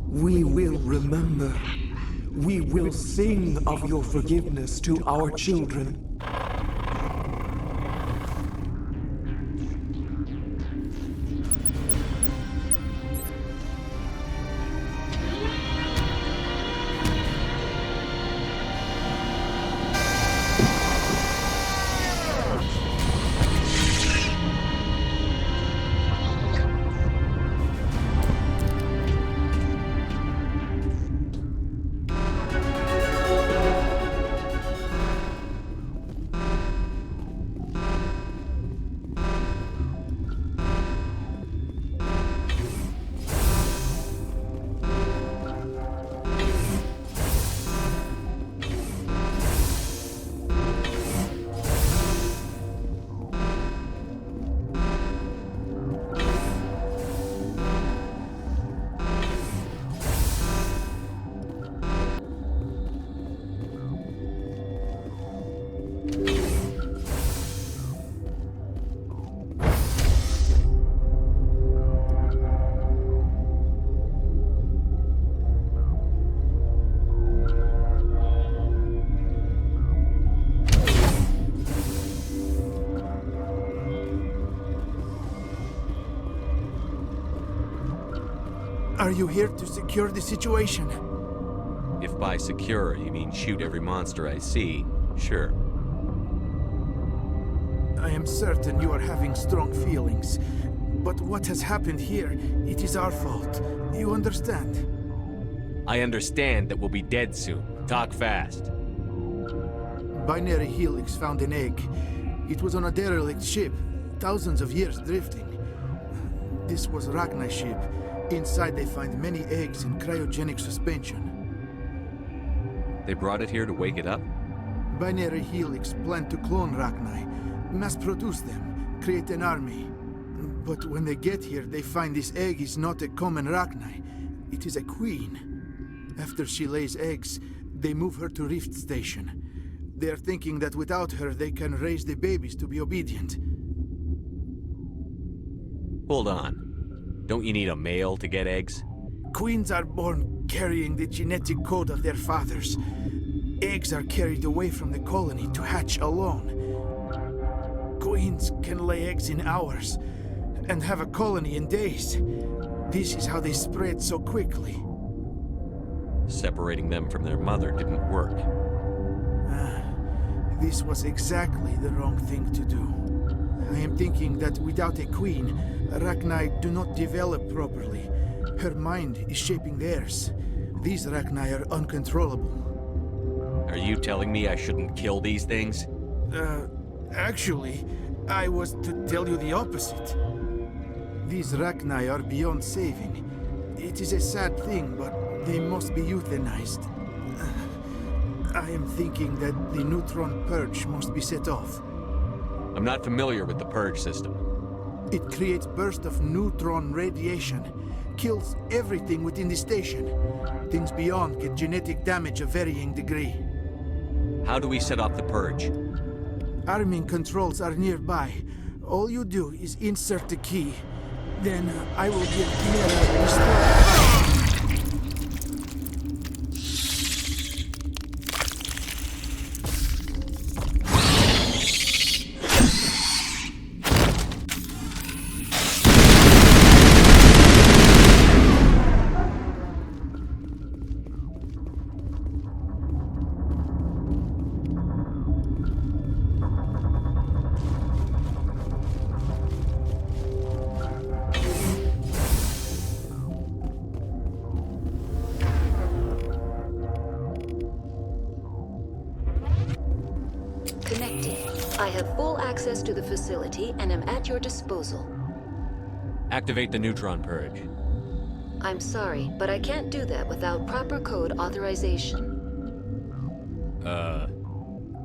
We will remember. We will sing of your forgiveness to our children. Are you here to secure the situation? If by secure you mean shoot every monster I see, sure. I am certain you are having strong feelings. But what has happened here, it is our fault. You understand? I understand that we'll be dead soon. Talk fast. Binary Helix found an egg. It was on a derelict ship, thousands of years drifting. This was Rachni's ship. Inside they find many eggs in cryogenic suspension. They brought it here to wake it up? Binary Helix planned to clone Rachni, mass-produce them, create an army. But when they get here, they find this egg is not a common Rachni. It is a queen. After she lays eggs, they move her to Rift Station. They are thinking that without her, they can raise the babies to be obedient. Hold on. Don't you need a male to get eggs? Queens are born carrying the genetic code of their fathers. Eggs are carried away from the colony to hatch alone. Queens can lay eggs in hours and have a colony in days. This is how they spread so quickly. Separating them from their mother didn't work. This was exactly the wrong thing to do. I am thinking that without a queen, Rachni do not develop properly. Her mind is shaping theirs. These Rachni are uncontrollable. Are you telling me I shouldn't kill these things? Actually, I was to tell you the opposite. These Rachni are beyond saving. It is a sad thing, but they must be euthanized. I am thinking that the neutron purge must be set off. I'm not familiar with the purge system. It creates bursts of neutron radiation, kills everything within the station. Things beyond get genetic damage of varying degree. How do we set off the purge? Arming controls are nearby. All you do is insert the key. Then I will give Mira restore. I have full access to the facility and am at your disposal. Activate the neutron purge. I'm sorry, but I can't do that without proper code authorization.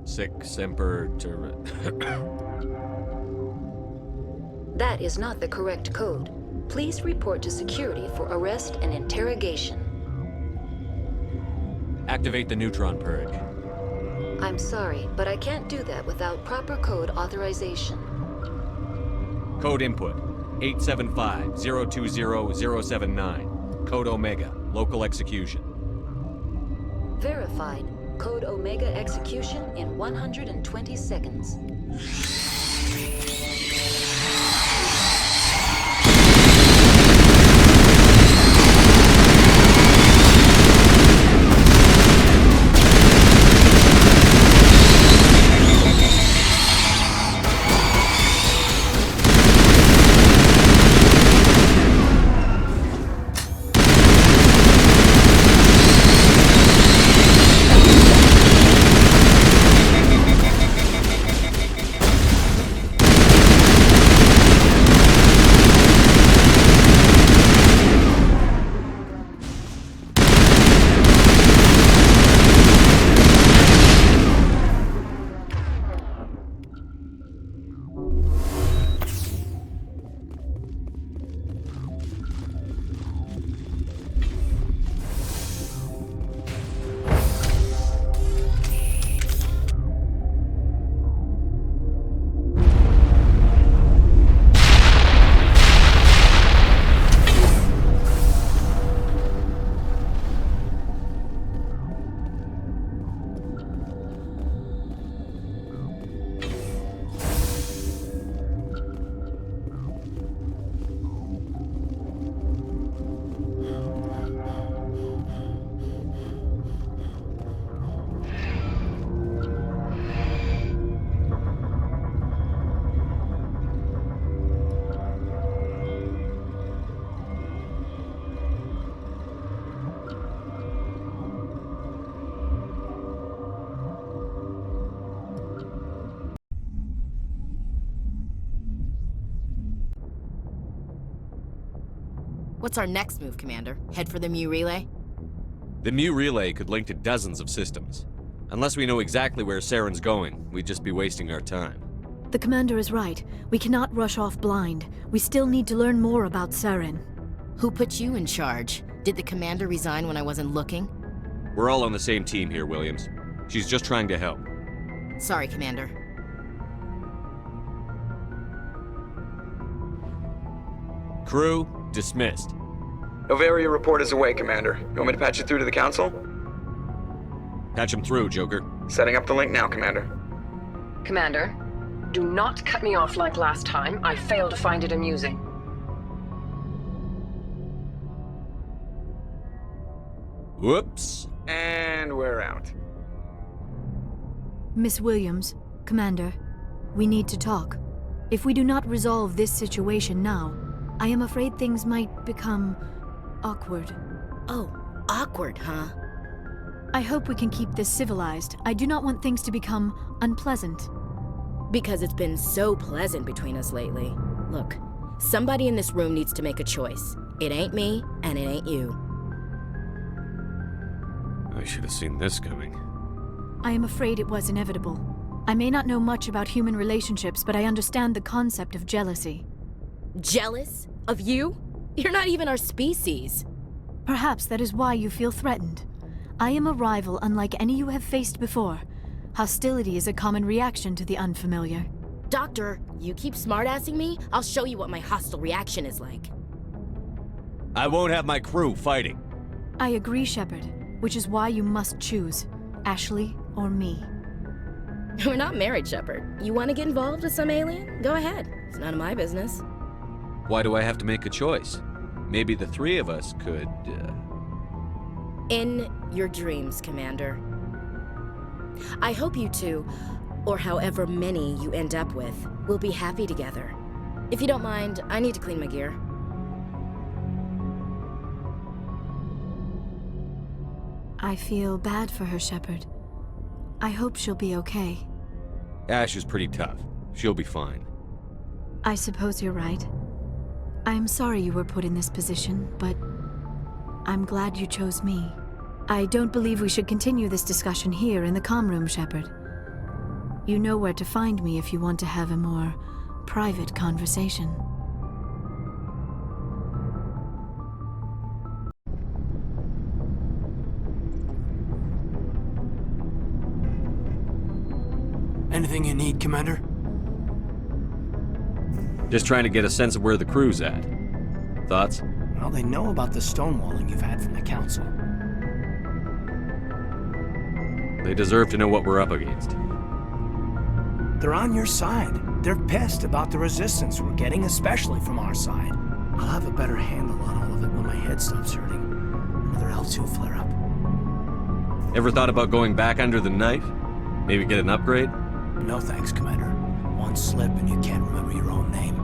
Sic semper That is not the correct code. Please report to security for arrest and interrogation. Activate the neutron purge. I'm sorry, but I can't do that without proper code authorization. Code input 875-020-079. Code Omega. Local execution. Verified. Code Omega execution in 120 seconds. What's our next move, Commander? Head for the ME relay? The ME relay could link to dozens of systems. Unless we know exactly where Saren's going, we'd just be wasting our time. The Commander is right. We cannot rush off blind. We still need to learn more about Saren. Who put you in charge? Did the Commander resign when I wasn't looking? We're all on the same team here, Williams. She's just trying to help. Sorry, Commander. Crew, dismissed. Novaria report is away, Commander. You want me to patch it through to the Council? Patch him through, Joker. Setting up the link now, Commander. Commander, do not cut me off like last time. I fail to find it amusing. Whoops. And we're out. Miss Williams, Commander, we need to talk. If we do not resolve this situation now, I am afraid things might become awkward. Oh, awkward, huh? I hope we can keep this civilized. I do not want things to become unpleasant. Because it's been so pleasant between us lately. Look, somebody in this room needs to make a choice. It ain't me, and it ain't you. I should have seen this coming. I am afraid it was inevitable. I may not know much about human relationships, but I understand the concept of jealousy. Jealous? Of you? You're not even our species. Perhaps that is why you feel threatened. I am a rival unlike any you have faced before. Hostility is a common reaction to the unfamiliar. Doctor, you keep smartassing me, I'll show you what my hostile reaction is like. I won't have my crew fighting. I agree, Shepard, which is why you must choose, Ashley or me. We're not married, Shepard. You want to get involved with some alien? Go ahead. It's none of my business. Why do I have to make a choice? Maybe the three of us could, In your dreams, Commander. I hope you two, or however many you end up with, will be happy together. If you don't mind, I need to clean my gear. I feel bad for her, Shepard. I hope she'll be okay. Ash is pretty tough. She'll be fine. I suppose you're right. I'm sorry you were put in this position, but I'm glad you chose me. I don't believe we should continue this discussion here in the comm room, Shepard. You know where to find me if you want to have a more private conversation. Anything you need, Commander? Just trying to get a sense of where the crew's at. Thoughts? Well, they know about the stonewalling you've had from the Council. They deserve to know what we're up against. They're on your side. They're pissed about the resistance we're getting, especially from our side. I'll have a better handle on all of it when my head stops hurting. Another L2 flare-up. Ever thought about going back under the knife? Maybe get an upgrade? No thanks, Commander. One slip and you can't remember your own name.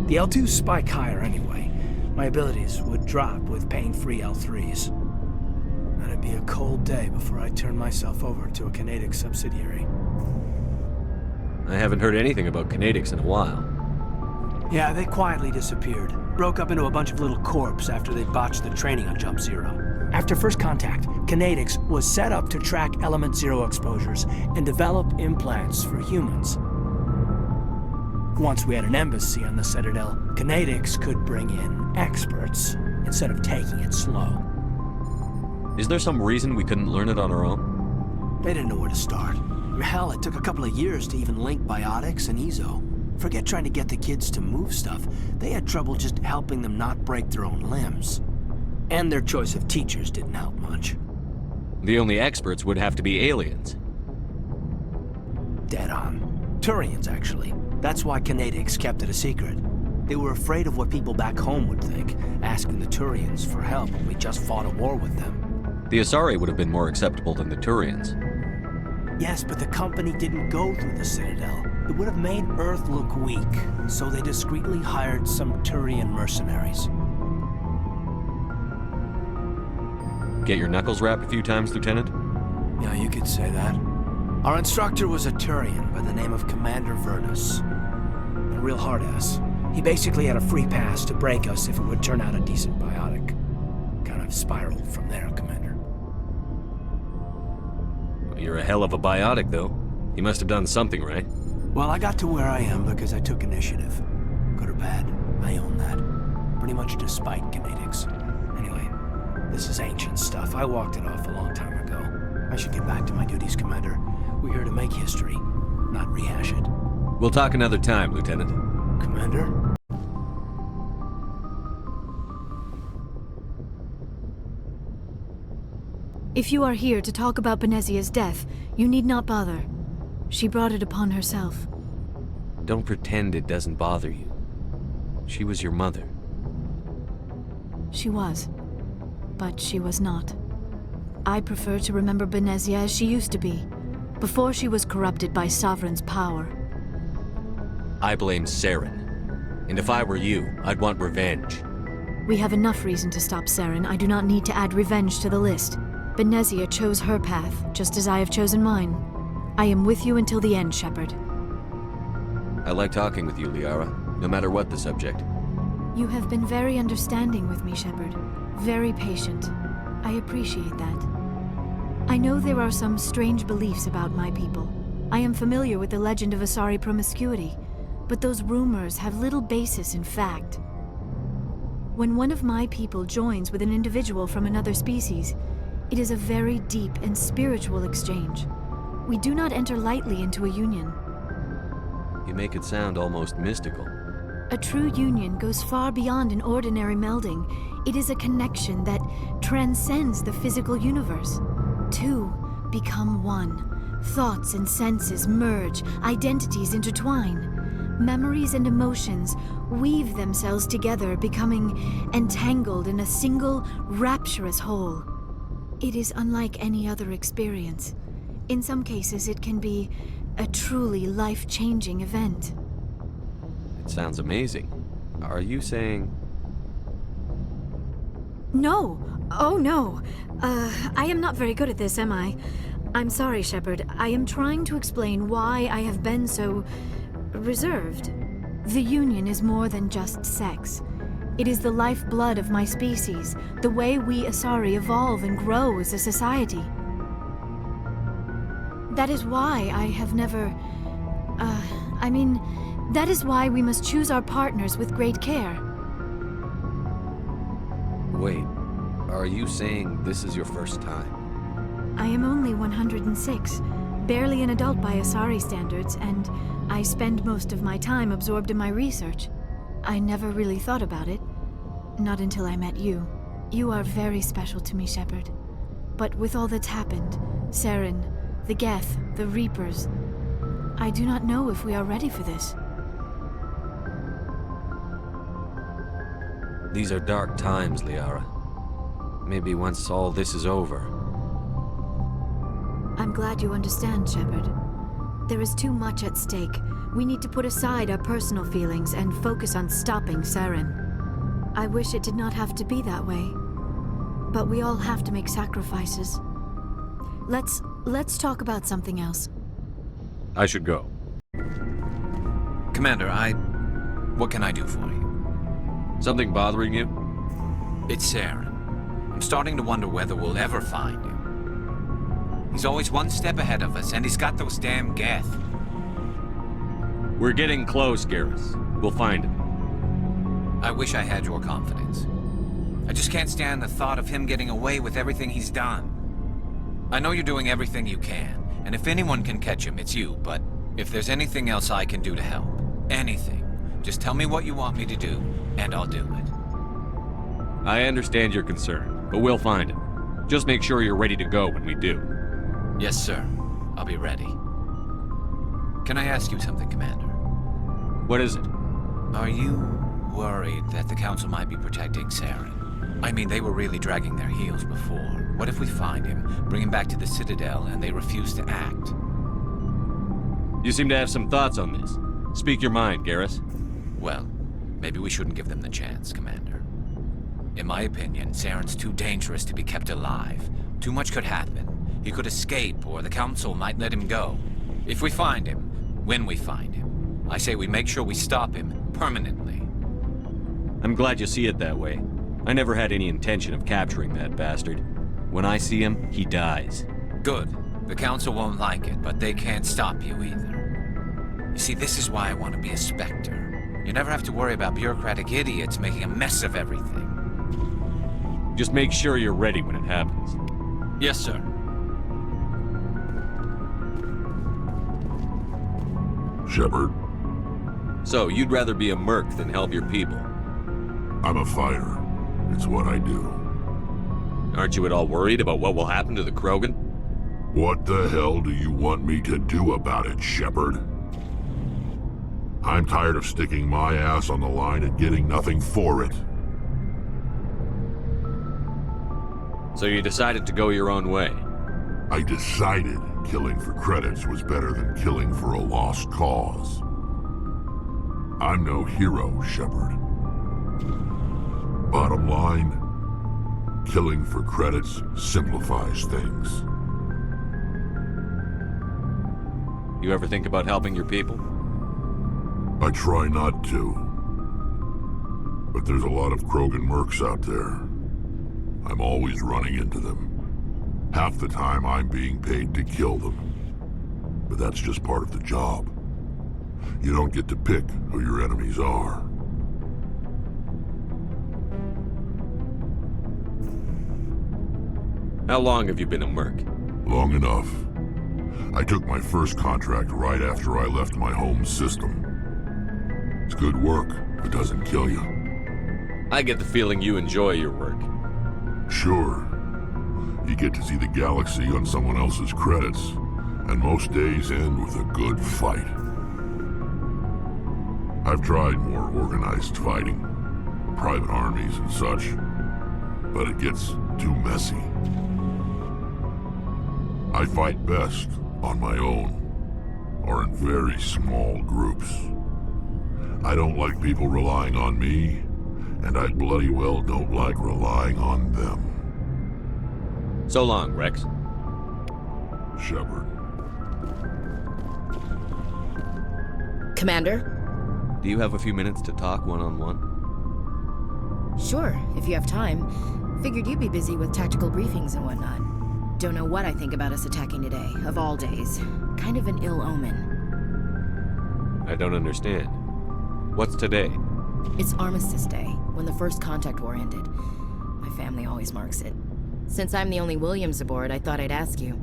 The L2s spike higher anyway. My abilities would drop with pain-free L3s. And it'd be a cold day before I turn myself over to a Canadic subsidiary. I haven't heard anything about Canadics in a while. Yeah, they quietly disappeared. Broke up into a bunch of little corps after they botched the training on Jump Zero. After first contact, Canadics was set up to track Element Zero exposures and develop implants for humans. Once we had an embassy on the Citadel, Canadics could bring in experts instead of taking it slow. Is there some reason we couldn't learn it on our own? They didn't know where to start. Hell, it took a couple of years to even link biotics and EZO. Forget trying to get the kids to move stuff. They had trouble just helping them not break their own limbs. And their choice of teachers didn't help much. The only experts would have to be aliens. Dead on. Turians, actually. That's why Canadics kept it a secret. They were afraid of what people back home would think, asking the Turians for help when we just fought a war with them. The Asari would have been more acceptable than the Turians. Yes, but the company didn't go through the Citadel. It would have made Earth look weak, so they discreetly hired some Turian mercenaries. Get your knuckles rapped a few times, Lieutenant? Yeah, you could say that. Our instructor was a Turian by the name of Commander Vernus. A real hard-ass. He basically had a free pass to break us if it would turn out a decent biotic. Kind of spiraled from there, Commander. Well, you're a hell of a biotic, though. You must have done something right. Well, I got to where I am because I took initiative. Good or bad, I own that. Pretty much despite kinetics. Anyway, this is ancient stuff. I walked it off a long time ago. I should get back to my duties, Commander. We're here to make history, not rehash it. We'll talk another time, Lieutenant. Commander? If you are here to talk about Benezia's death, you need not bother. She brought it upon herself. Don't pretend it doesn't bother you. She was your mother. She was. But she was not. I prefer to remember Benezia as she used to be, before she was corrupted by Sovereign's power. I blame Saren. And if I were you, I'd want revenge. We have enough reason to stop Saren. I do not need to add revenge to the list. Benezia chose her path, just as I have chosen mine. I am with you until the end, Shepard. I like talking with you, Liara, no matter what the subject. You have been very understanding with me, Shepard. Very patient. I appreciate that. I know there are some strange beliefs about my people. I am familiar with the legend of Asari promiscuity, but those rumors have little basis in fact. When one of my people joins with an individual from another species, it is a very deep and spiritual exchange. We do not enter lightly into a union. You make it sound almost mystical. A true union goes far beyond an ordinary melding. It is a connection that transcends the physical universe. Two become one. Thoughts and senses merge, identities intertwine. Memories and emotions weave themselves together, becoming entangled in a single, rapturous whole. It is unlike any other experience. In some cases, it can be a truly life-changing event. It sounds amazing. Are you saying... No! Oh, no! I am not very good at this, am I? I'm sorry, Shepard. I am trying to explain why I have been so... reserved. The Union is more than just sex. It is the lifeblood of my species, the way we Asari evolve and grow as a society. That is why I have never... that is why we must choose our partners with great care. Wait, are you saying this is your first time? I am only 106, barely an adult by Asari standards, and I spend most of my time absorbed in my research. I never really thought about it. Not until I met you. You are very special to me, Shepard. But with all that's happened, Saren, the Geth, the Reapers, I do not know if we are ready for this. These are dark times, Liara. Maybe once all this is over. I'm glad you understand, Shepard. There is too much at stake. We need to put aside our personal feelings and focus on stopping Saren. I wish it did not have to be that way. But we all have to make sacrifices. Let's talk about something else. I should go. Commander, what can I do for you? Something bothering you? It's Saren. I'm starting to wonder whether we'll ever find him. He's always one step ahead of us, and he's got those damn Geth. We're getting close, Garrus. We'll find him. I wish I had your confidence. I just can't stand the thought of him getting away with everything he's done. I know you're doing everything you can, and if anyone can catch him, it's you, but if there's anything else I can do to help, anything, just tell me what you want me to do, and I'll do it. I understand your concern, but we'll find him. Just make sure you're ready to go when we do. Yes, sir. I'll be ready. Can I ask you something, Commander? What is it? Are you worried that the Council might be protecting Saren? I mean, they were really dragging their heels before. What if we find him, bring him back to the Citadel, and they refuse to act? You seem to have some thoughts on this. Speak your mind, Garrus. Well, maybe we shouldn't give them the chance, Commander. In my opinion, Saren's too dangerous to be kept alive. Too much could happen. He could escape, or the Council might let him go. If we find him, when we find him, I say we make sure we stop him permanently. I'm glad you see it that way. I never had any intention of capturing that bastard. When I see him, he dies. Good. The Council won't like it, but they can't stop you either. You see, this is why I want to be a Spectre. You never have to worry about bureaucratic idiots making a mess of everything. Just make sure you're ready when it happens. Yes, sir. Shepard. So, you'd rather be a merc than help your people? I'm a fighter. It's what I do. Aren't you at all worried about what will happen to the Krogan? What the hell do you want me to do about it, Shepard? I'm tired of sticking my ass on the line and getting nothing for it. So you decided to go your own way? I decided killing for credits was better than killing for a lost cause. I'm no hero, Shepard. Bottom line, killing for credits simplifies things. You ever think about helping your people? I try not to. But there's a lot of Krogan mercs out there. I'm always running into them. Half the time I'm being paid to kill them. But that's just part of the job. You don't get to pick who your enemies are. How long have you been a merc? Long enough. I took my first contract right after I left my home system. It's good work, but doesn't kill you. I get the feeling you enjoy your work. Sure. You get to see the galaxy on someone else's credits, and most days end with a good fight. I've tried more organized fighting, private armies and such, but it gets too messy. I fight best on my own, or in very small groups. I don't like people relying on me, and I bloody well don't like relying on them. So long, Rex. Shepard. Commander? Do you have a few minutes to talk one-on-one? Sure, if you have time. Figured you'd be busy with tactical briefings and whatnot. Don't know what I think about us attacking today, of all days. Kind of an ill omen. I don't understand. What's today? It's Armistice Day, when the first contact war ended. My family always marks it. Since I'm the only Williams aboard, I thought I'd ask you.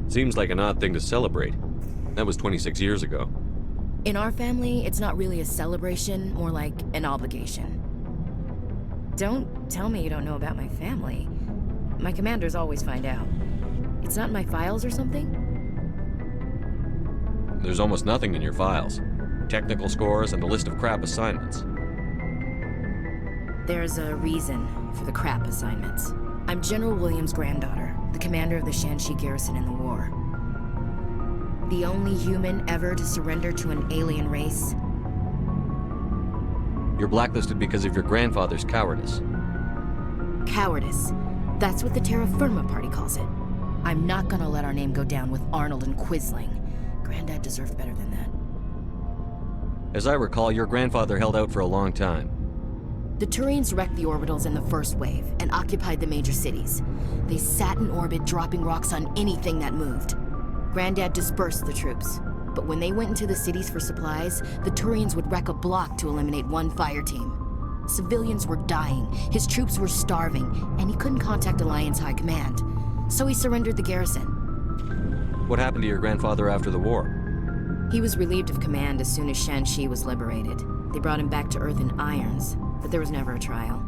Seems like an odd thing to celebrate. That was 26 years ago. In our family, it's not really a celebration, more like an obligation. Don't tell me you don't know about my family. My commanders always find out. It's not in my files or something? There's almost nothing in your files. Technical scores and a list of crap assignments. There's a reason for the crap assignments. I'm General Williams' granddaughter, the commander of the Shanxi garrison in the war. The only human ever to surrender to an alien race. You're blacklisted because of your grandfather's cowardice. Cowardice. That's what the Terra Firma Party calls it. I'm not gonna let our name go down with Arnold and Quisling. Granddad deserved better than that. As I recall, your grandfather held out for a long time. The Turians wrecked the orbitals in the first wave and occupied the major cities. They sat in orbit, dropping rocks on anything that moved. Granddad dispersed the troops, but when they went into the cities for supplies, the Turians would wreck a block to eliminate one fire team. Civilians were dying, his troops were starving, and he couldn't contact Alliance High Command. So he surrendered the garrison. What happened to your grandfather after the war? He was relieved of command as soon as Shanxi was liberated. They brought him back to Earth in irons, but there was never a trial.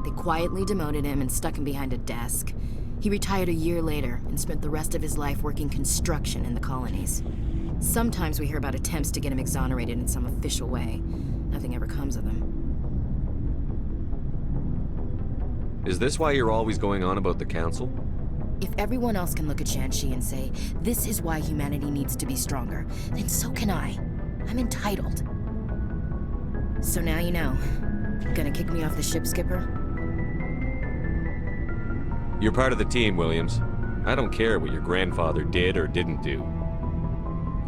They quietly demoted him and stuck him behind a desk. He retired a year later and spent the rest of his life working construction in the colonies. Sometimes we hear about attempts to get him exonerated in some official way. Nothing ever comes of them. Is this why you're always going on about the Council? If everyone else can look at Shanxi and say, this is why humanity needs to be stronger, then so can I. I'm entitled. So now you know. Gonna kick me off the ship, Skipper? You're part of the team, Williams. I don't care what your grandfather did or didn't do.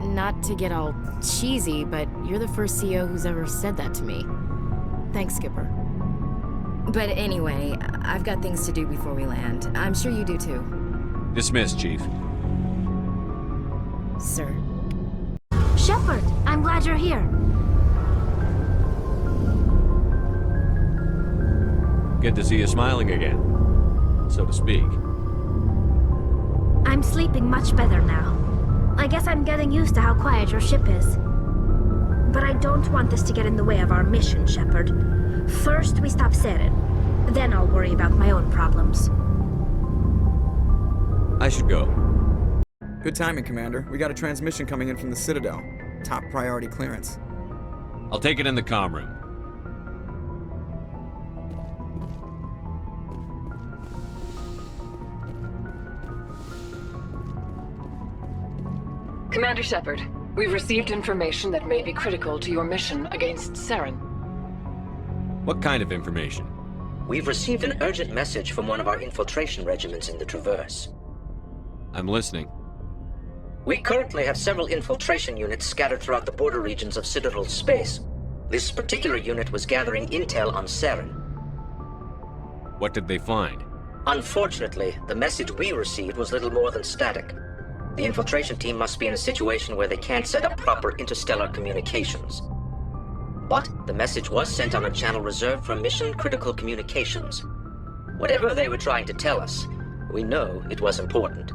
Not to get all cheesy, but you're the first CO who's ever said that to me. Thanks, Skipper. But anyway, I've got things to do before we land. I'm sure you do too. Dismissed, Chief. Sir. Shepard, I'm glad you're here. Good to see you smiling again, so to speak. I'm sleeping much better now. I guess I'm getting used to how quiet your ship is. But I don't want this to get in the way of our mission, Shepard. First, we stop Saren. Then I'll worry about my own problems. I should go. Good timing, Commander. We got a transmission coming in from the Citadel. Top priority clearance. I'll take it in the comm room. Commander Shepard, we've received information that may be critical to your mission against Saren. What kind of information? We've received an urgent message from one of our infiltration regiments in the Traverse. I'm listening. We currently have several infiltration units scattered throughout the border regions of Citadel space. This particular unit was gathering intel on Saren. What did they find? Unfortunately, the message we received was little more than static. The infiltration team must be in a situation where they can't set up proper interstellar communications. But the message was sent on a channel reserved for mission-critical communications. Whatever they were trying to tell us, we know it was important.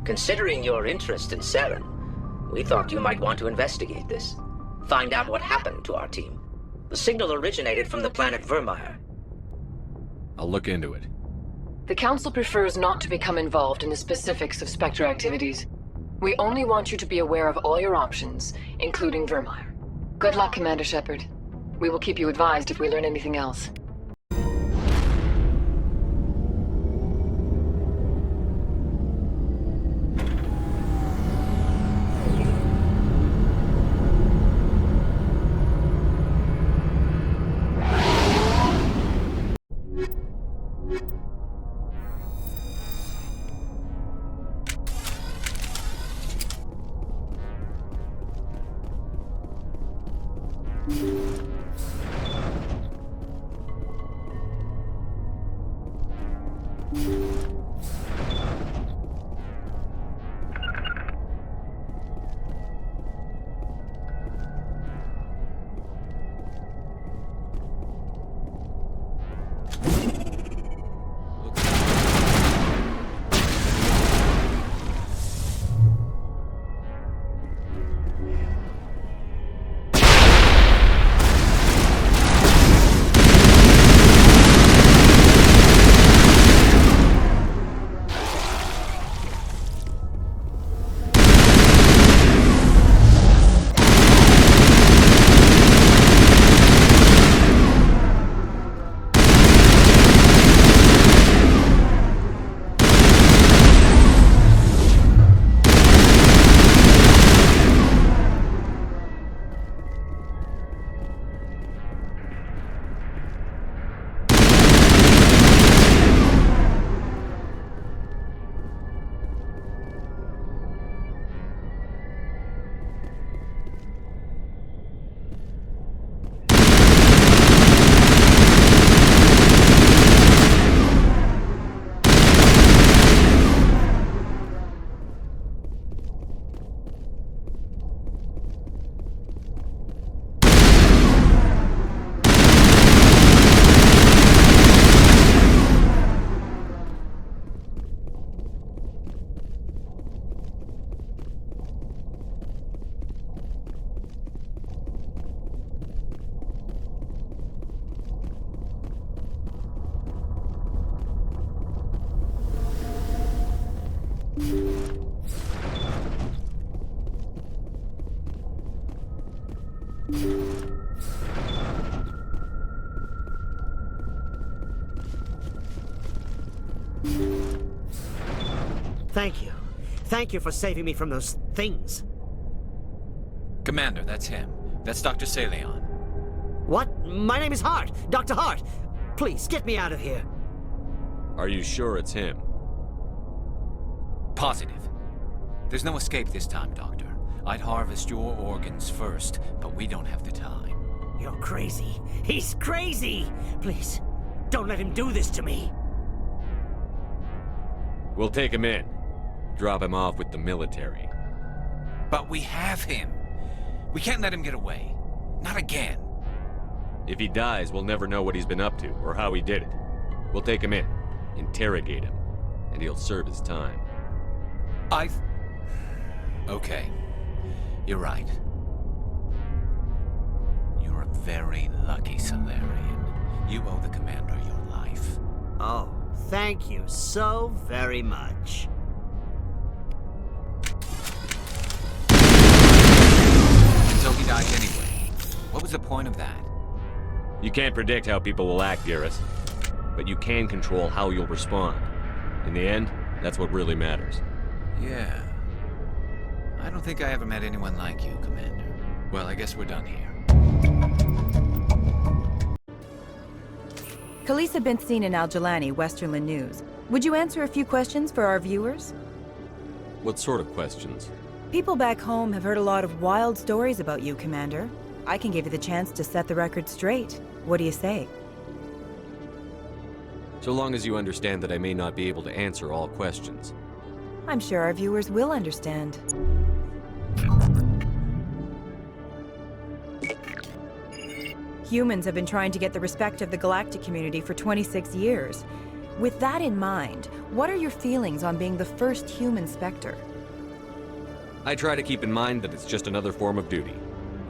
Considering your interest in Saren, we thought you might want to investigate this. Find out what happened to our team. The signal originated from the planet Vermeer. I'll look into it. The Council prefers not to become involved in the specifics of Spectre activities. We only want you to be aware of all your options, including Vermeer. Good luck, Commander Shepard. We will keep you advised if we learn anything else. Thank you. Thank you for saving me from those things. Commander, that's him. That's Dr. Saleon. What? My name is Hart. Dr. Hart. Please, get me out of here. Are you sure it's him? Positive. There's no escape this time, Doctor. I'd harvest your organs first, but we don't have the time. You're crazy. He's crazy! Please, don't let him do this to me. We'll take him in. Drop him off with the military. But we have him. We can't let him get away. Not again. If he dies, we'll never know what he's been up to, or how he did it. We'll take him in, interrogate him, and he'll serve his time. Okay. You're right. You're a very lucky Solarian. You owe the Commander your life. Oh, thank you so very much. So he died anyway. What was the point of that? You can't predict how people will act, Garrus. But you can control how you'll respond. In the end, that's what really matters. Yeah. I don't think I ever met anyone like you, Commander. Well, I guess we're done here. Khaleesa bint Sina Al-Jalani, Westerland News. Would you answer a few questions for our viewers? What sort of questions? People back home have heard a lot of wild stories about you, Commander. I can give you the chance to set the record straight. What do you say? So long as you understand that I may not be able to answer all questions. I'm sure our viewers will understand. Humans have been trying to get the respect of the galactic community for 26 years. With that in mind, what are your feelings on being the first human Spectre? I try to keep in mind that it's just another form of duty.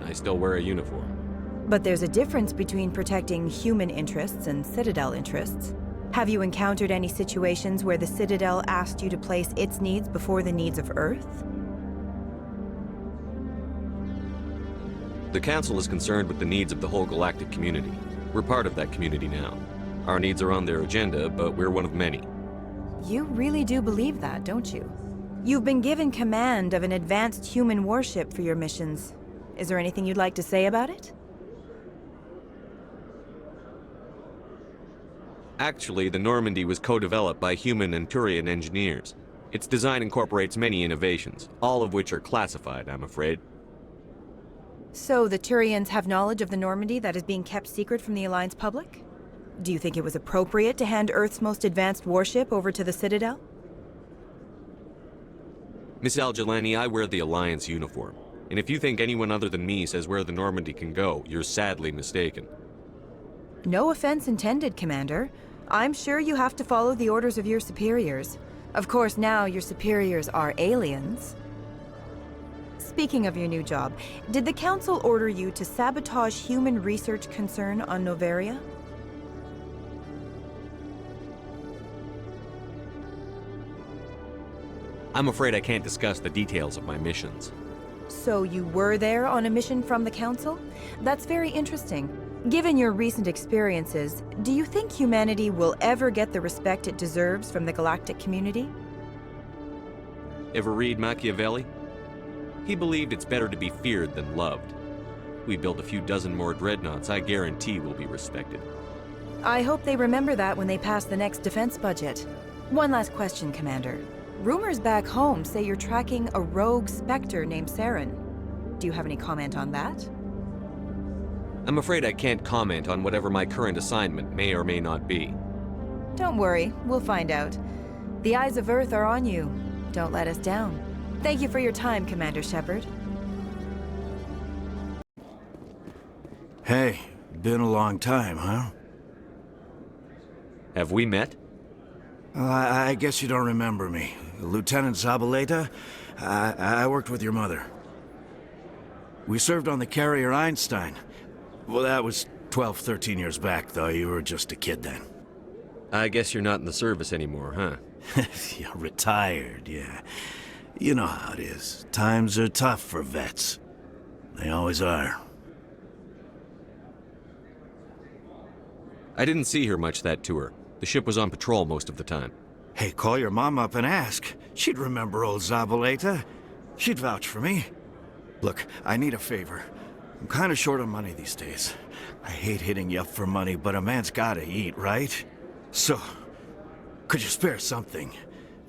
I still wear a uniform. But there's a difference between protecting human interests and Citadel interests. Have you encountered any situations where the Citadel asked you to place its needs before the needs of Earth? The Council is concerned with the needs of the whole galactic community. We're part of that community now. Our needs are on their agenda, but we're one of many. You really do believe that, don't you? You've been given command of an advanced human warship for your missions. Is there anything you'd like to say about it? Actually, the Normandy was co-developed by human and Turian engineers. Its design incorporates many innovations, all of which are classified, I'm afraid. So the Turians have knowledge of the Normandy that is being kept secret from the Alliance public? Do you think it was appropriate to hand Earth's most advanced warship over to the Citadel? Miss Al-Jalani, I wear the Alliance uniform. And if you think anyone other than me says where the Normandy can go, you're sadly mistaken. No offense intended, Commander. I'm sure you have to follow the orders of your superiors. Of course, now your superiors are aliens. Speaking of your new job, did the Council order you to sabotage human research concern on Noveria? I'm afraid I can't discuss the details of my missions. So you were there on a mission from the Council? That's very interesting. Given your recent experiences, do you think humanity will ever get the respect it deserves from the galactic community? Ever read Machiavelli? He believed it's better to be feared than loved. We build a few dozen more dreadnoughts, I guarantee we'll be respected. I hope they remember that when they pass the next defense budget. One last question, Commander. Rumors back home say you're tracking a rogue Spectre named Saren. Do you have any comment on that? I'm afraid I can't comment on whatever my current assignment may or may not be. Don't worry, we'll find out. The eyes of Earth are on you. Don't let us down. Thank you for your time, Commander Shepard. Hey, been a long time, huh? Have we met? I guess you don't remember me. Lieutenant Zabaleta? I worked with your mother. We served on the carrier Einstein. Well, that was 12, 13 years back, though. You were just a kid then. I guess you're not in the service anymore, huh? Yeah, retired, yeah. You know how it is. Times are tough for vets. They always are. I didn't see her much that tour. The ship was on patrol most of the time. Hey, call your mom up and ask. She'd remember old Zabaleta. She'd vouch for me. Look, I need a favor. I'm kind of short on money these days. I hate hitting you up for money, but a man's gotta eat, right? So, could you spare something?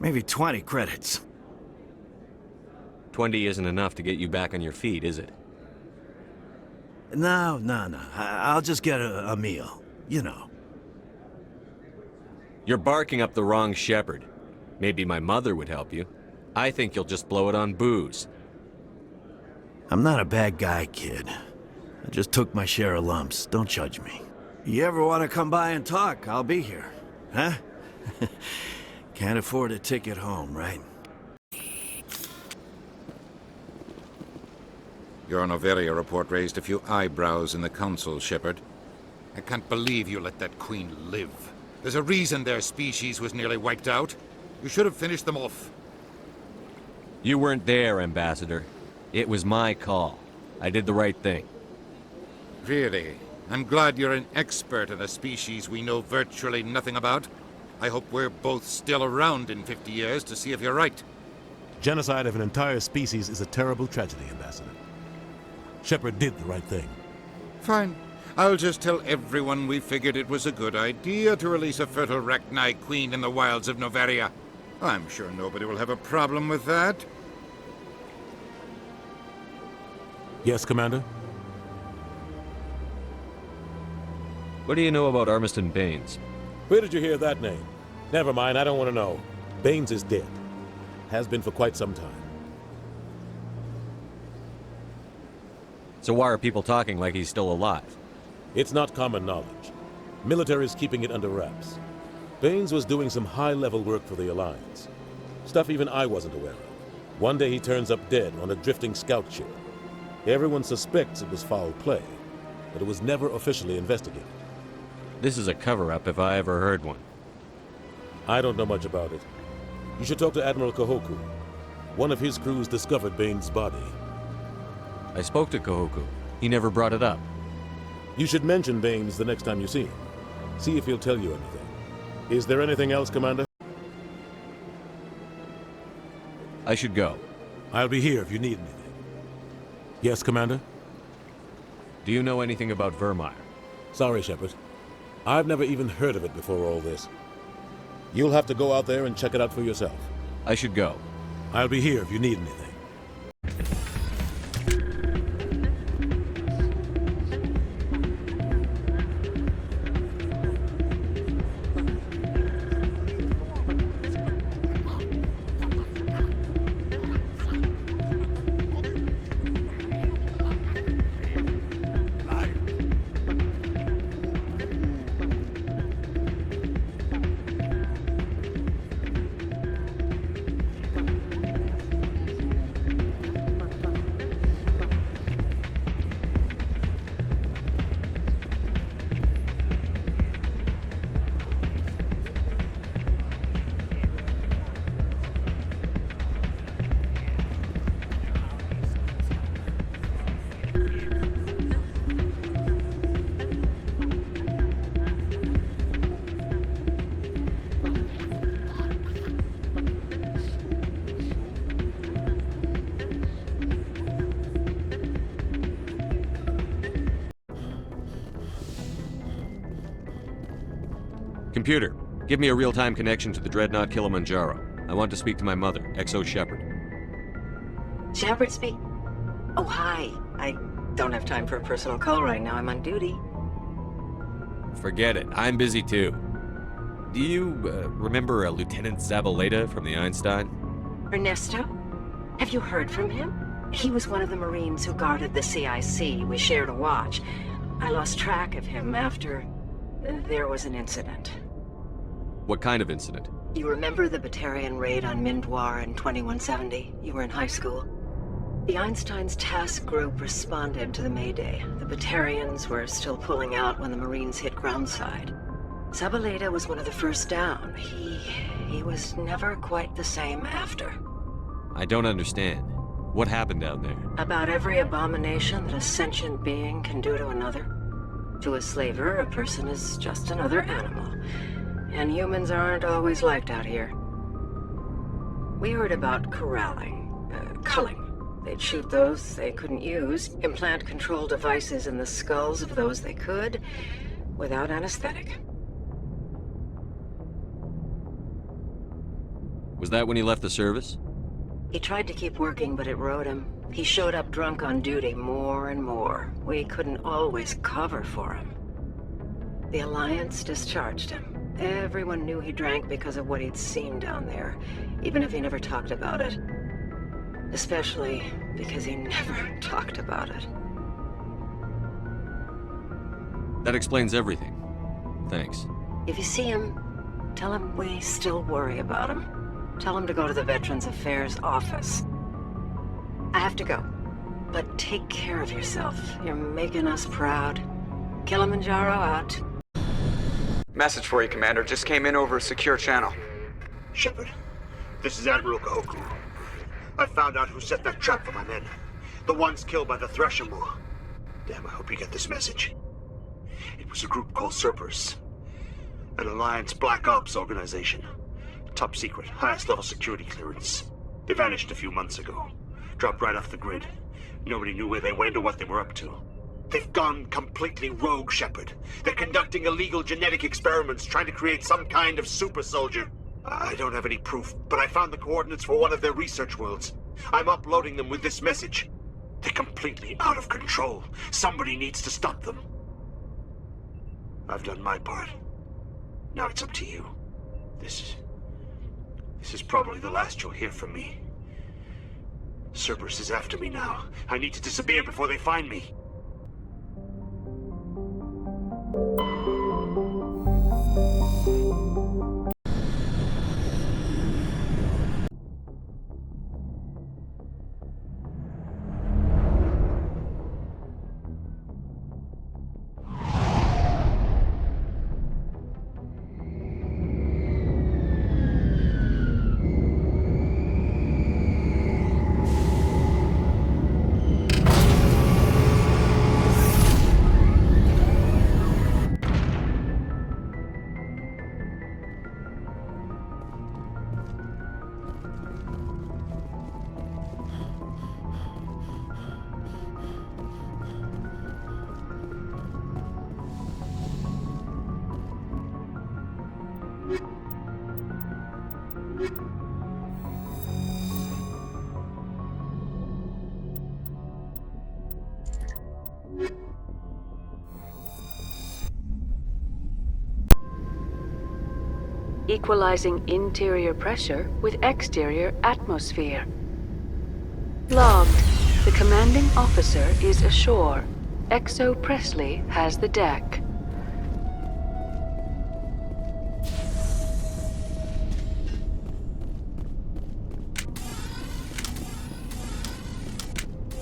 Maybe 20 credits. 20 isn't enough to get you back on your feet, is it? No. I'll just get a meal. You know. You're barking up the wrong shepherd. Maybe my mother would help you. I think you'll just blow it on booze. I'm not a bad guy, kid. I just took my share of lumps. Don't judge me. You ever want to come by and talk, I'll be here. Huh? Can't afford a ticket home, right? Your Noveria report raised a few eyebrows in the council, Shepard. I can't believe you let that queen live. There's a reason their species was nearly wiped out. You should have finished them off. You weren't there, Ambassador. It was my call. I did the right thing. Really? I'm glad you're an expert in a species we know virtually nothing about. I hope we're both still around in 50 years to see if you're right. Genocide of an entire species is a terrible tragedy, Ambassador. Shepard did the right thing. Fine. I'll just tell everyone we figured it was a good idea to release a fertile Rachni queen in the wilds of Noveria. I'm sure nobody will have a problem with that. Yes, Commander? What do you know about Armiston Baines? Where did you hear that name? Never mind, I don't want to know. Baines is dead. Has been for quite some time. So why are people talking like he's still alive? It's not common knowledge. Military's keeping it under wraps. Baines was doing some high-level work for the Alliance. Stuff even I wasn't aware of. One day he turns up dead on a drifting scout ship. Everyone suspects it was foul play, but it was never officially investigated. This is a cover-up if I ever heard one. I don't know much about it. You should talk to Admiral Kahoku. One of his crews discovered Baines' body. I spoke to Kahoku. He never brought it up. You should mention Baines the next time you see him. See if he'll tell you anything. Is there anything else, Commander? I should go. I'll be here if you need anything. Yes, Commander? Do you know anything about Vermeer? Sorry, Shepard. I've never even heard of it before all this. You'll have to go out there and check it out for yourself. I should go. I'll be here if you need anything. Computer, give me a real-time connection to the Dreadnought Kilimanjaro. I want to speak to my mother, XO Shepard. Shepard speak? Oh, hi. I don't have time for a personal call right now. I'm on duty. Forget it. I'm busy too. Do you remember Lieutenant Zabaleta from the Einstein? Ernesto? Have you heard from him? He was one of the Marines who guarded the CIC. We shared a watch. I lost track of him after there was an incident. What kind of incident? You remember the Batarian raid on Mindwar in 2170? You were in high school. The Einstein's task group responded to the Mayday. The Batarians were still pulling out when the Marines hit groundside. Zabaleta was one of the first down. He was never quite the same after. I don't understand. What happened down there? About every abomination that a sentient being can do to another. To a slaver, a person is just another animal. And humans aren't always liked out here. We heard about corralling, culling. They'd shoot those they couldn't use, implant control devices in the skulls of those they could, without anesthetic. Was that when you left the service? He tried to keep working, but it rode him. He showed up drunk on duty more and more. We couldn't always cover for him. The Alliance discharged him. Everyone knew he drank because of what he'd seen down there, even if he never talked about it. Especially because he never talked about it. That explains everything. Thanks. If you see him, tell him we still worry about him. Tell him to go to the Veterans Affairs office. I have to go, but take care of yourself. You're making us proud. Kilimanjaro out. Message for you, Commander. Just came in over a secure channel. Shepard, this is Admiral Kahoku. I found out who set that trap for my men. The ones killed by the Thresher Maw. Damn, I hope you get this message. It was a group called Cerberus. An Alliance Black Ops organization. Top secret, highest level security clearance. They vanished a few months ago. Dropped right off the grid. Nobody knew where they went or what they were up to. They've gone completely rogue, Shepard. They're conducting illegal genetic experiments, trying to create some kind of super soldier. I don't have any proof, but I found the coordinates for one of their research worlds. I'm uploading them with this message. They're completely out of control. Somebody needs to stop them. I've done my part. Now it's up to you. This is probably the last you'll hear from me. Cerberus is after me now. I need to disappear before they find me. Equalizing interior pressure with exterior atmosphere. Logged. The commanding officer is ashore. Exo Presley has the deck.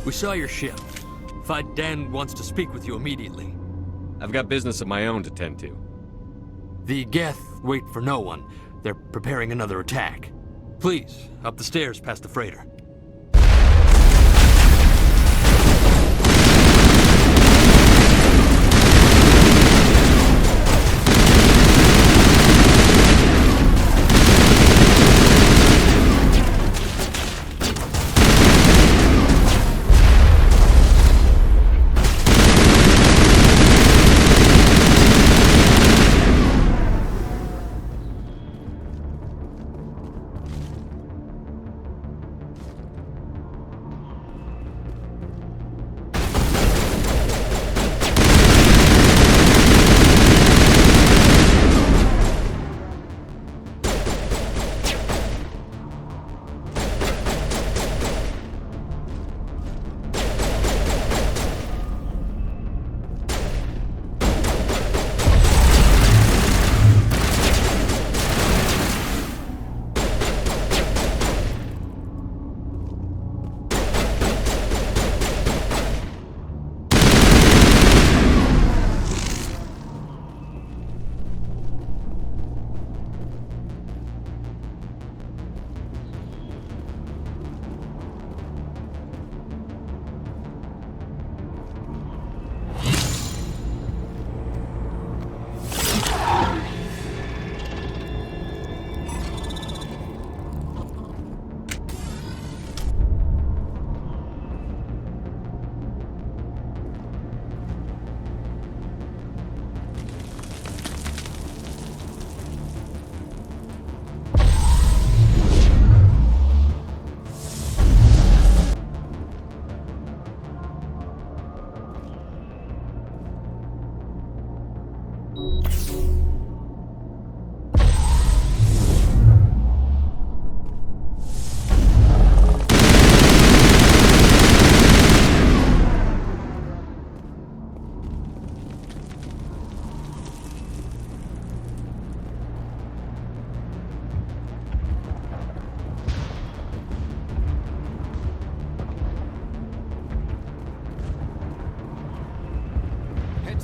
We saw your ship. Fight Dan wants to speak with you immediately. I've got business of my own to tend to. The Geth wait for no one. They're preparing another attack. Please, up the stairs past the freighter.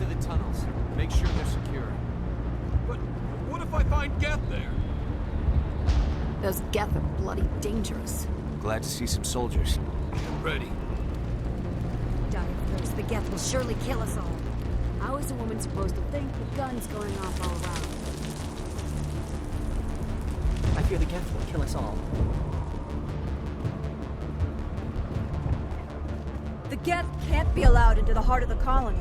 into the tunnels. Make sure they're secure. But what if I find Geth there? Those Geth are bloody dangerous. Glad to see some soldiers. Ready. Die of thirst. The Geth will surely kill us all. How is a woman supposed to think with guns going off all around? I fear the Geth will kill us all. The Geth can't be allowed into the heart of the colony.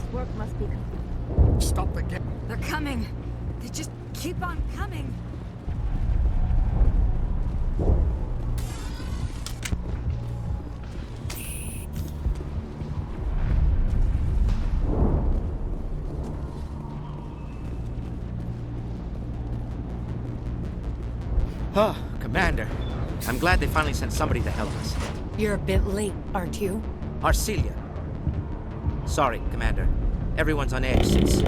This work must be complete. Stop the Geth. They're coming. They just keep on coming. Oh, Commander. I'm glad they finally sent somebody to help us. You're a bit late, aren't you? Arcelia. Sorry, Commander. Everyone's on edge since...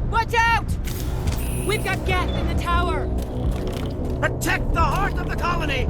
Watch out! We've got Geth in the tower! Protect the heart of the colony!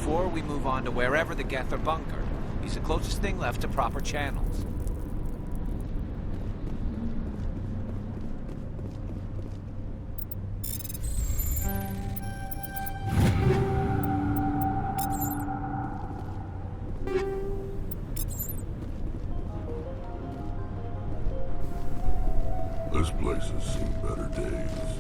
before we move on to wherever the Geth are bunkered. He's the closest thing left to proper channels. This place has seen better days.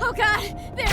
Oh god! They're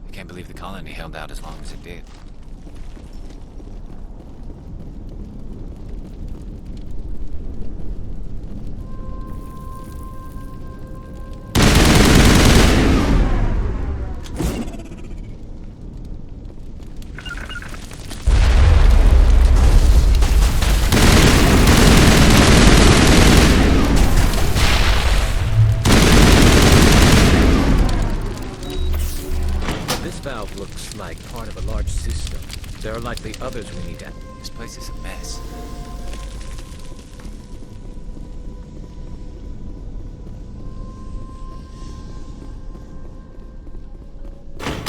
I can't believe the colony held out as long as it did. Valve looks like part of a large system. There are likely others we need to... This place is a mess.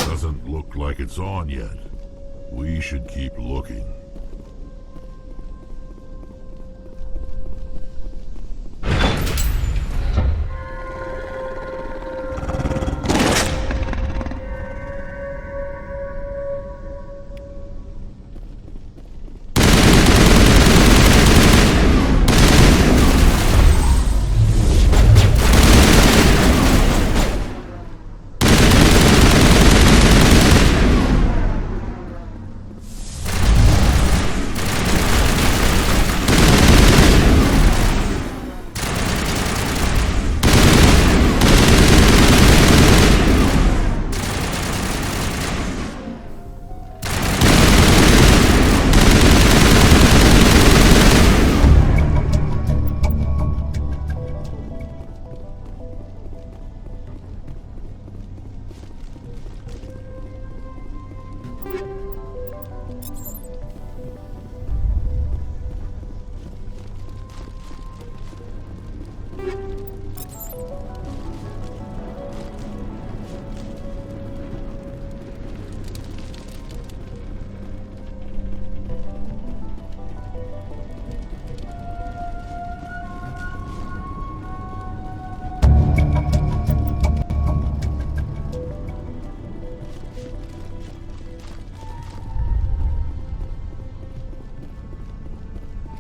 Doesn't look like it's on yet. We should keep looking.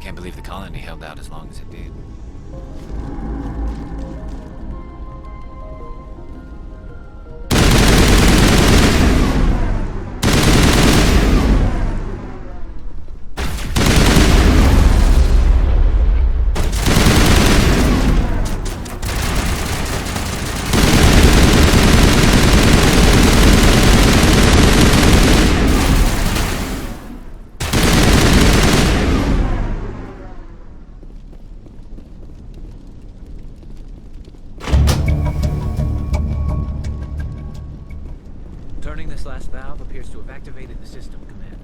Can't believe the colony held out as long as it did. Turning this last valve appears to have activated the system, Commander.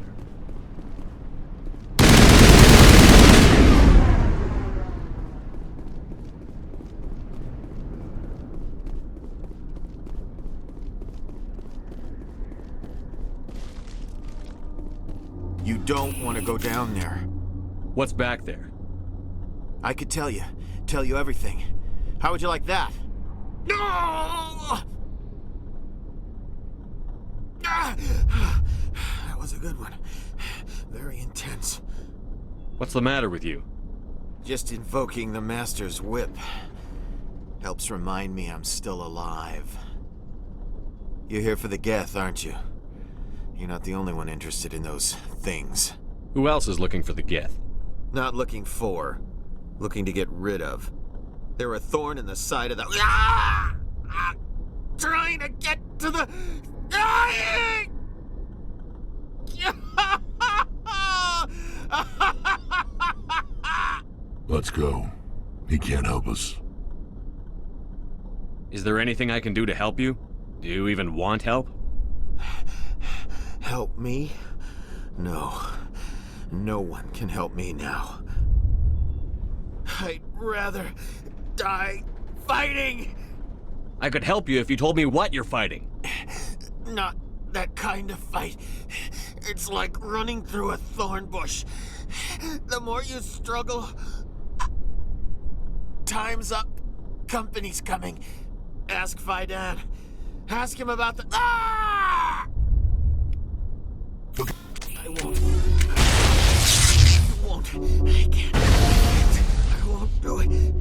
You don't want to go down there. What's back there? I could tell you everything. How would you like that? No! That was a good one. Very intense. What's the matter with you? Just invoking the Master's whip helps remind me I'm still alive. You're here for the Geth, aren't you? You're not the only one interested in those things. Who else is looking for the Geth? Not looking for. Looking to get rid of. They're a thorn in the side of the... trying to get to the... dying! Let's go. He can't help us. Is there anything I can do to help you? Do you even want help? Help me? No. No one can help me now. I'd rather die fighting! I could help you if you told me what you're fighting. Not that kind of fight. It's like running through a thorn bush. The more you struggle... Time's up. Company's coming. Ask Fidan. Ask him about the... Ah! I won't. I won't. I can't. I won't do it.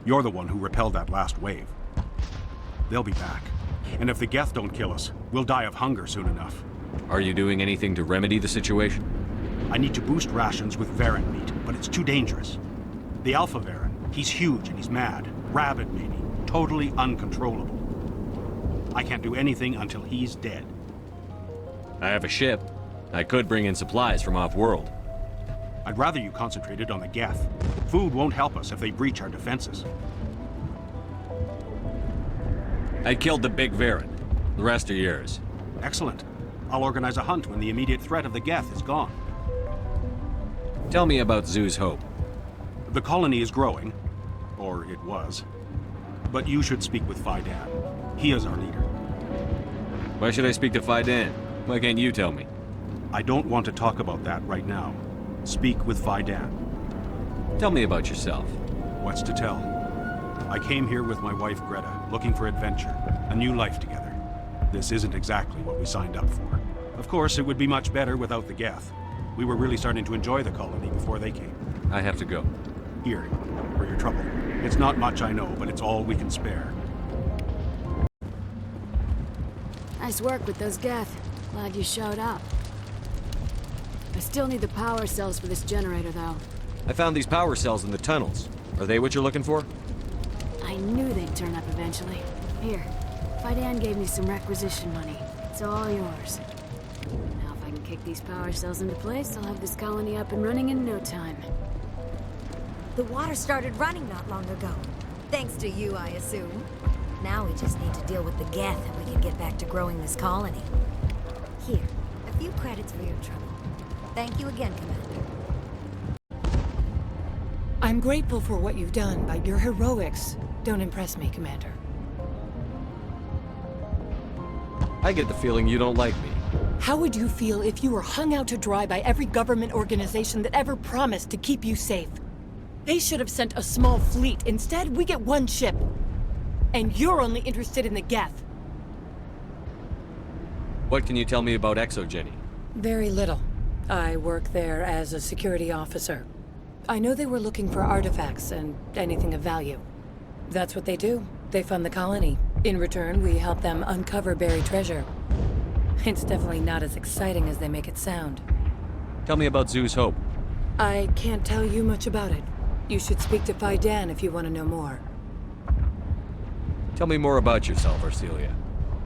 You're the one who repelled that last wave. They'll be back. And if the Geth don't kill us, we'll die of hunger soon enough. Are you doing anything to remedy the situation? I need to boost rations with Varren meat, but it's too dangerous. The Alpha Varren, he's huge and he's mad. Rabid maybe. Totally uncontrollable. I can't do anything until he's dead. I have a ship. I could bring in supplies from off-world. I'd rather you concentrated on the Geth. Food won't help us if they breach our defenses. I killed the big Varren. The rest are yours. Excellent. I'll organize a hunt when the immediate threat of the Geth is gone. Tell me about Zoo's Hope. The colony is growing. Or it was. But you should speak with Fidan. He is our leader. Why should I speak to Fidan? Why can't you tell me? I don't want to talk about that right now. Speak with Fidan. Tell me about yourself. What's to tell? I came here with my wife Greta, looking for adventure, a new life together. This isn't exactly what we signed up for. Of course, it would be much better without the Geth. We were really starting to enjoy the colony before they came. I have to go. Here, for your trouble. It's not much, I know, but it's all we can spare. Nice work with those Geth. Glad you showed up. I still need the power cells for this generator, though. I found these power cells in the tunnels. Are they what you're looking for? I knew they'd turn up eventually. Here, Fidan gave me some requisition money. It's all yours. Now if I can kick these power cells into place, I'll have this colony up and running in no time. The water started running not long ago. Thanks to you, I assume. Now we just need to deal with the Geth and we can get back to growing this colony. Here, a few credits for your trouble. Thank you again, Commander. I'm grateful for what you've done, but your heroics don't impress me, Commander. I get the feeling you don't like me. How would you feel if you were hung out to dry by every government organization that ever promised to keep you safe? They should have sent a small fleet. Instead, we get one ship. And you're only interested in the Geth. What can you tell me about ExoGeni? Very little. I work there as a security officer. I know they were looking for artifacts and anything of value. That's what they do. They fund the colony. In return, we help them uncover buried treasure. It's definitely not as exciting as they make it sound. Tell me about Zoo's Hope. I can't tell you much about it. You should speak to Fidan if you want to know more. Tell me more about yourself, Arcelia.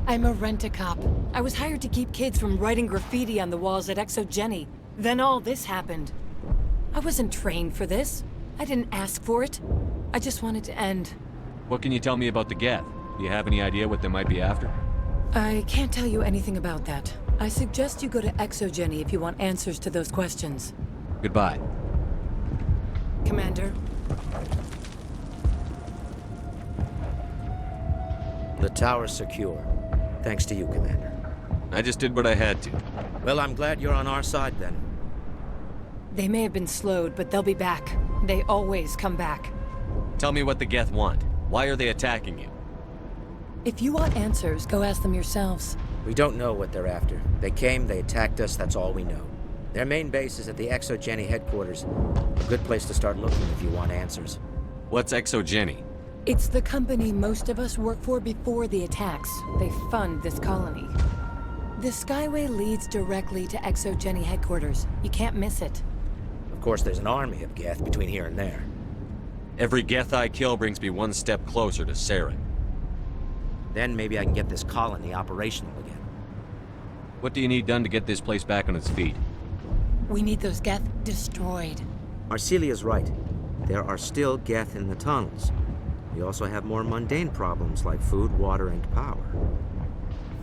I'm a rent-a-cop. I was hired to keep kids from writing graffiti on the walls at ExoGeni. Then all this happened. I wasn't trained for this. I didn't ask for it. I just wanted to end. What can you tell me about the Geth? Do you have any idea what they might be after? I can't tell you anything about that. I suggest you go to ExoGeni if you want answers to those questions. Goodbye. Commander. The tower's secure. Thanks to you, Commander. I just did what I had to. Well, I'm glad you're on our side, then. They may have been slowed, but they'll be back. They always come back. Tell me what the Geth want. Why are they attacking you? If you want answers, go ask them yourselves. We don't know what they're after. They came, they attacked us, that's all we know. Their main base is at the ExoGeni headquarters. A good place to start looking if you want answers. What's ExoGeni? It's the company most of us work for before the attacks. They fund this colony. The Skyway leads directly to ExoGeni headquarters. You can't miss it. Of course, there's an army of Geth between here and there. Every Geth I kill brings me one step closer to Saren. Then maybe I can get this colony operational again. What do you need done to get this place back on its feet? We need those Geth destroyed. Arcelia's right. There are still Geth in the tunnels. We also have more mundane problems like food, water, and power.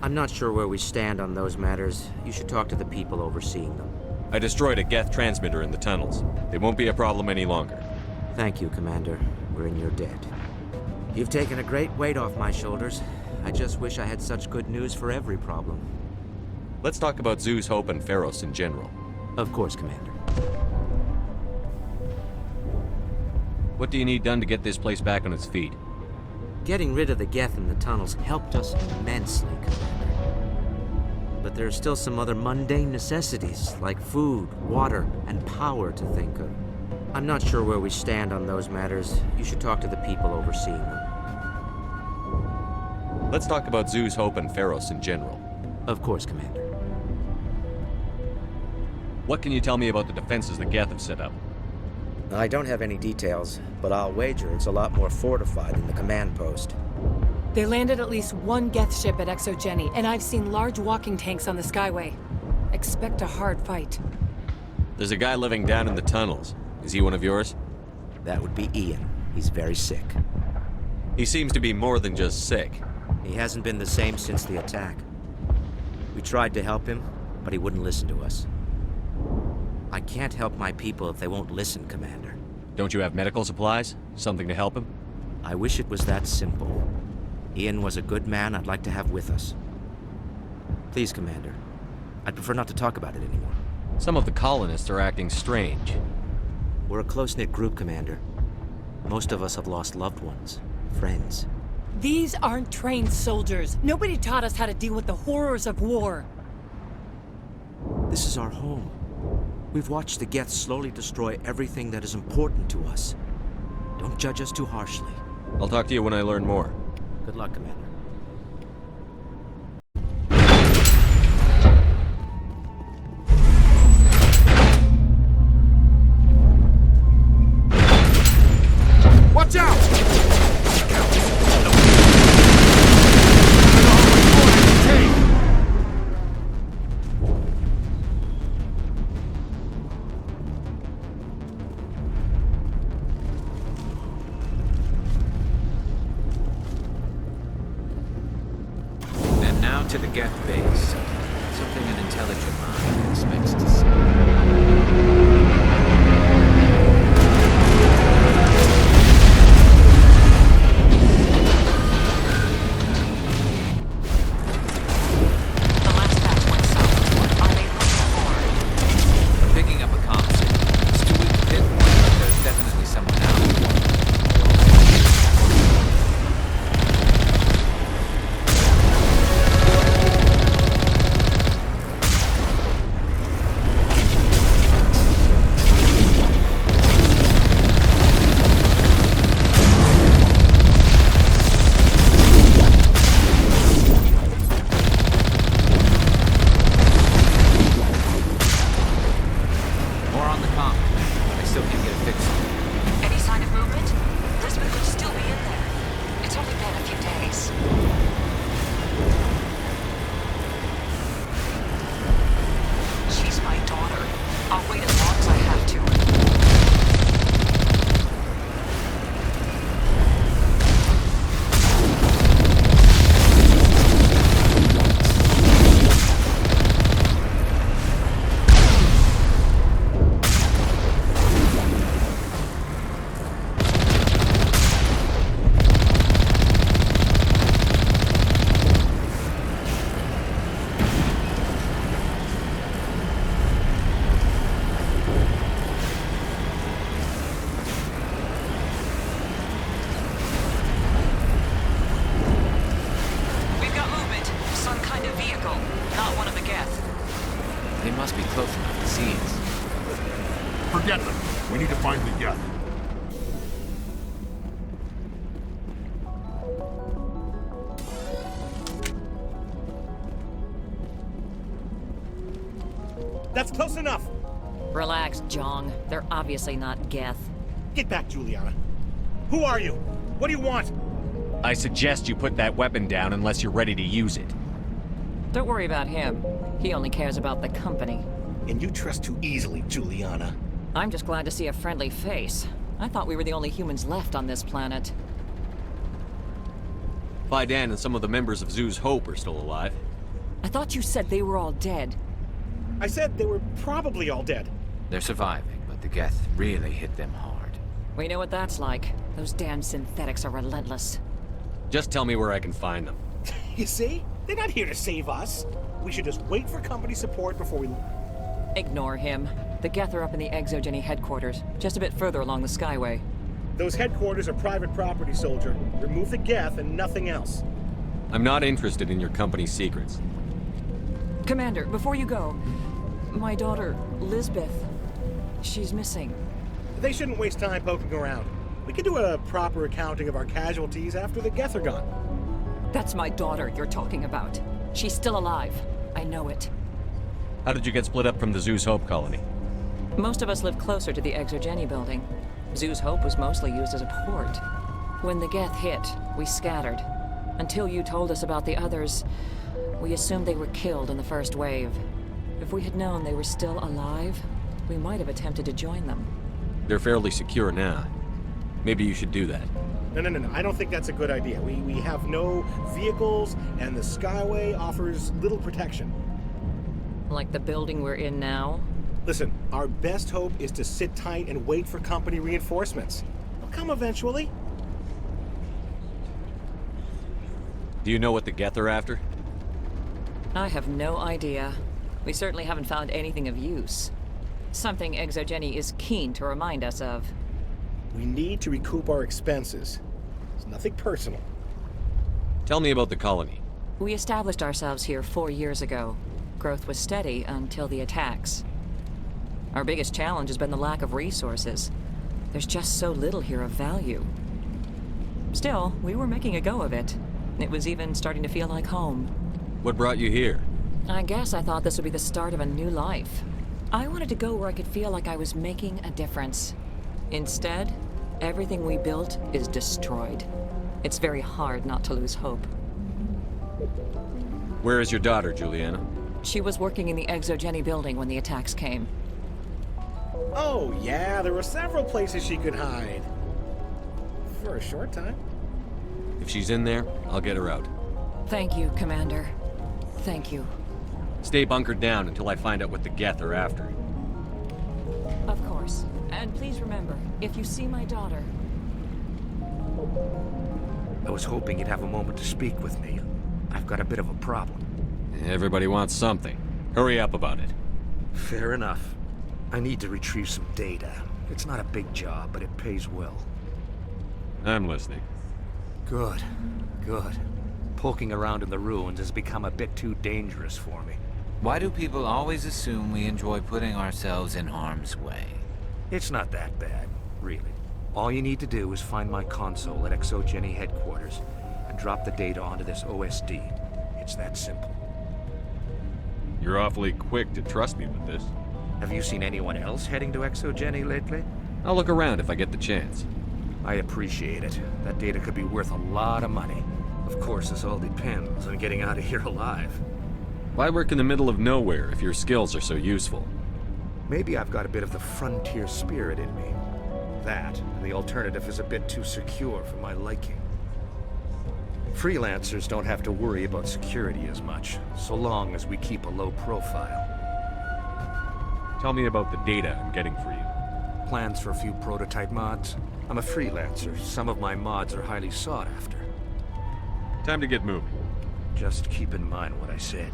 I'm not sure where we stand on those matters. You should talk to the people overseeing them. I destroyed a Geth transmitter in the tunnels. It won't be a problem any longer. Thank you, Commander. We're in your debt. You've taken a great weight off my shoulders. I just wish I had such good news for every problem. Let's talk about Zoo's Hope and Pharos in general. Of course, Commander. What do you need done to get this place back on its feet? Getting rid of the Geth in the tunnels helped us immensely, Commander. But there are still some other mundane necessities, like food, water, and power to think of. I'm not sure where we stand on those matters. You should talk to the people overseeing them. Let's talk about Zeus Hope and Pharos in general. Of course, Commander. What can you tell me about the defenses the Geth have set up? I don't have any details, but I'll wager it's a lot more fortified than the command post. They landed at least one Geth ship at Exogeny, and I've seen large walking tanks on the Skyway. Expect a hard fight. There's a guy living down in the tunnels. Is he one of yours? That would be Ian. He's very sick. He seems to be more than just sick. He hasn't been the same since the attack. We tried to help him, but he wouldn't listen to us. I can't help my people if they won't listen, Commander. Don't you have medical supplies? Something to help him? I wish it was that simple. Ian was a good man I'd like to have with us. Please, Commander. I'd prefer not to talk about it anymore. Some of the colonists are acting strange. We're a close-knit group, Commander. Most of us have lost loved ones, friends. These aren't trained soldiers. Nobody taught us how to deal with the horrors of war. This is our home. We've watched the Geth slowly destroy everything that is important to us. Don't judge us too harshly. I'll talk to you when I learn more. Good luck, Commander. Watch out! And now to the Geth base. Something an intelligent mind expects to see. Forget them. We need to find the Geth. That's close enough! Relax, Jong. They're obviously not Geth. Get back, Juliana. Who are you? What do you want? I suggest you put that weapon down unless you're ready to use it. Don't worry about him. He only cares about the company. And you trust too easily, Juliana. I'm just glad to see a friendly face. I thought we were the only humans left on this planet. Fidan and some of the members of Zeus Hope are still alive. I thought you said they were all dead. I said they were probably all dead. They're surviving, but the Geth really hit them hard. We know what that's like. Those damn synthetics are relentless. Just tell me where I can find them. You see? They're not here to save us. We should just wait for company support before we... Ignore him. The Geth are up in the Exogeny headquarters, just a bit further along the Skyway. Those headquarters are private property, soldier. Remove the Geth and nothing else. I'm not interested in your company's secrets. Commander, before you go, my daughter, Lisbeth, she's missing. They shouldn't waste time poking around. We can do a proper accounting of our casualties after the Geth are gone. That's my daughter you're talking about. She's still alive. I know it. How did you get split up from the Zeus Hope colony? Most of us live closer to the Exogeny building. Zeus Hope was mostly used as a port. When the Geth hit, we scattered. Until you told us about the others, we assumed they were killed in the first wave. If we had known they were still alive, we might have attempted to join them. They're fairly secure now. Maybe you should do that. No. I don't think that's a good idea. We have no vehicles, and the Skyway offers little protection. Like the building we're in now? Listen, our best hope is to sit tight and wait for company reinforcements. They'll come eventually. Do you know what the Geth are after? I have no idea. We certainly haven't found anything of use. Something Exogeny is keen to remind us of. We need to recoup our expenses. It's nothing personal. Tell me about the colony. We established ourselves here 4 years ago. Growth was steady until the attacks. Our biggest challenge has been the lack of resources. There's just so little here of value. Still, we were making a go of it. It was even starting to feel like home. What brought you here? I guess I thought this would be the start of a new life. I wanted to go where I could feel like I was making a difference. Instead, everything we built is destroyed. It's very hard not to lose hope. Where is your daughter, Juliana? She was working in the Exogeny building when the attacks came. Oh, yeah, there were several places she could hide. For a short time. If she's in there, I'll get her out. Thank you, Commander. Thank you. Stay bunkered down until I find out what the Geth are after. Of course. And please remember, if you see my daughter... I was hoping you'd have a moment to speak with me. I've got a bit of a problem. Everybody wants something. Hurry up about it. Fair enough. I need to retrieve some data. It's not a big job, but it pays well. I'm listening. Good. Poking around in the ruins has become a bit too dangerous for me. Why do people always assume we enjoy putting ourselves in harm's way? It's not that bad, really. All you need to do is find my console at Exogeny headquarters and drop the data onto this OSD. It's that simple. You're awfully quick to trust me with this. Have you seen anyone else heading to Exogeny lately? I'll look around if I get the chance. I appreciate it. That data could be worth a lot of money. Of course, this all depends on getting out of here alive. Why work in the middle of nowhere if your skills are so useful? Maybe I've got a bit of the frontier spirit in me. That, and the alternative is a bit too secure for my liking. Freelancers don't have to worry about security as much, so long as we keep a low profile. Tell me about the data I'm getting for you. Plans for a few prototype mods? I'm a freelancer. Some of my mods are highly sought after. Time to get moving. Just keep in mind what I said.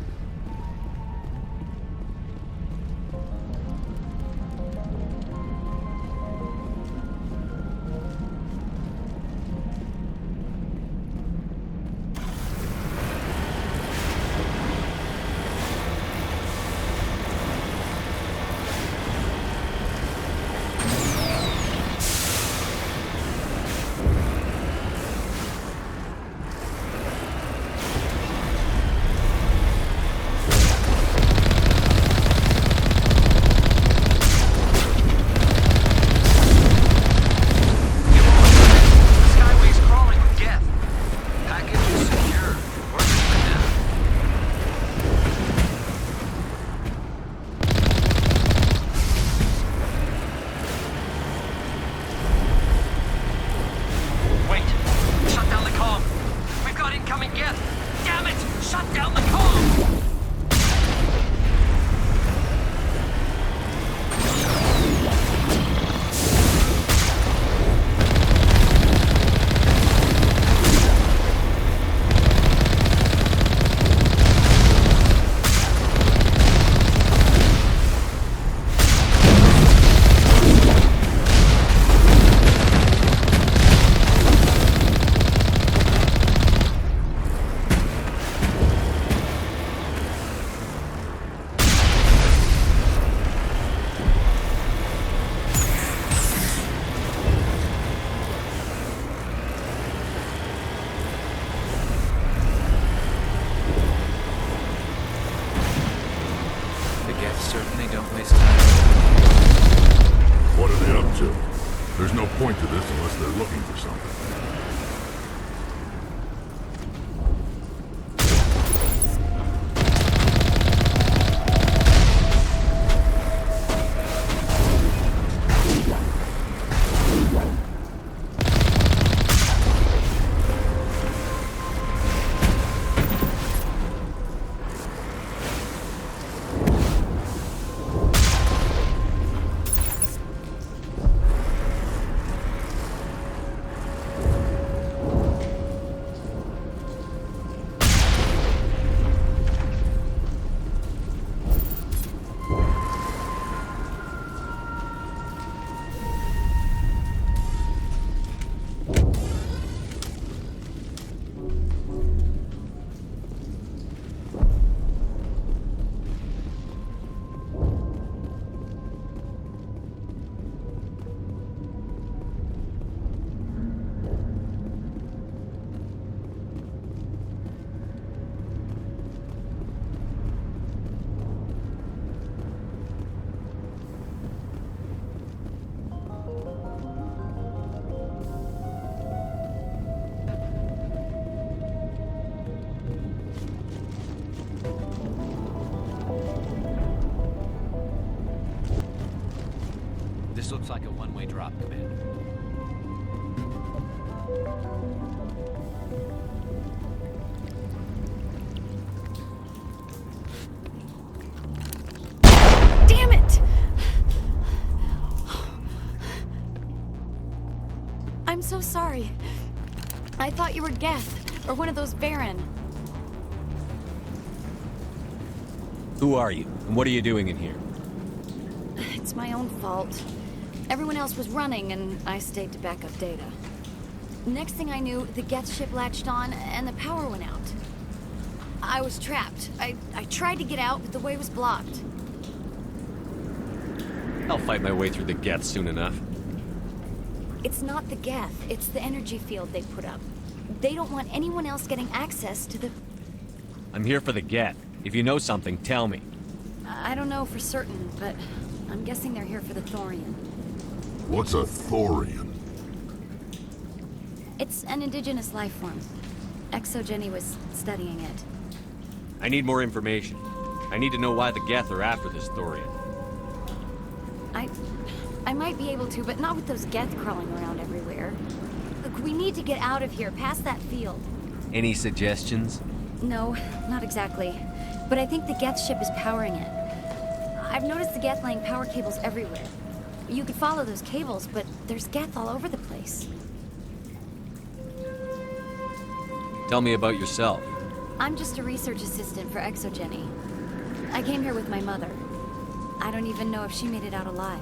There's no point to this unless they're looking for something. This looks like a one-way drop, Commander. Damn it! I'm so sorry. I thought you were Geth, or one of those Baron. Who are you, and what are you doing in here? It's my own fault. Everyone else was running, and I stayed to back up data. Next thing I knew, the Geth ship latched on, and the power went out. I was trapped. I tried to get out, but the way was blocked. I'll fight my way through the Geth soon enough. It's not the Geth, it's the energy field they put up. They don't want anyone else getting access to the... I'm here for the Geth. If you know something, tell me. I don't know for certain, but I'm guessing they're here for the Thorian. What's a Thorian? It's an indigenous life form. Exogeny was studying it. I need more information. I need to know why the Geth are after this Thorian. I might be able to, but not with those Geth crawling around everywhere. Look, we need to get out of here, past that field. Any suggestions? No, not exactly. But I think the Geth ship is powering it. I've noticed the Geth laying power cables everywhere. You could follow those cables, but there's Geth all over the place. Tell me about yourself. I'm just a research assistant for Exogeny. I came here with my mother. I don't even know if she made it out alive.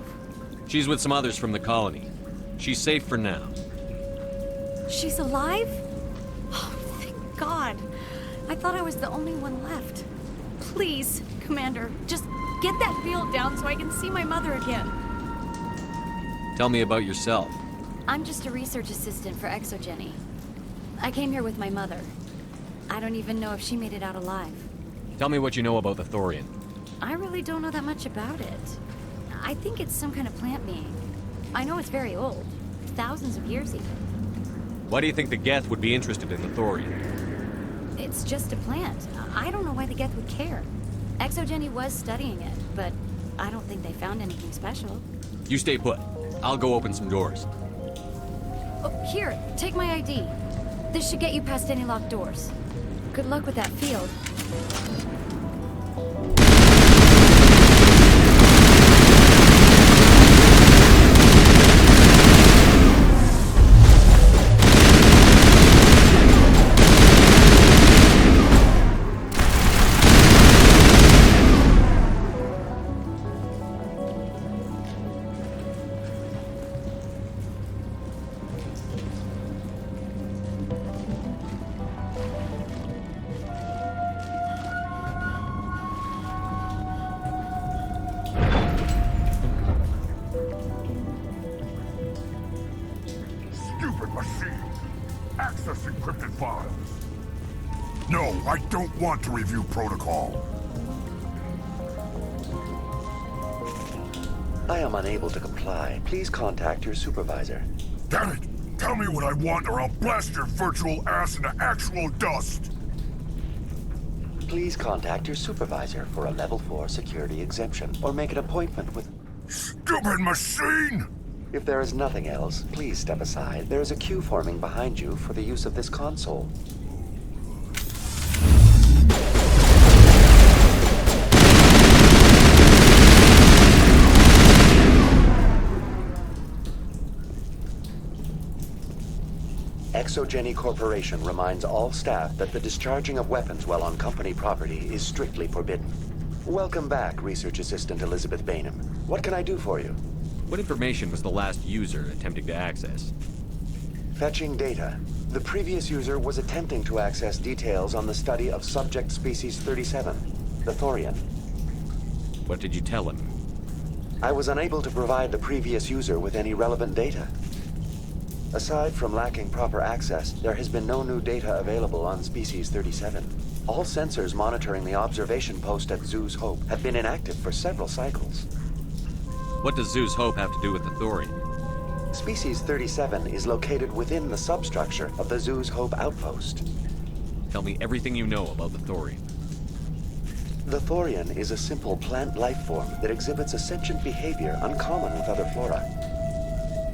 She's with some others from the colony. She's safe for now. She's alive? Oh, thank God. I thought I was the only one left. Please, Commander, just get that field down so I can see my mother again. Tell me about yourself. I'm just a research assistant for Exogeny. I came here with my mother. I don't even know if she made it out alive. Tell me what you know about the Thorian. I really don't know that much about it. I think it's some kind of plant being. I know it's very old. Thousands of years even. Why do you think the Geth would be interested in the Thorian? It's just a plant. I don't know why the Geth would care. Exogeny was studying it, but I don't think they found anything special. You stay put. I'll go open some doors. Oh, here, take my ID. This should get you past any locked doors. Good luck with that field. Stupid machine! Access encrypted files! No, I don't want to review protocol. I am unable to comply. Please contact your supervisor. Damn it! Tell me what I want or I'll blast your virtual ass into actual dust! Please contact your supervisor for a level 4 security exemption, or make an appointment with... Stupid machine! If there is nothing else, please step aside. There is a queue forming behind you for the use of this console. Exogeny Corporation reminds all staff that the discharging of weapons while on company property is strictly forbidden. Welcome back, Research Assistant Elizabeth Bainham. What can I do for you? What information was the last user attempting to access? Fetching data. The previous user was attempting to access details on the study of subject species 37, the Thorian. What did you tell him? I was unable to provide the previous user with any relevant data. Aside from lacking proper access, there has been no new data available on species 37. All sensors monitoring the observation post at Zoo's Hope have been inactive for several cycles. What does Zoo's Hope have to do with the Thorian? Species 37 is located within the substructure of the Zoo's Hope outpost. Tell me everything you know about the Thorian. The Thorian is a simple plant life form that exhibits a sentient behavior uncommon with other flora.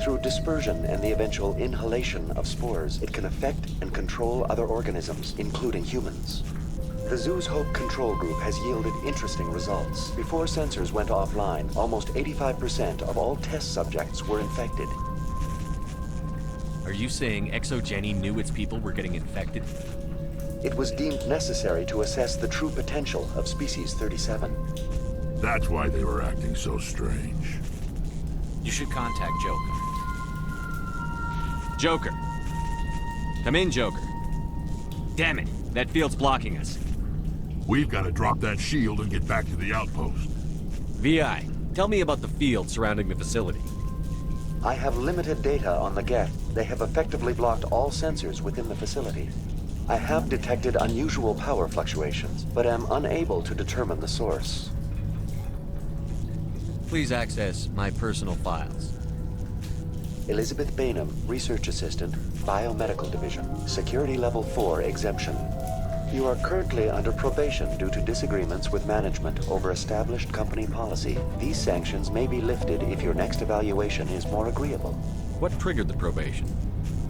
Through dispersion and the eventual inhalation of spores, it can affect and control other organisms, including humans. The Zoo's Hope control group has yielded interesting results. Before sensors went offline, almost 85% of all test subjects were infected. Are you saying Exogeny knew its people were getting infected? It was deemed necessary to assess the true potential of species 37. That's why they were acting so strange. You should contact Joker. Joker! Come in, Joker. Damn it, that field's blocking us. We've got to drop that shield and get back to the outpost. VI, tell me about the field surrounding the facility. I have limited data on the Geth. They have effectively blocked all sensors within the facility. I have detected unusual power fluctuations, but am unable to determine the source. Please access my personal files. Elizabeth Bainham, Research Assistant, Biomedical Division, Security Level 4 exemption. You are currently under probation due to disagreements with management over established company policy. These sanctions may be lifted if your next evaluation is more agreeable. What triggered the probation?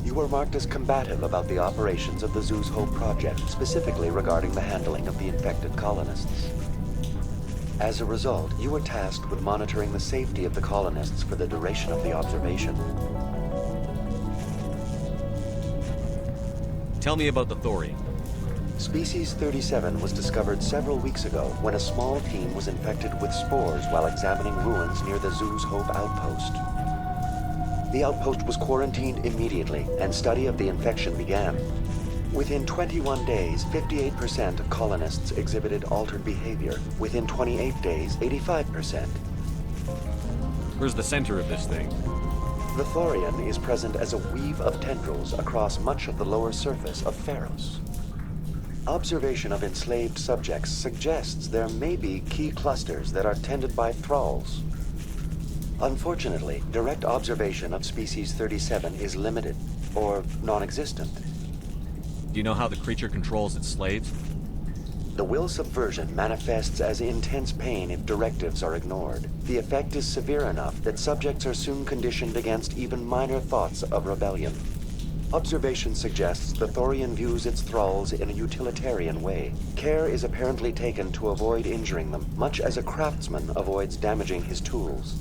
You were marked as combative about the operations of the Zoo's Hope project, specifically regarding the handling of the infected colonists. As a result, you were tasked with monitoring the safety of the colonists for the duration of the observation. Tell me about the Thorian. Species 37 was discovered several weeks ago when a small team was infected with spores while examining ruins near the Zoo's Hope outpost. The outpost was quarantined immediately, and study of the infection began. Within 21 days, 58% of colonists exhibited altered behavior. Within 28 days, 85%. Where's the center of this thing? The Thorian is present as a weave of tendrils across much of the lower surface of Pharos. Observation of enslaved subjects suggests there may be key clusters that are tended by thralls. Unfortunately, direct observation of species 37 is limited, or non-existent. Do you know how the creature controls its slaves? The will subversion manifests as intense pain if directives are ignored. The effect is severe enough that subjects are soon conditioned against even minor thoughts of rebellion. Observation suggests the Thorian views its thralls in a utilitarian way. Care is apparently taken to avoid injuring them, much as a craftsman avoids damaging his tools.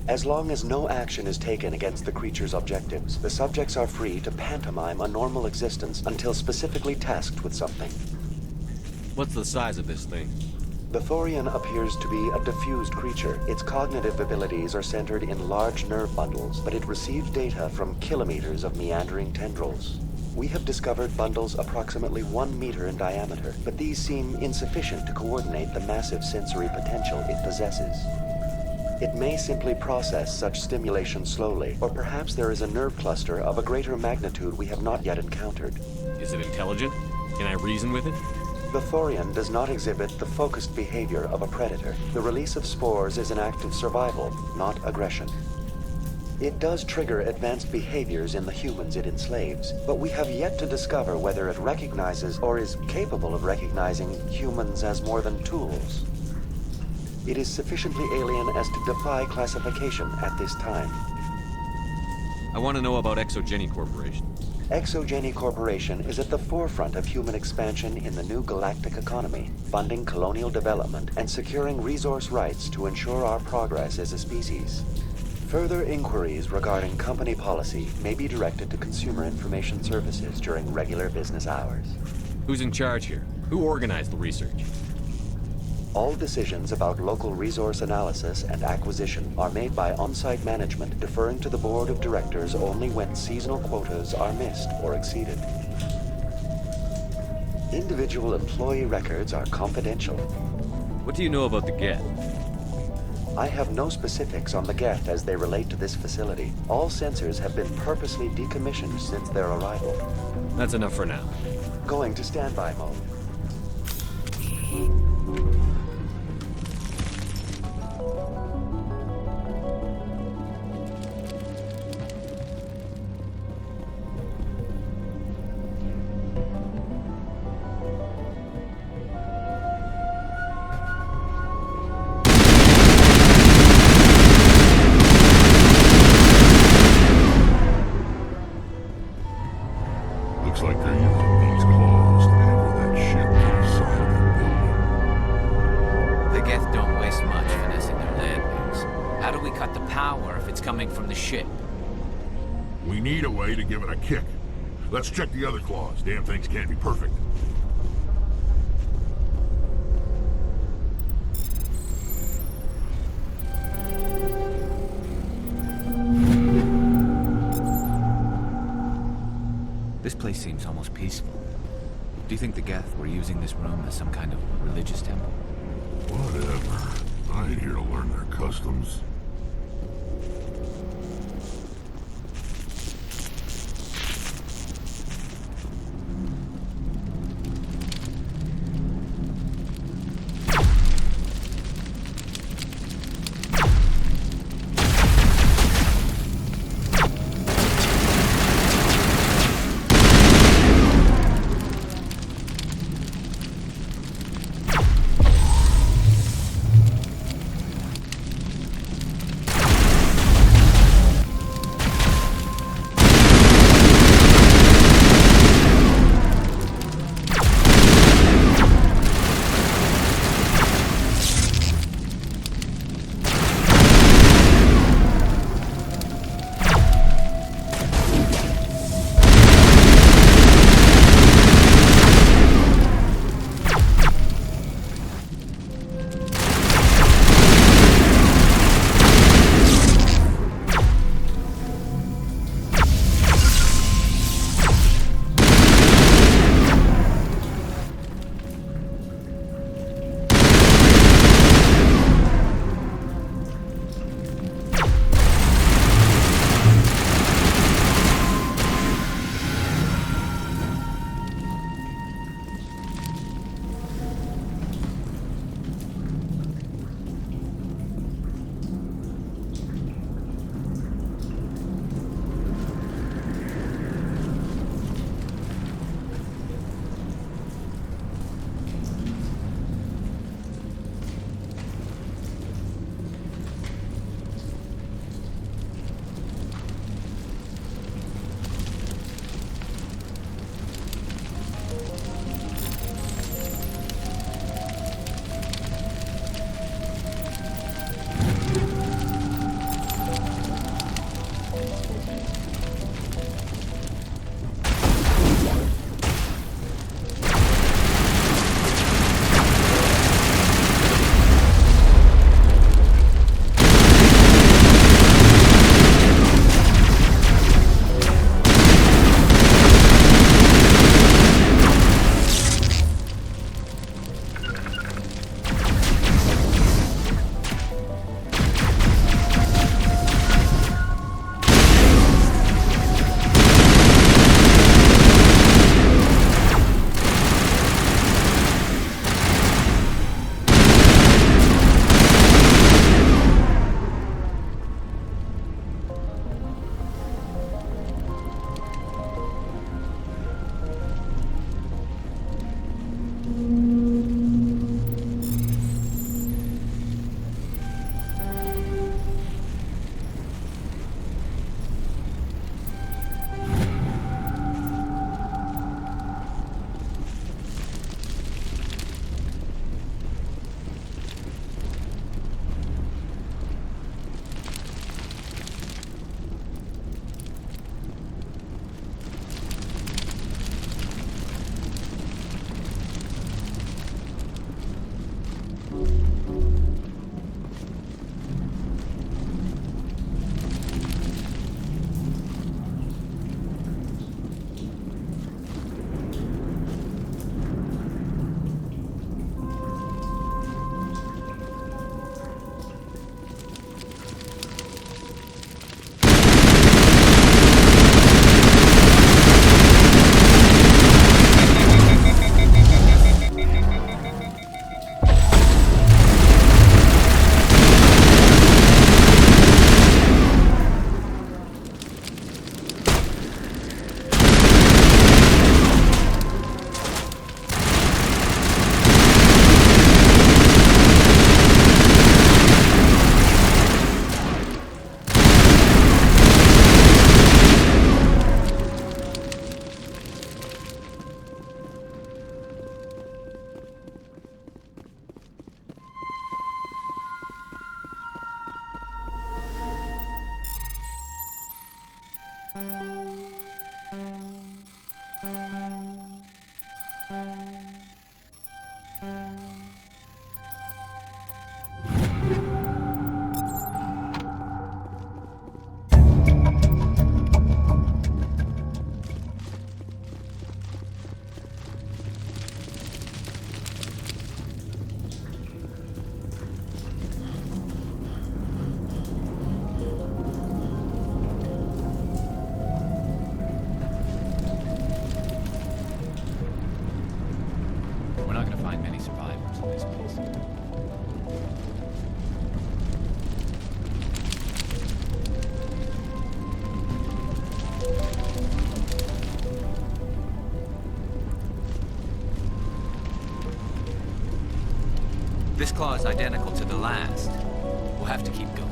As long as no action is taken against the creature's objectives, the subjects are free to pantomime a normal existence until specifically tasked with something. What's the size of this thing? The Thorian appears to be a diffused creature. Its cognitive abilities are centered in large nerve bundles, but it receives data from kilometers of meandering tendrils. We have discovered bundles approximately 1 meter in diameter, but these seem insufficient to coordinate the massive sensory potential it possesses. It may simply process such stimulation slowly, or perhaps there is a nerve cluster of a greater magnitude we have not yet encountered. Is it intelligent? Can I reason with it? The thorian does not exhibit the focused behavior of a predator. The release of spores is an act of survival, not aggression. It does trigger advanced behaviors in the humans it enslaves, but we have yet to discover whether it recognizes or is capable of recognizing humans as more than tools. It is sufficiently alien as to defy classification at this time. I want to know about Exogeny Corporation. Exogeny Corporation is at the forefront of human expansion in the new galactic economy, funding colonial development and securing resource rights to ensure our progress as a species. Further inquiries regarding company policy may be directed to Consumer Information Services during regular business hours. Who's in charge here? Who organized the research? All decisions about local resource analysis and acquisition are made by on-site management, deferring to the board of directors only when seasonal quotas are missed or exceeded. Individual employee records are confidential. What do you know about the Geth? I have no specifics on the Geth as they relate to this facility. All sensors have been purposely decommissioned since their arrival. That's enough for now. Going to standby mode. Looks like they're using these claws to anchor that ship to the side of the building. The Geth don't waste much finessing their landings. How do we cut the power if it's coming from the ship? We need a way to give it a kick. Let's check the other claws. Damn things can't be perfect. This place seems almost peaceful. Do you think the Geth were using this room as some kind of religious temple? Whatever. I ain't here to learn their customs. We're not gonna find many survivors in this place. This claw is identical to the last. We'll have to keep going.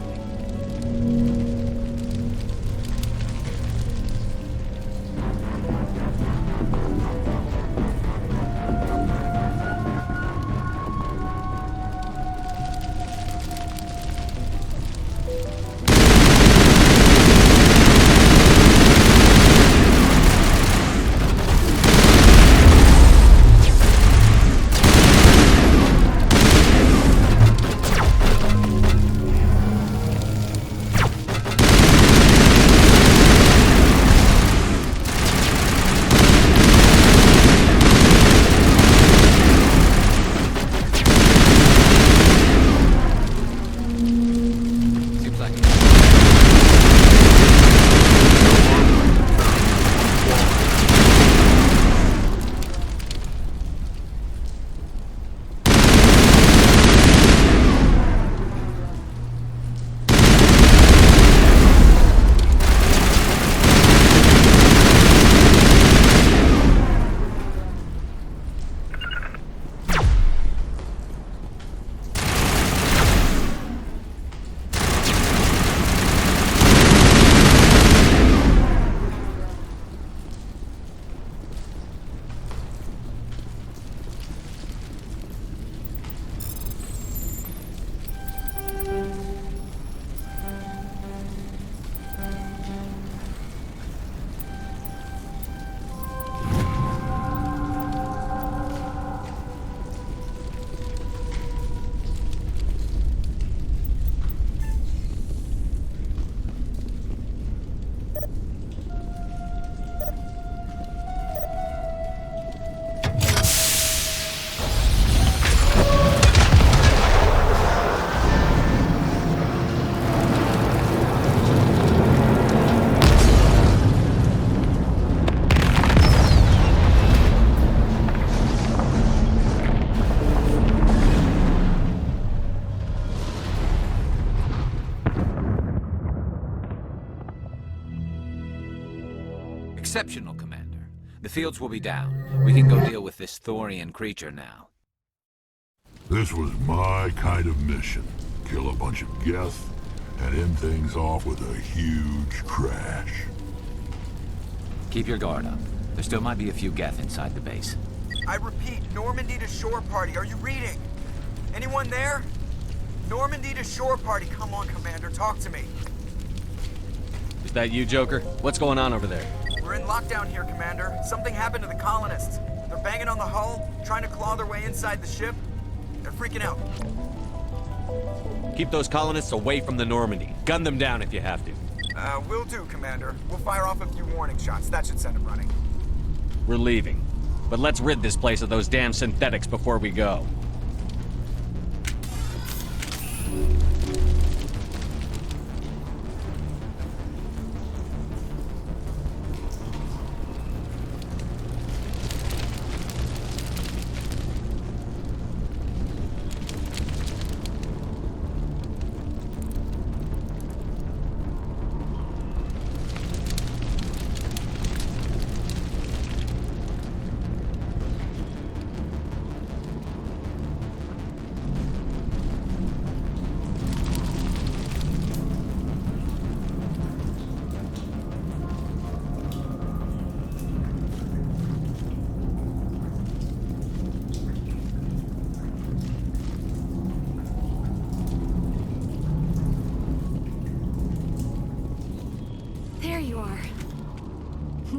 Exceptional, Commander. The fields will be down. We can go deal with this Thorian creature now. This was my kind of mission. Kill a bunch of Geth and end things off with a huge crash. Keep your guard up. There still might be a few Geth inside the base. I repeat, Normandy to shore party. Are you reading? Anyone there? Normandy to shore party. Come on, Commander. Talk to me. Is that you, Joker? What's going on over there? We're in lockdown here, Commander. Something happened to the colonists. They're banging on the hull, trying to claw their way inside the ship. They're freaking out. Keep those colonists away from the Normandy. Gun them down if you have to. Will do, Commander. We'll fire off a few warning shots. That should send them running. We're leaving. But let's rid this place of those damn synthetics before we go.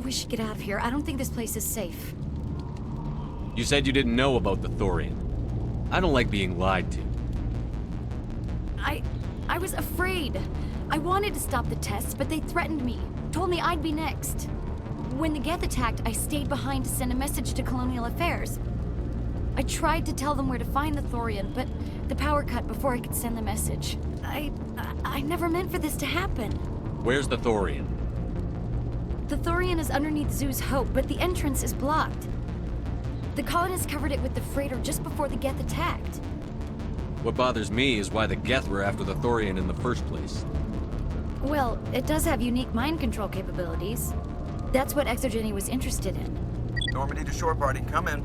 We should get out of here. I don't think this place is safe. You said you didn't know about the thorium. I don't like being lied to. I was afraid. I wanted to stop the tests, but they threatened me. Told me I'd be next. When the Geth attacked, I stayed behind to send a message to Colonial Affairs. I tried to tell them where to find the thorium, but the power cut before I could send the message. I never meant for this to happen. Where's the thorium? The thorium is underneath Zoo's Hope, but the entrance is blocked. The colonists covered it with the freighter just before the Geth attacked. What bothers me is why the Geth were after the thorium in the first place. Well, it does have unique mind control capabilities. That's what Exogeny was interested in. Normandy to shore party, come in.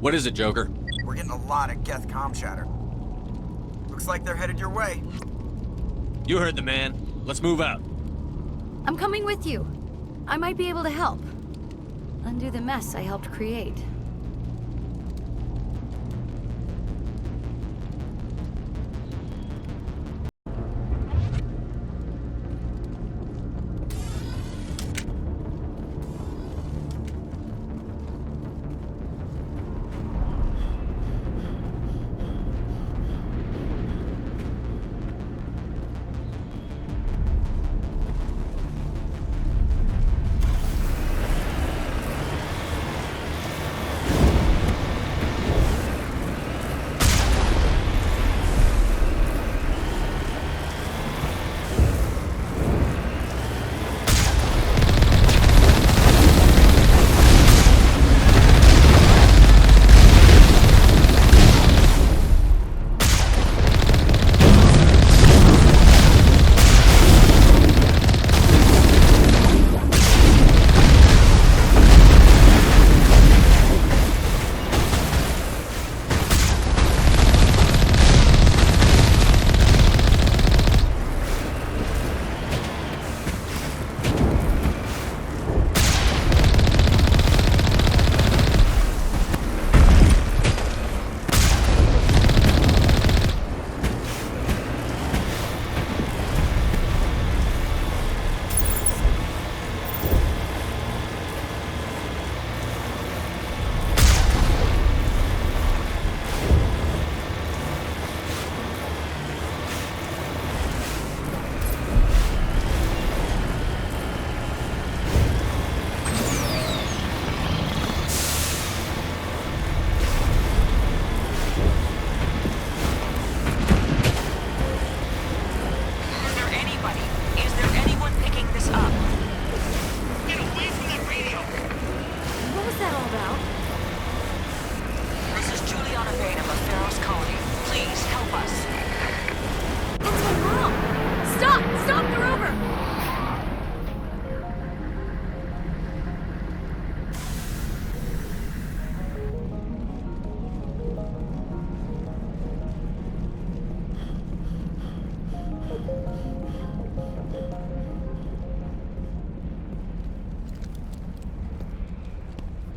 What is it, Joker? We're getting a lot of Geth comm chatter. Looks like they're headed your way. You heard the man. Let's move out. I'm coming with you. I might be able to help. Undo the mess I helped create.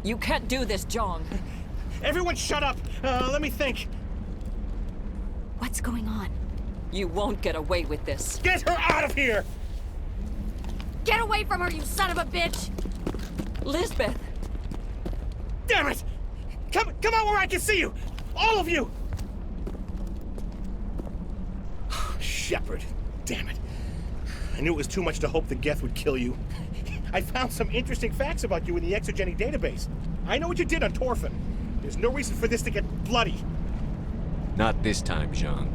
You can't do this, John. Everyone shut up! Let me think. What's going on? You won't get away with this. Get her out of here! Get away from her, you son of a bitch! Lisbeth! Damn it! Come out where I can see you! All of you! Shepard, damn it. I knew it was too much to hope the Geth would kill you. I found some interesting facts about you in the Exogeny database. I know what you did on Torfin. There's no reason for this to get bloody. Not this time, Jean.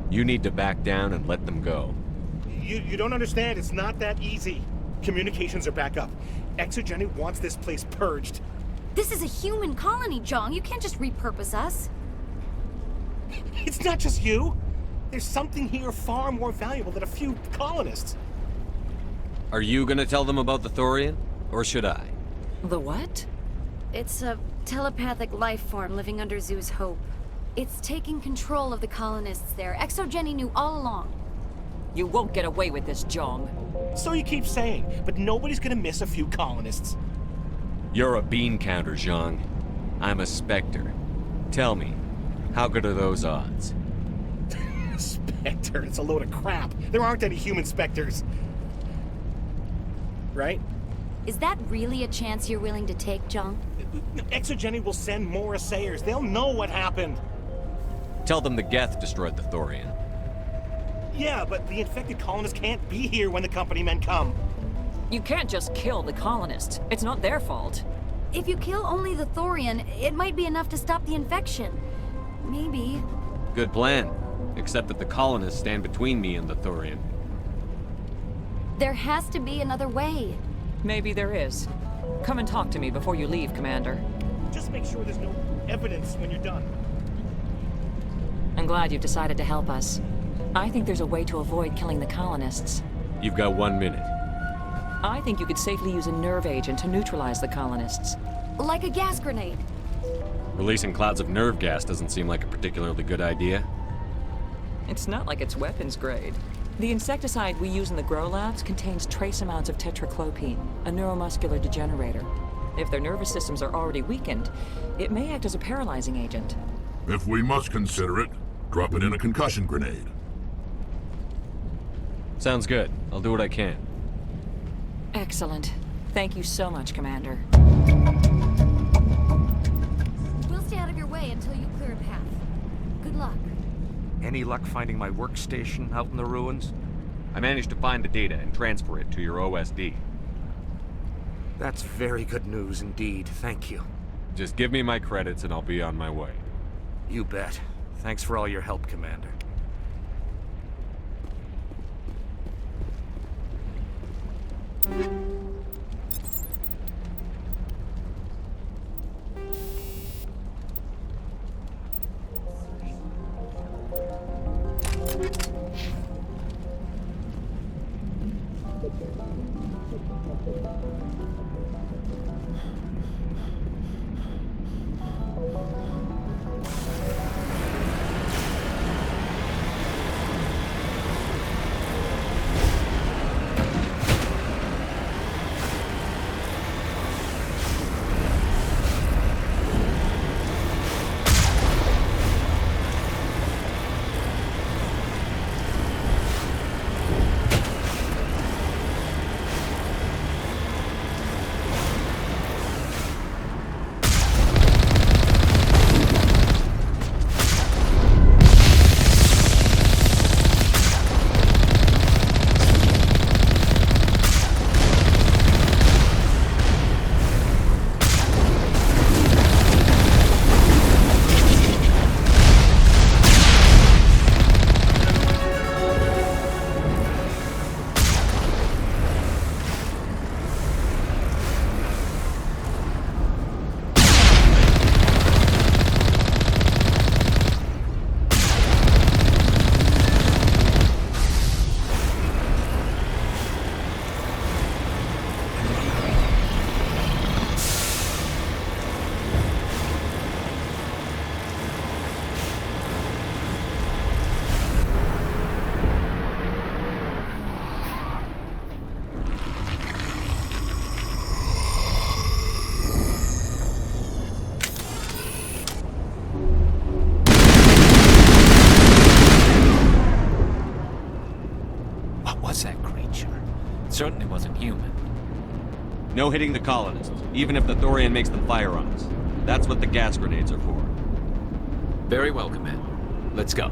You need to back down and let them go. You don't understand. It's not that easy. Communications are back up. Exogeny wants this place purged. This is a human colony, Jong. You can't just repurpose us. It's not just you. There's something here far more valuable than a few colonists. Are you gonna tell them about the thorium, or should I? The what? It's a telepathic life form living under Zoo's Hope. It's taking control of the colonists there. Exogeny knew all along. You won't get away with this, Jong. So you keep saying, but nobody's gonna miss a few colonists. You're a bean counter, Zhang. I'm a Spectre. Tell me, how good are those odds? Spectre? It's a load of crap. There aren't any human Spectres. right? Is that really a chance you're willing to take, John? Exogeny will send more assayers. They'll know what happened. Tell them the Geth destroyed the Thorian. Yeah, but the infected colonists can't be here when the company men come. You can't just kill the colonists. It's not their fault. If you kill only the Thorian, it might be enough to stop the infection. Maybe. Good plan. Except that the colonists stand between me and the Thorian. There has to be another way. Maybe there is. Come and talk to me before you leave, Commander. Just make sure there's no evidence when you're done. I'm glad you've decided to help us. I think there's a way to avoid killing the colonists. You've got 1 minute. I think you could safely use a nerve agent to neutralize the colonists. Like a gas grenade. Releasing clouds of nerve gas doesn't seem like a particularly good idea. It's not like it's weapons grade. The insecticide we use in the grow labs contains trace amounts of tetraclopine, a neuromuscular degenerator. If their nervous systems are already weakened, it may act as a paralyzing agent. If we must consider it, drop it in a concussion grenade. Sounds good. I'll do what I can. Excellent. Thank you so much, Commander. We'll stay out of your way until you clear a path. Good luck. Any luck finding my workstation out in the ruins? I managed to find the data and transfer it to your OSD. That's very good news indeed, thank you. Just give me my credits and I'll be on my way. You bet. Thanks for all your help, Commander. Certainly wasn't human. No hitting the colonists, even if the Thorian makes them fire on us. That's what the gas grenades are for. Very well, Commander. Let's go.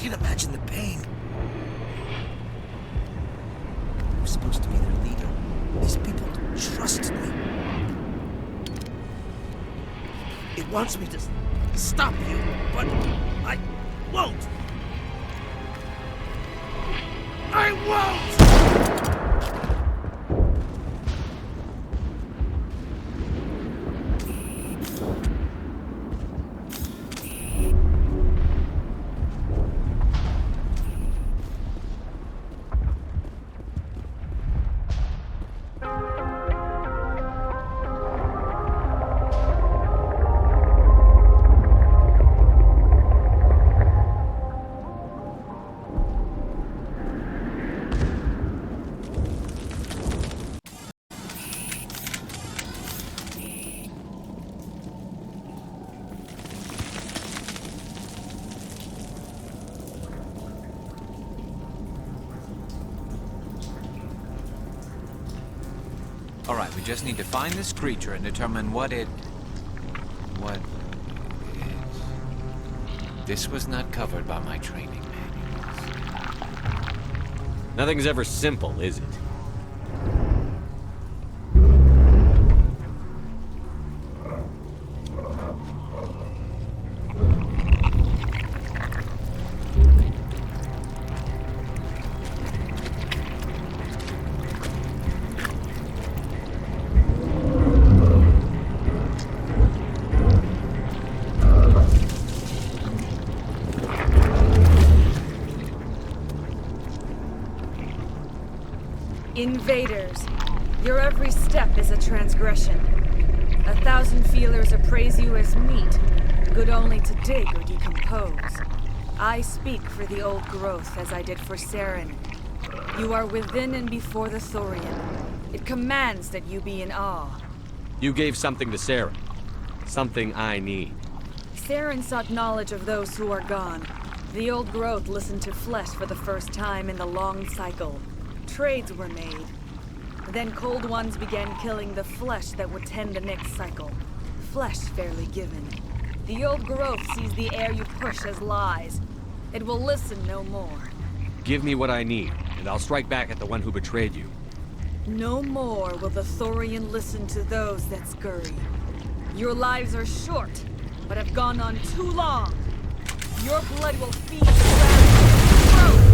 can't imagine the pain. I was supposed to be their leader. These people trusted me. It wants me to stop you, but I won't. I won't! All right, we just need to find this creature and determine what it is. This was not covered by my training manuals. Nothing's ever simple, is it? Invaders, your every step is a transgression. 1,000 feelers appraise you as meat, good only to dig or decompose. I speak for the old growth as I did for Saren. You are within and before the Thorian. It commands that you be in awe. You gave something to Sarah. Something I need. Saren sought knowledge of those who are gone. The old growth listened to flesh for the first time in the long cycle. Trades were made. Then Cold Ones began killing the flesh that would tend the next cycle. Flesh fairly given. The old growth sees the air you push as lies. It will listen no more. Give me what I need, and I'll strike back at the one who betrayed you. No more will the Thorian listen to those that scurry. Your lives are short, but have gone on too long. Your blood will feed the growth.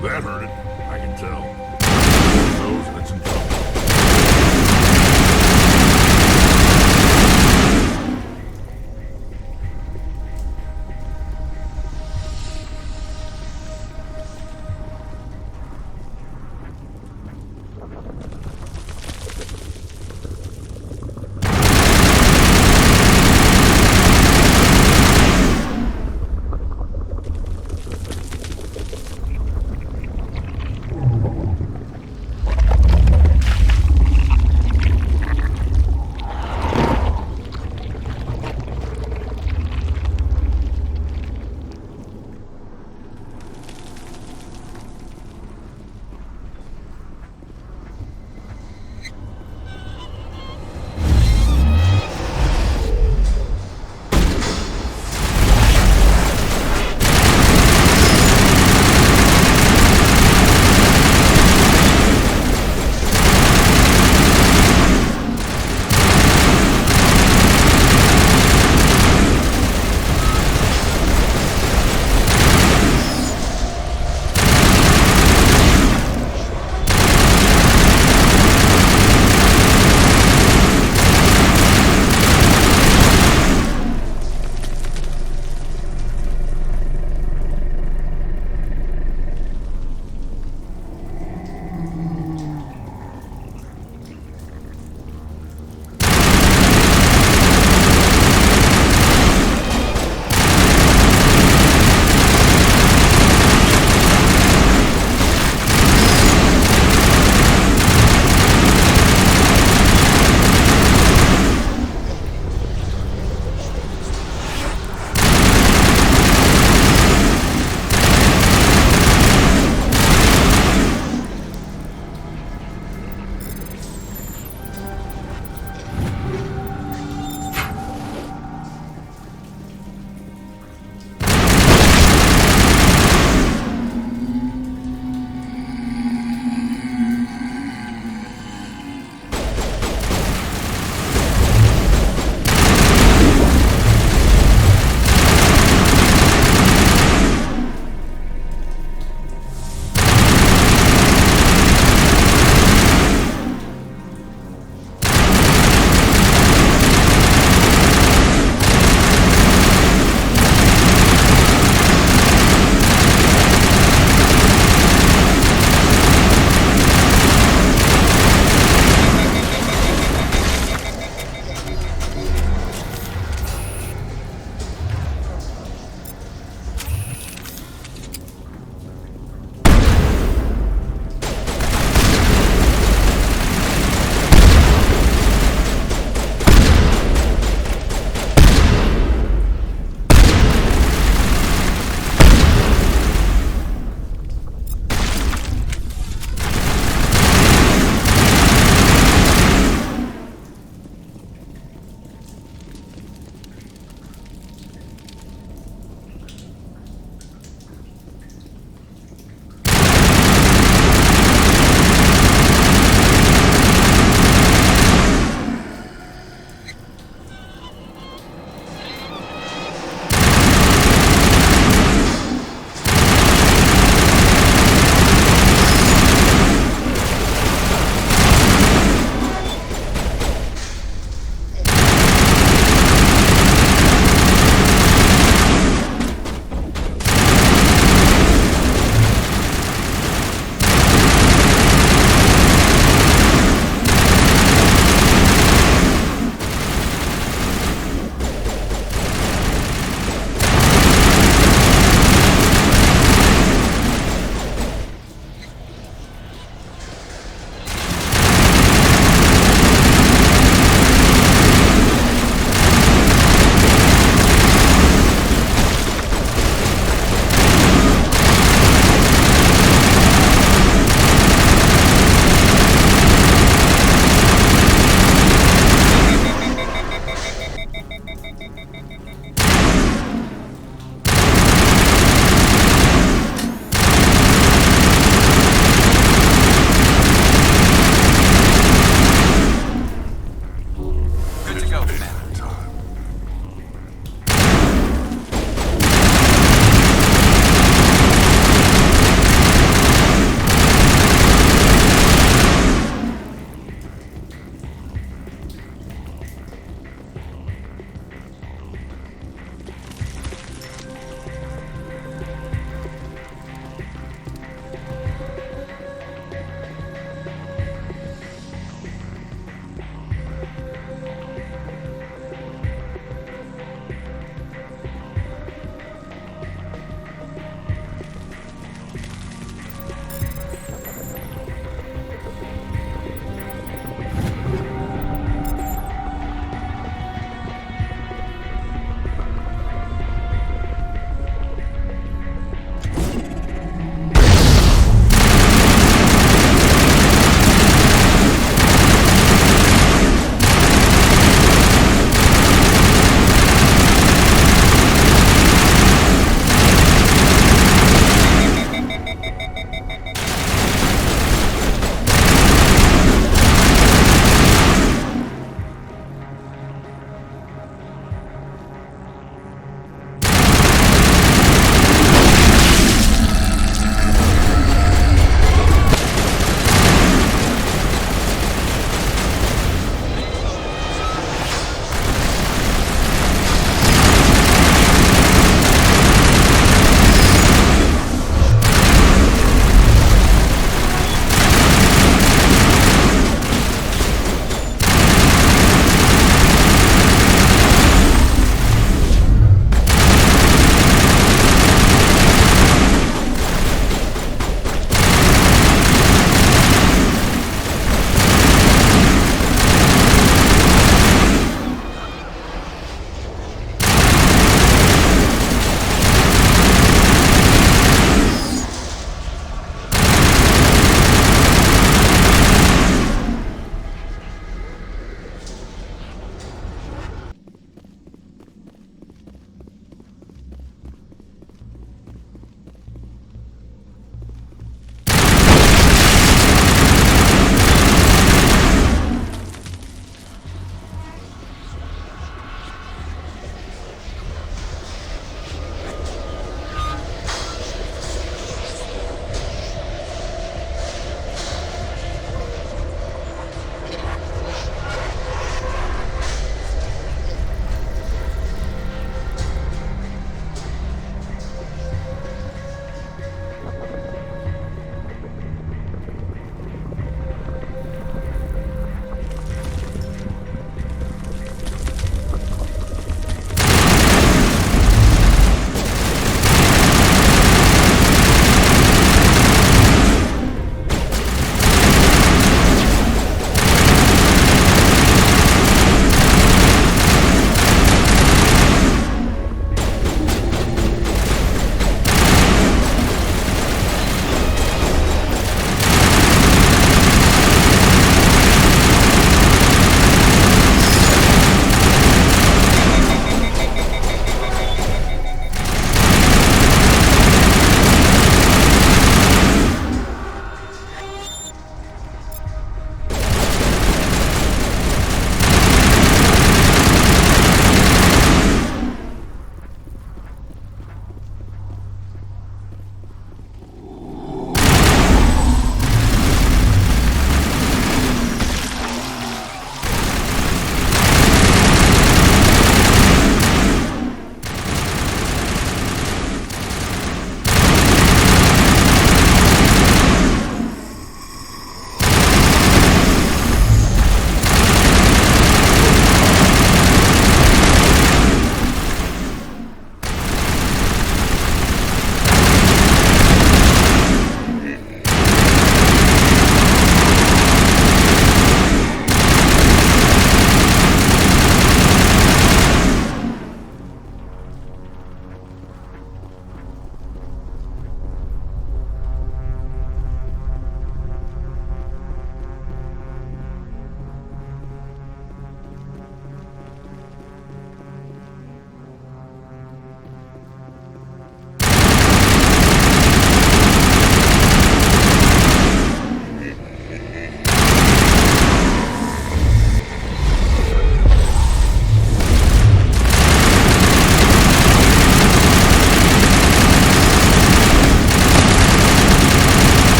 That hurt it. I can tell. Knows it's in trouble.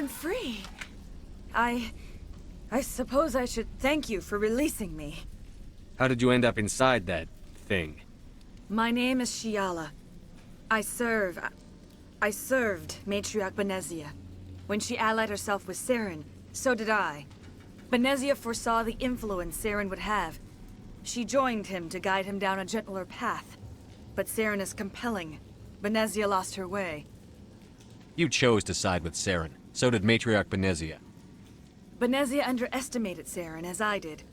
free. I suppose I should thank you for releasing me. How did you end up inside that thing? My name is Shiala. I served Matriarch Benezia. When she allied herself with Saren, so did I. Benezia foresaw the influence Saren would have. She joined him to guide him down a gentler path. But Saren is compelling. Benezia lost her way. You chose to side with Saren. So did Matriarch Benezia. Benezia underestimated Saren, as I did.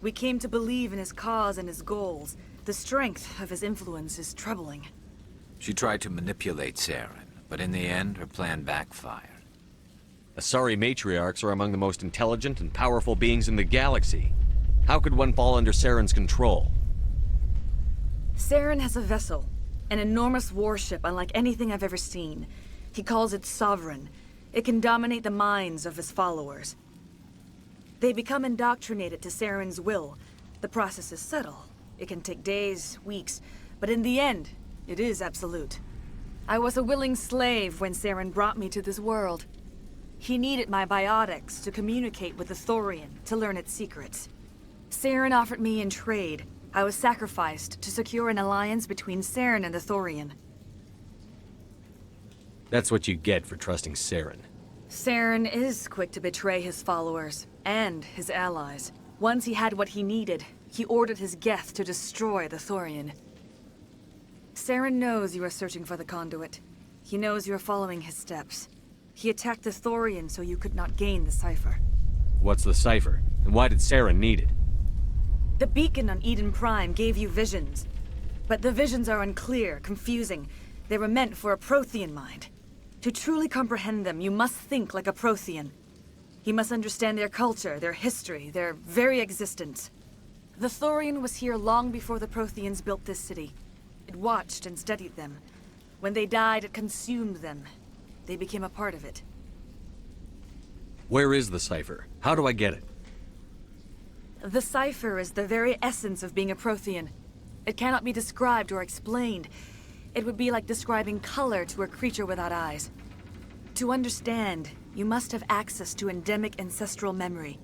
We came to believe in his cause and his goals. The strength of his influence is troubling. She tried to manipulate Saren, but in the end, her plan backfired. Asari matriarchs are among the most intelligent and powerful beings in the galaxy. How could one fall under Saren's control? Saren has a vessel, an enormous warship unlike anything I've ever seen. He calls it Sovereign. It can dominate the minds of his followers. They become indoctrinated to Saren's will. The process is subtle. It can take days, weeks, but in the end, it is absolute. I was a willing slave when Saren brought me to this world. He needed my biotics to communicate with the Thorian, to learn its secrets. Saren offered me in trade. I was sacrificed to secure an alliance between Saren and the Thorian. That's what you get for trusting Saren. Saren is quick to betray his followers, and his allies. Once he had what he needed, he ordered his Geth to destroy the Thorian. Saren knows you are searching for the conduit. He knows you are following his steps. He attacked the Thorian so you could not gain the cipher. What's the cipher? And why did Saren need it? The beacon on Eden Prime gave you visions. But the visions are unclear, confusing. They were meant for a Prothean mind. To truly comprehend them, you must think like a Prothean. You must understand their culture, their history, their very existence. The Thorian was here long before the Protheans built this city. It watched and studied them. When they died, it consumed them. They became a part of it. Where is the cipher? How do I get it? The cipher is the very essence of being a Prothean. It cannot be described or explained. It would be like describing color to a creature without eyes. To understand, you must have access to endemic ancestral memory.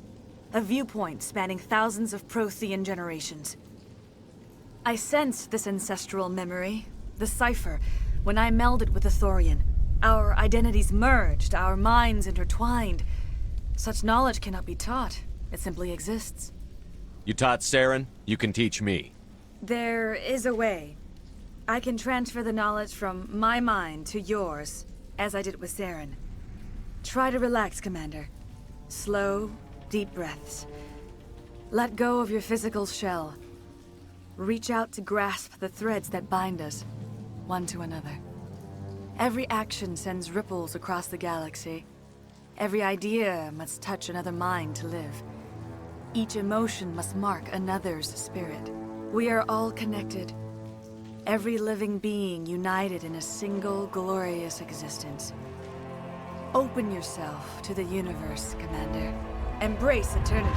A viewpoint spanning thousands of Prothean generations. I sensed this ancestral memory, the cipher, when I melded with the Thorian. Our identities merged, our minds intertwined. Such knowledge cannot be taught. It simply exists. You taught Saren, you can teach me. There is a way. I can transfer the knowledge from my mind to yours, as I did with Saren. Try to relax, Commander. Slow, deep breaths. Let go of your physical shell. Reach out to grasp the threads that bind us, one to another. Every action sends ripples across the galaxy. Every idea must touch another mind to live. Each emotion must mark another's spirit. We are all connected. Every living being united in a single glorious existence. Open yourself to the universe, Commander. Embrace eternity.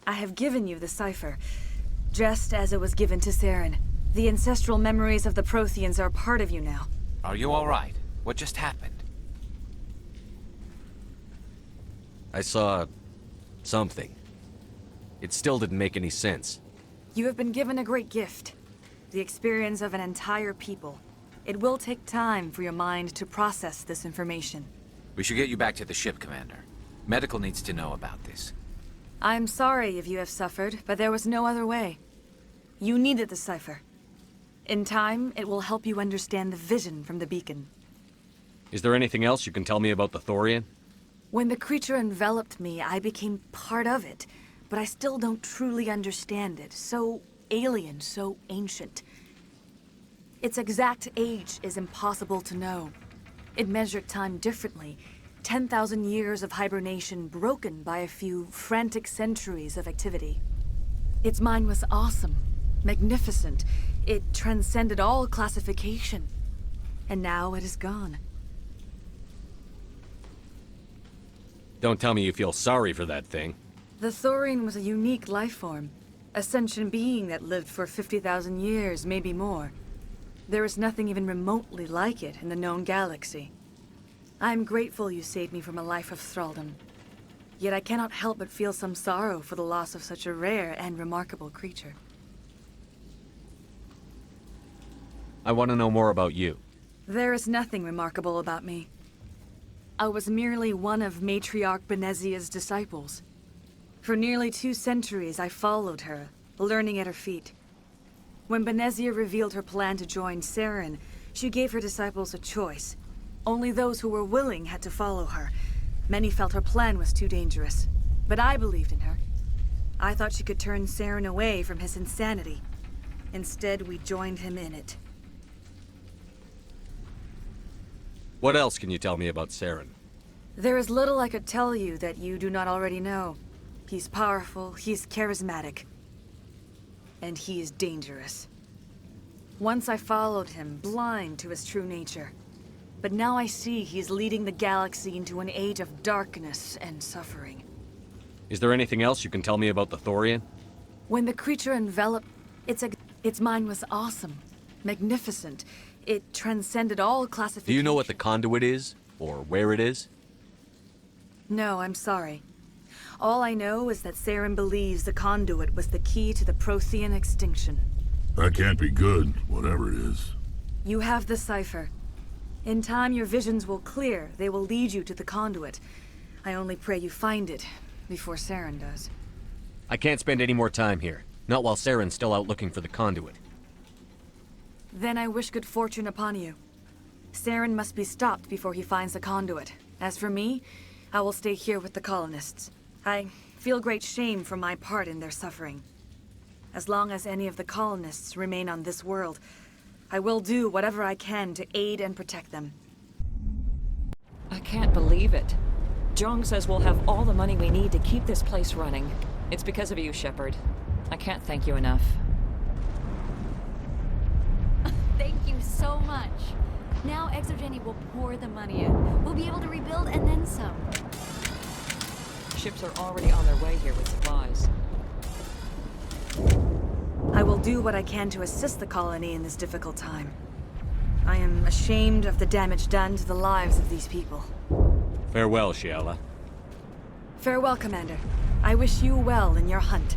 I have given you the cipher, just as it was given to Saren. The ancestral memories of the Protheans are a part of you now. Are you all right? What just happened? I saw... something. It still didn't make any sense. You have been given a great gift. The experience of an entire people. It will take time for your mind to process this information. We should get you back to the ship, Commander. Medical needs to know about this. I'm sorry if you have suffered, but there was no other way. You needed the cipher. In time, it will help you understand the vision from the beacon. Is there anything else you can tell me about the Thorian? When the creature enveloped me, I became part of it, but I still don't truly understand it. So alien, so ancient. Its exact age is impossible to know. It measured time differently. 10,000 years of hibernation broken by a few frantic centuries of activity. Its mind was awesome, magnificent. It transcended all classification. And now it is gone. Don't tell me you feel sorry for that thing. The Thorian was a unique life form. A sentient being that lived for 50,000 years, maybe more. There is nothing even remotely like it in the known galaxy. I'm grateful you saved me from a life of thraldom. Yet I cannot help but feel some sorrow for the loss of such a rare and remarkable creature. I want to know more about you. There is nothing remarkable about me. I was merely one of Matriarch Benezia's disciples. For nearly 2 centuries, I followed her, learning at her feet. When Benezia revealed her plan to join Saren, she gave her disciples a choice. Only those who were willing had to follow her. Many felt her plan was too dangerous, but I believed in her. I thought she could turn Saren away from his insanity. Instead, we joined him in it. What else can you tell me about Saren? There is little I could tell you that you do not already know. He's powerful, he's charismatic, and he is dangerous. Once I followed him, blind to his true nature. But now I see he's leading the galaxy into an age of darkness and suffering. Is there anything else you can tell me about the Thorian? When the creature enveloped, its mind was awesome, magnificent. It transcended all classification. Do you know what the conduit is? Or where it is? No, I'm sorry. All I know is that Saren believes the conduit was the key to the Prothean extinction. That can't be good, whatever it is. You have the cipher. In time, your visions will clear. They will lead you to the conduit. I only pray you find it before Saren does. I can't spend any more time here. Not while Saren's still out looking for the conduit. Then I wish good fortune upon you. Saren must be stopped before he finds the conduit. As for me, I will stay here with the colonists. I feel great shame for my part in their suffering. As long as any of the colonists remain on this world, I will do whatever I can to aid and protect them. I can't believe it. Jong says we'll have all the money we need to keep this place running. It's because of you, Shepard. I can't thank you enough. Thank you so much. Now Exogeny will pour the money in. We'll be able to rebuild and then some. Ships are already on their way here with supplies. I will do what I can to assist the colony in this difficult time. I am ashamed of the damage done to the lives of these people. Farewell, Shiala. Farewell, Commander. I wish you well in your hunt.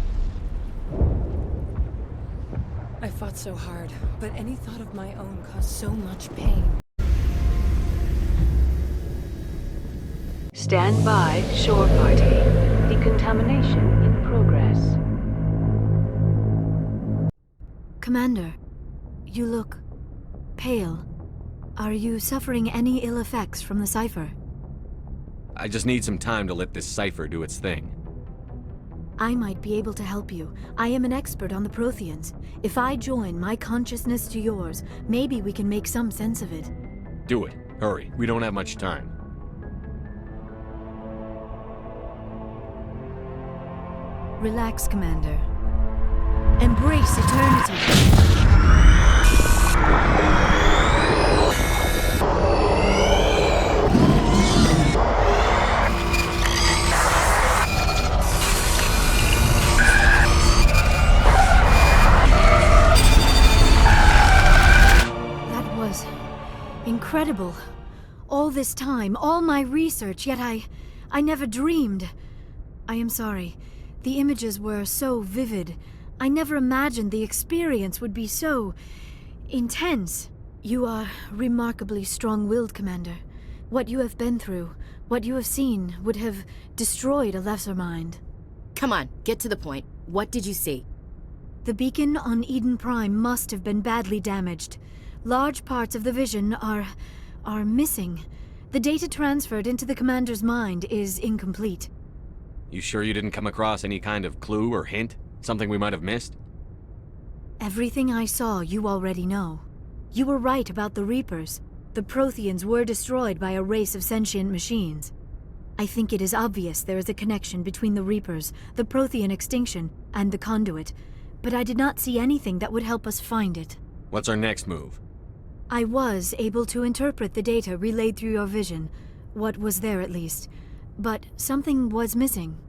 I fought so hard, but any thought of my own caused so much pain. Stand by, shore party. Decontamination in progress. Commander, you look pale. Are you suffering any ill effects from the cipher? I just need some time to let this cipher do its thing. I might be able to help you. I am an expert on the Protheans. If I join my consciousness to yours, maybe we can make some sense of it. Do it. Hurry. We don't have much time. Relax, Commander. Embrace eternity. Incredible. All this time, all my research, yet I never dreamed. I am sorry. The images were so vivid. I never imagined the experience would be so intense. You are remarkably strong-willed, Commander. What you have been through, what you have seen, would have destroyed a lesser mind. Come on, get to the point. What did you see? The beacon on Eden Prime must have been badly damaged. Large parts of the vision are missing. The data transferred into the commander's mind is incomplete. You sure you didn't come across any kind of clue or hint? Something we might have missed? Everything I saw, you already know. You were right about the Reapers. The Protheans were destroyed by a race of sentient machines. I think it is obvious there is a connection between the Reapers, the Prothean extinction, and the Conduit, but I did not see anything that would help us find it. What's our next move? I was able to interpret the data relayed through your vision, what was there at least, but something was missing.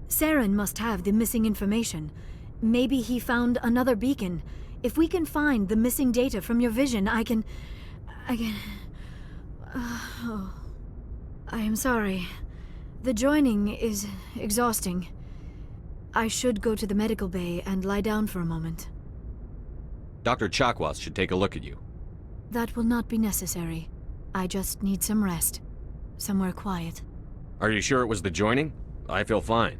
Saren must have the missing information. Maybe he found another beacon. If we can find the missing data from your vision, I can... I am sorry. The joining is exhausting. I should go to the medical bay and lie down for a moment. Dr. Chakwas should take a look at you. That will not be necessary. I just need some rest. Somewhere quiet. Are you sure it was the joining? I feel fine.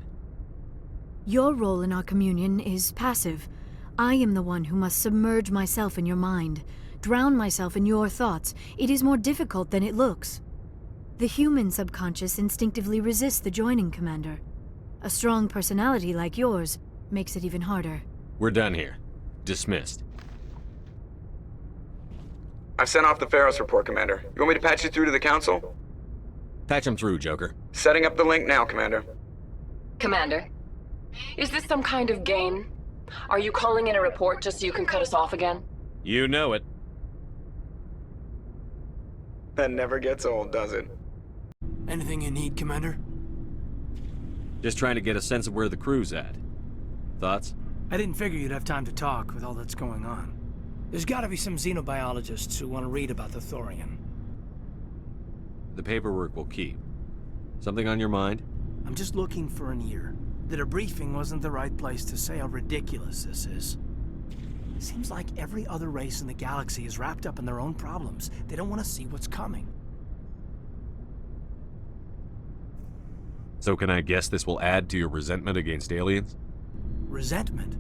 Your role in our communion is passive. I am the one who must submerge myself in your mind, drown myself in your thoughts. It is more difficult than it looks. The human subconscious instinctively resists the joining, Commander. A strong personality like yours makes it even harder. We're done here. Dismissed. I've sent off the Pharos report, Commander. You want me to patch you through to the Council? Patch him through, Joker. Setting up the link now, Commander. Commander, is this some kind of game? Are you calling in a report just so you can cut us off again? You know it. That never gets old, does it? Anything you need, Commander? Just trying to get a sense of where the crew's at. Thoughts? I didn't figure you'd have time to talk with all that's going on. There's gotta be some xenobiologists who want to read about the Thorian. The paperwork will keep. Something on your mind? I'm just looking for an ear. The debriefing wasn't the right place to say how ridiculous this is. Seems like every other race in the galaxy is wrapped up in their own problems. They don't want to see what's coming. So can I guess this will add to your resentment against aliens? Resentment?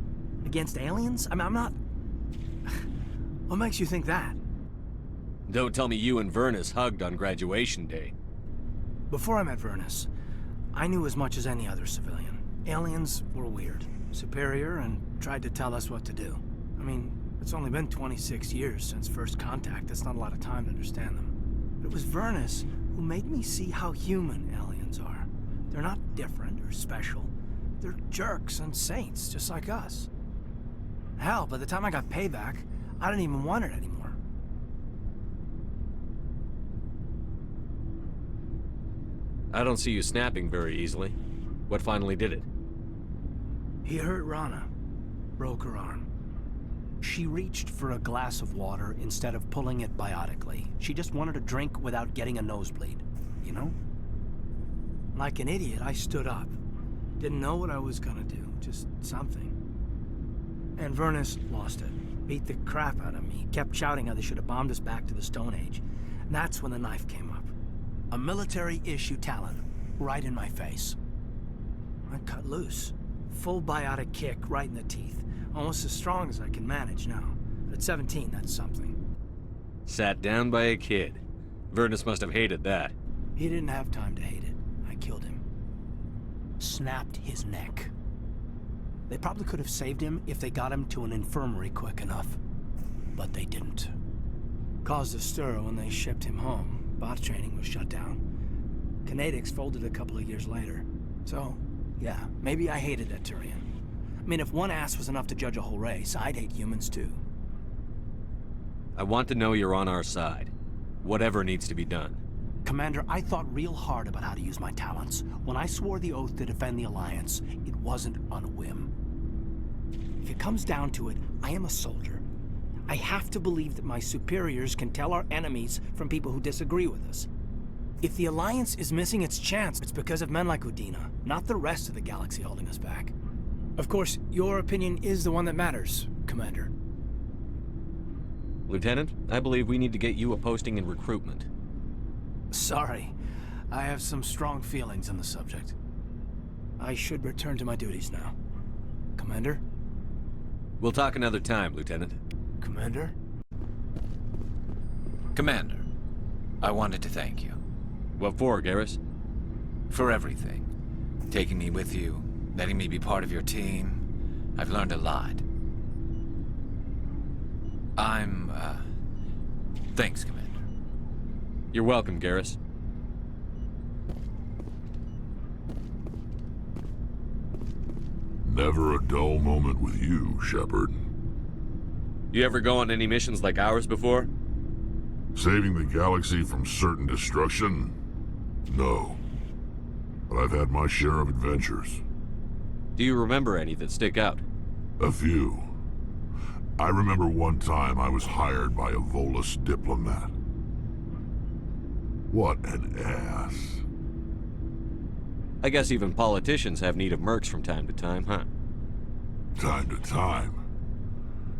Against aliens? I'm not... What makes you think that? Don't tell me you and Vernus hugged on graduation day. Before I met Vernus, I knew as much as any other civilian. Aliens were weird, superior, and tried to tell us what to do. I mean, it's only been 26 years since first contact. That's not a lot of time to understand them. But it was Vernus who made me see how human aliens are. They're not different or special. They're jerks and saints, just like us. Hell, by the time I got payback, I didn't even want it anymore. I don't see you snapping very easily. What finally did it? He hurt Rana. Broke her arm. She reached for a glass of water instead of pulling it biotically. She just wanted to drink without getting a nosebleed, you know? Like an idiot, I stood up. Didn't know what I was gonna do, just something. And Vernus lost it. Beat the crap out of me. Kept shouting how they should have bombed us back to the Stone Age. And that's when the knife came up. A military-issue talent, right in my face. I cut loose. Full biotic kick right in the teeth. Almost as strong as I can manage now. But at 17, that's something. Sat down by a kid. Vernus must have hated that. He didn't have time to hate it. I killed him. Snapped his neck. They probably could have saved him if they got him to an infirmary quick enough. But they didn't. Caused a stir when they shipped him home. Bot training was shut down. Kinetics folded a couple of years later. So, yeah, maybe I hated that Turian. I mean, if one ass was enough to judge a whole race, I'd hate humans too. I want to know you're on our side. Whatever needs to be done. Commander, I thought real hard about how to use my talents. When I swore the oath to defend the Alliance, it wasn't on a whim. If it comes down to it, I am a soldier. I have to believe that my superiors can tell our enemies from people who disagree with us. If the Alliance is missing its chance, it's because of men like Udina, not the rest of the galaxy holding us back. Of course, your opinion is the one that matters, Commander. Lieutenant, I believe we need to get you a posting in recruitment. Sorry. I have some strong feelings on the subject. I should return to my duties now. Commander? We'll talk another time, Lieutenant. Commander? Commander, I wanted to thank you. What for, Garrus? For everything. Taking me with you, letting me be part of your team. I've learned a lot. Thanks, Commander. You're welcome, Garrus. Never a dull moment with you, Shepard. You ever go on any missions like ours before? Saving the galaxy from certain destruction? No. But I've had my share of adventures. Do you remember any that stick out? A few. I remember one time I was hired by a Volus diplomat. What an ass. I guess even politicians have need of mercs from time to time, huh? Time to time.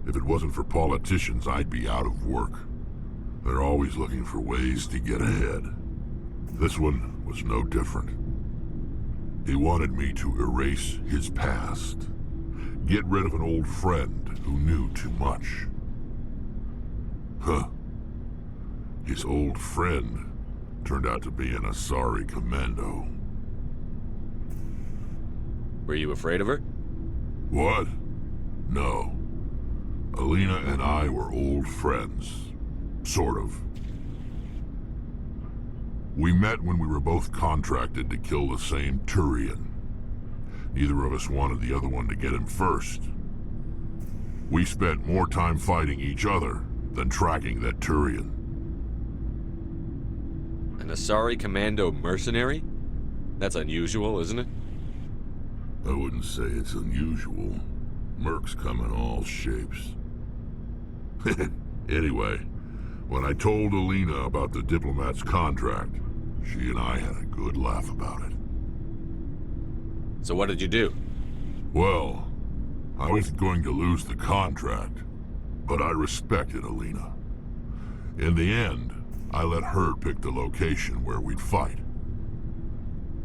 If it wasn't for politicians, I'd be out of work. They're always looking for ways to get ahead. This one was no different. He wanted me to erase his past. Get rid of an old friend who knew too much. Huh. His old friend turned out to be an Asari commando. Were you afraid of her? What? No. Alina and I were old friends. Sort of. We met when we were both contracted to kill the same Turian. Neither of us wanted the other one to get him first. We spent more time fighting each other than tracking that Turian. An Asari commando mercenary? That's unusual, isn't it? I wouldn't say it's unusual. Mercs come in all shapes. Anyway, when I told Alina about the diplomat's contract, she and I had a good laugh about it. So what did you do? Well, I wasn't going to lose the contract, but I respected Alina. In the end, I let her pick the location where we'd fight.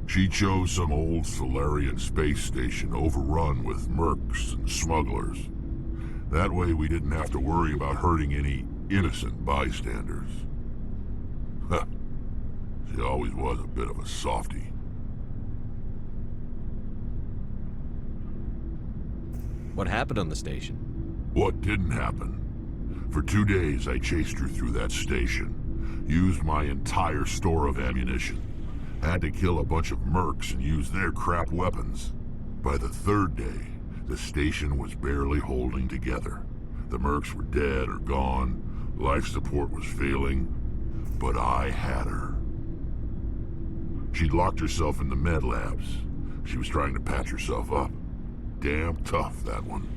She chose some old Solarian space station overrun with mercs and smugglers. That way we didn't have to worry about hurting any innocent bystanders. Huh. She always was a bit of a softie. What happened on the station? What didn't happen? For 2 days I chased her through that station. Used my entire store of ammunition. Had to kill a bunch of mercs and use their crap weapons. By the 3rd day, the station was barely holding together. The mercs were dead or gone. Life support was failing. But I had her. She'd locked herself in the med labs. She was trying to patch herself up. Damn tough, that one.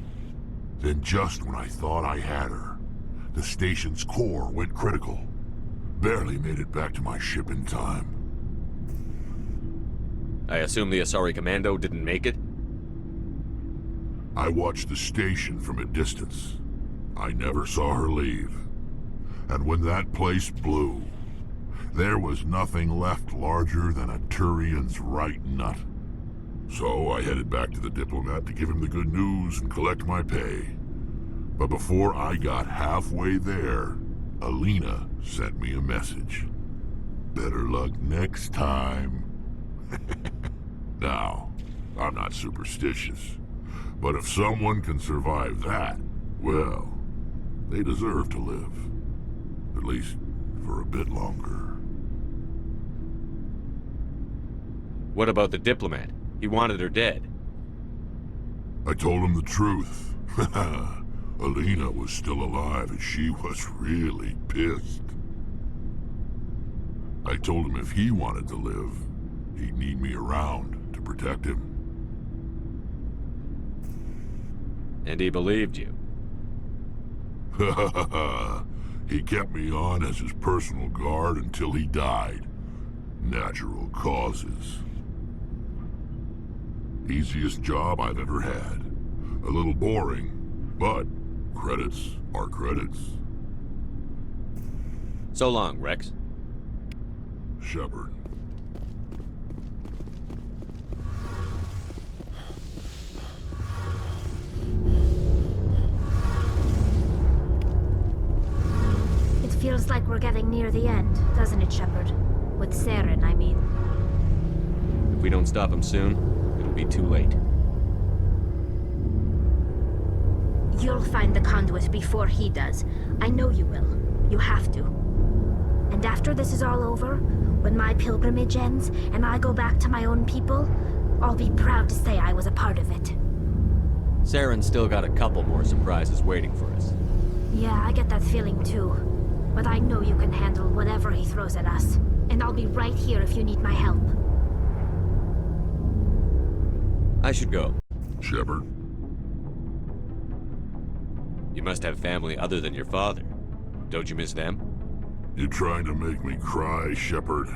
Then just when I thought I had her, the station's core went critical. Barely made it back to my ship in time. I assume the Asari commando didn't make it? I watched the station from a distance. I never saw her leave. And when that place blew, there was nothing left larger than a Turian's right nut. So I headed back to the diplomat to give him the good news and collect my pay. But before I got halfway there, Alina sent me a message. Better luck next time. Now, I'm not superstitious, but if someone can survive that, well, they deserve to live. At least for a bit longer. What about the diplomat? He wanted her dead. I told him the truth. Alina was still alive and she was really pissed. I told him if he wanted to live, he'd need me around to protect him. And he believed you. He kept me on as his personal guard until he died. Natural causes. Easiest job I've ever had. A little boring, but credits are credits. So long, Rex. Shepard. It Feels like we're getting near the end, doesn't it, Shepard? With Saren, I mean. If we don't stop him soon, it'll be too late. You'll find the conduit before he does. I know you will. You have to. And after this is all over, when my pilgrimage ends and I go back to my own people, I'll be proud to say I was a part of it. Saren's still got a couple more surprises waiting for us. Yeah, I get that feeling too. But I know you can handle whatever he throws at us. And I'll be right here if you need my help. I should go. Shepard? You must have family other than your father. Don't you miss them? You trying to make me cry, Shepard?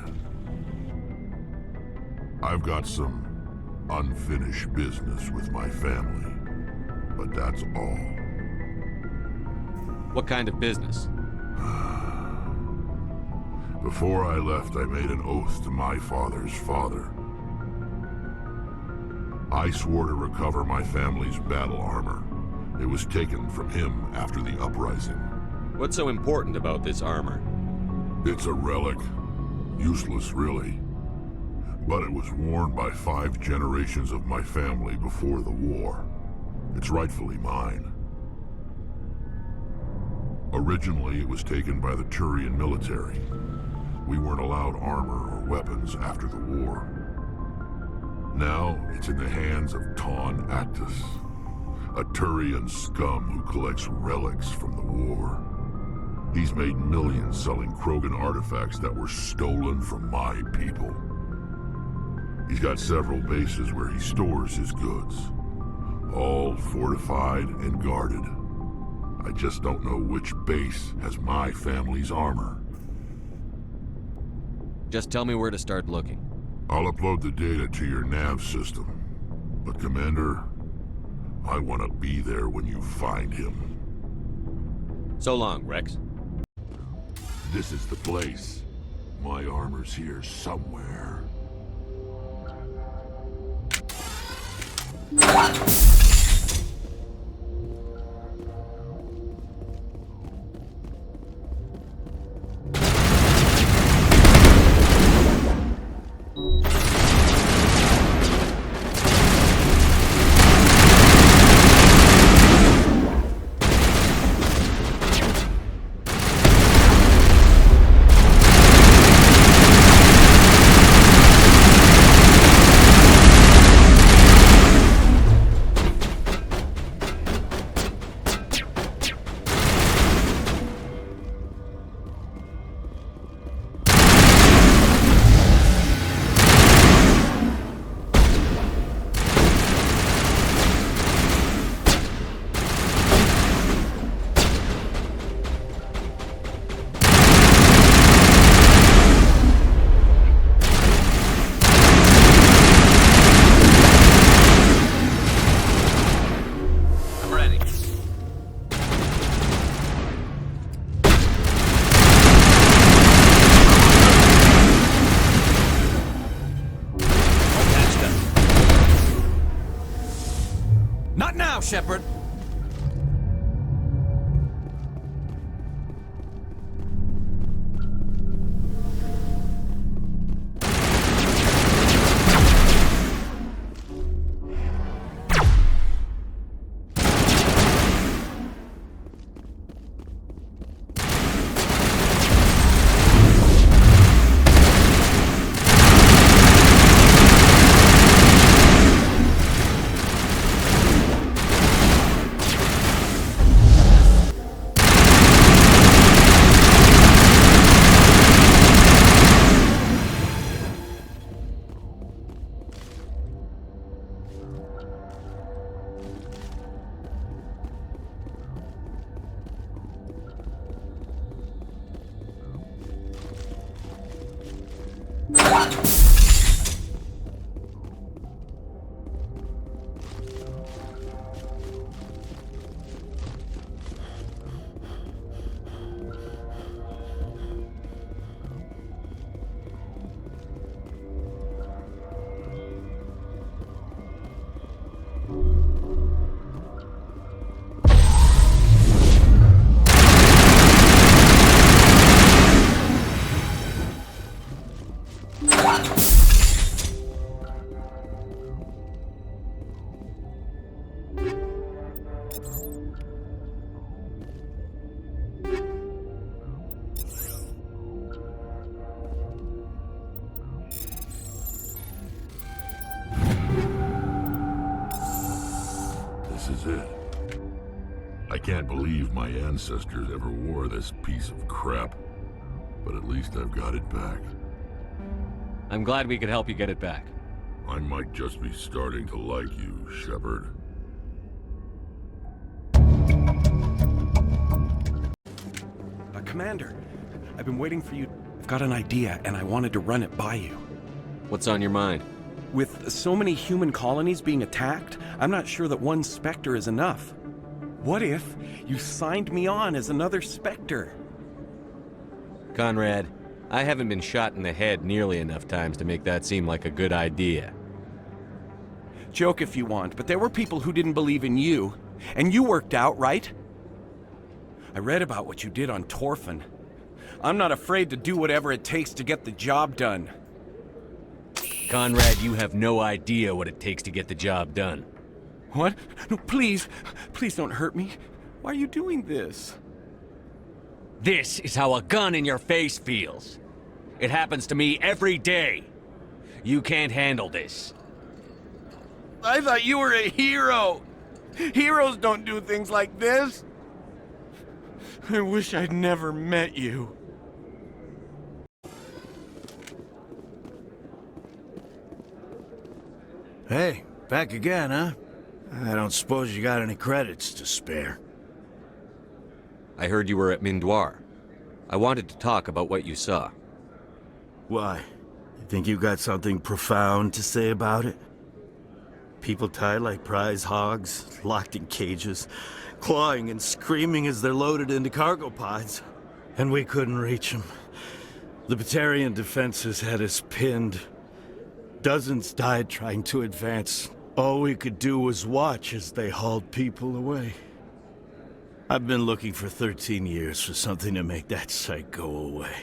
I've got some unfinished business with my family, but that's all. What kind of business? Before I left, I made an oath to my father's father. I swore to recover my family's battle armor. It was taken from him after the uprising. What's so important about this armor? It's a relic. Useless, really. But it was worn by 5 generations of my family before the war. It's rightfully mine. Originally, it was taken by the Turian military. We weren't allowed armor or weapons after the war. Now, it's in the hands of Ton Actus, a Turian scum who collects relics from the war. He's made millions selling Krogan artifacts that were stolen from my people. He's got several bases where he stores his goods, all fortified and guarded. I just don't know which base has my family's armor. Just tell me where to start looking. I'll upload the data to your nav system. But Commander, I want to be there when you find him. So long, Rex. This is the place. My armor's here somewhere. Not now, Shepard! can't believe my ancestors ever wore this piece of crap. But at least I've got it back. I'm glad we could help you get it back. I might just be starting to like you, Shepard. Commander, I've been waiting for you. I've got an idea, and I wanted to run it by you. What's on your mind? With so many human colonies being attacked, I'm not sure that one Spectre is enough. What if you signed me on as another Spectre? Conrad, I haven't been shot in the head nearly enough times to make that seem like a good idea. Joke if you want, but there were people who didn't believe in you, and you worked out, right? I read about what you did on Torfin. I'm not afraid to do whatever it takes to get the job done. Conrad, you have no idea what it takes to get the job done. What? No, please. Please don't hurt me. Why are you doing this? This is how a gun in your face feels. It happens to me every day. You can't handle this. I thought you were a hero. Heroes don't do things like this. I wish I'd never met you. Hey, back again, huh? I don't suppose you got any credits to spare. I heard you were at ME2. I wanted to talk about what you saw. Why? You think you got something profound to say about it? People tied like prize hogs, locked in cages, clawing and screaming as they're loaded into cargo pods. And we couldn't reach them. The Batarian defenses had us pinned. Dozens died trying to advance. All we could do was watch as they hauled people away. I've been looking for 13 years for something to make that sight go away.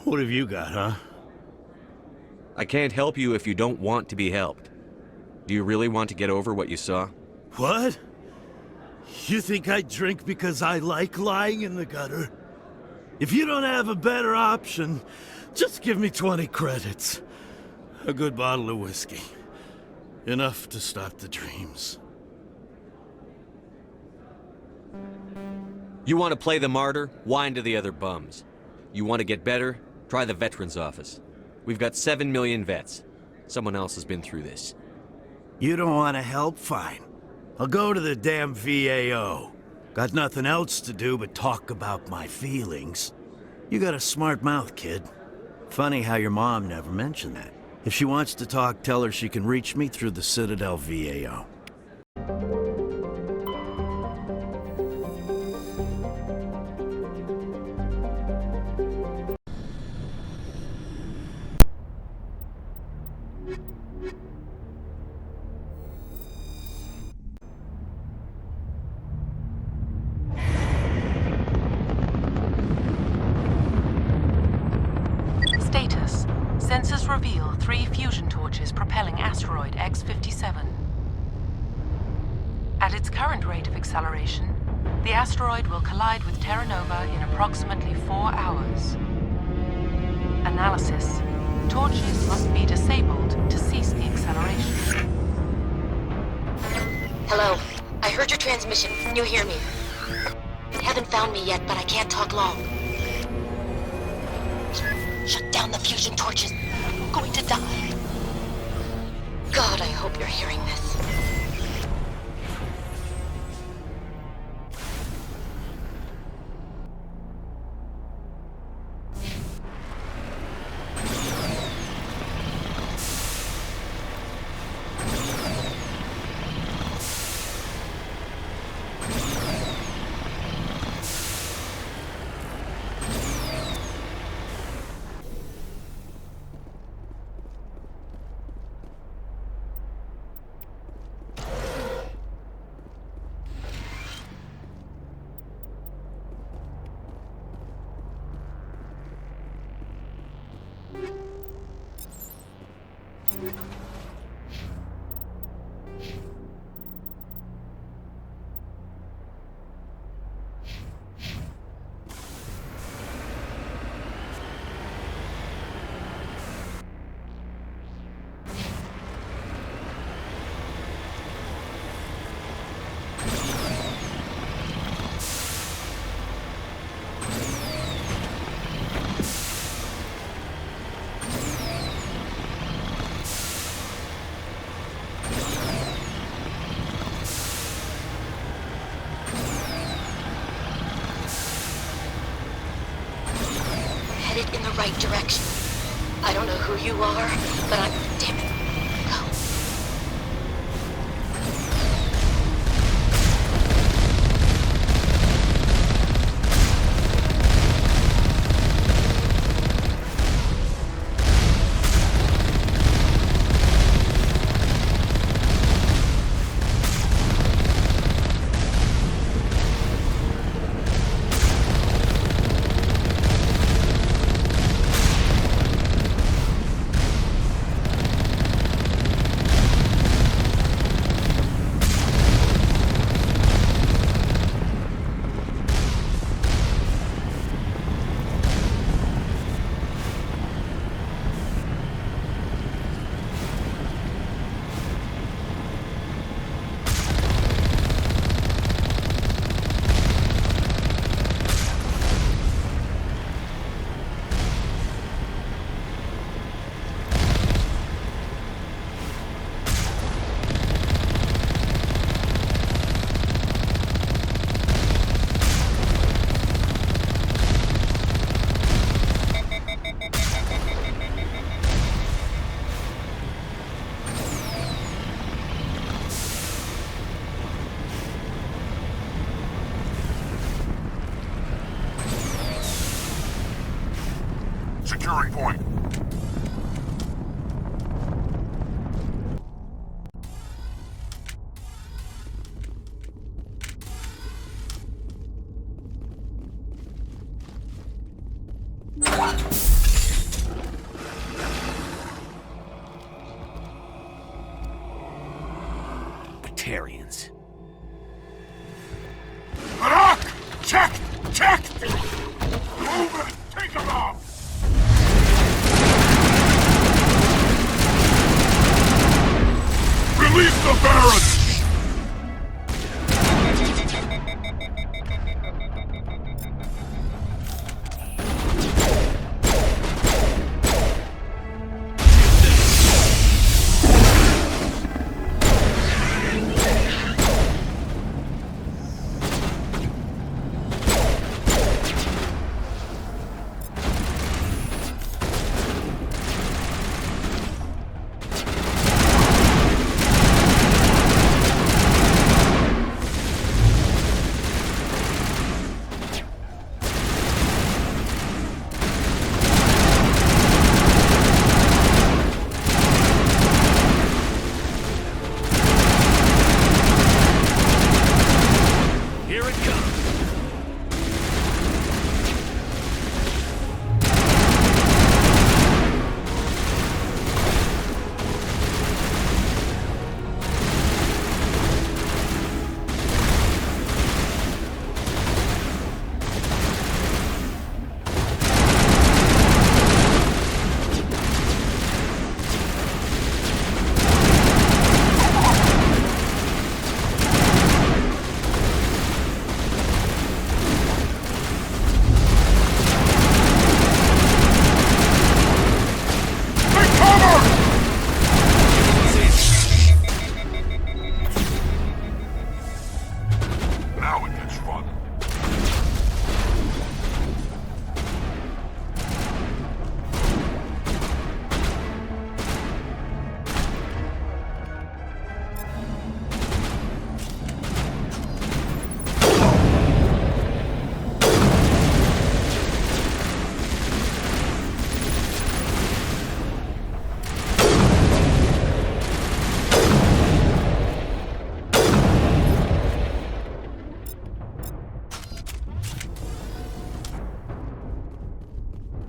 What have you got, huh? I can't help you if you don't want to be helped. Do you really want to get over what you saw? What? You think I drink because I like lying in the gutter? If you don't have a better option, just give me 20 credits. A good bottle of whiskey. Enough to stop the dreams. You want to play the martyr? Whine to the other bums. You want to get better? Try the Veterans Office. We've got 7 million vets. Someone else has been through this. You don't want to help? Fine. I'll go to the damn VAO. Got nothing else to do but talk about my feelings. You got a smart mouth, kid. Funny how your mom never mentioned that. If she wants to talk, tell her she can reach me through the Citadel VAO. Status. Sensors reveal 3 fusion torches propelling asteroid X-57. At its current rate of acceleration, the asteroid will collide with Terra Nova in approximately 4 hours. Analysis. Torches must be disabled to cease the acceleration. Hello. I heard your transmission. Can you hear me? They haven't found me yet, but I can't talk long. Shut down the fusion torches. I'm going to die. God, I hope you're hearing this. right direction. I don't know who you are, but I'm... Damn it. Go. Securing point. Batarians. Check! Check! Move it! Take them off! Release the Baron!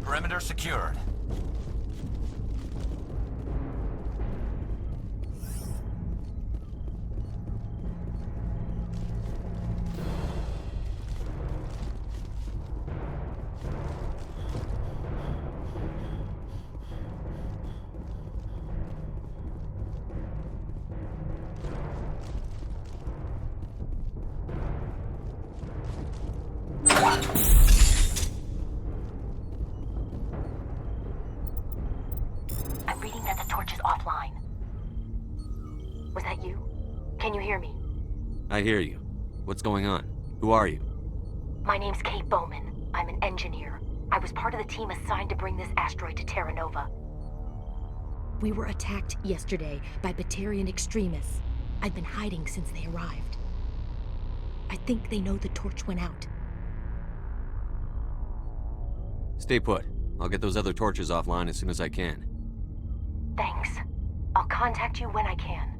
Perimeter secured. I'm reading that the torch is offline. Was that you? Can you hear me? I hear you. What's going on? Who are you? My name's Kate Bowman. I'm an engineer. I was part of the team assigned to bring this asteroid to Terra Nova. We were attacked yesterday by Batarian extremists. I've been hiding since they arrived. I think they know the torch went out. Stay put. I'll get those other torches offline as soon as I can. Thanks. I'll contact you when I can.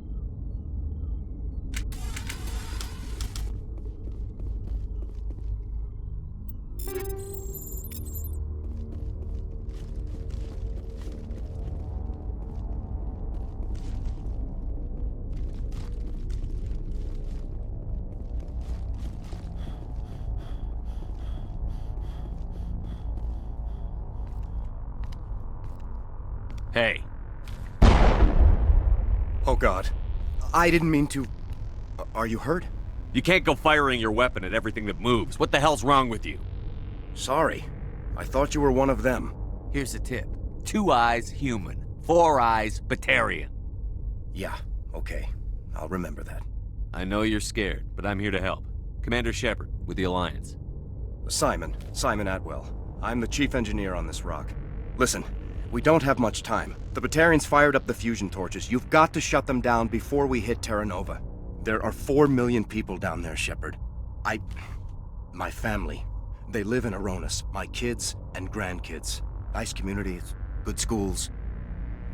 Hey. Oh God. I didn't mean to... Are you hurt? You can't go firing your weapon at everything that moves. What the hell's wrong with you? Sorry. I thought you were one of them. Here's a tip. 2 eyes, human. 4 eyes, Batarian. Yeah, okay. I'll remember that. I know you're scared, but I'm here to help. Commander Shepard, with the Alliance. Simon Atwell. I'm the chief engineer on this rock. Listen, we don't have much time. The Batarians fired up the fusion torches. You've got to shut them down before we hit Terra Nova. There are 4 million people down there, Shepard. My family. They live in Aronis. My kids and grandkids. Nice communities, good schools.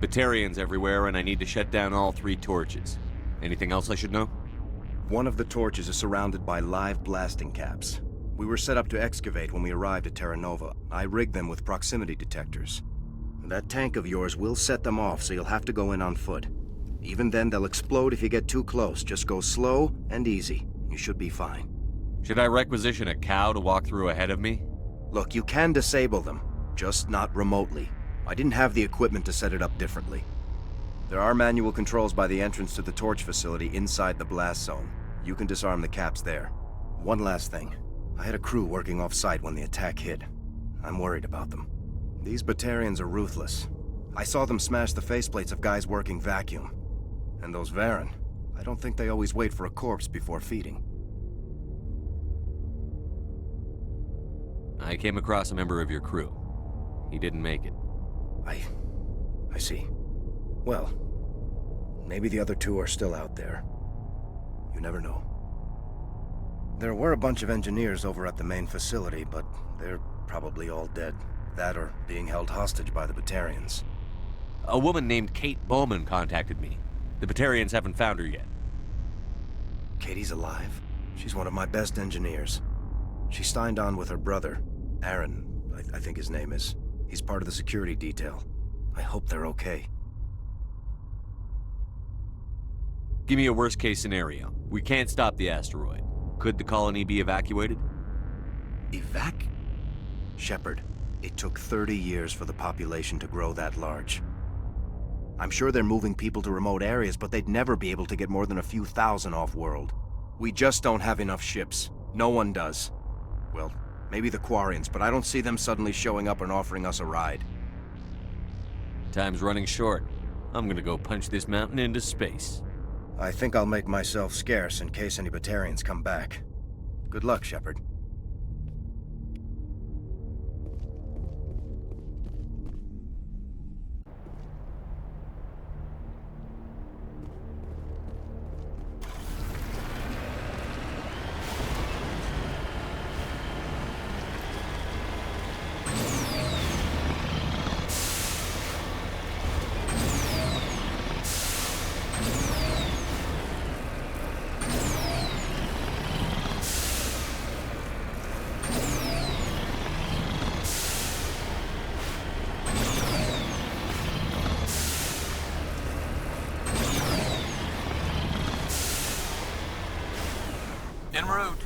Batarians everywhere, and I need to shut down all 3 torches. Anything else I should know? One of the torches is surrounded by live blasting caps. We were set up to excavate when we arrived at Terra Nova. I rigged them with proximity detectors. That tank of yours will set them off, so you'll have to go in on foot. Even then, they'll explode if you get too close. Just go slow and easy. You should be fine. Should I requisition a cow to walk through ahead of me? Look, you can disable them, just not remotely. I didn't have the equipment to set it up differently. There are manual controls by the entrance to the torch facility inside the blast zone. You can disarm the caps there. One last thing. I had a crew working off-site when the attack hit. I'm worried about them. These Batarians are ruthless. I saw them smash the faceplates of guys working vacuum. And those Varen, I don't think they always wait for a corpse before feeding. I came across a member of your crew. He didn't make it. I see. Well, maybe the other 2 are still out there. You never know. There were a bunch of engineers over at the main facility, but they're probably all dead. That or being held hostage by the Batarians. A woman named Kate Bowman contacted me. The Batarians haven't found her yet. Katie's alive? She's one of my best engineers. She signed on with her brother, Aaron, I think his name is. He's part of the security detail. I hope they're okay. Give me a worst-case scenario. We can't stop the asteroid. Could the colony be evacuated? Shepard, it took 30 years for the population to grow that large. I'm sure they're moving people to remote areas, but they'd never be able to get more than a few thousand off-world. We just don't have enough ships. No one does. Well, maybe the Quarians, but I don't see them suddenly showing up and offering us a ride. Time's running short. I'm gonna go punch this mountain into space. I think I'll make myself scarce in case any Batarians come back. Good luck, Shepard. En route.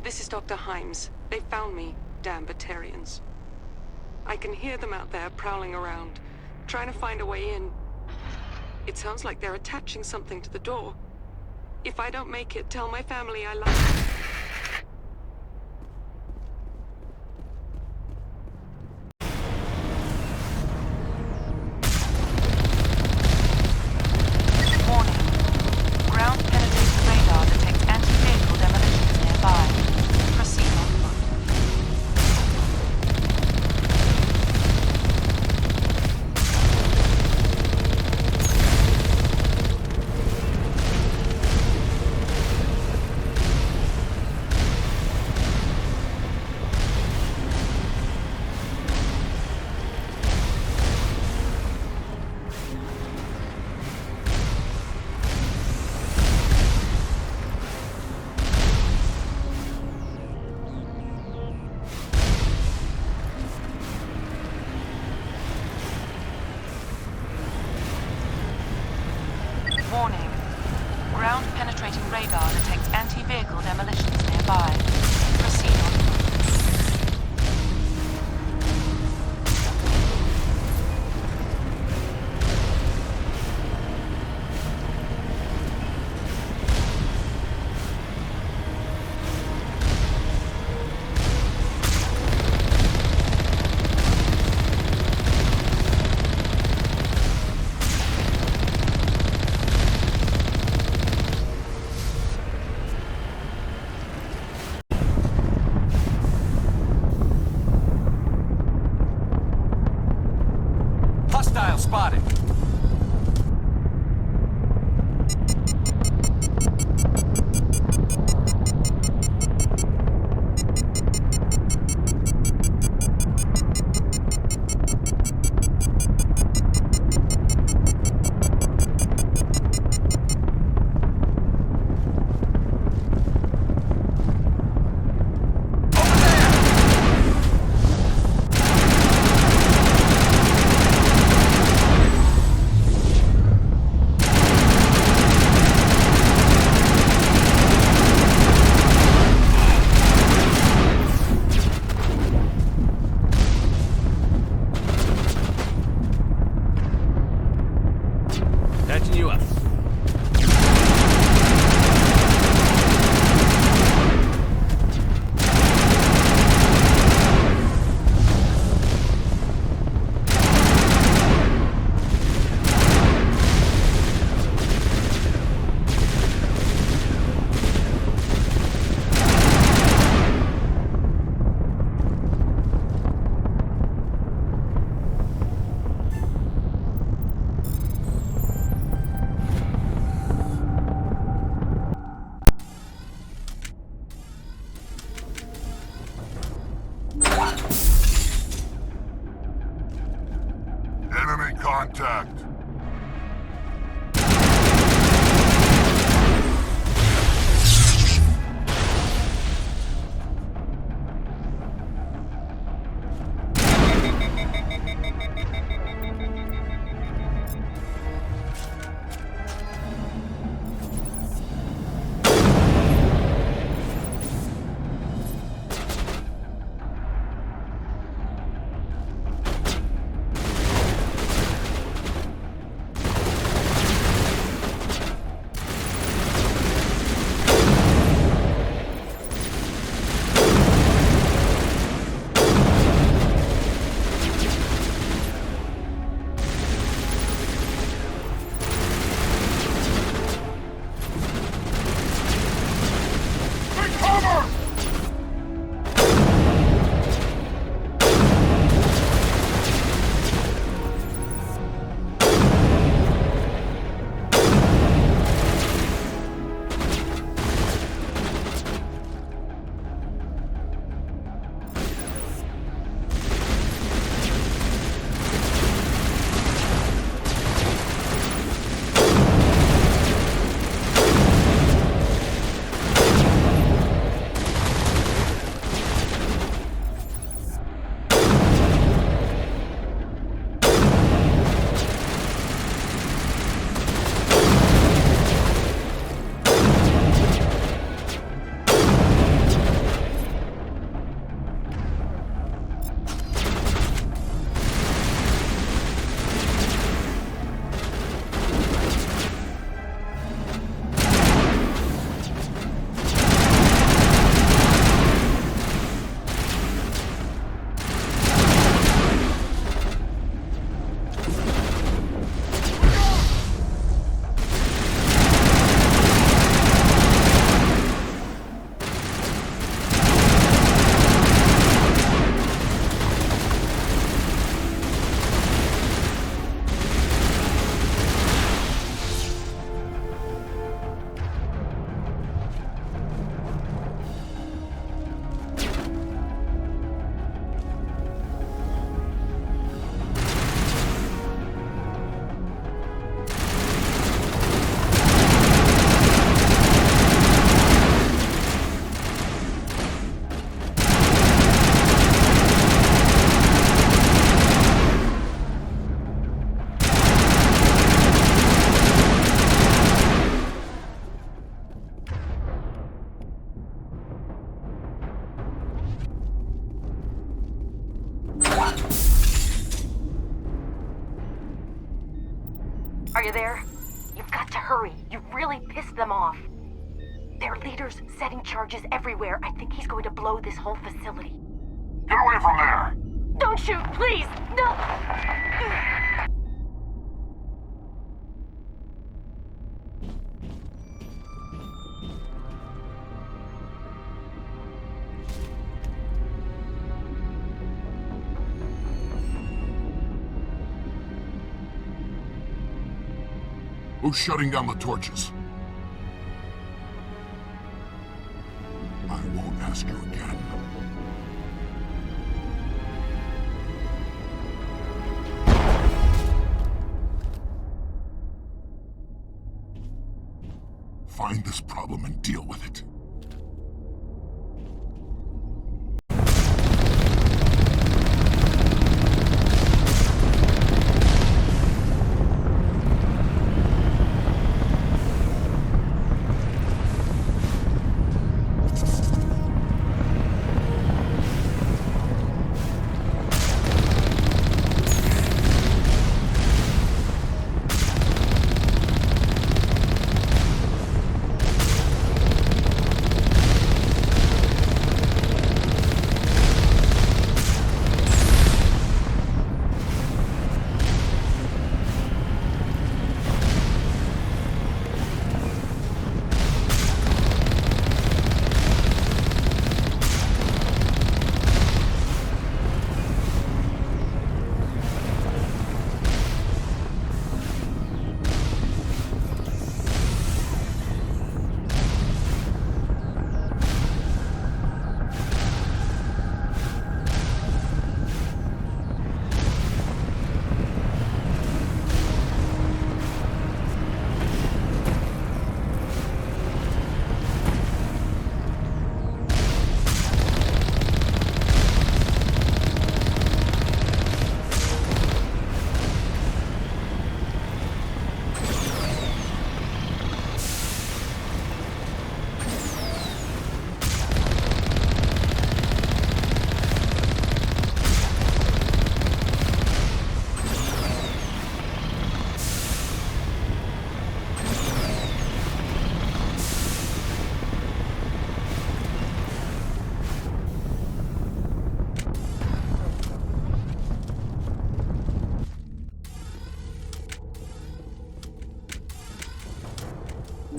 This is Dr. Himes. They found me, damn Batarians. I can hear them out there prowling around, trying to find a way in. It sounds like they're attaching something to the door. If I don't make it, tell my family I love them. Warning. Ground-penetrating radar detects anti-vehicle demolitions nearby. Proceed on foot. Hostile spotted. Catching you up. Enemy contact. Are you there? You've got to hurry. You've really pissed them off. Their leader's setting charges everywhere. I think he's going to blow this whole facility. Get away from there! Don't shoot, please! No! Who's shutting down the torches? I won't ask you again. Find this problem and deal with it.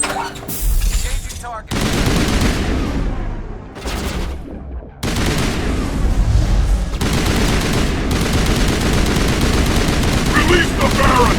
Engaging target. Release the Baron!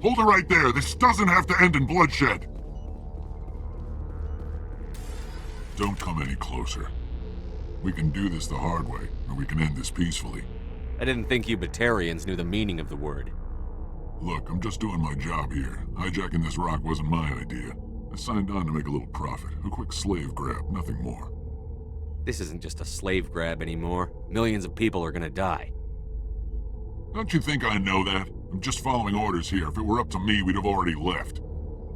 Hold it right there. This doesn't have to end in bloodshed. Don't come any closer. We can do this the hard way, or we can end this peacefully. I didn't think you Batarians knew the meaning of the word. Look, I'm just doing my job here. Hijacking this rock wasn't my idea. I signed on to make a little profit. A quick slave grab, nothing more. This isn't just a slave grab anymore. Millions of people are gonna die. Don't you think I know that? I'm just following orders here. If it were up to me, we'd have already left.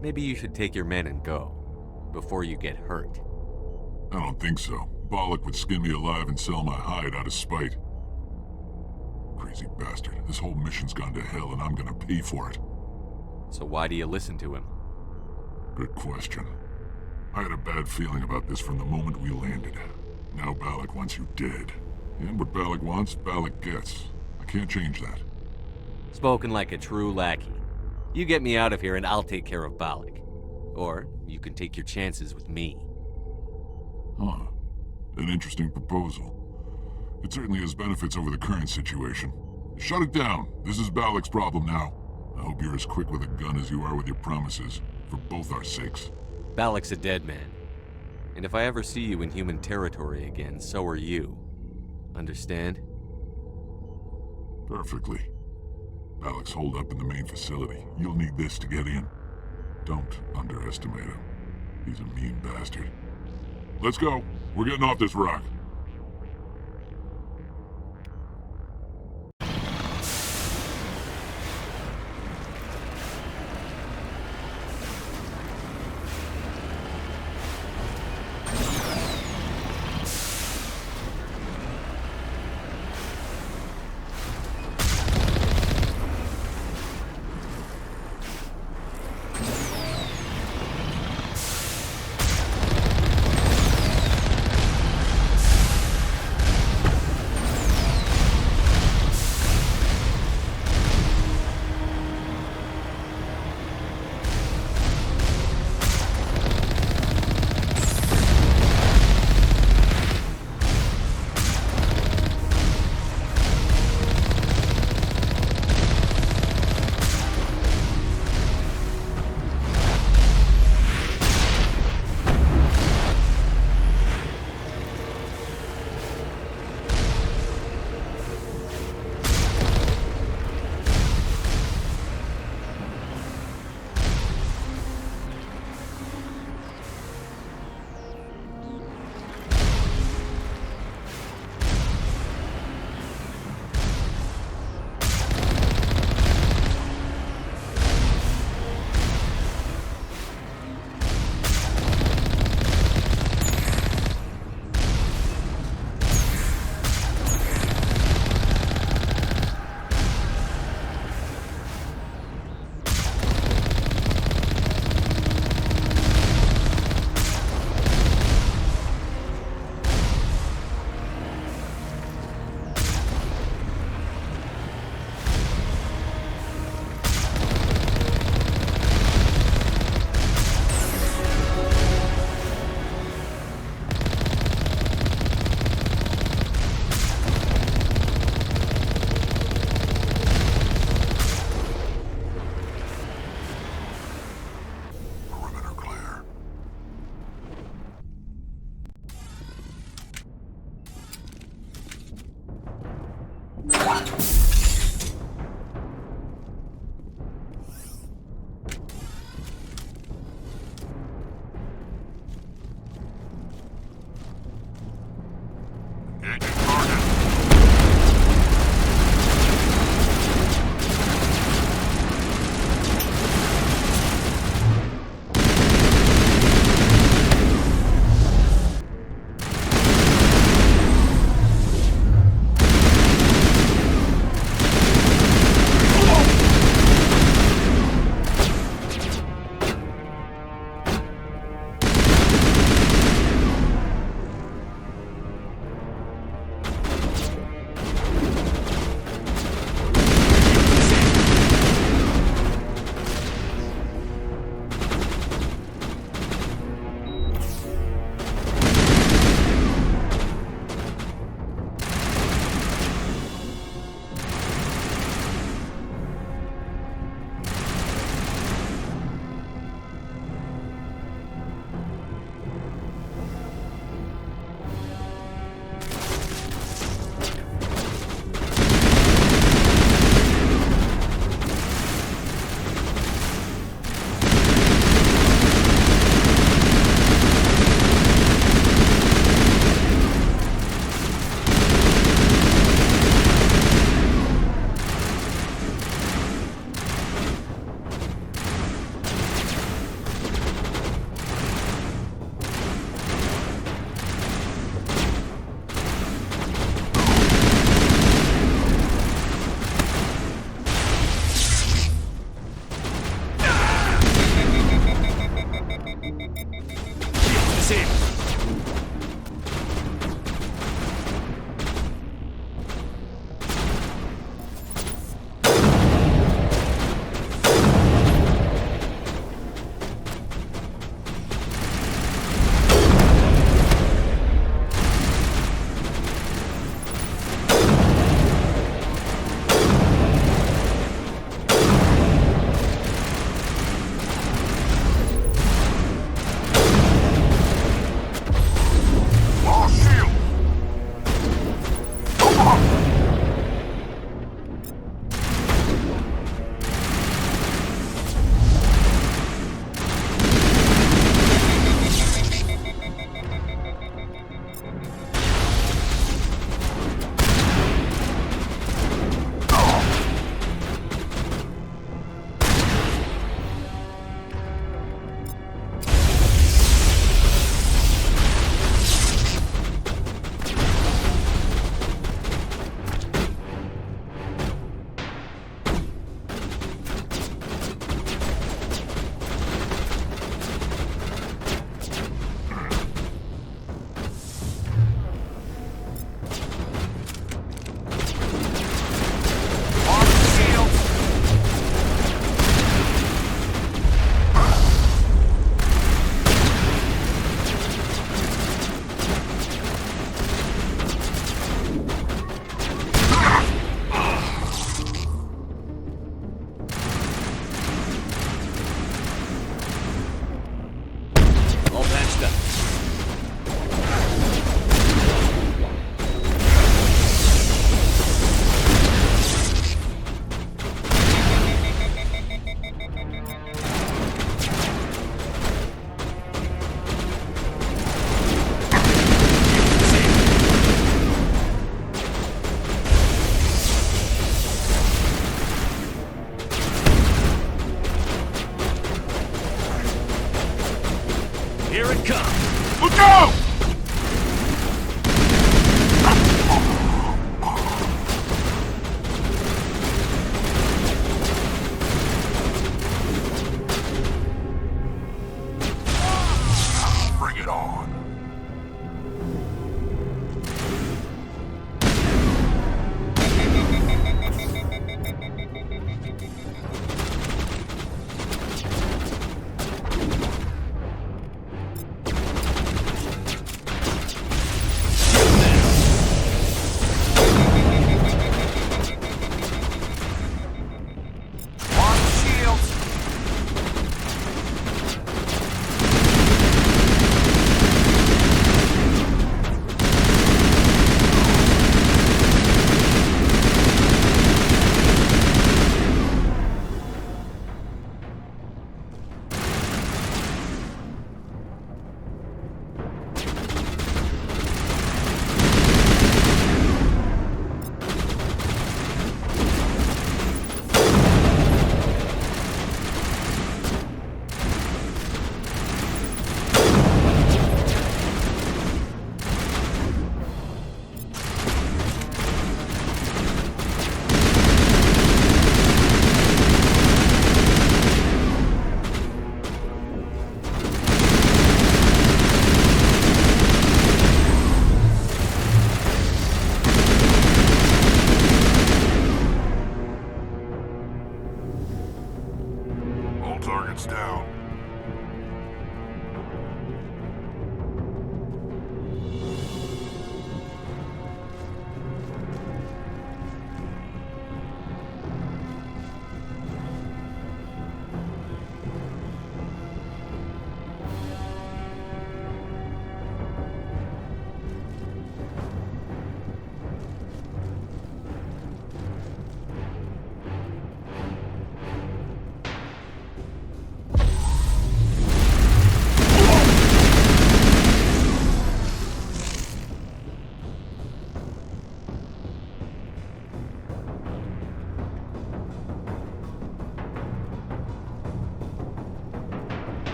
Maybe you should take your men and go, before you get hurt. I don't think so. Bollock would skin me alive and sell my hide out of spite. Crazy bastard. This whole mission's gone to hell and I'm gonna pay for it. So why do you listen to him? Good question. I had a bad feeling about this from the moment we landed. Now Bollock wants you dead. And what Bollock wants, Bollock gets. I can't change that. Spoken like a true lackey. You get me out of here and I'll take care of Bollock. Or you can take your chances with me. Huh. An interesting proposal. It certainly has benefits over the current situation. Shut it down. This is Bollock's problem now. I hope you're as quick with a gun as you are with your promises, for both our sakes. Bollock's a dead man. And if I ever see you in human territory again, so are you. Understand? Perfectly. Bollock's holed up in the main facility. You'll need this to get in. Don't underestimate him. He's a mean bastard. Let's go. We're getting off this rock.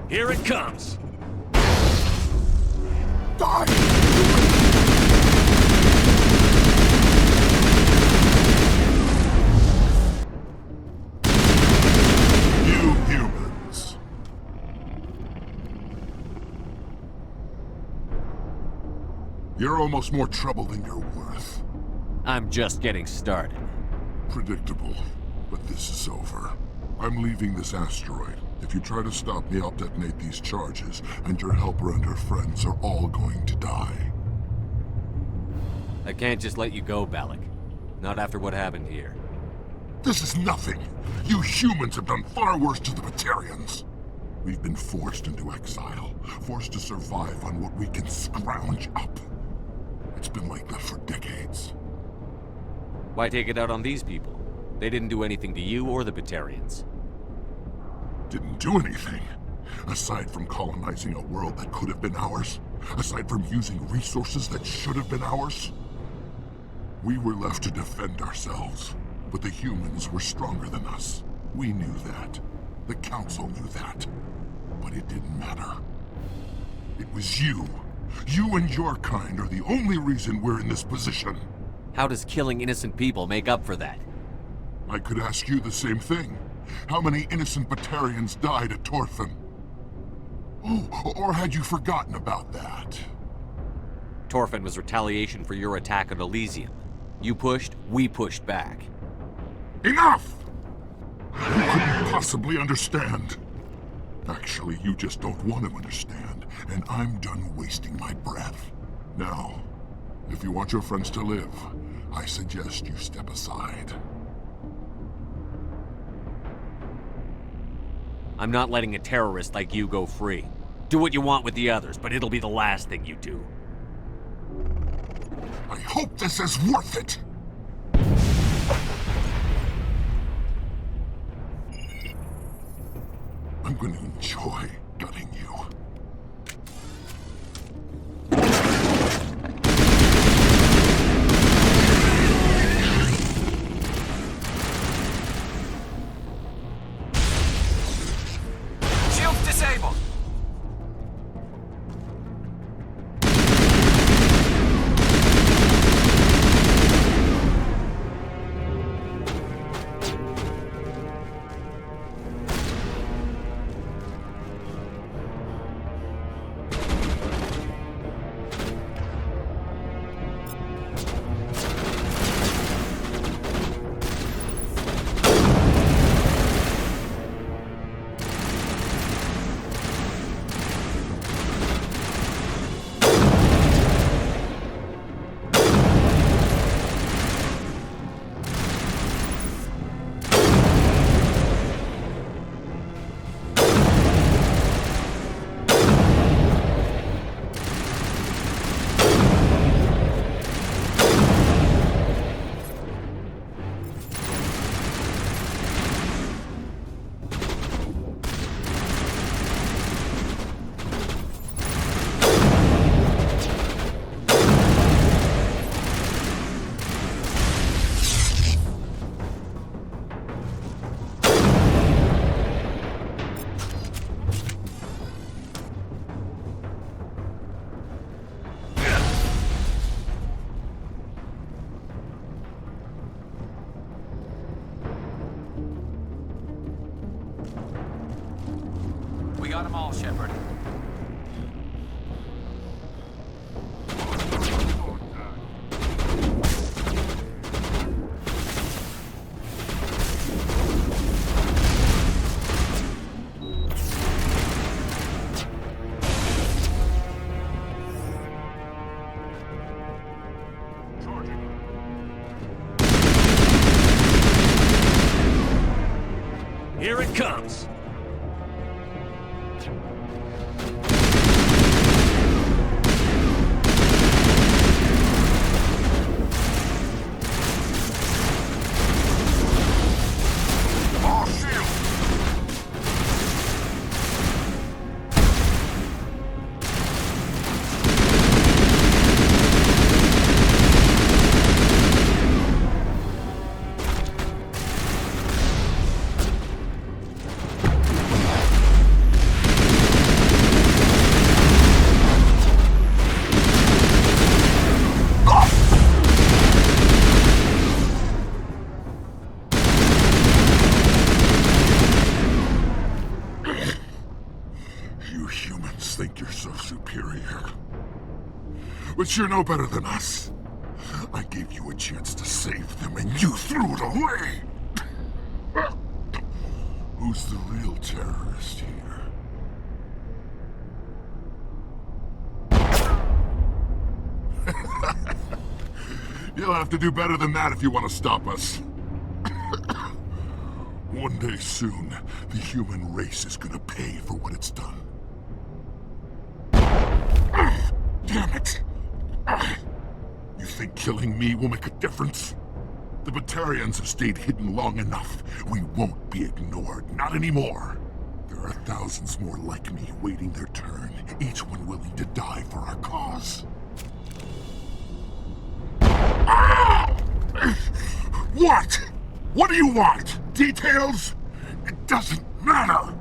Here it comes! You humans. You're almost more trouble than you're worth. I'm just getting started. Predictable, but this is over. I'm leaving this asteroid. If you try to stop me, I'll detonate these charges, and your helper and her friends are all going to die. I can't just let you go, Balak. Not after what happened here. This is nothing. You humans have done far worse to the Batarians. We've been forced into exile, forced to survive on what we can scrounge up. It's been like that for decades. Why take it out on these people? They didn't do anything to you or the Batarians. Didn't do anything. Aside from colonizing a world that could have been ours. Aside from using resources that should have been ours. We were left to defend ourselves. But the humans were stronger than us. We knew that. The Council knew that. But it didn't matter. It was you. You and your kind are the only reason we're in this position. How does killing innocent people make up for that? I could ask you the same thing. How many innocent Batarians died at Torfan? Oh, or had you forgotten about that? Torfan was retaliation for your attack on Elysium. You pushed, we pushed back. Enough! You couldn't possibly understand. Actually, you just don't want to understand, and I'm done wasting my breath. Now, if you want your friends to live, I suggest you step aside. I'm not letting a terrorist like you go free. Do what you want with the others, but it'll be the last thing you do. I hope this is worth it! I'm going to enjoy gutting you. Shields disabled! We got them all, Shepard. Here it comes! But you're no better than us. I gave you a chance to save them, and you threw it away! Who's the real terrorist here? You'll have to do better than that if you want to stop us. One day soon, the human race is gonna pay for what it's done. Damn it! You think killing me will make a difference? The Batarians have stayed hidden long enough. We won't be ignored, not anymore. There are thousands more like me waiting their turn, each one willing to die for our cause. What? What do you want? Details? It doesn't matter!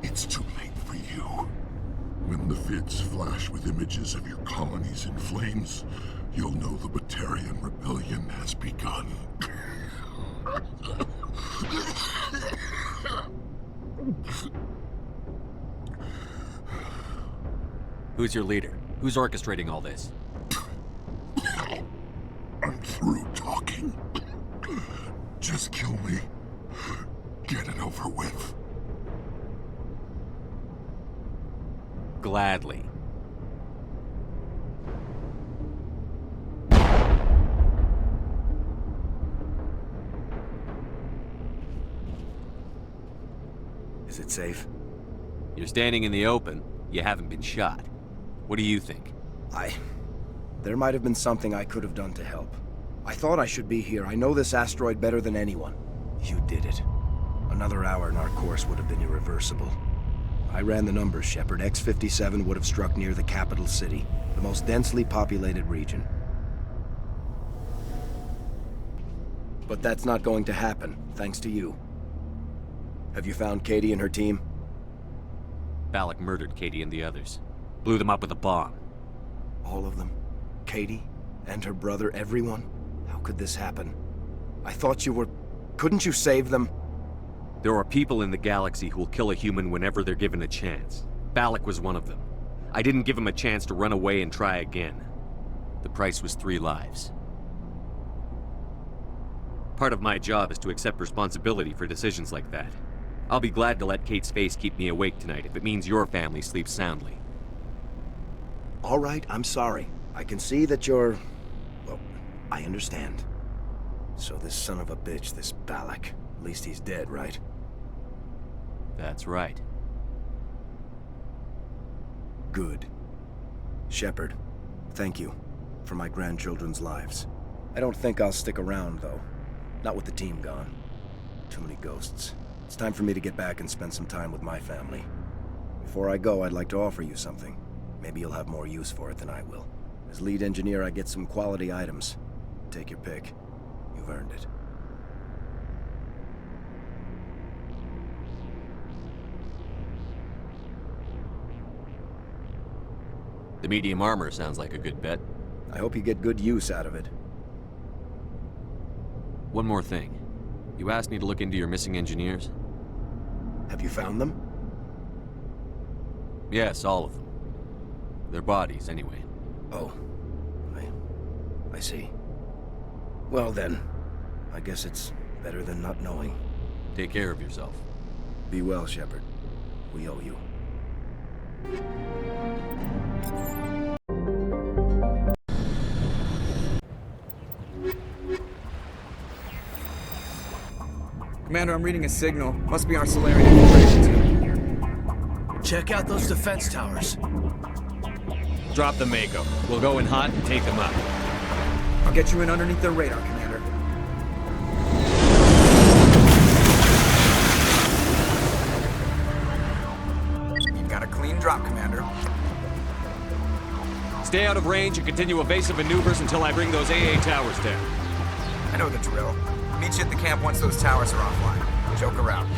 It's too late for you. When the vids flash with images of your colonies in flames, you'll know the Batarian rebellion has begun. Who's your leader? Who's orchestrating all this? I'm through talking. Just kill me. Get it over with. Gladly. Is it safe? You're standing in the open. You haven't been shot. What do you think? There might have been something I could have done to help. I thought I should be here. I know this asteroid better than anyone. You did it. Another hour and our course would have been irreversible. I ran the numbers, Shepard. X-57 would have struck near the capital city, the most densely populated region. But that's not going to happen, thanks to you. Have you found Katie and her team? Balak murdered Katie and the others. Blew them up with a bomb. All of them? Katie? And her brother, everyone? How could this happen? I thought you were... Couldn't you save them? There are people in the galaxy who will kill a human whenever they're given a chance. Balak was one of them. I didn't give him a chance to run away and try again. The price was 3 lives. Part of my job is to accept responsibility for decisions like that. I'll be glad to let Kate's face keep me awake tonight if it means your family sleeps soundly. All right, I'm sorry. I can see that you're... Well, I understand. So this son of a bitch, this Balak, at least he's dead, right? That's right. Good. Shepard, thank you for my grandchildren's lives. I don't think I'll stick around, though. Not with the team gone. Too many ghosts. It's time for me to get back and spend some time with my family. Before I go, I'd like to offer you something. Maybe you'll have more use for it than I will. As lead engineer, I get some quality items. Take your pick. You've earned it. The medium armor sounds like a good bet. I hope you get good use out of it. One more thing. You asked me to look into your missing engineers? Have you found them? Yes, all of them. Their bodies, anyway. Oh. I see. Well then, I guess it's better than not knowing. Take care of yourself. Be well, Shepard. We owe you. Commander, I'm reading a signal. Must be our Solarian infiltration team. Check out those defense towers. Drop the Mako. We'll go in hot and take them out. I'll get you in underneath their radar, Commander. You got a clean drop, Commander. Stay out of range and continue evasive maneuvers until I bring those AA towers down. I know the drill. Meet you at the camp once those towers are offline. Joke around.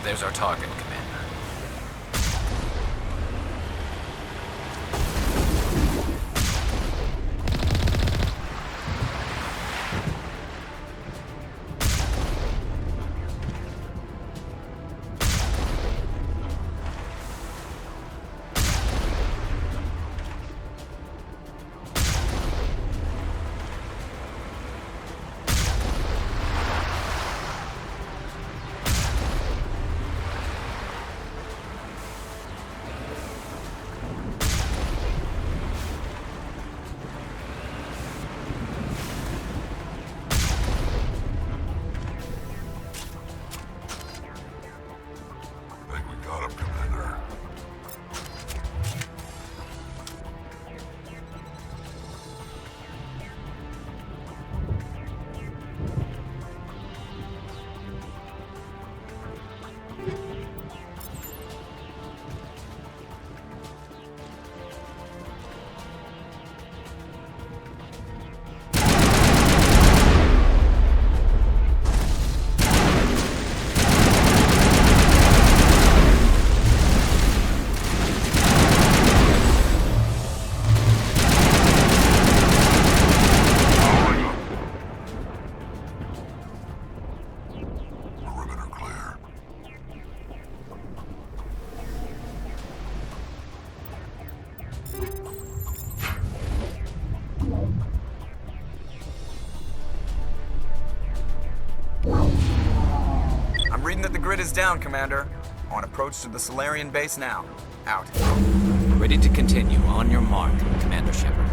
There's our target, Commander. I'm reading that the grid is down, Commander. On approach to the Solarian base now. Out. Ready to continue. On your mark, Commander Shepard.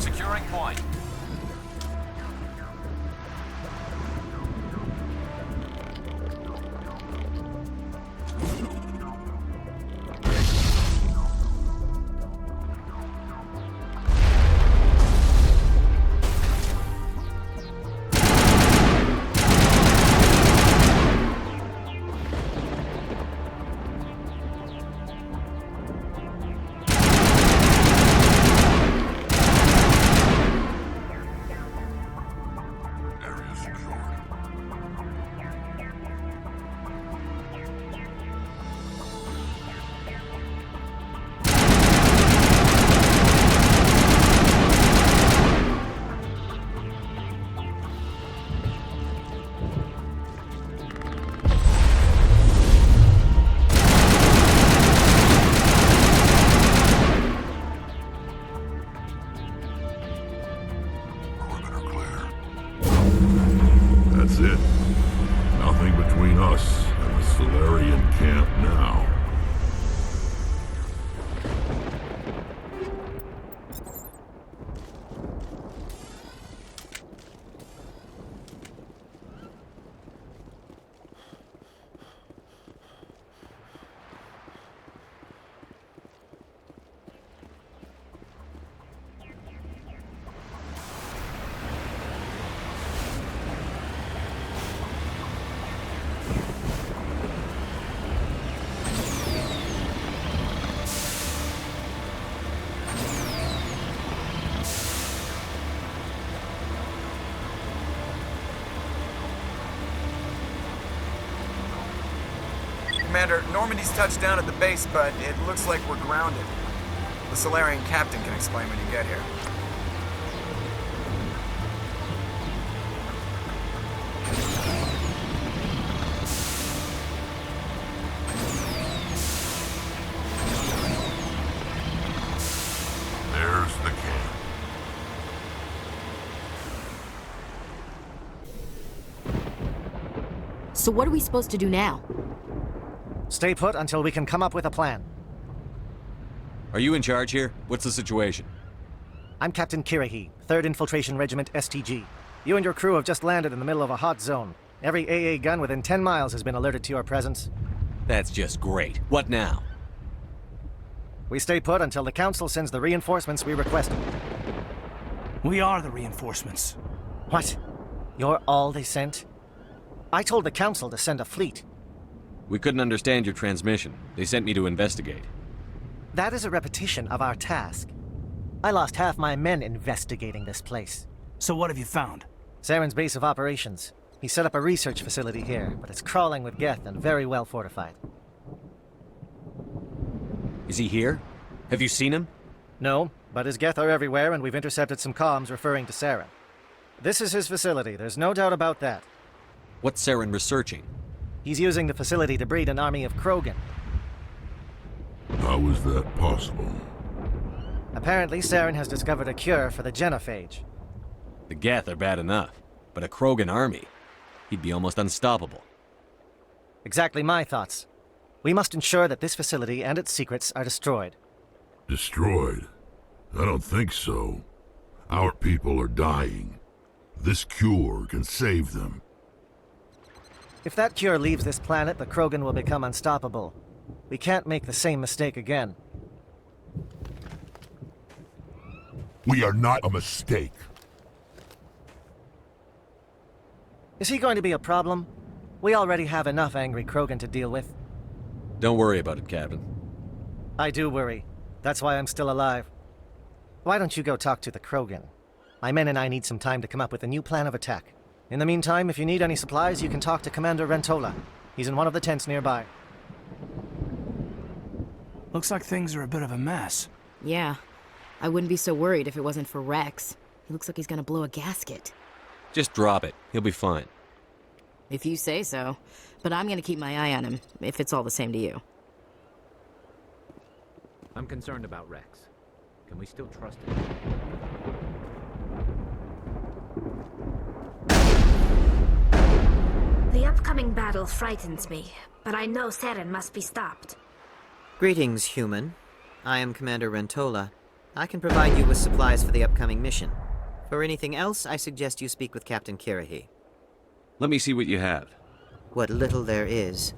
Securing point. That's it. Nothing between us and the Solarian camp now. Commander, Normandy's touched down at the base, but it looks like we're grounded. The Solarian captain can explain when you get here. There's the So what are we supposed to do now? Stay put until we can come up with a plan. Are you in charge here? What's the situation? I'm Captain Kirahi, 3rd Infiltration Regiment STG. You and your crew have just landed in the middle of a hot zone. Every AA gun within 10 miles has been alerted to your presence. That's just great. What now? We stay put until the Council sends the reinforcements we requested. We are the reinforcements. What? You're all they sent? I told the Council to send a fleet. We couldn't understand your transmission. They sent me to investigate. That is a repetition of our task. I lost half my men investigating this place. So what have you found? Saren's base of operations. He set up a research facility here, but it's crawling with Geth and very well fortified. Is he here? Have you seen him? No, but his Geth are everywhere, and we've intercepted some comms referring to Saren. This is his facility, there's no doubt about that. What's Saren researching? He's using the facility to breed an army of Krogan. How is that possible? Apparently, Saren has discovered a cure for the genophage. The Geth are bad enough, but a Krogan army? He'd be almost unstoppable. Exactly my thoughts. We must ensure that this facility and its secrets are destroyed. Destroyed? I don't think so. Our people are dying. This cure can save them. If that cure leaves this planet, the Krogan will become unstoppable. We can't make the same mistake again. We are not a mistake. Is he going to be a problem? We already have enough angry Krogan to deal with. Don't worry about it, Captain. I do worry. That's why I'm still alive. Why don't you go talk to the Krogan? My men and I need some time to come up with a new plan of attack. In the meantime, if you need any supplies, you can talk to Commander Rentola. He's in one of the tents nearby. Looks like things are a bit of a mess. Yeah. I wouldn't be so worried if it wasn't for Rex. He looks like he's gonna blow a gasket. Just drop it. He'll be fine. If you say so. But I'm gonna keep my eye on him, if it's all the same to you. I'm concerned about Rex. Can we still trust him? The upcoming battle frightens me, but I know Saren must be stopped. Greetings, human. I am Commander Rentola. I can provide you with supplies for the upcoming mission. For anything else, I suggest you speak with Captain Kirahi. Let me see what you have. What little there is.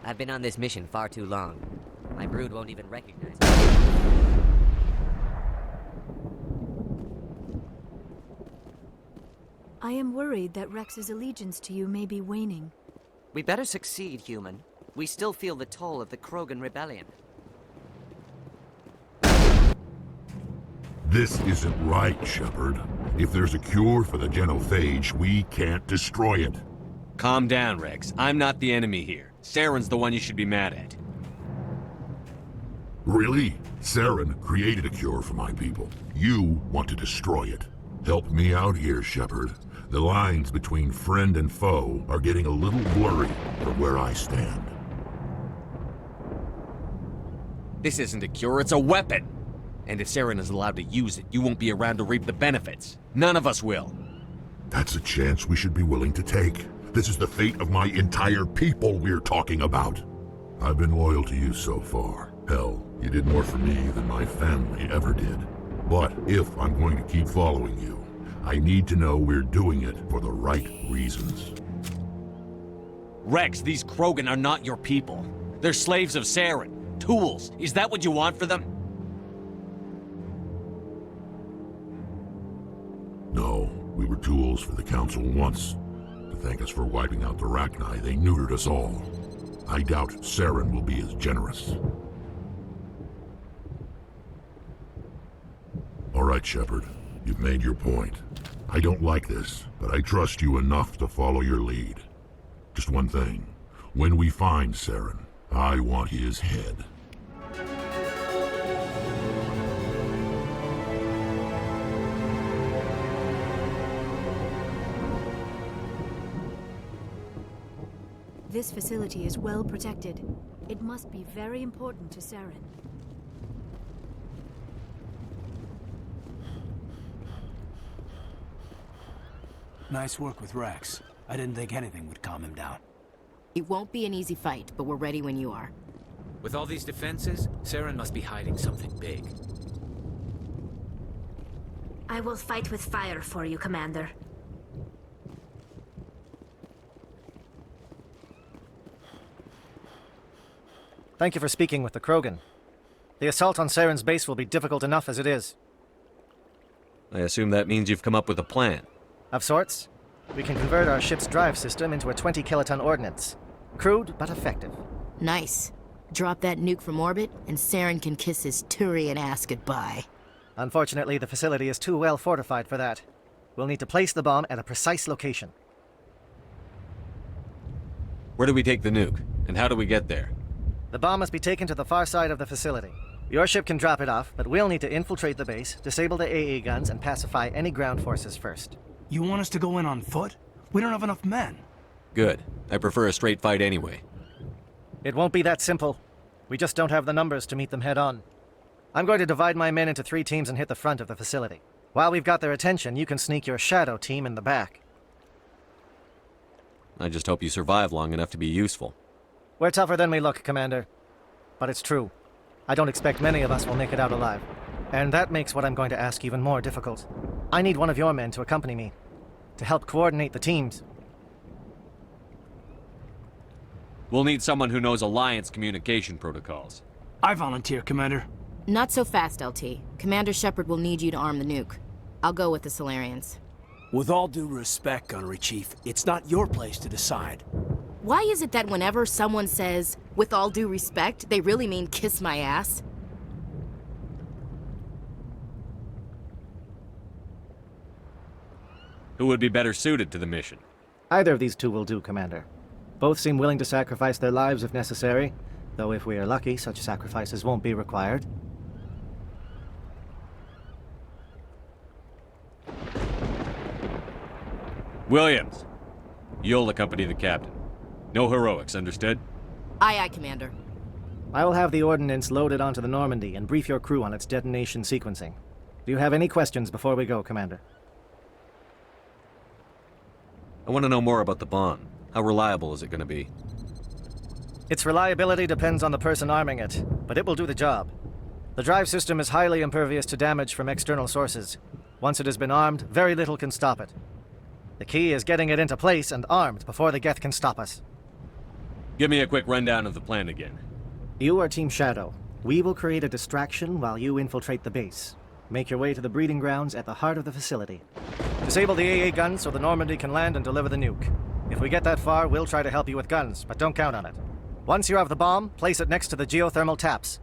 I've been on this mission far too long. My brood won't even recognize me. I am worried that Rex's allegiance to you may be waning. We better succeed, human. We still feel the toll of the Krogan rebellion. This isn't right, Shepard. If there's a cure for the genophage, we can't destroy it. Calm down, Rex. I'm not the enemy here. Saren's the one you should be mad at. Really? Saren created a cure for my people. You want to destroy it. Help me out here, Shepard. The lines between friend and foe are getting a little blurry from where I stand. This isn't a cure, it's a weapon! And if Saren is allowed to use it, you won't be around to reap the benefits. None of us will. That's a chance we should be willing to take. This is the fate of my entire people we're talking about. I've been loyal to you so far. Hell, you did more for me than my family ever did. But if I'm going to keep following you, I need to know we're doing it for the right reasons. Rex, these Krogan are not your people. They're slaves of Saren. Tools. Is that what you want for them? No, we were tools for the Council once. To thank us for wiping out the Rachni, they neutered us all. I doubt Saren will be as generous. All right, Shepard. You've made your point. I don't like this, but I trust you enough to follow your lead. Just one thing. When we find Saren, I want his head. This facility is well protected. It must be very important to Saren. Nice work with Rex. I didn't think anything would calm him down. It won't be an easy fight, but we're ready when you are. With all these defenses, Saren must be hiding something big. I will fight with fire for you, Commander. Thank you for speaking with the Krogan. The assault on Saren's base will be difficult enough as it is. I assume that means you've come up with a plan. Of sorts. We can convert our ship's drive system into a 20-kiloton ordnance. Crude, but effective. Nice. Drop that nuke from orbit, and Saren can kiss his Turian ass goodbye. Unfortunately, the facility is too well fortified for that. We'll need to place the bomb at a precise location. Where do we take the nuke? And how do we get there? The bomb must be taken to the far side of the facility. Your ship can drop it off, but we'll need to infiltrate the base, disable the AA guns, and pacify any ground forces first. You want us to go in on foot? We don't have enough men. Good. I prefer a straight fight anyway. It won't be that simple. We just don't have the numbers to meet them head-on. I'm going to divide my men into 3 teams and hit the front of the facility. While we've got their attention, you can sneak your shadow team in the back. I just hope you survive long enough to be useful. We're tougher than we look, Commander. But it's true. I don't expect many of us will make it out alive. And that makes what I'm going to ask even more difficult. I need one of your men to accompany me, to help coordinate the teams. We'll need someone who knows Alliance communication protocols. I volunteer, Commander. Not so fast, LT. Commander Shepard will need you to arm the nuke. I'll go with the Solarians. With all due respect, Gunnery Chief, it's not your place to decide. Why is it that whenever someone says, with all due respect, they really mean kiss my ass? Who would be better suited to the mission? Either of these 2 will do, Commander. Both seem willing to sacrifice their lives if necessary, though if we are lucky, such sacrifices won't be required. Williams, you'll accompany the captain. No heroics, understood? Aye, aye, Commander. I will have the ordnance loaded onto the Normandy and brief your crew on its detonation sequencing. Do you have any questions before we go, Commander? I want to know more about the bomb. How reliable is it going to be? Its reliability depends on the person arming it, but it will do the job. The drive system is highly impervious to damage from external sources. Once it has been armed, very little can stop it. The key is getting it into place and armed before the Geth can stop us. Give me a quick rundown of the plan again. You are Team Shadow. We will create a distraction while you infiltrate the base. Make your way to the breeding grounds at the heart of the facility. Disable the AA guns so the Normandy can land and deliver the nuke. If we get that far, we'll try to help you with guns, but don't count on it. Once you have the bomb, place it next to the geothermal taps.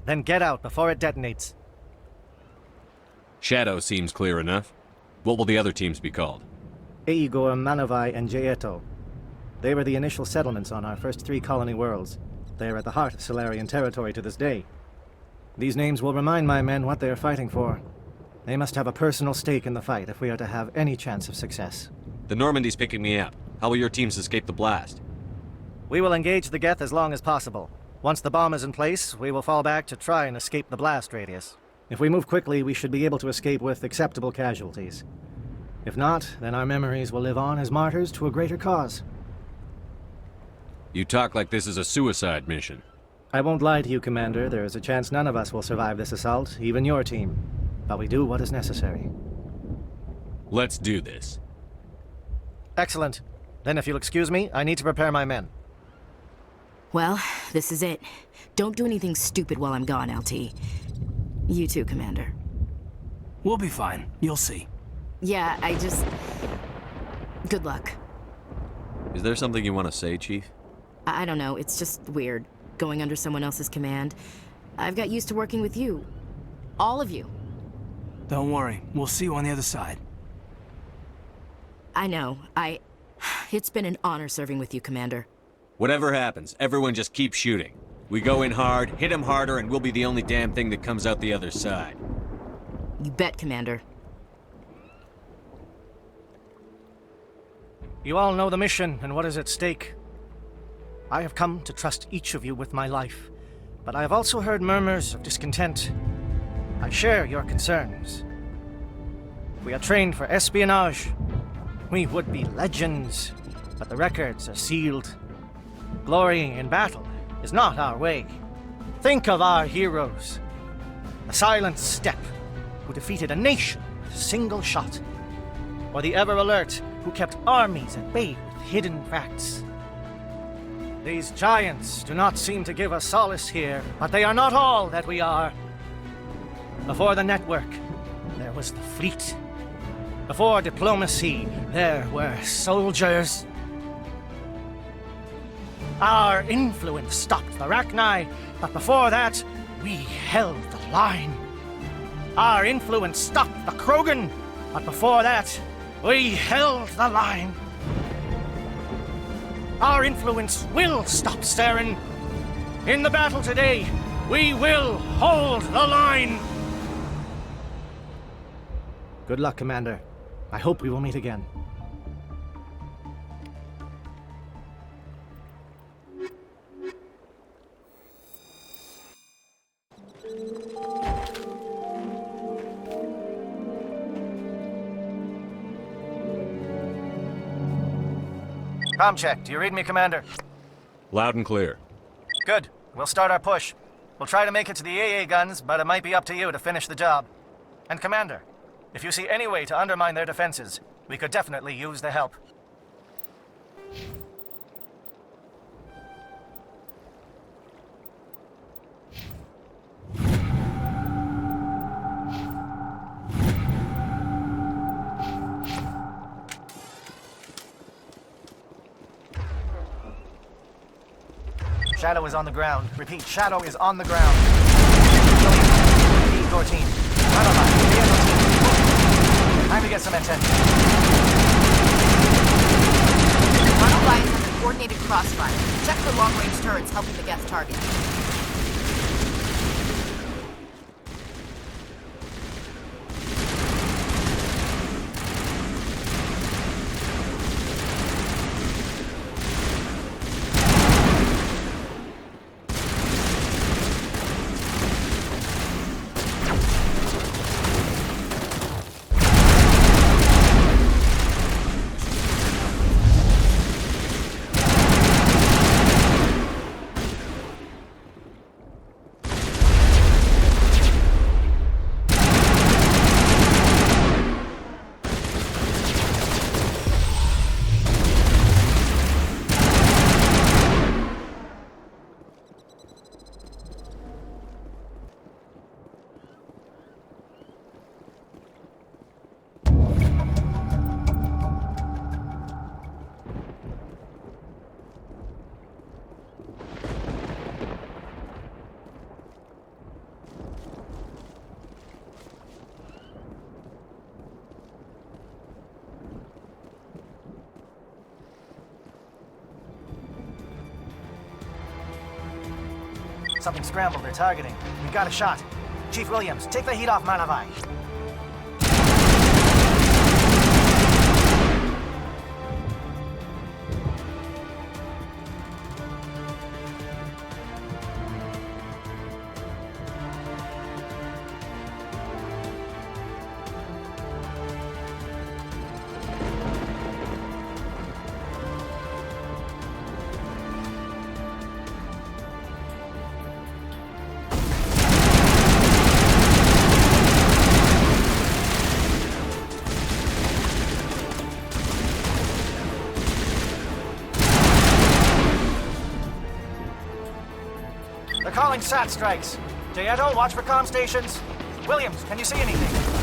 Then get out before it detonates. Shadow seems clear enough. What will the other teams be called? Igor, Manavai, and Jaeto. They were the initial settlements on our first 3 colony worlds. They are at the heart of Solarian territory to this day. These names will remind my men what they are fighting for. They must have a personal stake in the fight if we are to have any chance of success. The Normandy's picking me up. How will your teams escape the blast? We will engage the Geth as long as possible. Once the bomb is in place, we will fall back to try and escape the blast radius. If we move quickly, we should be able to escape with acceptable casualties. If not, then our memories will live on as martyrs to a greater cause. You talk like this is a suicide mission. I won't lie to you, Commander. There is a chance none of us will survive this assault, even your team. But we do what is necessary. Let's do this. Excellent. Then if you'll excuse me, I need to prepare my men. Well, this is it. Don't do anything stupid while I'm gone, LT. You too, Commander. We'll be fine. You'll see. Yeah, Good luck. Is there something you want to say, Chief? I don't know, it's just weird, going under someone else's command. I've got used to working with you. All of you. Don't worry, we'll see you on the other side. I know, It's been an honor serving with you, Commander. Whatever happens, everyone just keep shooting. We go in hard, hit them harder, and we'll be the only damn thing that comes out the other side. You bet, Commander. You all know the mission and what is at stake. I have come to trust each of you with my life, but I have also heard murmurs of discontent. I share your concerns. We are trained for espionage. We would be legends, but the records are sealed. Glory in battle is not our way. Think of our heroes. The silent step who defeated a nation with a single shot. Or the ever alert who kept armies at bay with hidden facts. These giants do not seem to give us solace here, but they are not all that we are. Before the network, there was the fleet. Before diplomacy, there were soldiers. Our influence stopped the Rachni, but before that, we held the line. Our influence stopped the Krogan, but before that, we held the line. Our influence will stop Saren. In the battle today, we will hold the line. Good luck, Commander. I hope we will meet again. Comm check. Do you read me, Commander? Loud and clear. Good. We'll start our push. We'll try to make it to the AA guns, but it might be up to you to finish the job. And Commander, if you see any way to undermine their defenses, we could definitely use the help. Shadow is on the ground. Repeat, Shadow is on the ground. E14. Time to get some attention. Monolith is under coordinated crossfire. Check for long-range turrets helping the Geth target. Something scrambled. They're targeting. We got a shot. Chief Williams, take the heat off Malavai. Calling SAT strikes. Dieto, watch for comm stations. Williams, can you see anything?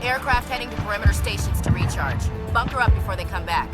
Aircraft heading to perimeter stations to recharge. Bunker up before they come back.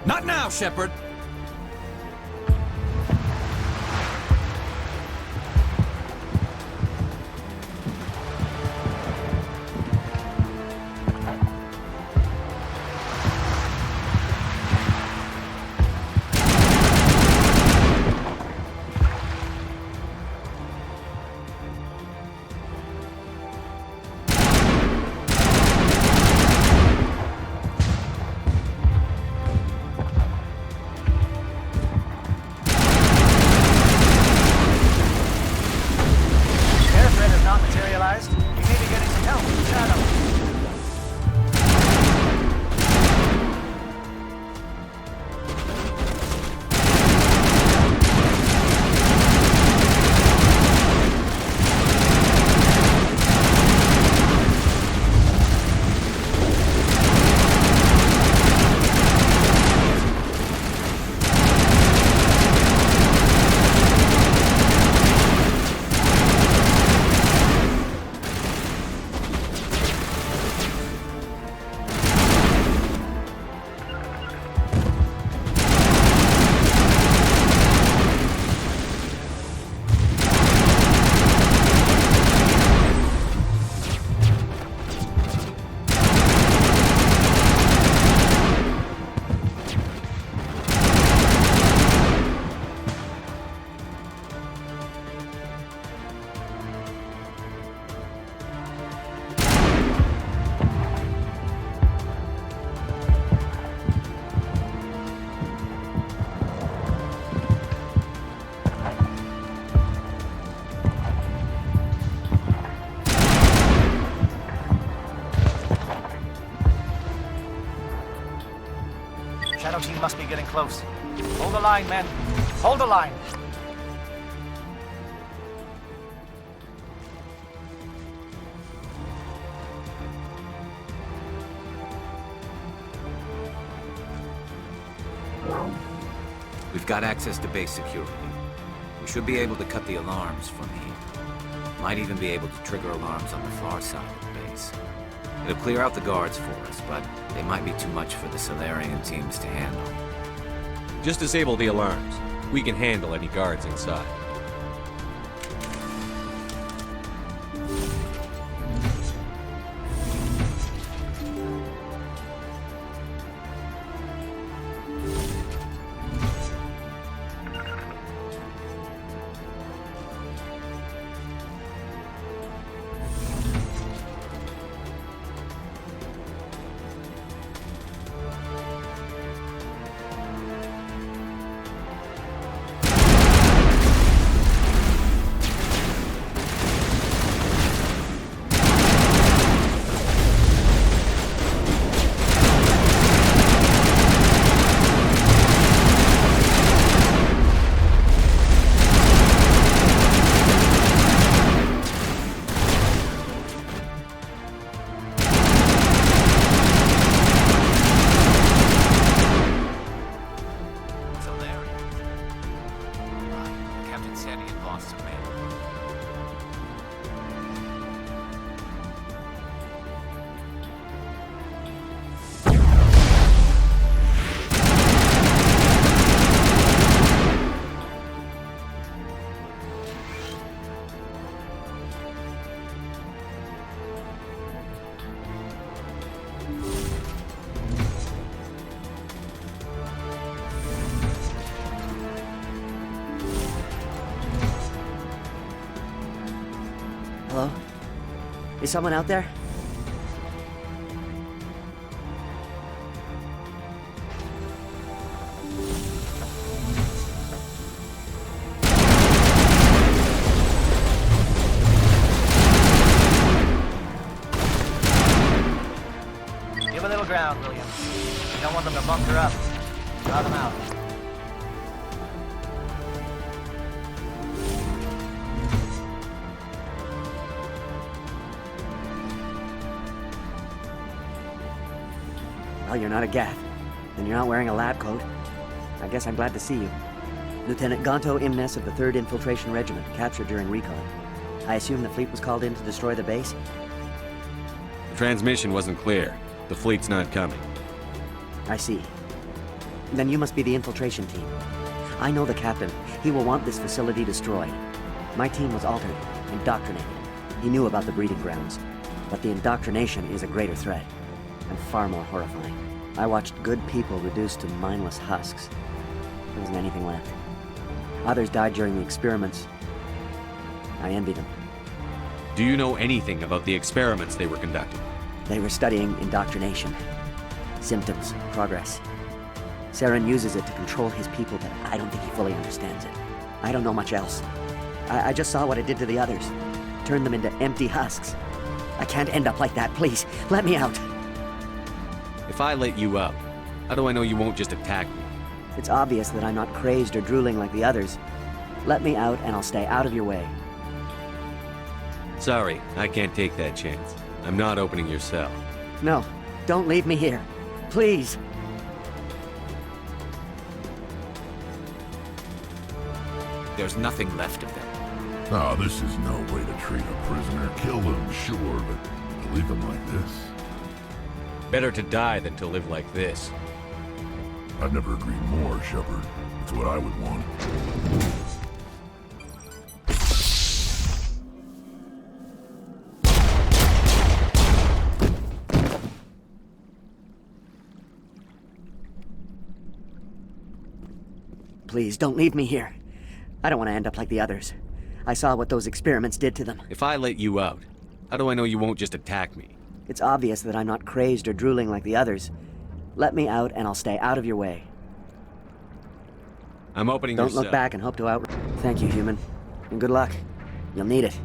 Not now, Shepard! Shadow team must be getting close. Hold the line, men. Hold the line. We've got access to base security. We should be able to cut the alarms from here. Might even be able to trigger alarms on the far side of the base. It'll clear out the guards for us, but they might be too much for the Solarian teams to handle. Just disable the alarms. We can handle any guards inside. Hello? Is someone out there? Give a little ground, William. You don't want them to bunker up. Draw them out. Well, you're not a Gath, and you're not wearing a lab coat. I guess I'm glad to see you. Lieutenant Gonto Imnes of the 3rd Infiltration Regiment, captured during recon. I assume the fleet was called in to destroy the base? The transmission wasn't clear. The fleet's not coming. I see. Then you must be the infiltration team. I know the captain. He will want this facility destroyed. My team was altered, indoctrinated. He knew about the breeding grounds. But the indoctrination is a greater threat, and far more horrifying. I watched good people reduced to mindless husks. There wasn't anything left. Others died during the experiments. I envy them. Do you know anything about the experiments they were conducting? They were studying indoctrination. Symptoms, progress. Saren uses it to control his people, but I don't think he fully understands it. I don't know much else. I just saw what it did to the others. Turned them into empty husks. I can't end up like that, please. Let me out. If I let you out, how do I know you won't just attack me? It's obvious that I'm not crazed or drooling like the others. Let me out and I'll stay out of your way. Sorry, I can't take that chance. I'm not opening your cell. No, don't leave me here. Please. There's nothing left of them. Ah, this is no way to treat a prisoner. Kill them, sure, but to leave them like this? Better to die than to live like this. I've never agreed more, Shepard. It's what I would want. Please, don't leave me here. I don't want to end up like the others. I saw what those experiments did to them. If I let you out, how do I know you won't just attack me? It's obvious that I'm not crazed or drooling like the others. Let me out and I'll stay out of your way. I'm opening your Don't look cell. back and hope to out... Thank you, human. And good luck. You'll need it.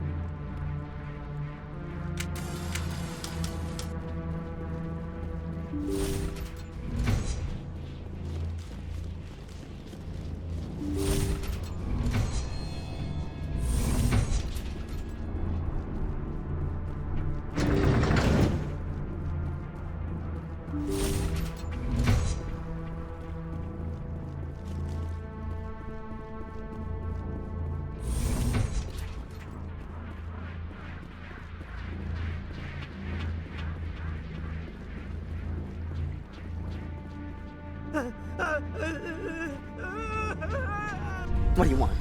What do you want?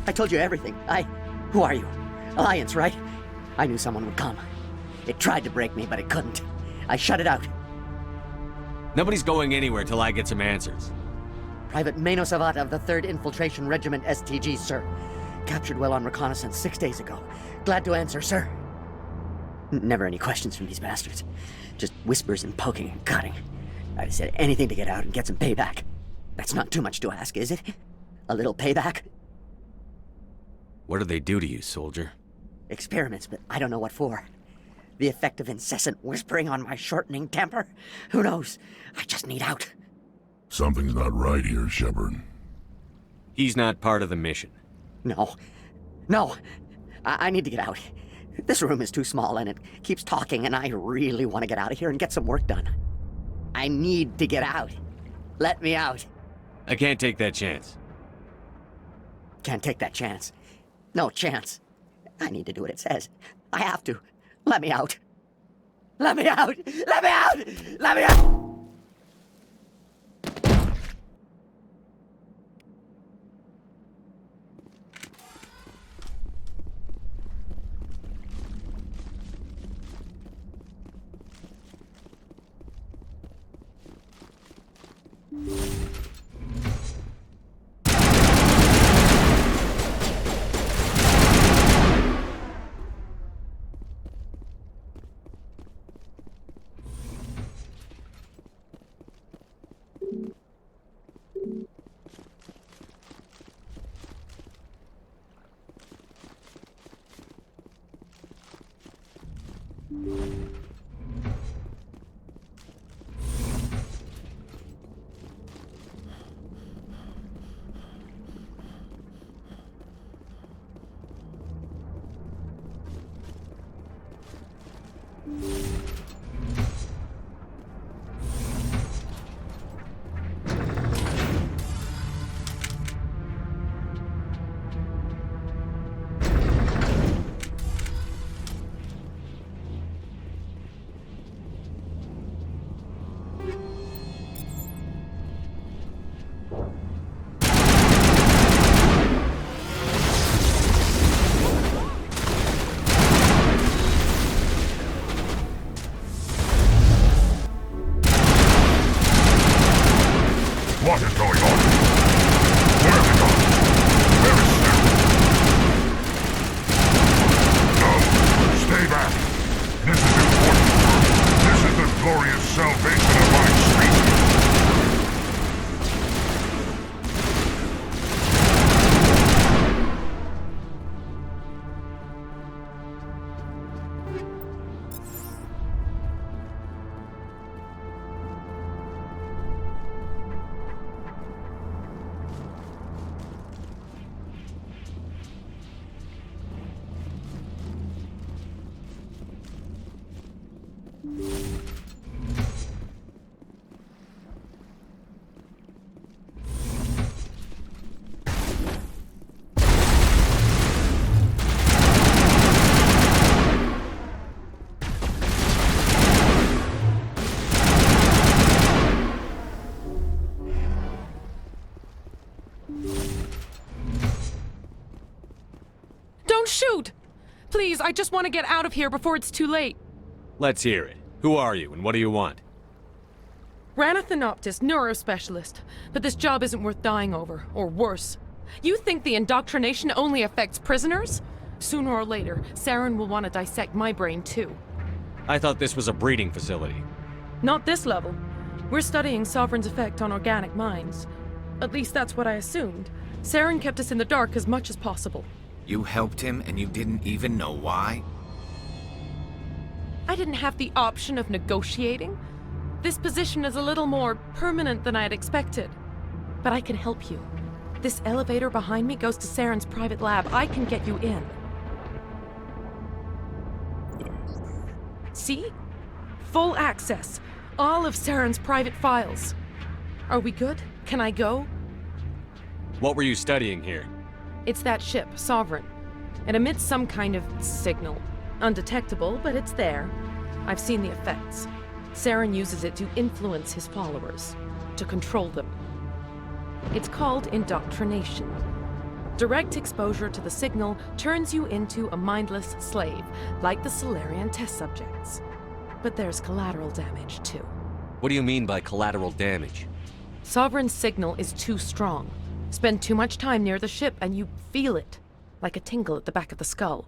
I told you everything. Who are you? Alliance, right? I knew someone would come. It tried to break me, but it couldn't. I shut it out. Nobody's going anywhere till I get some answers. Private Mano Savata of the 3rd Infiltration Regiment STG, sir. Captured well on reconnaissance 6 days ago. Glad to answer, sir. Never any questions from these bastards. Just whispers and poking and cutting. I said anything to get out and get some payback. That's not too much to ask, is it? A little payback? What did they do to you, soldier? Experiments, but I don't know what for. The effect of incessant whispering on my shortening temper? Who knows? I just need out. Something's not right here, Shepard. He's not part of the mission. No. I need to get out. This room is too small and it keeps talking and I really want to get out of here and get some work done. I need to get out. Let me out. I can't take that chance. Can't take that chance. No chance. I need to do what it says. I have to. Let me out. Let me out! Let me out! Let me out! Don't shoot! Please, I just want to get out of here before it's too late. Let's hear it. Who are you, and what do you want? Ranathanoptis, neurospecialist. But this job isn't worth dying over, or worse. You think the indoctrination only affects prisoners? Sooner or later, Saren will want to dissect my brain too. I thought this was a breeding facility. Not this level. We're studying Sovereign's effect on organic minds. At least that's what I assumed. Saren kept us in the dark as much as possible. You helped him and you didn't even know why? I didn't have the option of negotiating. This position is a little more permanent than I had expected. But I can help you. This elevator behind me goes to Saren's private lab. I can get you in. See? Full access. All of Saren's private files. Are we good? Can I go? What were you studying here? It's that ship, Sovereign. It emits some kind of signal. Undetectable, but it's there. I've seen the effects. Saren uses it to influence his followers, to control them. It's called indoctrination. Direct exposure to the signal turns you into a mindless slave, like the Solarian test subjects. But there's collateral damage, too. What do you mean by collateral damage? Sovereign's signal is too strong. Spend too much time near the ship and you feel it, like a tingle at the back of the skull.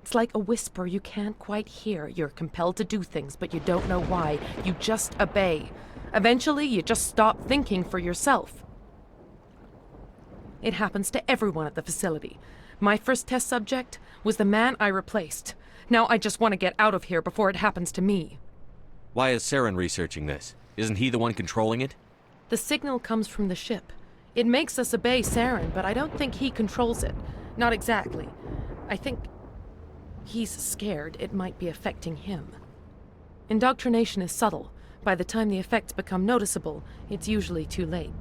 It's like a whisper you can't quite hear. You're compelled to do things, but you don't know why. You just obey. Eventually, you just stop thinking for yourself. It happens to everyone at the facility. My first test subject was the man I replaced. Now I just want to get out of here before it happens to me. Why is Saren researching this? Isn't he the one controlling it? The signal comes from the ship. It makes us obey Saren, but I don't think he controls it. Not exactly. I think he's scared it might be affecting him. Indoctrination is subtle. By the time the effects become noticeable, it's usually too late.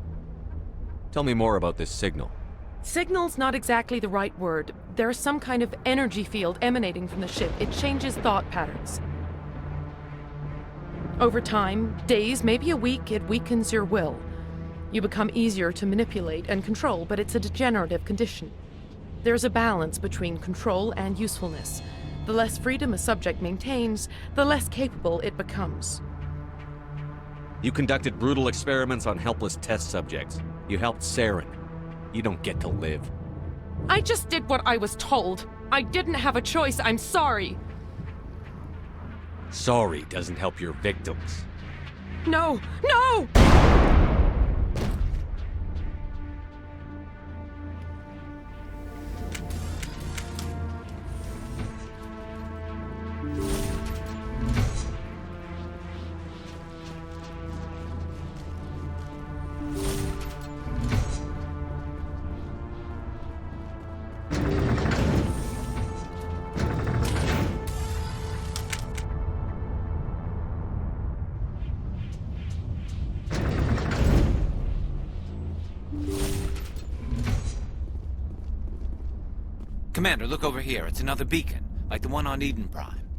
Tell me more about this signal. Signal's not exactly the right word. There's some kind of energy field emanating from the ship. It changes thought patterns. Over time, days, maybe a week, it weakens your will. You become easier to manipulate and control, but it's a degenerative condition. There's a balance between control and usefulness. The less freedom a subject maintains, the less capable it becomes. You conducted brutal experiments on helpless test subjects. You helped Saren. You don't get to live. I just did what I was told. I didn't have a choice. I'm sorry. Sorry doesn't help your victims. No! No! Commander, look over here. It's another beacon, like the one on Eden Prime.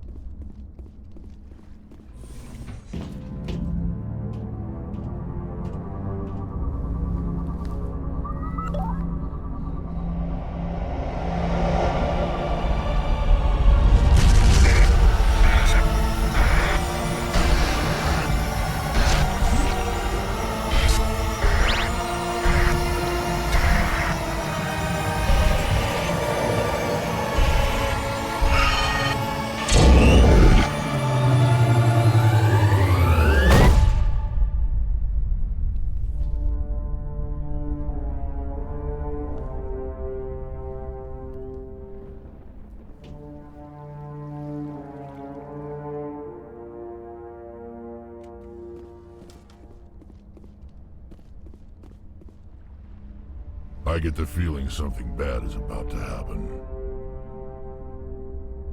I get the feeling something bad is about to happen.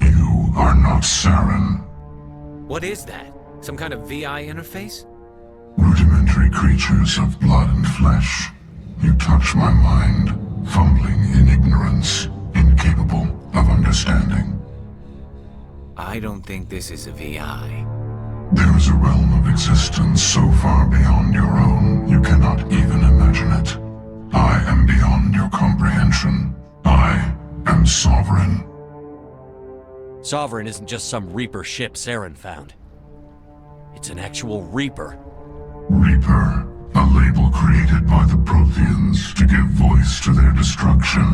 You are not Saren. What is that? Some kind of VI interface? Rudimentary creatures of blood and flesh. You touch my mind, fumbling in ignorance, incapable of understanding. I don't think this is a VI. There is a realm of existence so far beyond your own, you cannot even imagine it. I am beyond your comprehension. I am Sovereign. Sovereign isn't just some Reaper ship Saren found. It's an actual Reaper. Reaper, a label created by the Protheans to give voice to their destruction.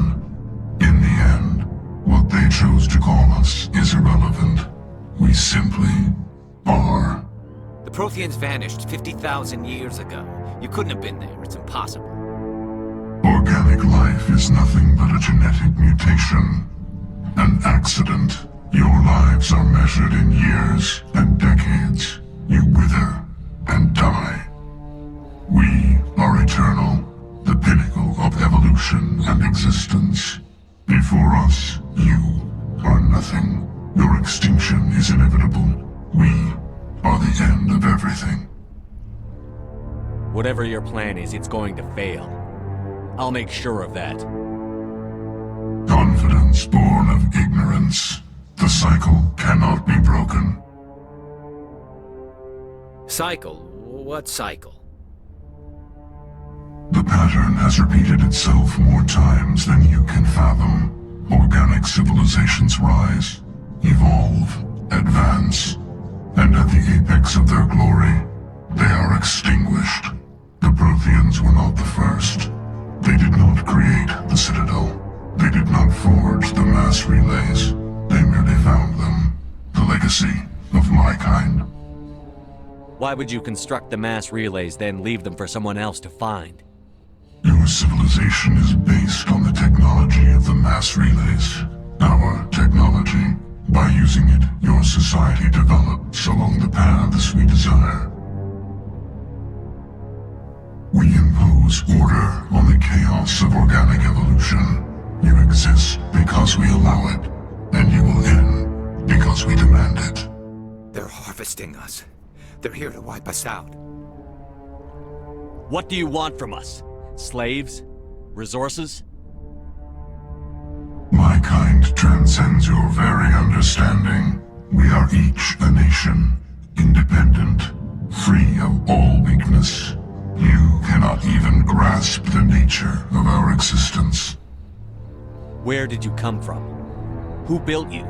In the end, what they chose to call us is irrelevant. We simply are. The Protheans vanished 50,000 years ago. You couldn't have been there. It's impossible. Organic life is nothing but a genetic mutation. An accident. Your lives are measured in years and decades. You wither and die. We are eternal, the pinnacle of evolution and existence. Before us, you are nothing. Your extinction is inevitable. We are the end of everything. Whatever your plan is, it's going to fail. I'll make sure of that. Confidence born of ignorance. The cycle cannot be broken. Cycle? What cycle? The pattern has repeated itself more times than you can fathom. Organic civilizations rise, evolve, advance, and at the apex of their glory, they are extinguished. The Protheans were not the first. They did not create the Citadel. They did not forge the mass relays. They merely found them. The legacy of my kind. Why would you construct the mass relays, then leave them for someone else to find? Your civilization is based on the technology of the mass relays. Our technology. By using it, your society develops along the paths we desire. We impose order on the chaos of organic evolution. You exist because we allow it, and you will end because we demand it. They're harvesting us. They're here to wipe us out. What do you want from us? Slaves? Resources? My kind transcends your very understanding. We are each a nation, independent, free of all weakness. You cannot even grasp the nature of our existence. Where did you come from? Who built you?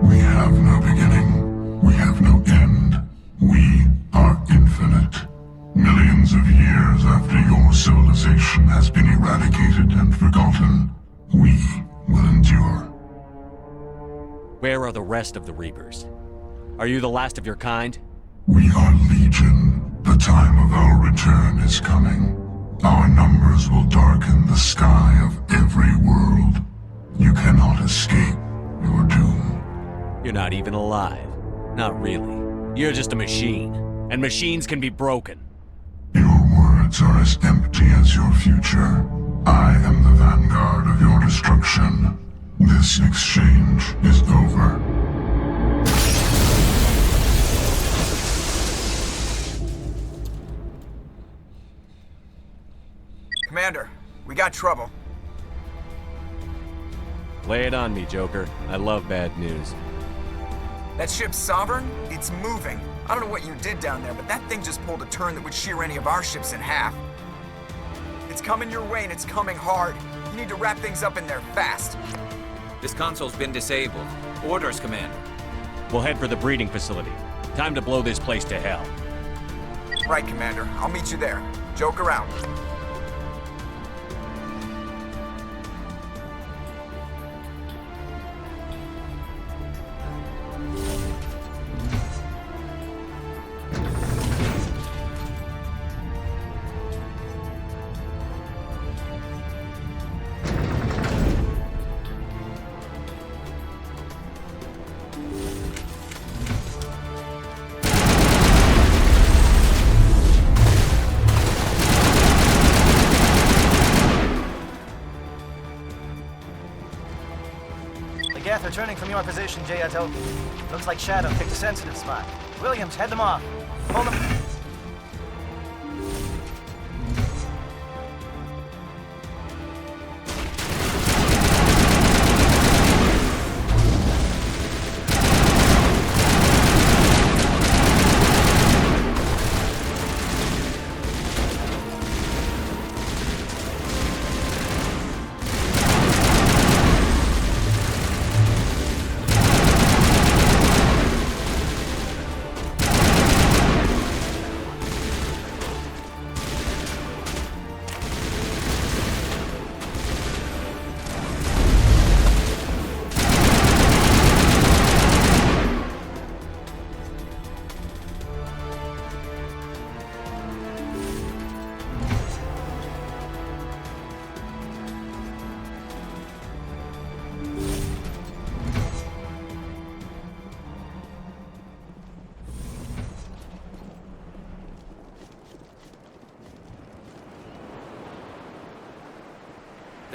We have no beginning. We have no end. We are infinite. Millions of years after your civilization has been eradicated and forgotten, we will endure. Where are the rest of the Reapers? Are you the last of your kind? We are legion. The time of our return is coming. Our numbers will darken the sky of every world. You cannot escape your doom. You're not even alive. Not really. You're just a machine. And machines can be broken. Your words are as empty as your future. I am the vanguard of your destruction. This exchange is over. Commander, we got trouble. Lay it on me, Joker. I love bad news. That ship's Sovereign? It's moving. I don't know what you did down there, but that thing just pulled a turn that would shear any of our ships in half. It's coming your way and it's coming hard. You need to wrap things up in there fast. This console's been disabled. Orders, Commander. We'll head for the breeding facility. Time to blow this place to hell. Right, Commander. I'll meet you there. Joker out. Geth returning from your position, Jayato. Looks like Shadow picked a sensitive spot. Williams, head them off. Hold them.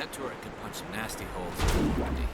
That turret could punch some nasty holes in the Normandy.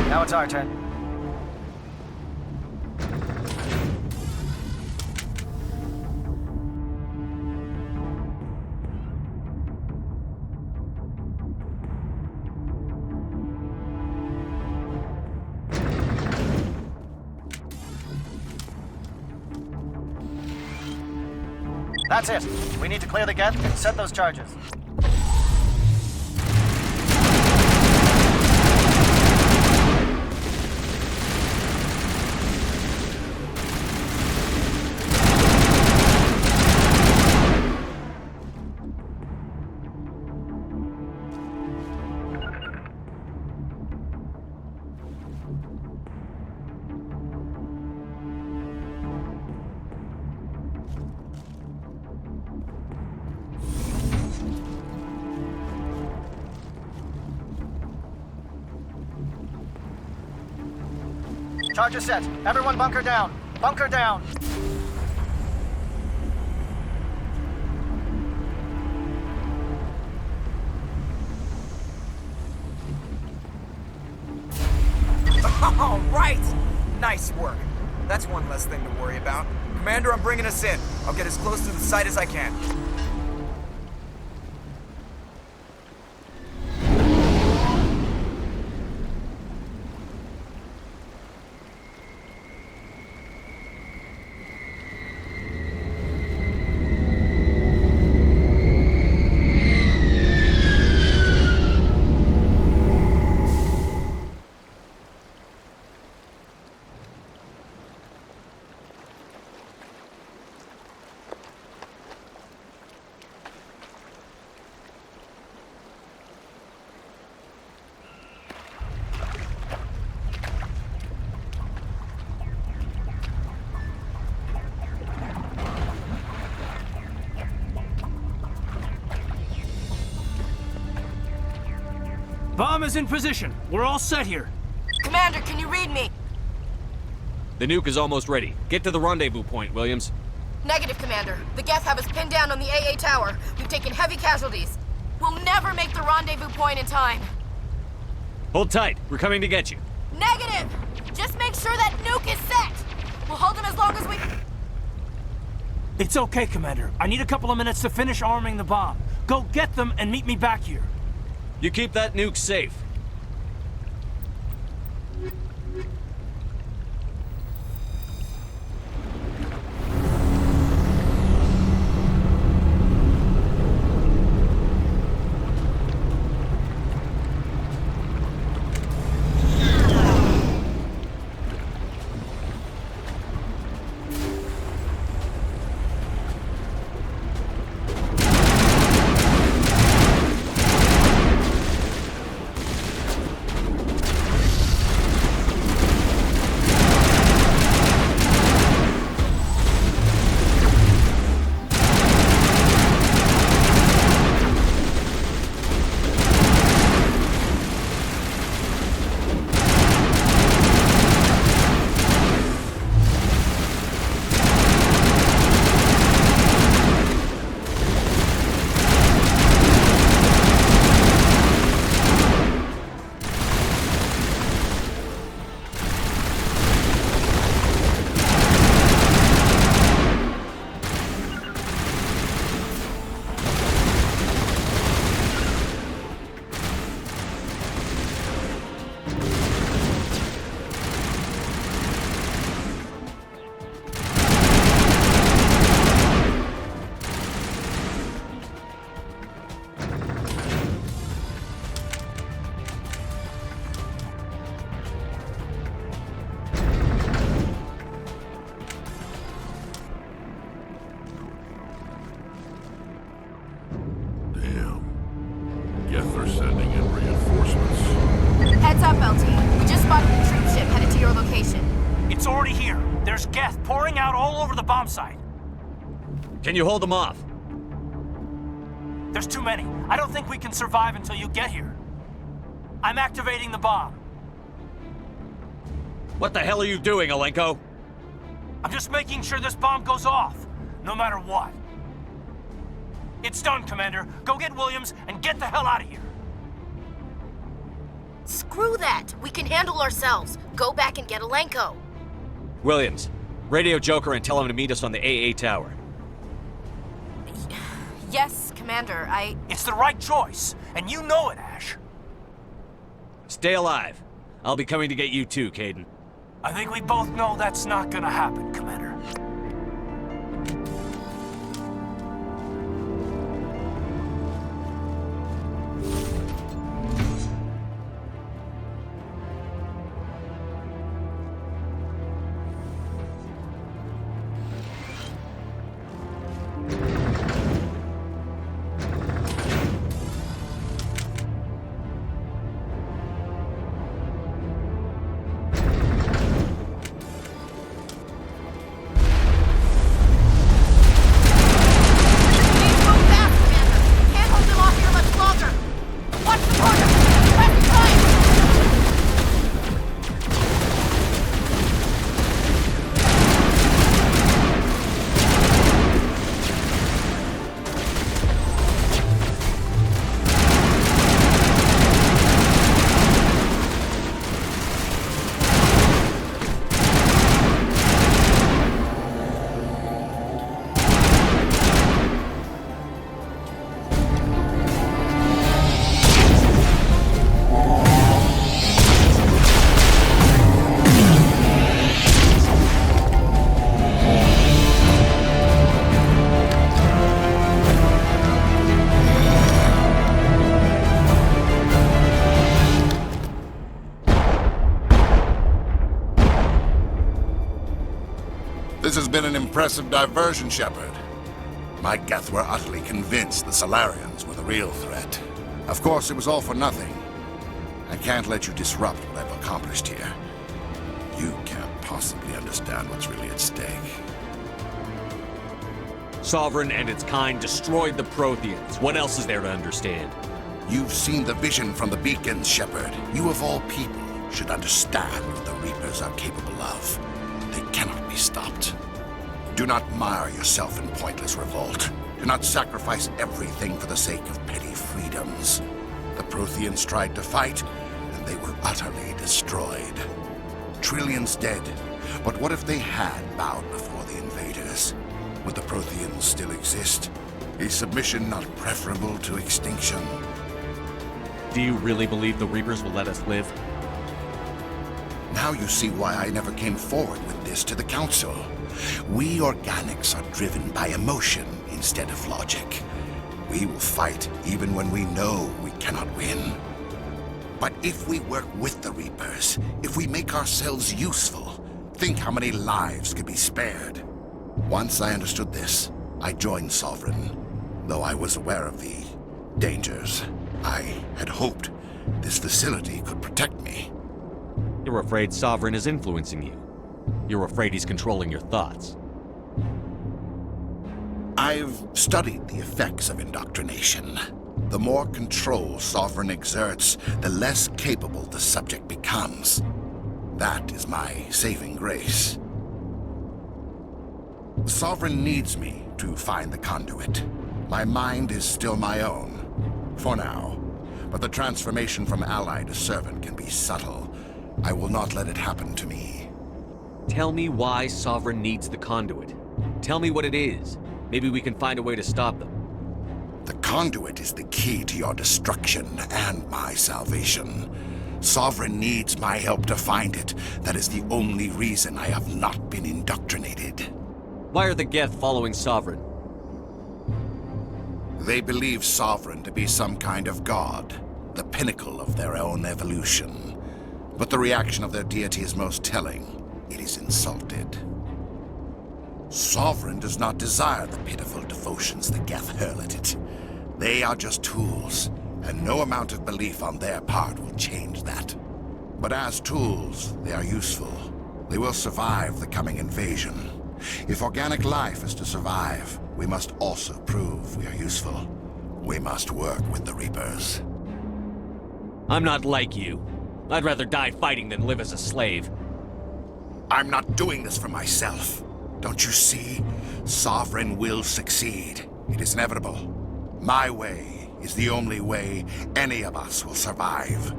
Now it's our turn. That's it. We need to clear the gate and set those charges. Charge is set. Everyone bunker down. Bunker down. All right! Nice work. That's one less thing to worry about. Commander, I'm bringing us in. I'll get as close to the site as I can. Bomb is in position. We're all set here. Commander, can you read me? The nuke is almost ready. Get to the rendezvous point, Williams. Negative, Commander. The Geth have us pinned down on the AA tower. We've taken heavy casualties. We'll never make the rendezvous point in time. Hold tight. We're coming to get you. Negative! Just make sure that nuke is set! We'll hold them as long as we... It's okay, Commander. I need a couple of minutes to finish arming the bomb. Go get them and meet me back here. You keep that nuke safe. There's Geth pouring out all over the bomb site. Can you hold them off? There's too many. I don't think we can survive until you get here. I'm activating the bomb. What the hell are you doing, Alenko? I'm just making sure this bomb goes off, no matter what. It's done, Commander. Go get Williams and get the hell out of here. Screw that! We can handle ourselves. Go back and get Alenko. Williams, radio Joker and tell him to meet us on the AA tower. Yes, Commander, It's the right choice, and you know it, Ash. Stay alive. I'll be coming to get you too, Caden. I think we both know that's not gonna happen, Commander. This has been an impressive diversion, Shepard. My Geth were utterly convinced the Solarians were the real threat. Of course, it was all for nothing. I can't let you disrupt what I've accomplished here. You can't possibly understand what's really at stake. Sovereign and its kind destroyed the Protheans. What else is there to understand? You've seen the vision from the beacons, Shepard. You of all people should understand what the Reapers are capable of. They cannot be stopped. Do not mire yourself in pointless revolt. Do not sacrifice everything for the sake of petty freedoms. The Protheans tried to fight, and they were utterly destroyed. Trillions dead, but what if they had bowed before the invaders? Would the Protheans still exist? Is submission not preferable to extinction? Do you really believe the Reapers will let us live? Now you see why I never came forward with this to the Council. We organics are driven by emotion instead of logic. We will fight even when we know we cannot win. But if we work with the Reapers, if we make ourselves useful, think how many lives could be spared. Once I understood this, I joined Sovereign, though I was aware of the dangers. I had hoped this facility could protect me. You're afraid Sovereign is influencing you. You're afraid he's controlling your thoughts. I've studied the effects of indoctrination. The more control Sovereign exerts, the less capable the subject becomes. That is my saving grace. Sovereign needs me to find the conduit. My mind is still my own, for now. But the transformation from ally to servant can be subtle. I will not let it happen to me. Tell me why Sovereign needs the conduit. Tell me what it is. Maybe we can find a way to stop them. The conduit is the key to your destruction and my salvation. Sovereign needs my help to find it. That is the only reason I have not been indoctrinated. Why are the Geth following Sovereign? They believe Sovereign to be some kind of god, the pinnacle of their own evolution. But the reaction of their deity is most telling. It is insulted. Sovereign does not desire the pitiful devotions the Geth hurl at it. They are just tools, and no amount of belief on their part will change that. But as tools, they are useful. They will survive the coming invasion. If organic life is to survive, we must also prove we are useful. We must work with the Reapers. I'm not like you. I'd rather die fighting than live as a slave. I'm not doing this for myself. Don't you see? Sovereign will succeed. It is inevitable. My way is the only way any of us will survive.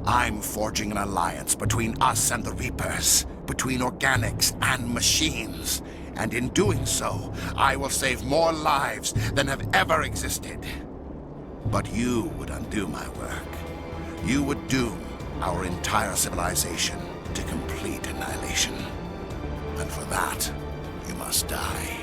I'm forging an alliance between us and the Reapers, between organics and machines. And in doing so, I will save more lives than have ever existed. But you would undo my work. You would doom our entire civilization to complete annihilation. And for that, you must die.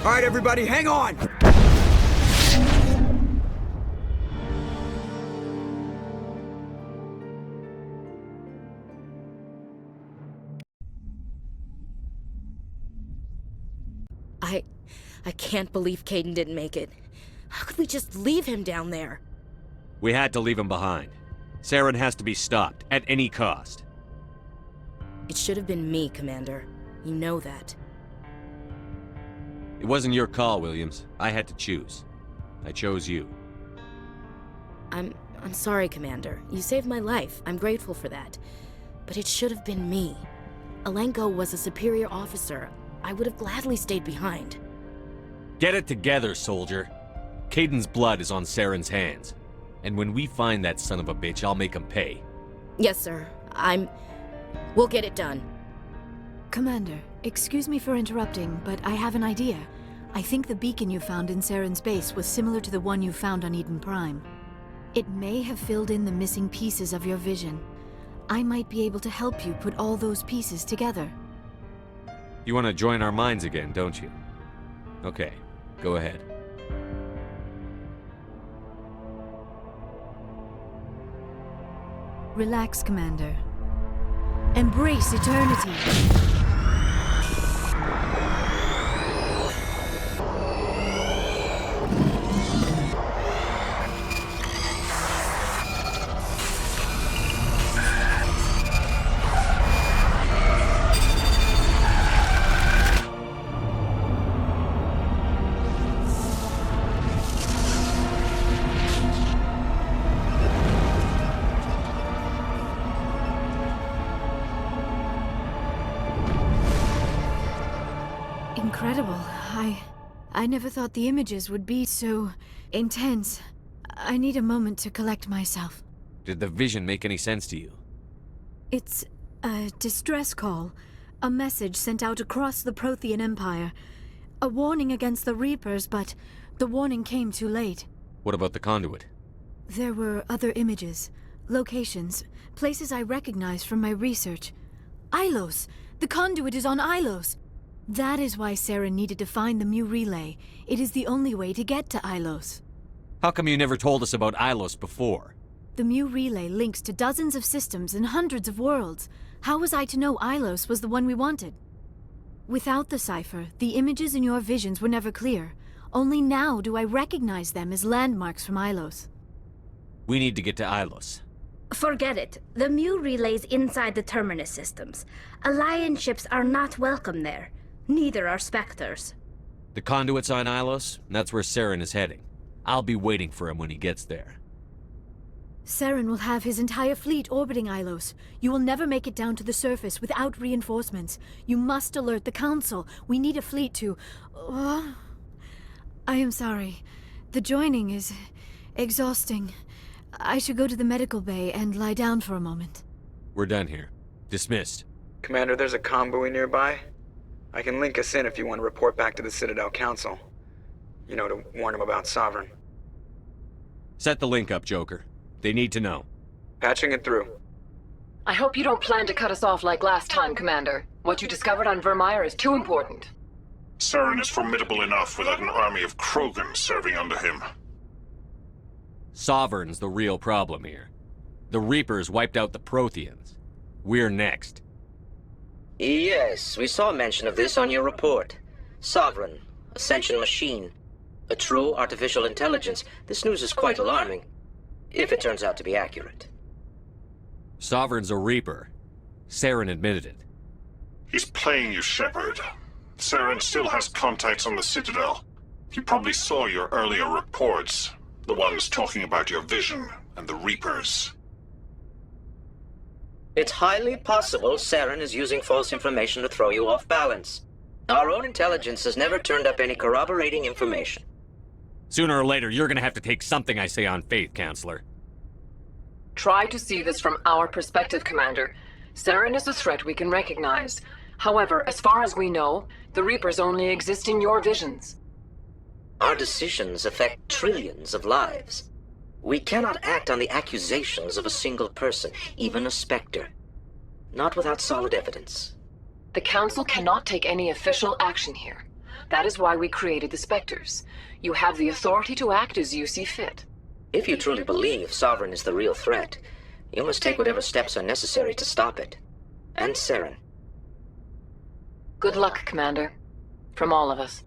All right, everybody, hang on! I can't believe Caden didn't make it. How could we just leave him down there? We had to leave him behind. Saren has to be stopped, at any cost. It should have been me, Commander. You know that. It wasn't your call, Williams. I had to choose. I chose you. I'm sorry, Commander. You saved my life. I'm grateful for that. But it should have been me. Alenko was a superior officer. I would have gladly stayed behind. Get it together, soldier. Caden's blood is on Saren's hands. And when we find that son of a bitch, I'll make him pay. Yes, sir. We'll get it done. Commander, excuse me for interrupting, but I have an idea. I think the beacon you found in Saren's base was similar to the one you found on Eden Prime. It may have filled in the missing pieces of your vision. I might be able to help you put all those pieces together. You want to join our minds again, don't you? Okay, go ahead. Relax, Commander. Embrace eternity. Incredible. I never thought the images would be so intense. I need a moment to collect myself. Did the vision make any sense to you? It's a distress call. A message sent out across the Prothean Empire. A warning against the Reapers, but the warning came too late. What about the conduit? There were other images, locations, places I recognized from my research. Ilos! The conduit is on Ilos! That is why Saren needed to find the Mu relay. It is the only way to get to Ilos. How come you never told us about Ilos before? The ME relay links to dozens of systems and hundreds of worlds. How was I to know Ilos was the one we wanted? Without the cipher, the images in your visions were never clear. Only now do I recognize them as landmarks from Ilos. We need to get to Ilos. Forget it. The ME relay's inside the Terminus systems. Alliance ships are not welcome there. Neither are Spectres. The conduit's on Ilos, and that's where Saren is heading. I'll be waiting for him when he gets there. Saren will have his entire fleet orbiting Ilos. You will never make it down to the surface without reinforcements. You must alert the Council. We need a fleet to... I am sorry. The joining is exhausting. I should go to the medical bay and lie down for a moment. We're done here. Dismissed. Commander, there's a comm buoy nearby. I can link us in if you want to report back to the Citadel Council. You know, to warn them about Sovereign. Set the link up, Joker. They need to know. Patching it through. I hope you don't plan to cut us off like last time, Commander. What you discovered on Vermeer is too important. Saren is formidable enough without an army of Krogan serving under him. Sovereign's the real problem here. The Reapers wiped out the Protheans. We're next. Yes, we saw mention of this on your report. Sovereign, Ascension machine, a true artificial intelligence. This news is quite alarming, if it turns out to be accurate. Sovereign's a Reaper. Saren admitted it. He's playing you, Shepard. Saren still has contacts on the Citadel. He probably saw your earlier reports, the ones talking about your vision and the Reapers. It's highly possible Saren is using false information to throw you off balance. Our own intelligence has never turned up any corroborating information. Sooner or later, you're gonna have to take something I say on faith, Counselor. Try to see this from our perspective, Commander. Saren is a threat we can recognize. However, as far as we know, the Reapers only exist in your visions. Our decisions affect trillions of lives. We cannot act on the accusations of a single person, even a Spectre. Not without solid evidence. The Council cannot take any official action here. That is why we created the Spectres. You have the authority to act as you see fit. If you truly believe Sovereign is the real threat, you must take whatever steps are necessary to stop it. And Saren. Good luck, Commander. From all of us.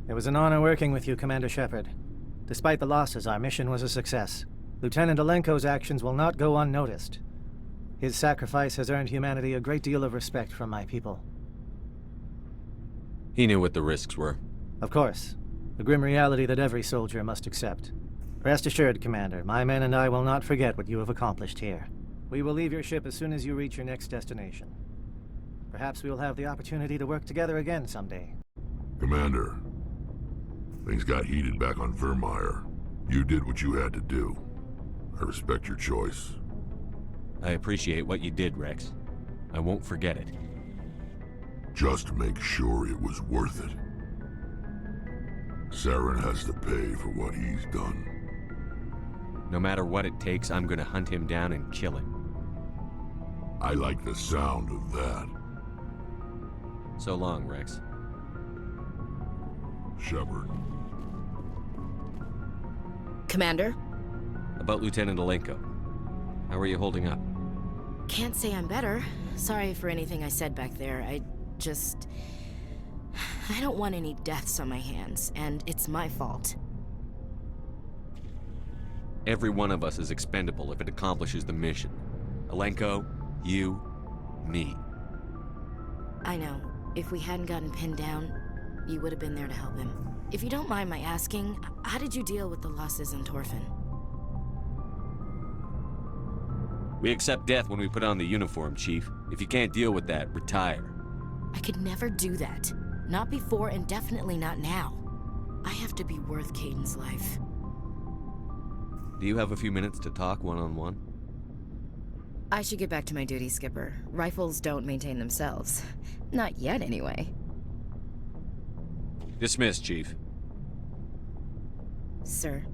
It was an honor working with you, Commander Shepard. Despite the losses, our mission was a success. Lieutenant Alenko's actions will not go unnoticed. His sacrifice has earned humanity a great deal of respect from my people. He knew what the risks were. Of course. The grim reality that every soldier must accept. Rest assured, Commander, my men and I will not forget what you have accomplished here. We will leave your ship as soon as you reach your next destination. Perhaps we will have the opportunity to work together again someday. Commander, things got heated back on Vermeer. You did what you had to do. I respect your choice. I appreciate what you did, Rex. I won't forget it. Just make sure it was worth it. Saren has to pay for what he's done. No matter what it takes, I'm gonna hunt him down and kill him. I like the sound of that. So long, Rex. Shepard. Commander? About Lieutenant Alenko. How are you holding up? Can't say I'm better. Sorry for anything I said back there. I don't want any deaths on my hands, and it's my fault. Every one of us is expendable if it accomplishes the mission. Alenko, you, me. I know. If we hadn't gotten pinned down, you would have been there to help him. If you don't mind my asking, how did you deal with the losses on Torfin? We accept death when we put on the uniform, Chief. If you can't deal with that, retire. I could never do that. Not before and definitely not now. I have to be worth Kaiden's life. Do you have a few minutes to talk one-on-one? I should get back to my duty, Skipper. Rifles don't maintain themselves. Not yet, anyway. Dismissed, Chief. Sir.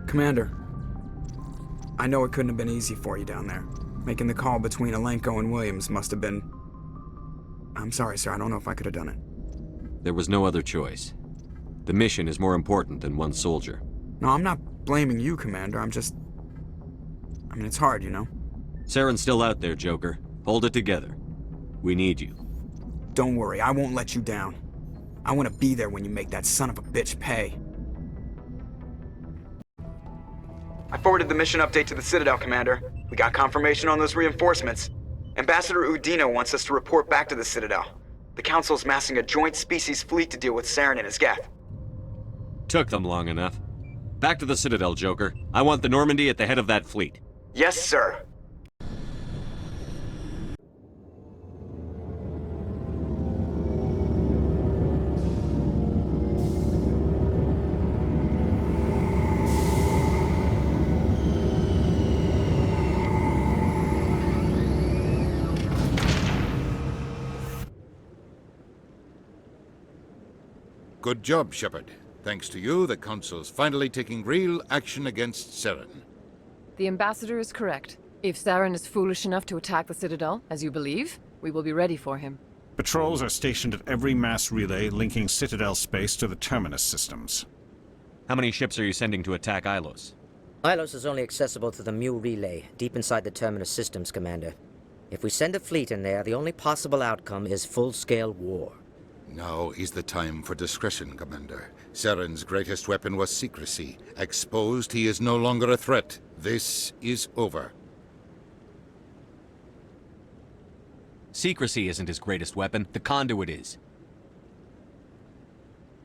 Commander, I know it couldn't have been easy for you down there. Making the call between Alenko and Williams must have been... I'm sorry, sir. I don't know if I could have done it. There was no other choice. The mission is more important than one soldier. No, I'm not blaming you, Commander. I mean, it's hard, you know? Saren's still out there, Joker. Hold it together. We need you. Don't worry, I won't let you down. I want to be there when you make that son of a bitch pay. I forwarded the mission update to the Citadel, Commander. We got confirmation on those reinforcements. Ambassador Udina wants us to report back to the Citadel. The Council's massing a joint species fleet to deal with Saren and his Geth. Took them long enough. Back to the Citadel, Joker. I want the Normandy at the head of that fleet. Yes, sir. Good job, Shepard. Thanks to you, the Council's finally taking real action against Saren. The Ambassador is correct. If Saren is foolish enough to attack the Citadel, as you believe, we will be ready for him. Patrols are stationed at every mass relay linking Citadel space to the Terminus systems. How many ships are you sending to attack Ilos? Ilos is only accessible to the Mu relay, deep inside the Terminus systems, Commander. If we send a fleet in there, the only possible outcome is full-scale war. Now is the time for discretion, Commander. Saren's greatest weapon was secrecy. Exposed, he is no longer a threat. This is over. Secrecy isn't his greatest weapon. The conduit is.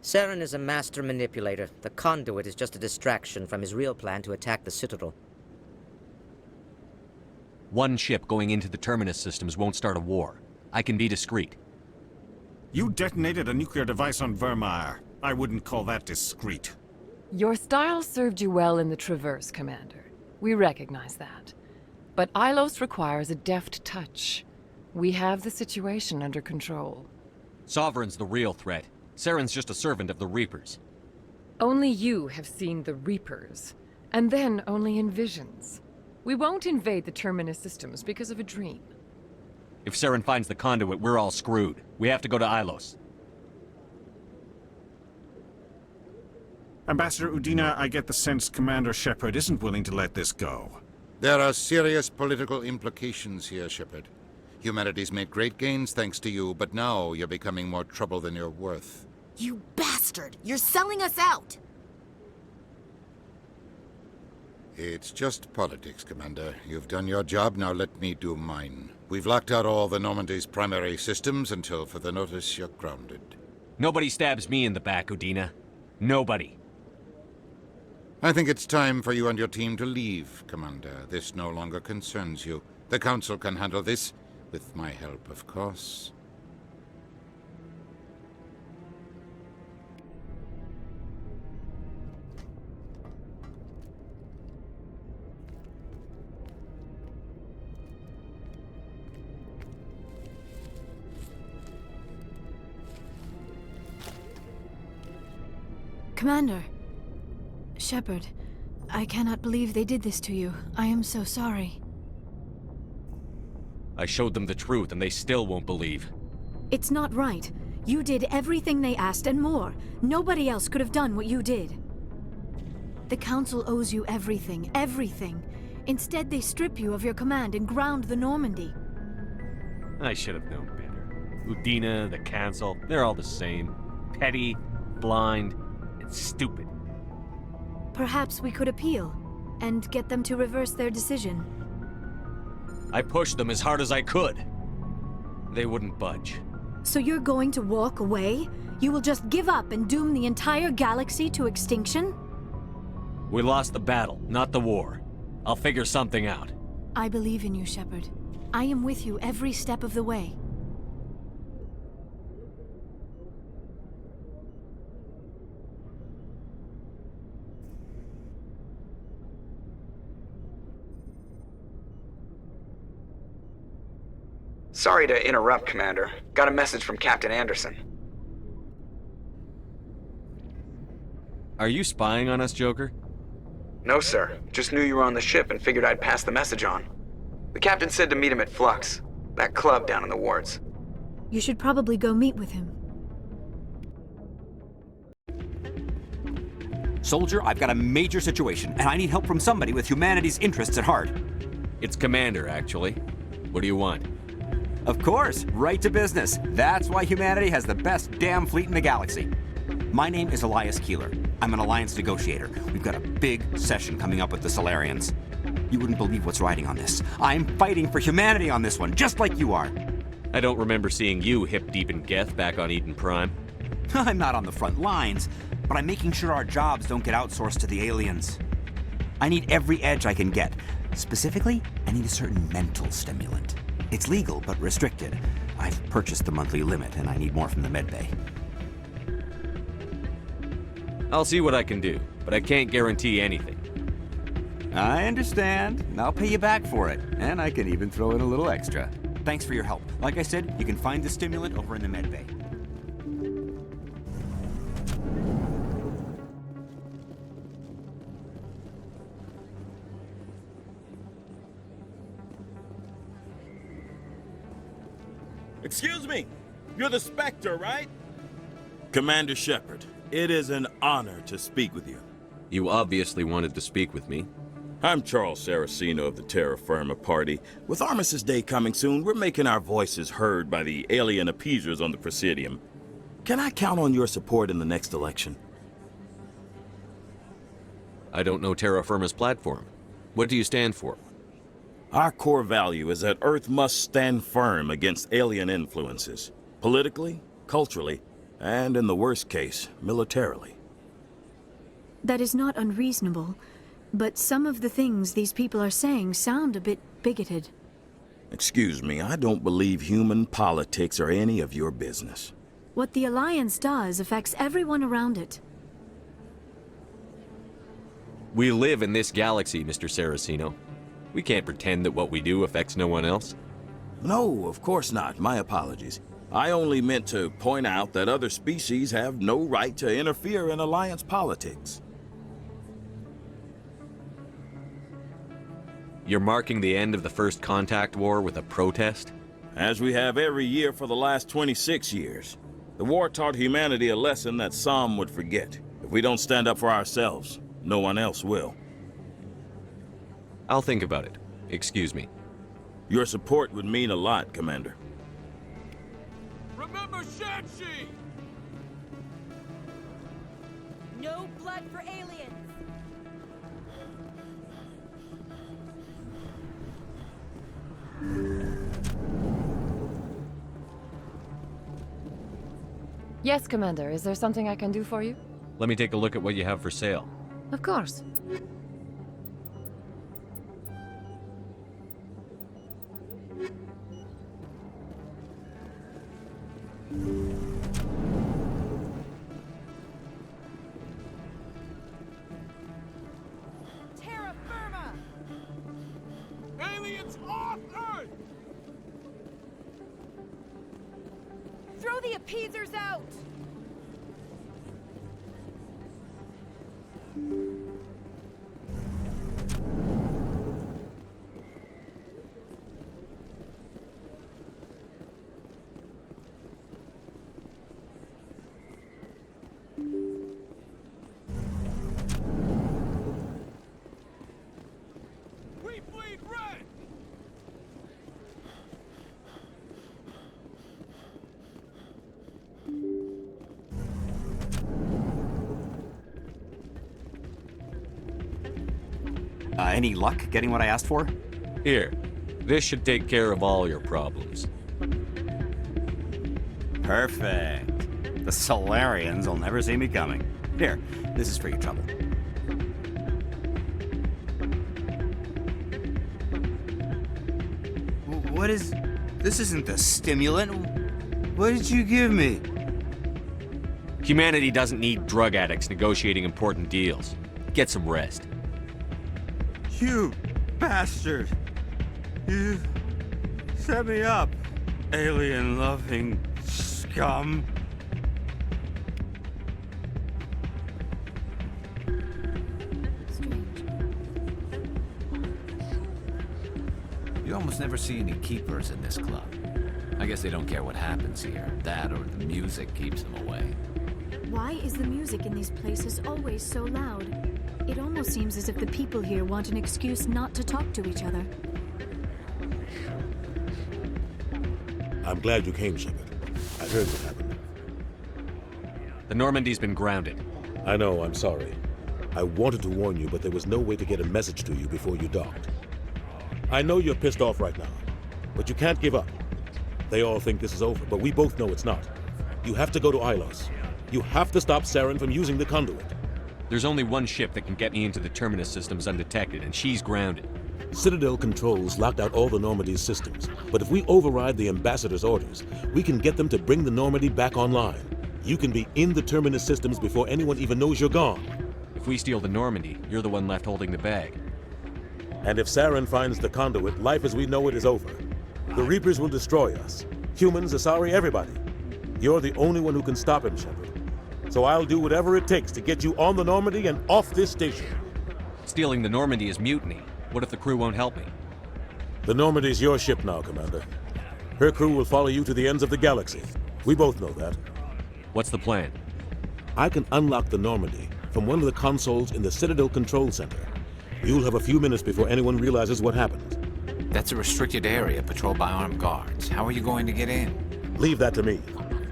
Saren is a master manipulator. The conduit is just a distraction from his real plan to attack the Citadel. One ship going into the Terminus systems won't start a war. I can be discreet. You detonated a nuclear device on Vermeer. I wouldn't call that discreet. Your style served you well in the Traverse, Commander. We recognize that. But Ilos requires a deft touch. We have the situation under control. Sovereign's the real threat. Saren's just a servant of the Reapers. Only you have seen the Reapers, and then only in visions. We won't invade the Terminus systems because of a dream. If Saren finds the conduit, we're all screwed. We have to go to Ilos. Ambassador Udina, I get the sense Commander Shepard isn't willing to let this go. There are serious political implications here, Shepard. Humanity's made great gains thanks to you, but now you're becoming more trouble than you're worth. You bastard! You're selling us out! It's just politics, Commander. You've done your job, now let me do mine. We've locked out all the Normandy's primary systems until further notice you're grounded. Nobody stabs me in the back, Udina. Nobody. I think it's time for you and your team to leave, Commander. This no longer concerns you. The Council can handle this, with my help, of course. Commander. Shepard, I cannot believe they did this to you. I am so sorry. I showed them the truth, and they still won't believe. It's not right. You did everything they asked and more. Nobody else could have done what you did. The Council owes you everything, everything. Instead, they strip you of your command and ground the Normandy. I should have known better. Udina, the Council, they're all the same. Petty, blind, and stupid. Perhaps we could appeal, and get them to reverse their decision. I pushed them as hard as I could. They wouldn't budge. So you're going to walk away? You will just give up and doom the entire galaxy to extinction? We lost the battle, not the war. I'll figure something out. I believe in you, Shepard. I am with you every step of the way. Sorry to interrupt, Commander. Got a message from Captain Anderson. Are you spying on us, Joker? No, sir. Just knew you were on the ship and figured I'd pass the message on. The captain said to meet him at Flux, that club down in the wards. You should probably go meet with him. Soldier, I've got a major situation, and I need help from somebody with humanity's interests at heart. It's Commander, actually. What do you want? Of course, right to business. That's why humanity has the best damn fleet in the galaxy. My name is Elias Keeler. I'm an Alliance negotiator. We've got a big session coming up with the Solarians. You wouldn't believe what's riding on this. I'm fighting for humanity on this one, just like you are. I don't remember seeing you hip-deep in Geth back on Eden Prime. I'm not on the front lines, but I'm making sure our jobs don't get outsourced to the aliens. I need every edge I can get. Specifically, I need a certain mental stimulant. It's legal, but restricted. I've purchased the monthly limit, and I need more from the medbay. I'll see what I can do, but I can't guarantee anything. I understand. I'll pay you back for it, and I can even throw in a little extra. Thanks for your help. Like I said, you can find the stimulant over in the medbay. Excuse me, you're the Spectre, right? Commander Shepard, it is an honor to speak with you. You obviously wanted to speak with me. I'm Charles Saraceno of the Terra Firma Party. With Armistice Day coming soon, we're making our voices heard by the alien appeasers on the Presidium. Can I count on your support in the next election? I don't know Terra Firma's platform. What do you stand for? Our core value is that Earth must stand firm against alien influences. Politically, culturally, and in the worst case, militarily. That is not unreasonable, but some of the things these people are saying sound a bit bigoted. Excuse me, I don't believe human politics are any of your business. What the Alliance does affects everyone around it. We live in this galaxy, Mr. Saraceno. We can't pretend that what we do affects no one else. No, of course not. My apologies. I only meant to point out that other species have no right to interfere in Alliance politics. You're marking the end of the First Contact War with a protest? As we have every year for the last 26 years. The war taught humanity a lesson that some would forget. If we don't stand up for ourselves, no one else will. I'll think about it. Excuse me. Your support would mean a lot, Commander. Remember Shanxi! No blood for aliens! Yes, Commander. Is there something I can do for you? Let me take a look at what you have for sale. Of course. Terra Firma! Aliens off Earth! Throw the appeasers out! We bleed red! Any luck getting what I asked for? Here. This should take care of all your problems. Perfect. The Solarians will never see me coming. Here, this is for your trouble. What is... This isn't the stimulant. What did you give me? Humanity doesn't need drug addicts negotiating important deals. Get some rest. You bastard! You set me up. alien-loving scum. You almost never see any keepers in this club. I guess they don't care what happens here. That or the music keeps them away. Why is the music in these places always so loud? It almost seems as if the people here want an excuse not to talk to each other. I'm glad you came, Shepard. I heard what happened. The Normandy's been grounded. I know, I'm sorry. I wanted to warn you, but there was no way to get a message to you before you docked. I know you're pissed off right now, but you can't give up. They all think this is over, but we both know it's not. You have to go to Ilos. You have to stop Saren from using the conduit. There's only one ship that can get me into the Terminus systems undetected, and she's grounded. Citadel controls locked out all the Normandy's systems, but if we override the Ambassador's orders, we can get them to bring the Normandy back online. You can be in the Terminus systems before anyone even knows you're gone. If we steal the Normandy, you're the one left holding the bag. And if Saren finds the conduit, life as we know it is over. The Reapers will destroy us. Humans, Asari, everybody. You're the only one who can stop him, Shepard. So I'll do whatever it takes to get you on the Normandy and off this station. Stealing the Normandy is mutiny. What if the crew won't help me? The Normandy's your ship now, Commander. Her crew will follow you to the ends of the galaxy. We both know that. What's the plan? I can unlock the Normandy from one of the consoles in the Citadel Control Center. You'll have a few minutes before anyone realizes what happened. That's a restricted area patrolled by armed guards. How are you going to get in? Leave that to me.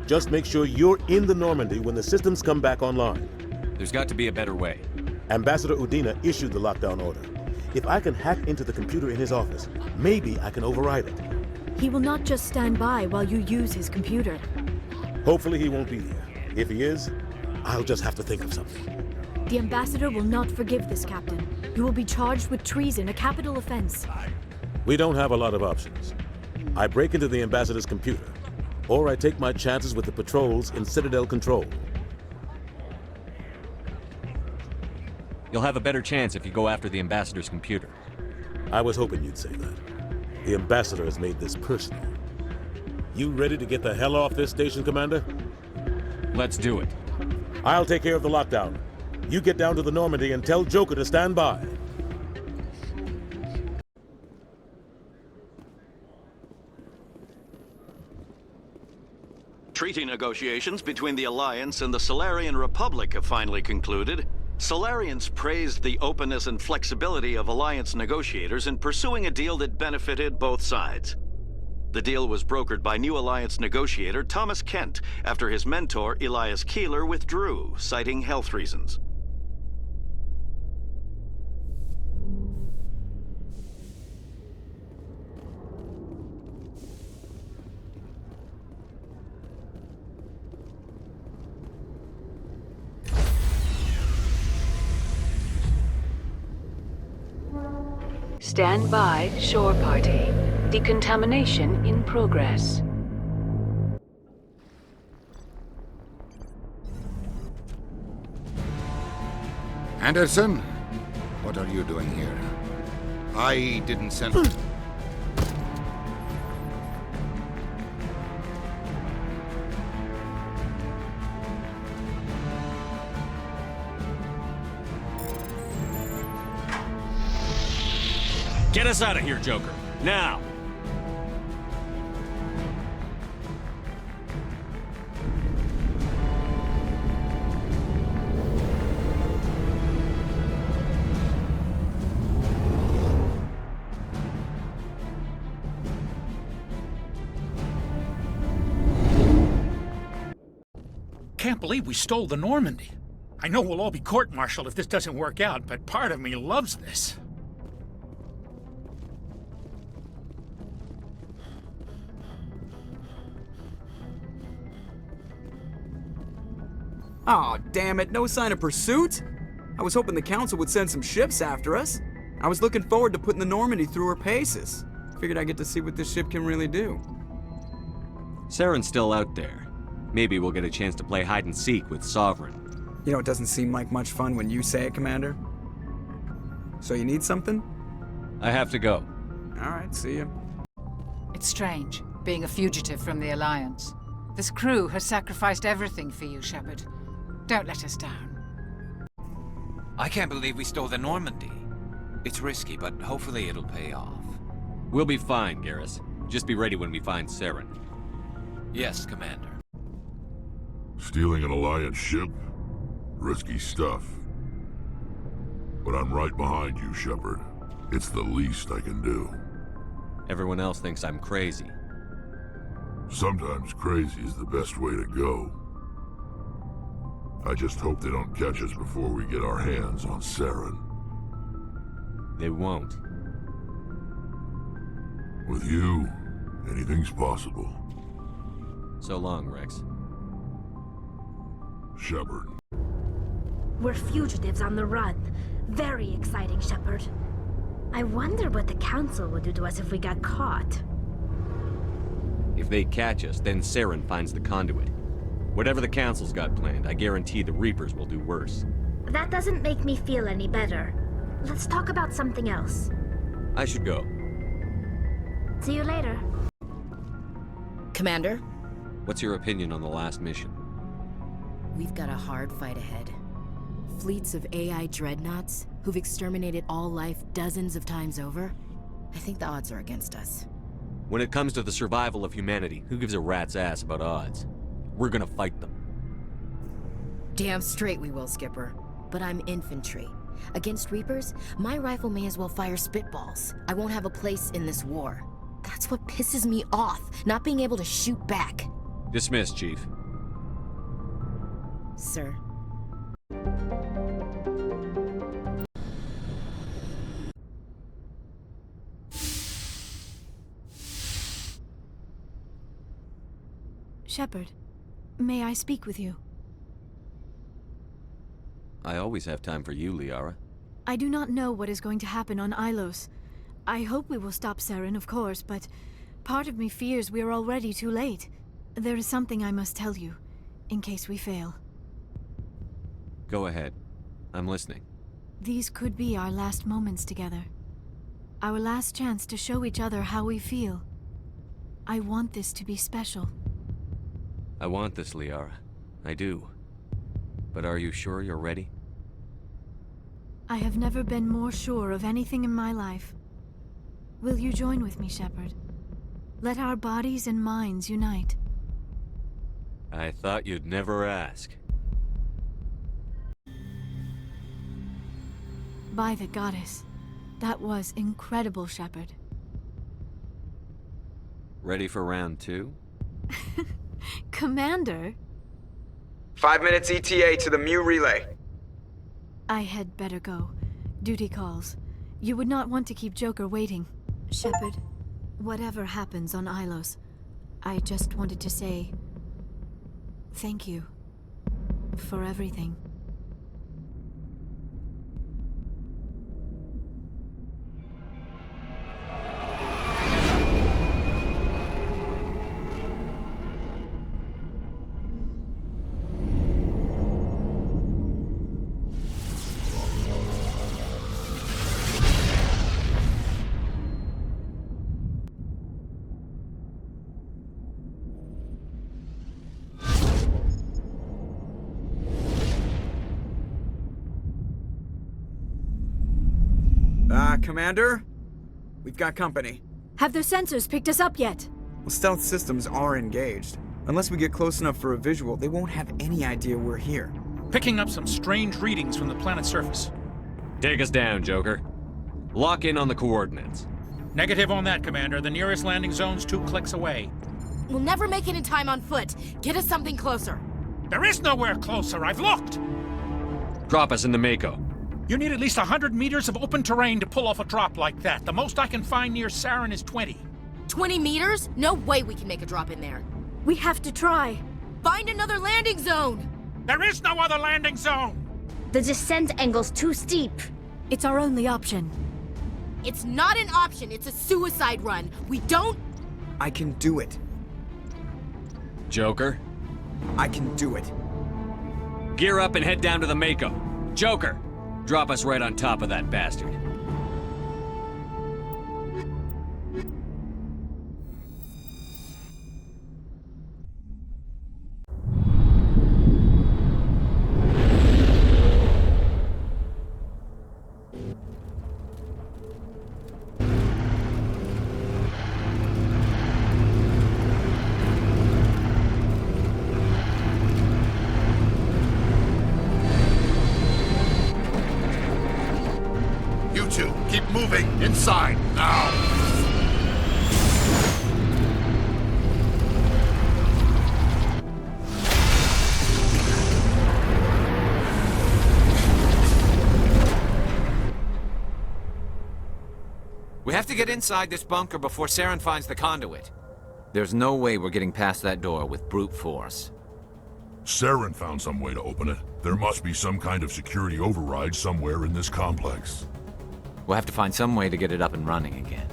Just make sure you're in the Normandy when the systems come back online. There's got to be a better way. Ambassador Udina issued the lockdown order. If I can hack into the computer in his office, maybe I can override it. He will not just stand by while you use his computer. Hopefully he won't be there. If he is, I'll just have to think of something. The Ambassador will not forgive this, Captain. You will be charged with treason, a capital offense. We don't have a lot of options. I break into the Ambassador's computer, or I take my chances with the patrols in Citadel Control. You'll have a better chance if you go after the Ambassador's computer. I was hoping you'd say that. The Ambassador has made this personal. You ready to get the hell off this station, Commander? Let's do it. I'll take care of the lockdown. You get down to the Normandy and tell Joker to stand by. Treaty negotiations between the Alliance and the Solarian Republic have finally concluded. Solarians praised the openness and flexibility of Alliance negotiators in pursuing a deal that benefited both sides. The deal was brokered by new Alliance negotiator Thomas Kent after his mentor Elias Keeler withdrew, citing health reasons. Stand by, shore party. Decontamination in progress. Anderson? What are you doing here? I didn't send... Get us out of here, Joker. Now! Can't believe we stole the Normandy. I know we'll all be court-martialed if this doesn't work out, but part of me loves this. Aw, damn it, no sign of pursuit? I was hoping the Council would send some ships after us. I was looking forward to putting the Normandy through her paces. Figured I'd get to see what this ship can really do. Saren's still out there. Maybe we'll get a chance to play hide and seek with Sovereign. You know, it doesn't seem like much fun when you say it, Commander. So you need something? I have to go. All right, see ya. It's strange. being a fugitive from the Alliance. This crew has sacrificed everything for you, Shepard. Don't let us down. I can't believe we stole the Normandy. It's risky, but hopefully it'll pay off. We'll be fine, Garrus. Just be ready when we find Saren. Yes, Commander. Stealing an Alliance ship? Risky stuff. But I'm right behind you, Shepard. It's the least I can do. Everyone else thinks I'm crazy. Sometimes crazy is the best way to go. I just hope they don't catch us before we get our hands on Saren. They won't. With you, anything's possible. So long, Rex. Shepard. We're fugitives on the run. Very exciting, Shepard. I wonder what the Council would do to us if we got caught. If they catch us, then Saren finds the conduit. Whatever the Council's got planned, I guarantee the Reapers will do worse. That doesn't make me feel any better. Let's talk about something else. I should go. See you later. Commander? What's your opinion on the last mission? We've got a hard fight ahead. Fleets of AI dreadnoughts who've exterminated all life dozens of times over. I think the odds are against us. When it comes to the survival of humanity, who gives a rat's ass about odds? We're gonna fight them. Damn straight we will, Skipper. But I'm infantry. Against Reapers, my rifle may as well fire spitballs. I won't have a place in this war. That's what pisses me off, not being able to shoot back. Dismissed, Chief. Sir. Shepard, may I speak with you? I always have time for you, Liara. I do not know what is going to happen on Ilos. I hope we will stop Saren, of course, but part of me fears we are already too late. There is something I must tell you, in case we fail. Go ahead. I'm listening. These could be our last moments together. Our last chance to show each other how we feel. I want this to be special. I want this, Liara. I do. But are you sure you're ready? I have never been more sure of anything in my life. Will you join with me, Shepard? Let our bodies and minds unite. I thought you'd never ask. By the goddess. That was incredible, Shepard. Ready for round 2? Commander? 5 minutes ETA to the ME relay. I had better go. Duty calls. You would not want to keep Joker waiting. Shepard, whatever happens on Ilos, I just wanted to say thank you for everything. Commander? We've got company. Have their sensors picked us up yet? Well, stealth systems are engaged. Unless we get close enough for a visual, they won't have any idea we're here. Picking up some strange readings from the planet's surface. Take us down, Joker. Lock in on the coordinates. Negative on that, Commander. The nearest landing zone's 2 clicks away. We'll never make it in time on foot. Get us something closer. There is nowhere closer. I've looked. Drop us in the Mako. You need at least 100 meters of open terrain to pull off a drop like that. The most I can find near Saren is 20. 20 meters? No way we can make a drop in there. We have to try. Find another landing zone! There is no other landing zone! The descent angle's too steep. It's our only option. It's not an option, it's a suicide run. We don't... I can do it. Joker? I can do it. Gear up and head down to the Mako. Joker! Drop us right on top of that bastard. Inside, now! We have to get inside this bunker before Saren finds the conduit. There's no way we're getting past that door with brute force. Saren found some way to open it. There must be some kind of security override somewhere in this complex. We'll have to find some way to get it up and running again.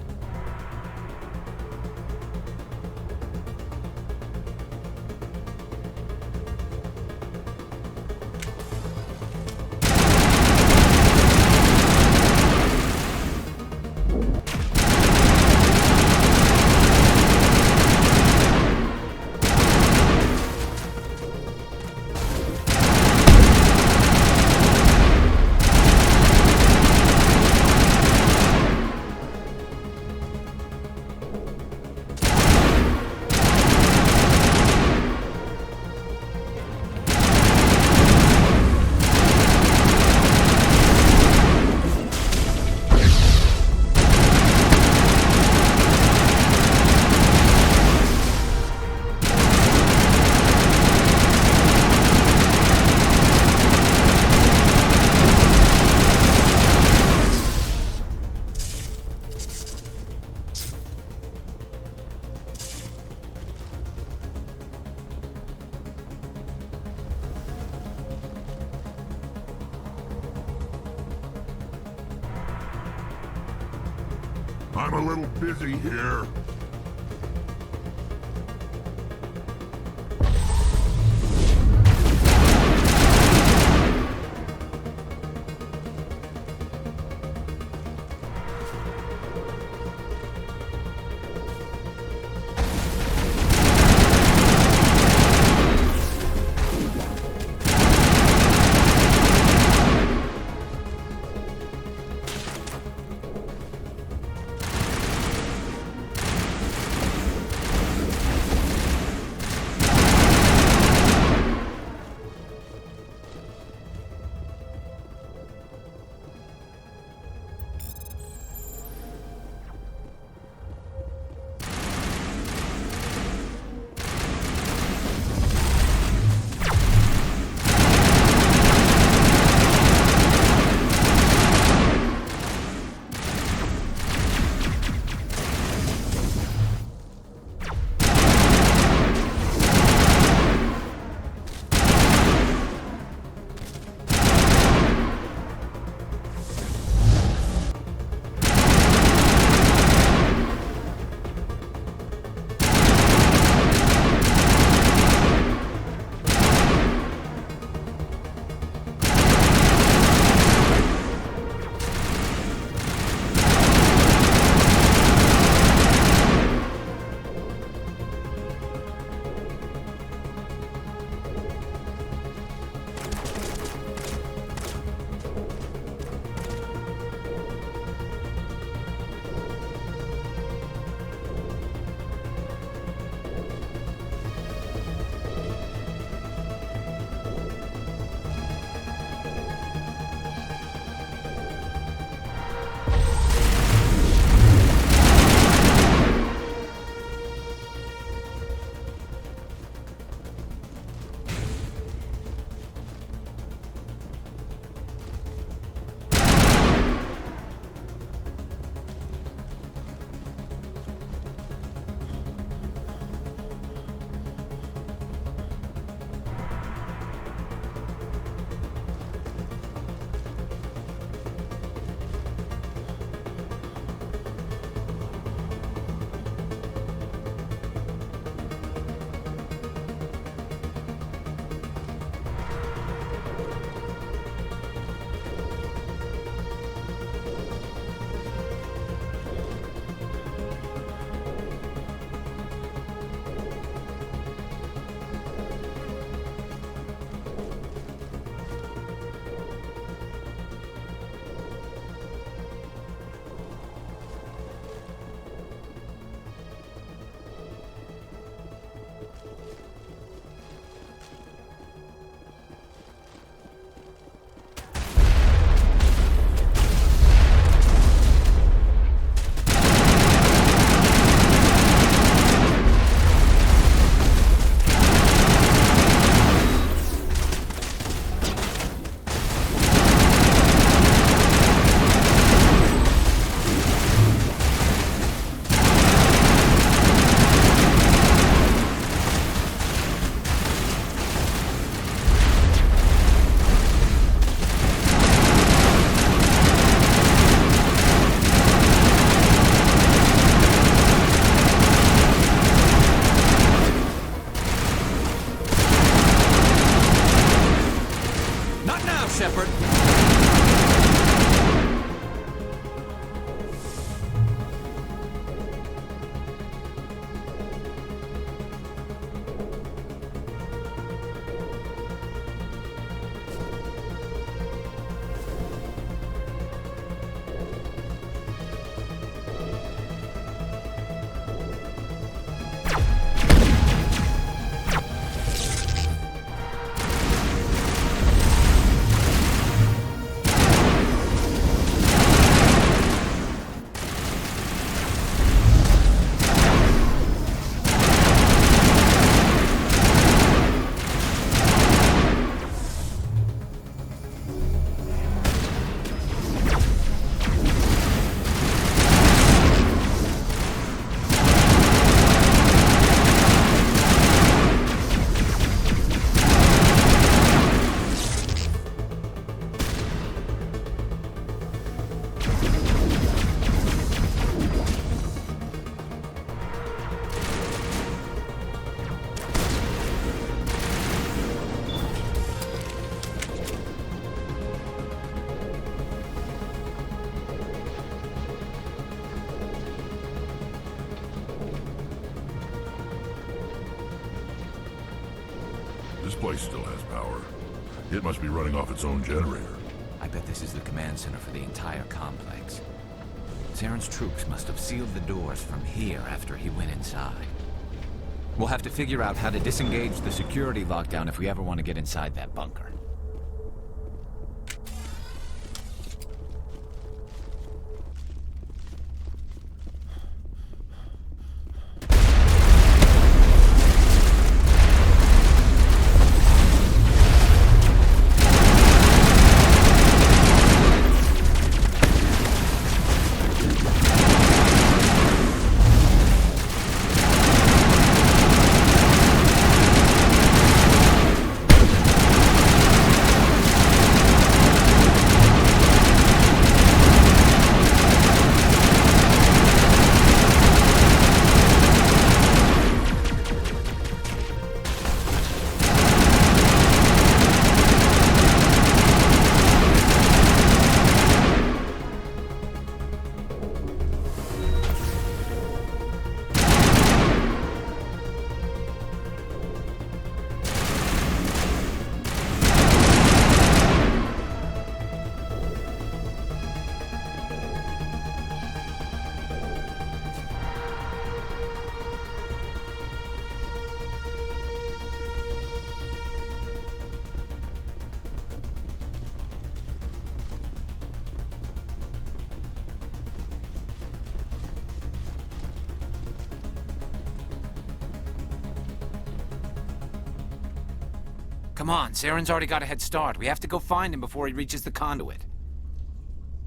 I'm a little busy here. place still has power. It must be running off its own generator. I bet this is the command center for the entire complex. Saren's troops must have sealed the doors from here after he went inside. We'll have to figure out how to disengage the security lockdown if we ever want to get inside that bunker. Come on, Saren's already got a head start. We have to go find him before he reaches the conduit.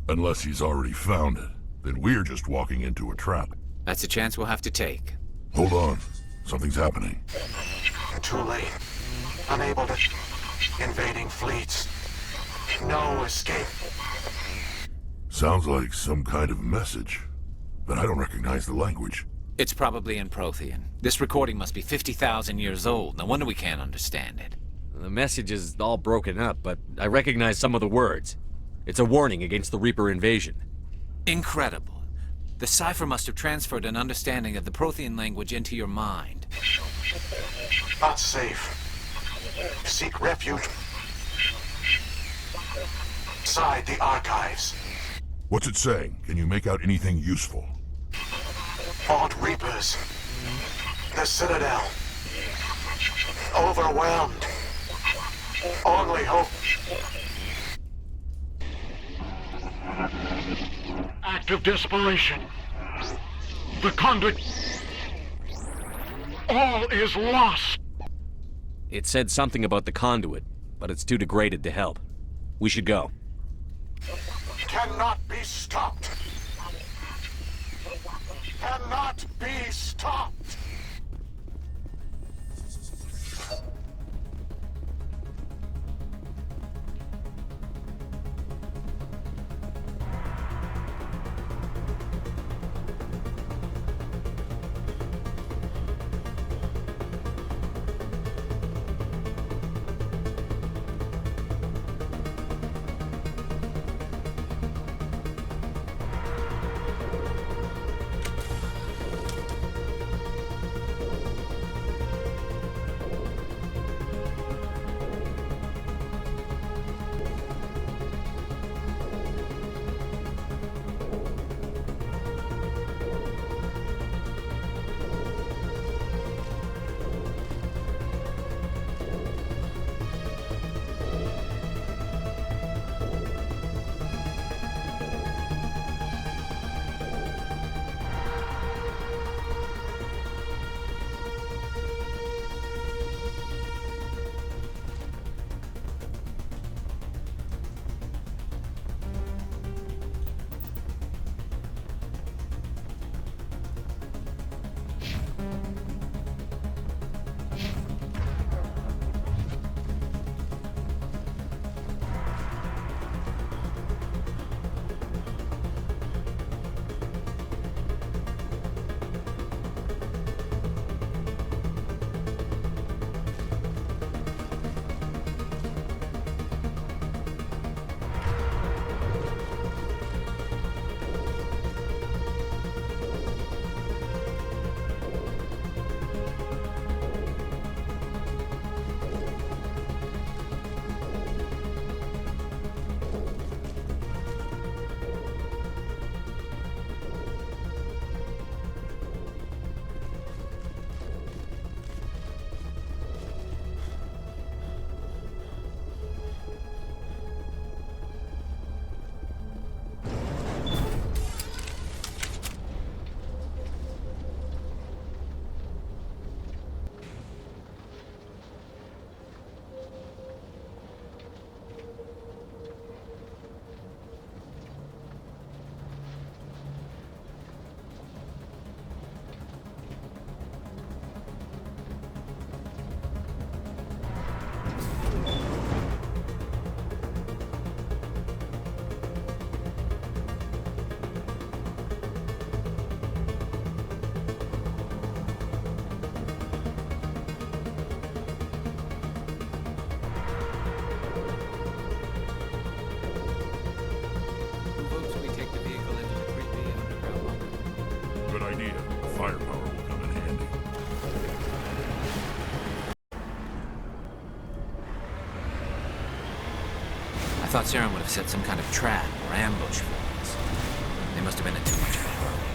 Unless he's already found it, then we're just walking into a trap. That's a chance we'll have to take. Hold on. Something's happening. Too late. Unable to... Invading fleets. No escape. Sounds like some kind of message, but I don't recognize the language. It's probably in Prothean. This recording must be 50,000 years old. No wonder we can't understand it. The message is all broken up, but I recognize some of the words. It's a warning against the Reaper invasion. Incredible. The cipher must have transferred an understanding of the Prothean language into your mind. Not safe. Seek refuge. Inside the archives. What's it saying? Can you make out anything useful? Fought Reapers. The Citadel. Overwhelmed. Only hope. Act of desperation. The conduit. All is lost. It said something about the conduit, but it's too degraded to help. We should go. Cannot be stopped. Cannot be stopped. firepower will come in handy. I thought Saren would have set some kind of trap or ambush for us. They must have been in too much of a hurry.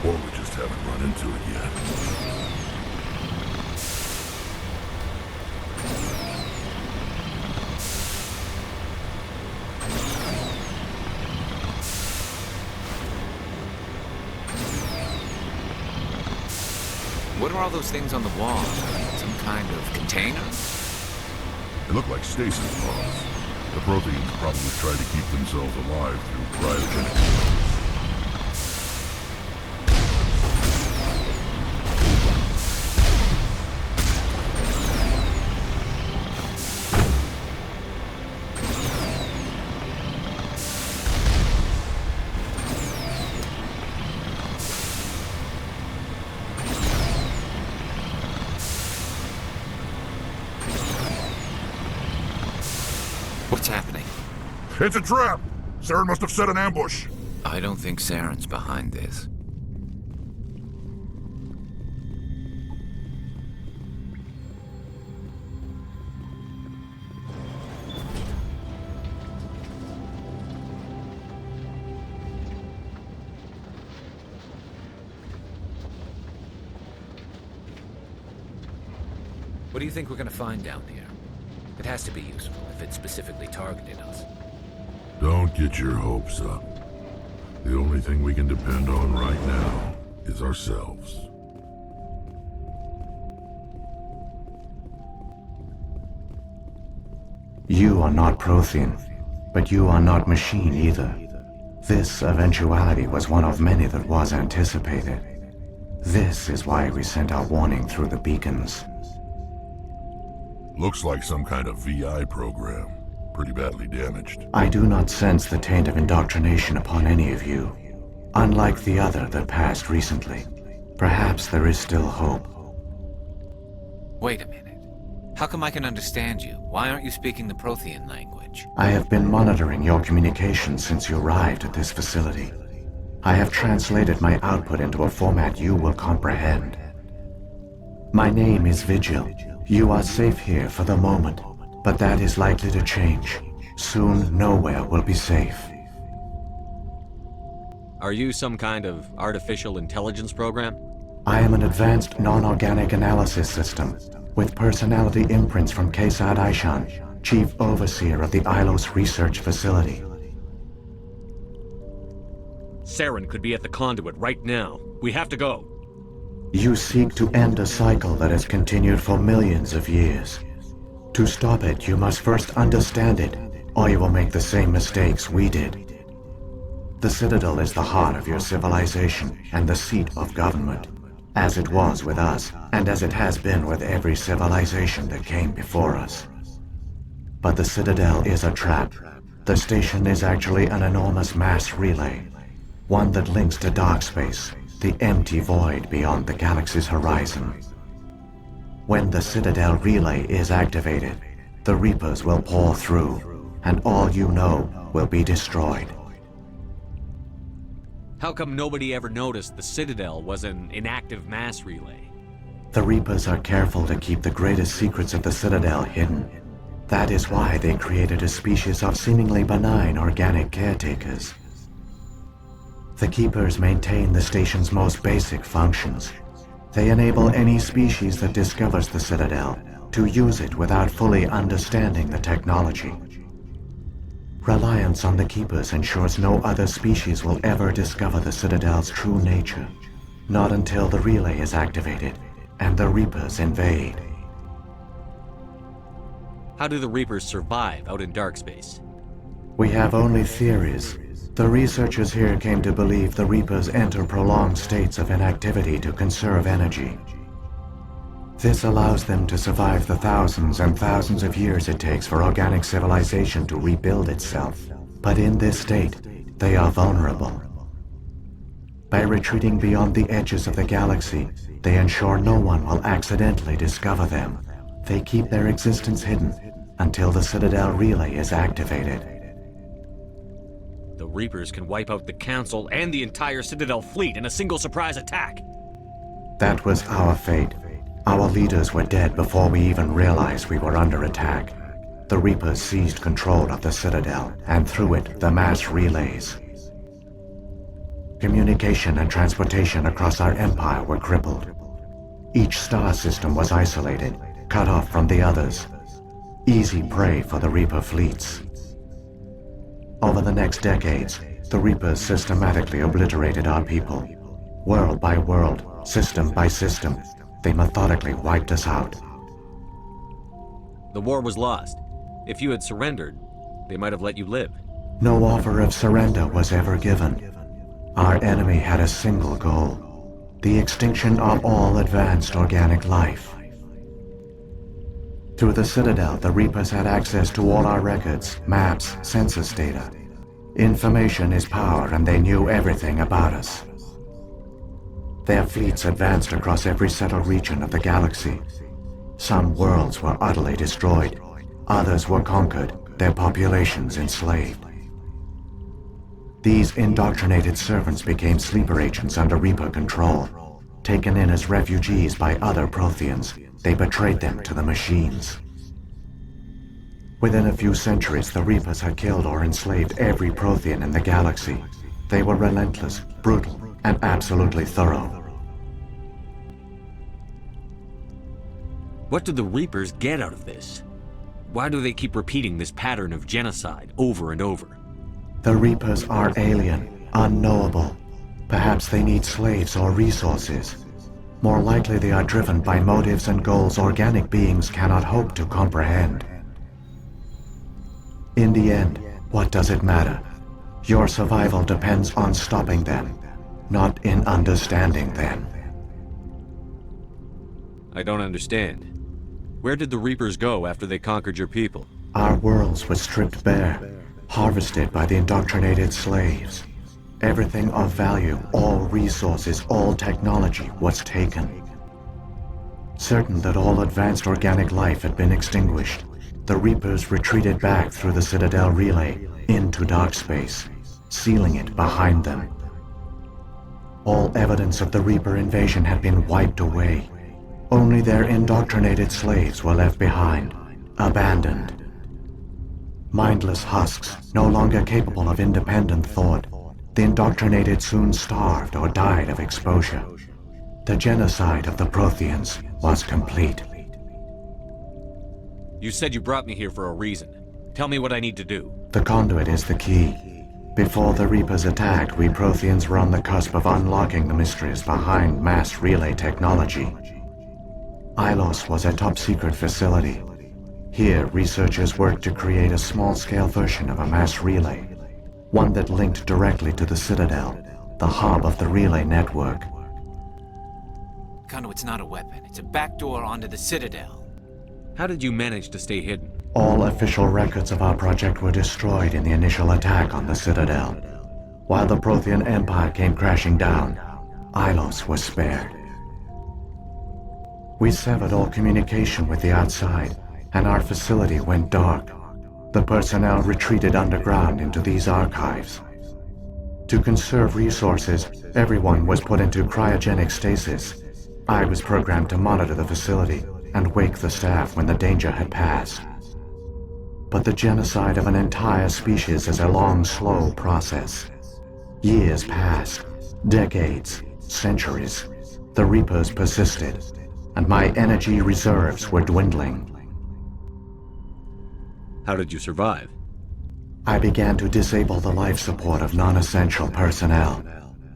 Or we just haven't run into it yet. What are all those things on the wall? Some kind of container? They look like stasis pods. The Protheans probably try to keep themselves alive through cryogenics. What's happening? It's a trap! Saren must have set an ambush. I don't think Saren's behind this. What do you think we're gonna find down here? It has to be useful if it specifically targeted us. Don't get your hopes up. The only thing we can depend on right now is ourselves. You are not Prothean, but you are not machine either. This eventuality was one of many that was anticipated. This is why we sent our warning through the beacons. Looks like some kind of VI program. Pretty badly damaged. I do not sense the taint of indoctrination upon any of you. Unlike the other that passed recently. Perhaps there is still hope. Wait a minute. How come I can understand you? Why aren't you speaking the Prothean language? I have been monitoring your communications since you arrived at this facility. I have translated my output into a format you will comprehend. My name is Vigil. You are safe here for the moment, but that is likely to change. Soon, nowhere will be safe. Are you some kind of artificial intelligence program? I am an advanced non-organic analysis system, with personality imprints from Kesad Aishan, Chief Overseer of the Ilos Research Facility. Saren could be at the conduit right now. We have to go. You seek to end a cycle that has continued for millions of years. To stop it, you must first understand it, or you will make the same mistakes we did. The Citadel is the heart of your civilization and the seat of government, as it was with us, and as it has been with every civilization that came before us. But the Citadel is a trap. The station is actually an enormous mass relay, one that links to dark space, the empty void beyond the galaxy's horizon. When the Citadel relay is activated, the Reapers will pour through, and all you know will be destroyed. How come nobody ever noticed the Citadel was an inactive mass relay? The Reapers are careful to keep the greatest secrets of the Citadel hidden. That is why they created a species of seemingly benign organic caretakers. The Keepers maintain the station's most basic functions. They enable any species that discovers the Citadel to use it without fully understanding the technology. Reliance on the Keepers ensures no other species will ever discover the Citadel's true nature. Not until the relay is activated and the Reapers invade. How do the Reapers survive out in dark space? We have only theories. The researchers here came to believe the Reapers enter prolonged states of inactivity to conserve energy. This allows them to survive the thousands and thousands of years it takes for organic civilization to rebuild itself. But in this state, they are vulnerable. By retreating beyond the edges of the galaxy, they ensure no one will accidentally discover them. They keep their existence hidden until the Citadel relay is activated. The Reapers can wipe out the Council and the entire Citadel fleet in a single surprise attack. That was our fate. Our leaders were dead before we even realized we were under attack. The Reapers seized control of the Citadel, and through it, the mass relays. Communication and transportation across our empire were crippled. Each star system was isolated, cut off from the others. Easy prey for the Reaper fleets. Over the next decades, the Reapers systematically obliterated our people. World by world, system by system, they methodically wiped us out. The war was lost. If you had surrendered, they might have let you live. No offer of surrender was ever given. Our enemy had a single goal: the extinction of all advanced organic life. Through the Citadel, the Reapers had access to all our records, maps, census data. Information is power, and they knew everything about us. Their fleets advanced across every settled region of the galaxy. Some worlds were utterly destroyed. Others were conquered, their populations enslaved. These indoctrinated servants became sleeper agents under Reaper control. Taken in as refugees by other Protheans, they betrayed them to the machines. Within a few centuries, the Reapers had killed or enslaved every Prothean in the galaxy. They were relentless, brutal, and absolutely thorough. What do the Reapers get out of this? Why do they keep repeating this pattern of genocide over and over? The Reapers are alien, unknowable. Perhaps they need slaves or resources. More likely they are driven by motives and goals organic beings cannot hope to comprehend. In the end, what does it matter? Your survival depends on stopping them, not in understanding them. I don't understand. Where did the Reapers go after they conquered your people? Our worlds were stripped bare, harvested by the indoctrinated slaves. Everything of value, all resources, all technology was taken. Certain that all advanced organic life had been extinguished, the Reapers retreated back through the Citadel relay into dark space, sealing it behind them. All evidence of the Reaper invasion had been wiped away. Only their indoctrinated slaves were left behind, abandoned. Mindless husks, no longer capable of independent thought, the indoctrinated soon starved or died of exposure. The genocide of the Protheans was complete. You said you brought me here for a reason. Tell me what I need to do. The conduit is the key. Before the Reapers attacked, we Protheans were on the cusp of unlocking the mysteries behind mass relay technology. Ilos was a top-secret facility. Here, researchers worked to create a small-scale version of a mass relay, one that linked directly to the Citadel, the hub of the relay network. Conduit's not a weapon. It's a backdoor onto the Citadel. How did you manage to stay hidden? All official records of our project were destroyed in the initial attack on the Citadel. While the Prothean Empire came crashing down, Ilos was spared. We severed all communication with the outside, and our facility went dark. The personnel retreated underground into these archives. To conserve resources, everyone was put into cryogenic stasis. I was programmed to monitor the facility and wake the staff when the danger had passed. But the genocide of an entire species is a long, slow process. Years passed, decades, centuries. The Reapers persisted, and my energy reserves were dwindling. How did you survive? I began to disable the life support of non-essential personnel.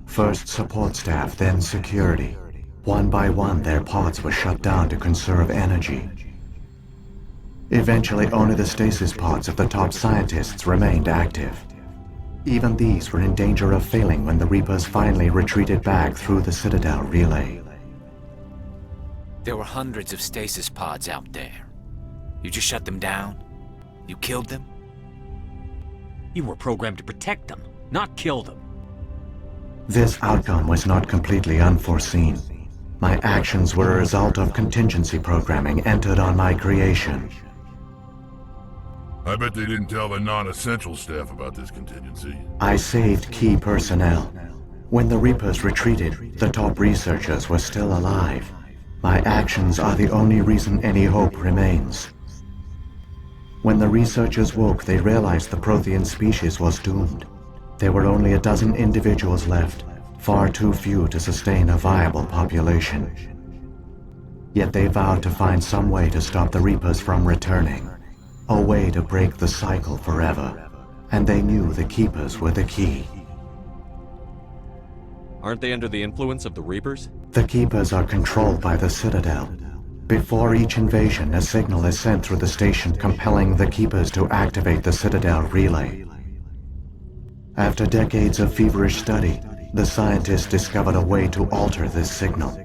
First support staff, then security. One by one, their pods were shut down to conserve energy. Eventually, only the stasis pods of the top scientists remained active. Even these were in danger of failing when the Reapers finally retreated back through the Citadel relay. There were hundreds of stasis pods out there. You just shut them down? You killed them? You were programmed to protect them, not kill them. This outcome was not completely unforeseen. My actions were a result of contingency programming entered on my creation. I bet they didn't tell the non-essential staff about this contingency. I saved key personnel. When the Reapers retreated, the top researchers were still alive. My actions are the only reason any hope remains. When the researchers woke, they realized the Prothean species was doomed. There were only a dozen individuals left, far too few to sustain a viable population. Yet they vowed to find some way to stop the Reapers from returning. A way to break the cycle forever. And they knew the Keepers were the key. Aren't they under the influence of the Reapers? The Keepers are controlled by the Citadel. Before each invasion, a signal is sent through the station compelling the Keepers to activate the Citadel relay. After decades of feverish study, the scientists discovered a way to alter this signal.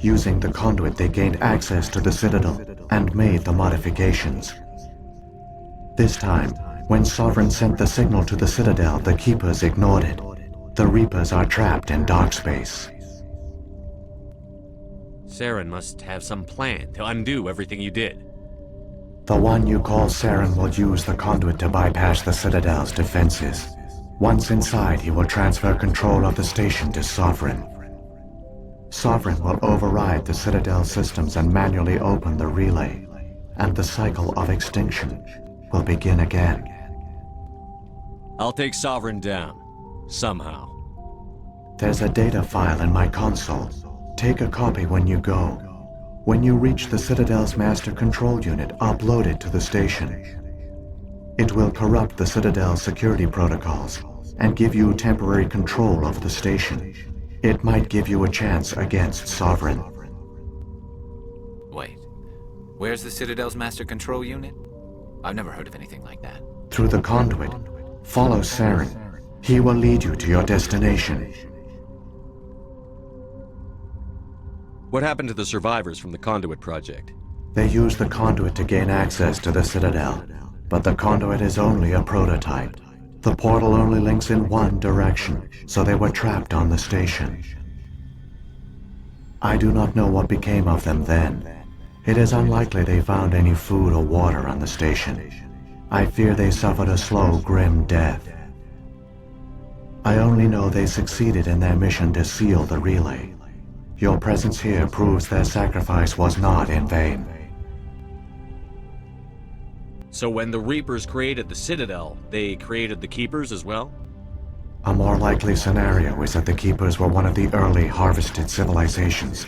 Using the conduit, they gained access to the Citadel and made the modifications. This time, when Sovereign sent the signal to the Citadel, the Keepers ignored it. The Reapers are trapped in dark space. Saren must have some plan to undo everything you did. The one you call Saren will use the conduit to bypass the Citadel's defenses. Once inside, he will transfer control of the station to Sovereign. Sovereign will override the Citadel systems and manually open the relay, and the cycle of extinction will begin again. I'll take Sovereign down. Somehow. There's a data file in my console. Take a copy when you go. When you reach the Citadel's master control unit, upload it to the station. It will corrupt the Citadel's security protocols and give you temporary control of the station. It might give you a chance against Sovereign. Wait. Where's the Citadel's master control unit? I've never heard of anything like that. Through the conduit, follow Saren. He will lead you to your destination. What happened to the survivors from the Conduit project? They used the conduit to gain access to the Citadel, but the conduit is only a prototype. The portal only links in one direction, so they were trapped on the station. I do not know what became of them then. It is unlikely they found any food or water on the station. I fear they suffered a slow, grim death. I only know they succeeded in their mission to seal the relay. Your presence here proves their sacrifice was not in vain. So when the Reapers created the Citadel, they created the Keepers as well? A more likely scenario is that the Keepers were one of the early harvested civilizations,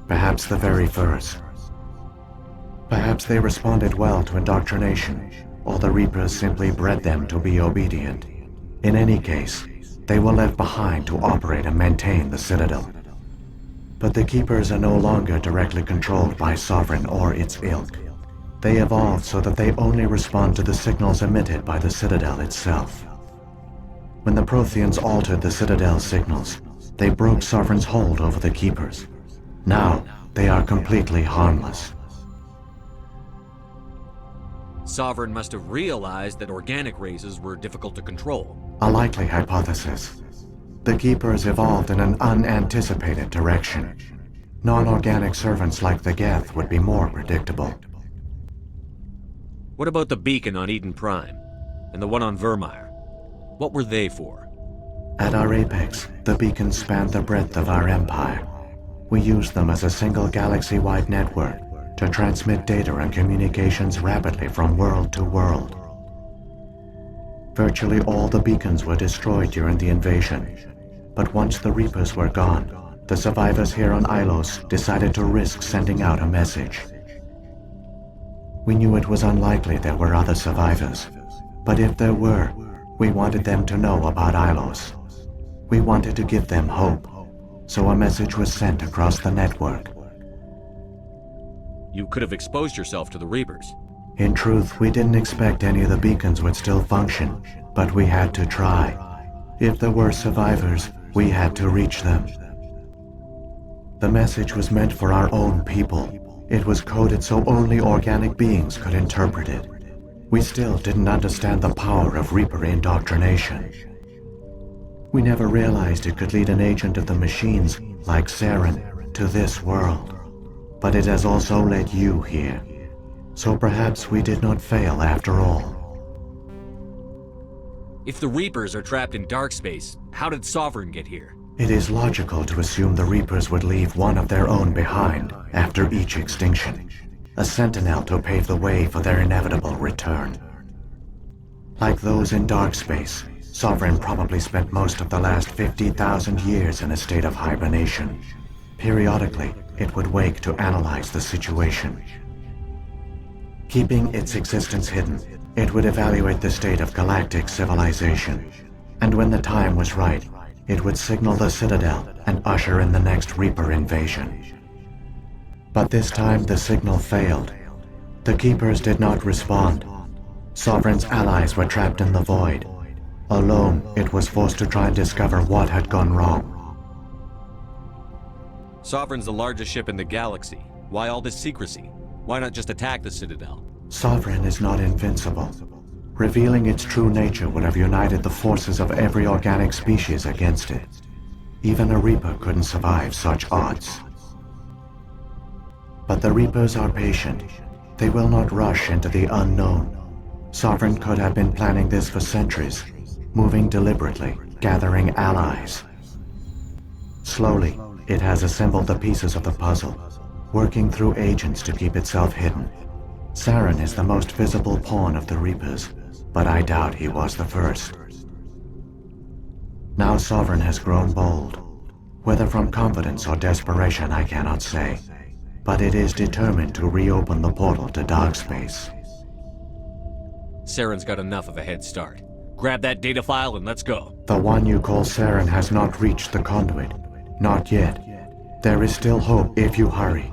perhaps the very first. Perhaps they responded well to indoctrination, or the Reapers simply bred them to be obedient. In any case, they were left behind to operate and maintain the Citadel. But the Keepers are no longer directly controlled by Sovereign or its ilk. They evolved so that they only respond to the signals emitted by the Citadel itself. When the Protheans altered the Citadel's signals, they broke Sovereign's hold over the Keepers. Now, they are completely harmless. Sovereign must have realized that organic races were difficult to control. A likely hypothesis. The Keepers evolved in an unanticipated direction. Non-organic servants like the Geth would be more predictable. What about the beacon on Eden Prime? And the one on Vermeer? What were they for? At our apex, the beacons spanned the breadth of our empire. We used them as a single galaxy-wide network to transmit data and communications rapidly from world to world. Virtually all the beacons were destroyed during the invasion, but once the Reapers were gone, the survivors here on Ilos decided to risk sending out a message. We knew it was unlikely there were other survivors, but if there were, we wanted them to know about Ilos. We wanted to give them hope, so a message was sent across the network. You could have exposed yourself to the Reapers. In truth, we didn't expect any of the beacons would still function, but we had to try. If there were survivors, we had to reach them. The message was meant for our own people. It was coded so only organic beings could interpret it. We still didn't understand the power of Reaper indoctrination. We never realized it could lead an agent of the machines, like Saren, to this world. But it has also led you here. So perhaps we did not fail after all. If the Reapers are trapped in dark space, how did Sovereign get here? It is logical to assume the Reapers would leave one of their own behind after each extinction, a sentinel to pave the way for their inevitable return. Like those in dark space, Sovereign probably spent most of the last 50,000 years in a state of hibernation. Periodically, it would wake to analyze the situation. Keeping its existence hidden, it would evaluate the state of galactic civilization. And when the time was right, it would signal the Citadel and usher in the next Reaper invasion. But this time the signal failed. The Keepers did not respond. Sovereign's allies were trapped in the void. Alone, it was forced to try and discover what had gone wrong. Sovereign's the largest ship in the galaxy. Why all this secrecy? Why not just attack the Citadel? Sovereign is not invincible. Revealing its true nature would have united the forces of every organic species against it. Even a Reaper couldn't survive such odds. But the Reapers are patient. They will not rush into the unknown. Sovereign could have been planning this for centuries, moving deliberately, gathering allies. Slowly, it has assembled the pieces of the puzzle, working through agents to keep itself hidden. Saren is the most visible pawn of the Reapers, but I doubt he was the first. Now Sovereign has grown bold. Whether from confidence or desperation, I cannot say. But it is determined to reopen the portal to dark space. Saren's got enough of a head start. Grab that data file and let's go. The one you call Saren has not reached the conduit. Not yet. There is still hope if you hurry.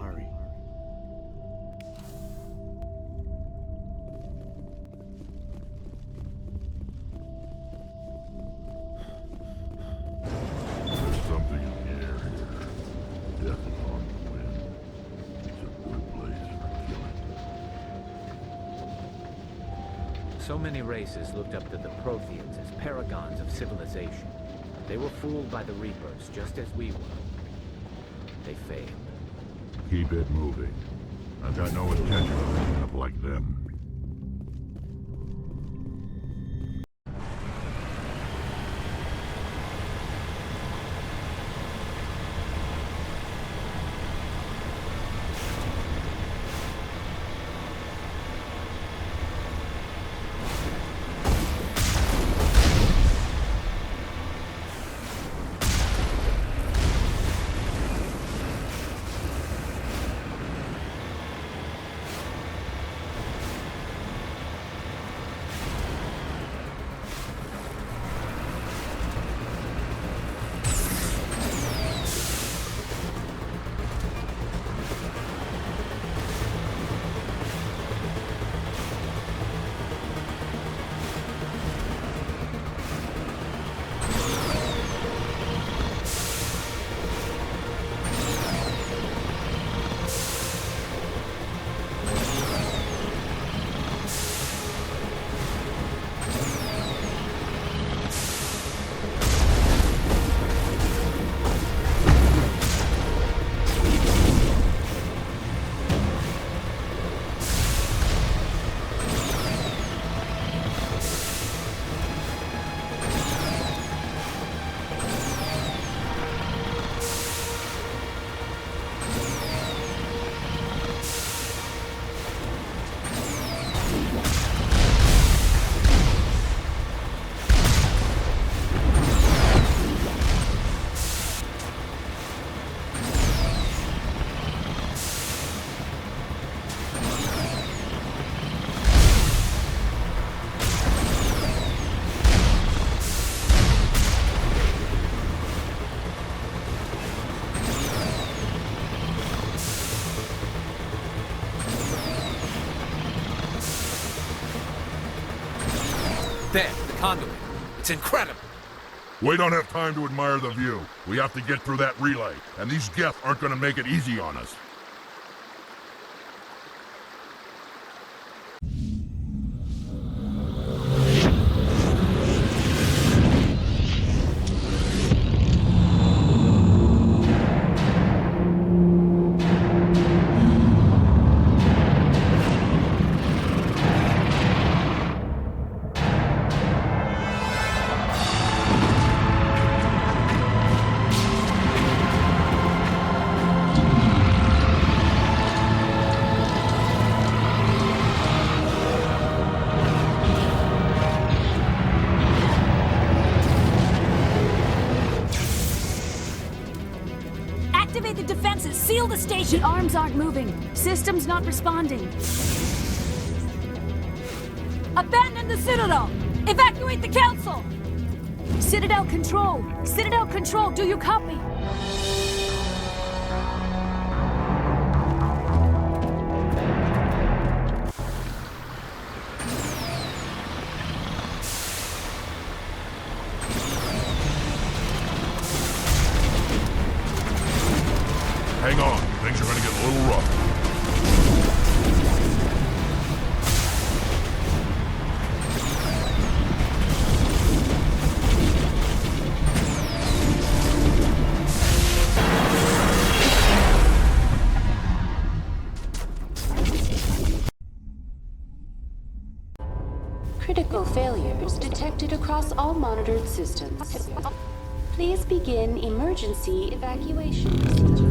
So many races looked up to the Protheans as paragons of civilization. They were fooled by the Reapers, just as we were. They failed. Keep it moving. I've got no intention of ending up like them. There, the conduit. It's incredible. We don't have time to admire the view. We have to get through that relay, and these Geth aren't gonna make it easy on us. Activate the defenses! Seal the station! The arms aren't moving. System's not responding. Abandon the Citadel! Evacuate the Council! Citadel Control! Citadel Control, do you copy? Hang on, things are gonna get a little rough. Critical failures detected across all monitored systems. Please begin emergency evacuation procedure.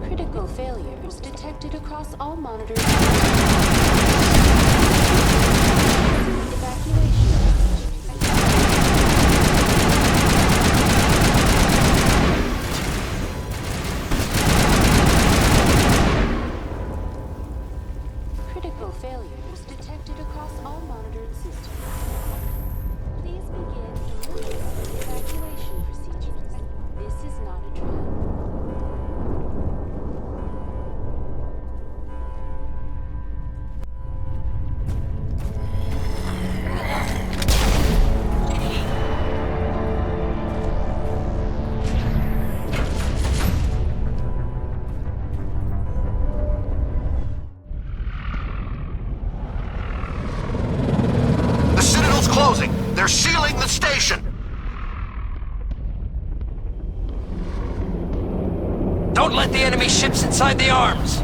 Critical failures detected across all monitors. Evacuation. Critical failures detected across all monitored systems. Please begin emergency evacuation procedures. This is not a drill. The Citadel's closing. They're sealing the station. Don't let the enemy ships inside the arms!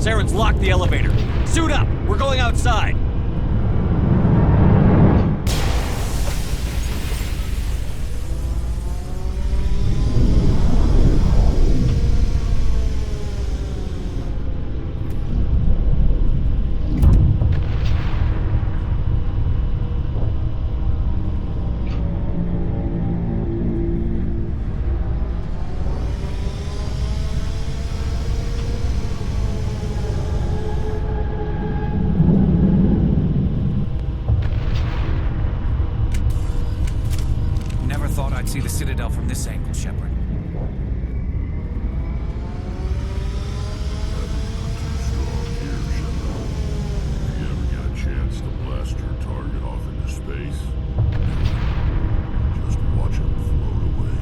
Saren's locked the elevator. Suit up! We're going outside! Never thought I'd see the Citadel from this angle, Shepard. If you ever get a chance to blast your target off into space, just watch him float away.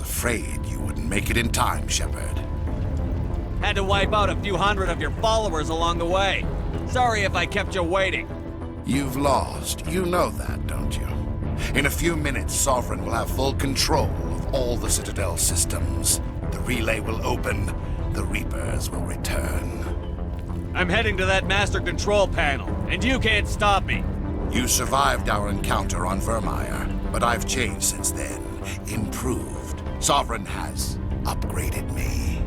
afraid you wouldn't make it in time, Shepard. Had to wipe out a few hundred of your followers along the way. Sorry if I kept you waiting. You've lost. You know that, don't you? In a few minutes, Sovereign will have full control of all the Citadel systems. The relay will open. The Reapers will return. I'm heading to that master control panel, and you can't stop me. You survived our encounter on Vermeer, but I've changed since then. Improved. Sovereign has upgraded me.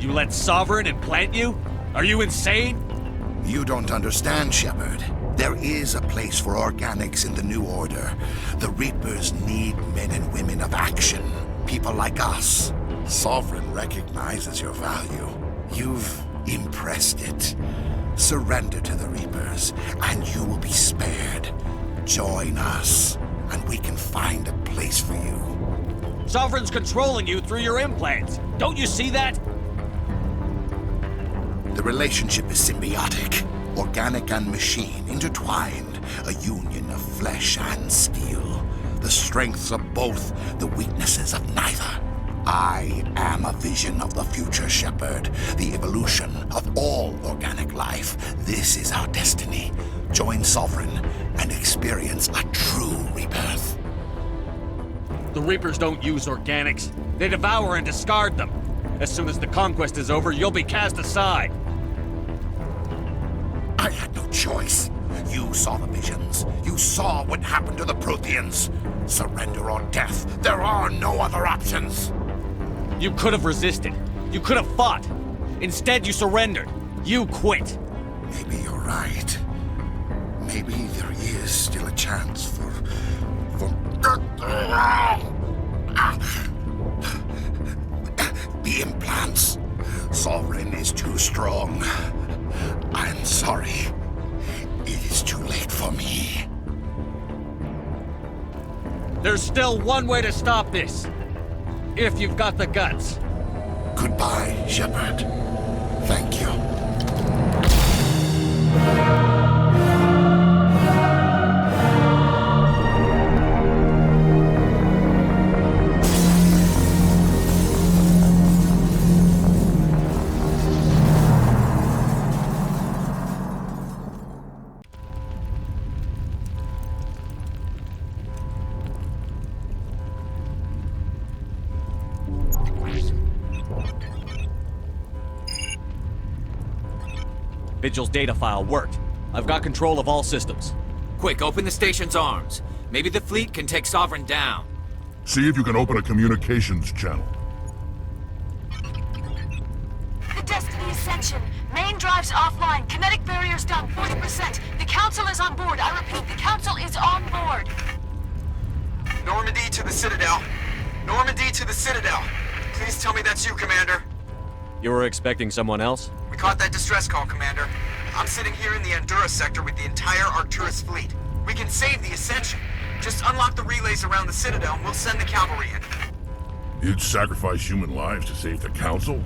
You let Sovereign implant you? Are you insane? You don't understand, Shepard. There is a place for organics in the New Order. The Reapers need men and women of action. People like us. Sovereign recognizes your value. You've impressed it. Surrender to the Reapers, and you will be spared. Join us, and we can find a place for you. Sovereign's controlling you through your implants. Don't you see that? The relationship is symbiotic. Organic and machine intertwined. A union of flesh and steel. The strengths of both, the weaknesses of neither. I am a vision of the future, Shepard. The evolution of all organic life. This is our destiny. Join Sovereign and experience a true rebirth. The Reapers don't use organics. They devour and discard them. As soon as the conquest is over, you'll be cast aside. I had no choice. You saw the visions. You saw what happened to the Protheans. Surrender or death. There are no other options. You could have resisted. You could have fought. Instead, you surrendered. You quit. Maybe you're right. Maybe there is still a chance for... The implants. Sovereign is too strong. I'm sorry. It is too late for me. There's still one way to stop this. If you've got the guts. Goodbye, Shepard. Thank you. Vigil's data file worked. I've got control of all systems. Quick, open the station's arms. Maybe the fleet can take Sovereign down. See if you can open a communications channel. The Destiny Ascension. Main drives offline. Kinetic barriers down 40%. The Council is on board. I repeat, the Council is on board. Normandy to the Citadel. Normandy to the Citadel. Please tell me that's you, Commander. You were expecting someone else? We caught that distress call, Commander. I'm sitting here in the Endura sector with the entire Arcturus fleet. We can save the Ascension. Just unlock the relays around the Citadel and we'll send the cavalry in. You'd sacrifice human lives to save the Council?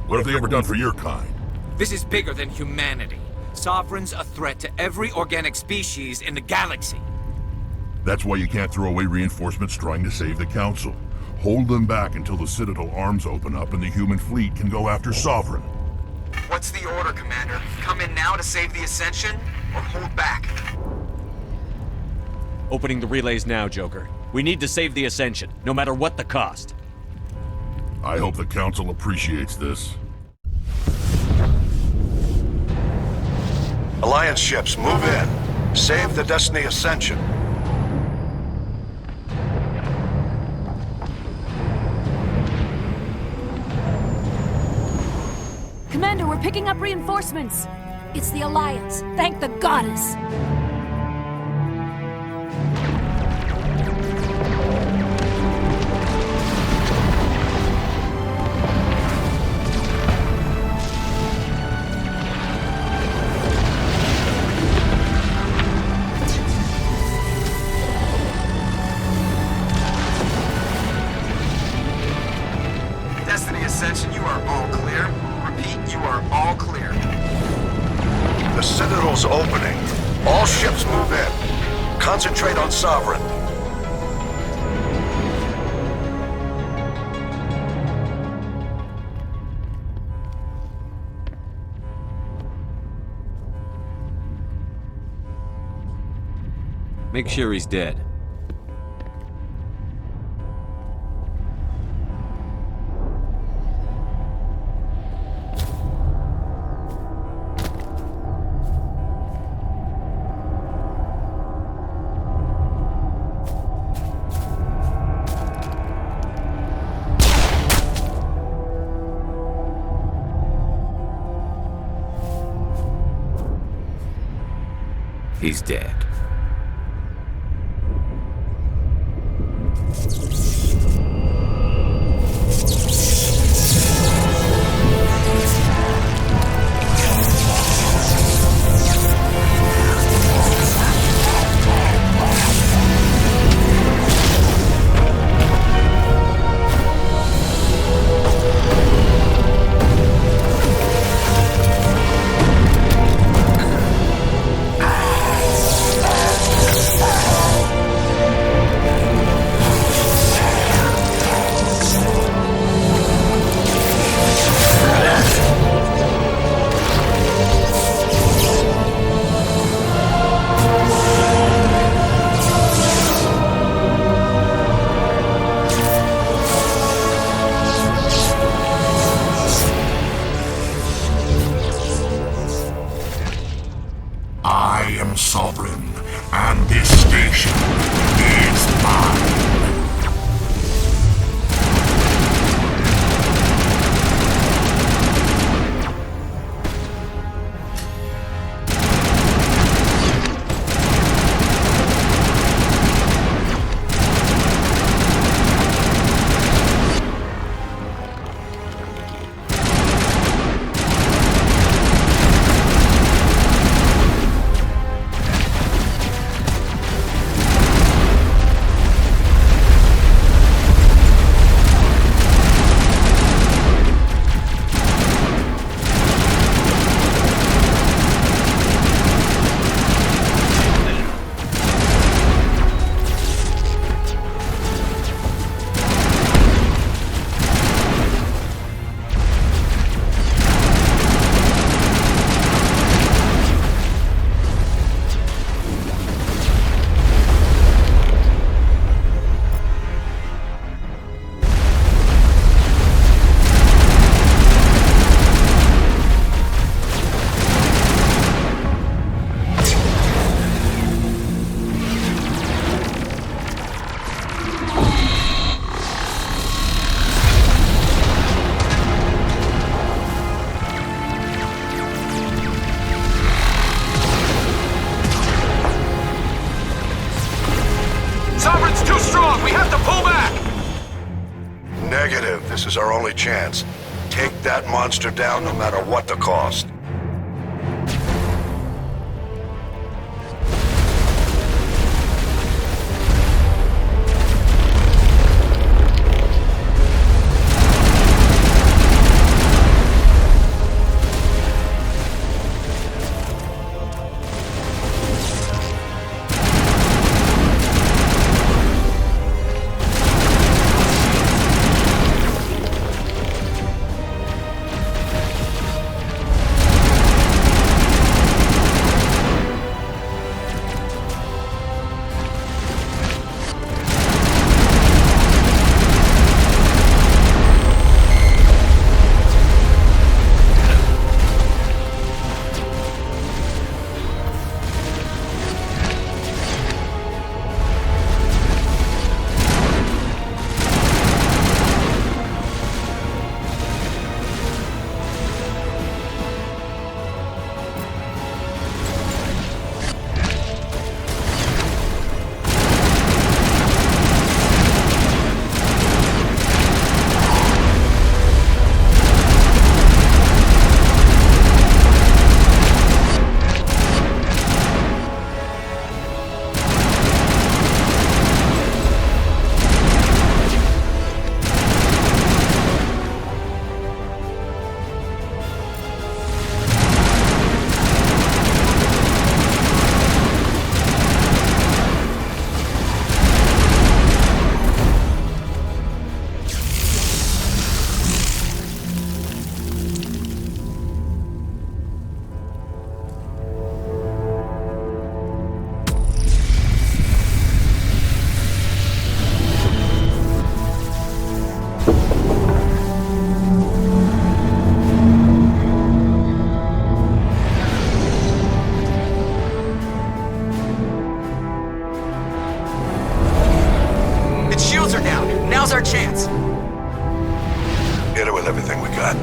What have they ever done for your kind? This is bigger than humanity. Sovereign's a threat to every organic species in the galaxy. That's why you can't throw away reinforcements trying to save the Council. Hold them back until the Citadel arms open up and the human fleet can go after Sovereign. What's the order, Commander? Come in now to save the Ascension, or hold back? Opening the relays now, Joker. We need to save the Ascension, no matter what the cost. I hope the Council appreciates this. Alliance ships, move in. Save the Destiny Ascension. Commander, we're picking up reinforcements. It's the Alliance. Thank the goddess. Destiny Ascension, you are all clear. Repeat, you are all clear. The Citadel's opening. All ships move in. Concentrate on Sovereign. Make sure he's dead. He's dead. I am sovereign, and this station is mine. Negative. This is our only chance. Take that monster down no matter what the cost. Its shields are down. Now's our chance. Hit it with everything we got.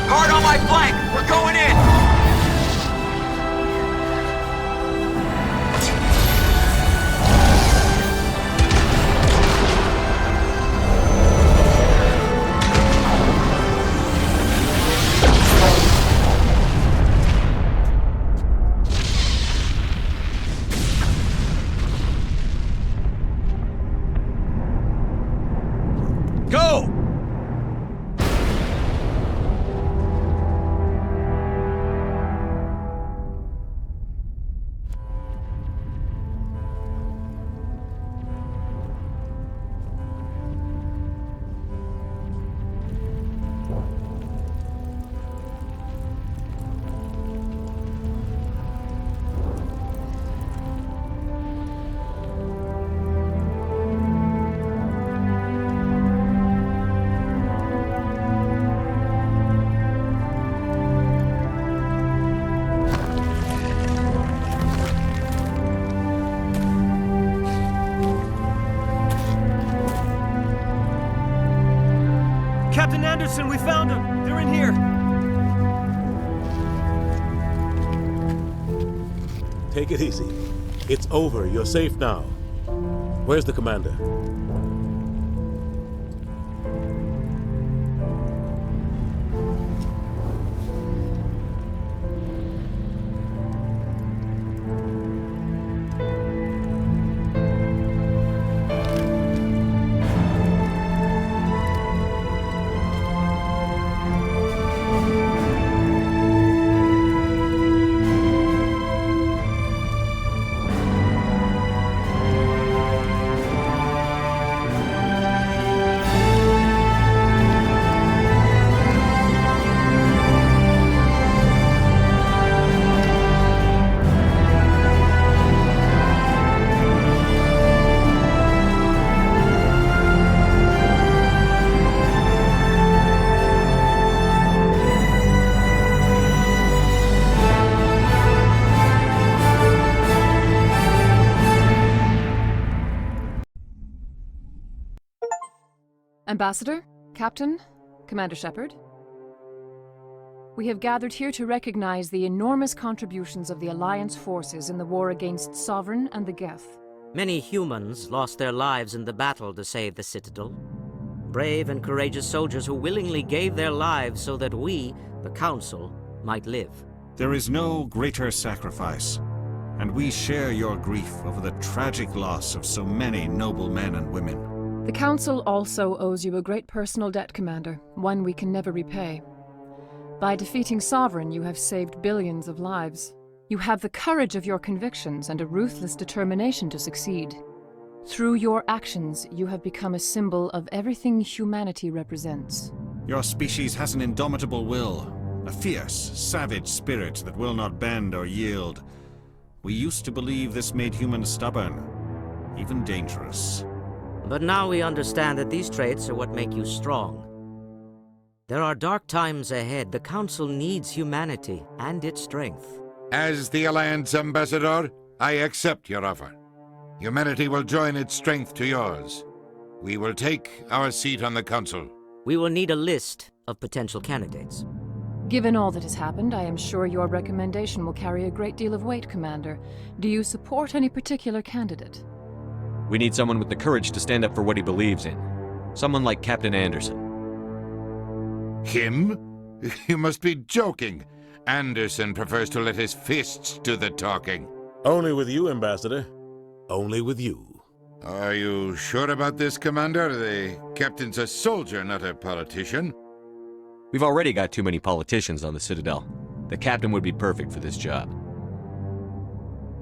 Hard on my flank. We're going in. Go! Captain Anderson, we found them! They're in here! Take it easy. It's over. You're safe now. Where's the commander? Ambassador, Captain, Commander Shepard. We have gathered here to recognize the enormous contributions of the Alliance forces in the war against Sovereign and the Geth. Many humans lost their lives in the battle to save the Citadel. Brave and courageous soldiers who willingly gave their lives so that we, the Council, might live. There is no greater sacrifice, and we share your grief over the tragic loss of so many noble men and women. The Council also owes you a great personal debt, Commander, one we can never repay. By defeating Sovereign, you have saved billions of lives. You have the courage of your convictions and a ruthless determination to succeed. Through your actions, you have become a symbol of everything humanity represents. Your species has an indomitable will, a fierce, savage spirit that will not bend or yield. We used to believe this made humans stubborn, even dangerous. But now we understand that these traits are what make you strong. There are dark times ahead. The Council needs humanity and its strength. As the Alliance Ambassador, I accept your offer. Humanity will join its strength to yours. We will take our seat on the Council. We will need a list of potential candidates. Given all that has happened, I am sure your recommendation will carry a great deal of weight, Commander. Do you support any particular candidate? We need someone with the courage to stand up for what he believes in. Someone like Captain Anderson. Him? You must be joking. Anderson prefers to let his fists do the talking. Only with you, Ambassador. Only with you. Are you sure about this, Commander? The captain's a soldier, not a politician. We've already got too many politicians on the Citadel. The captain would be perfect for this job.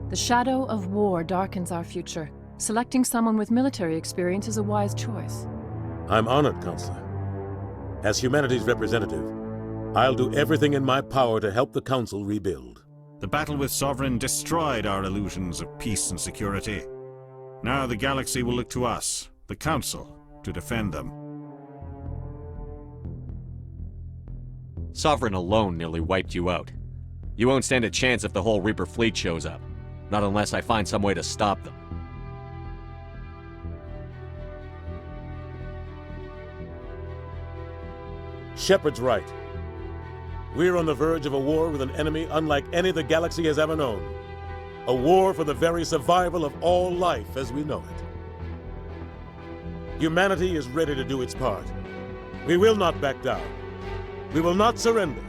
The shadow of war darkens our future. Selecting someone with military experience is a wise choice. I'm honored, Counselor. As humanity's representative, I'll do everything in my power to help the Council rebuild. The battle with Sovereign destroyed our illusions of peace and security. Now the galaxy will look to us, the Council, to defend them. Sovereign alone nearly wiped you out. You won't stand a chance if the whole Reaper fleet shows up. Not unless I find some way to stop them. Shepard's right. We're on the verge of a war with an enemy unlike any the galaxy has ever known. A war for the very survival of all life as we know it. Humanity is ready to do its part. We will not back down. We will not surrender.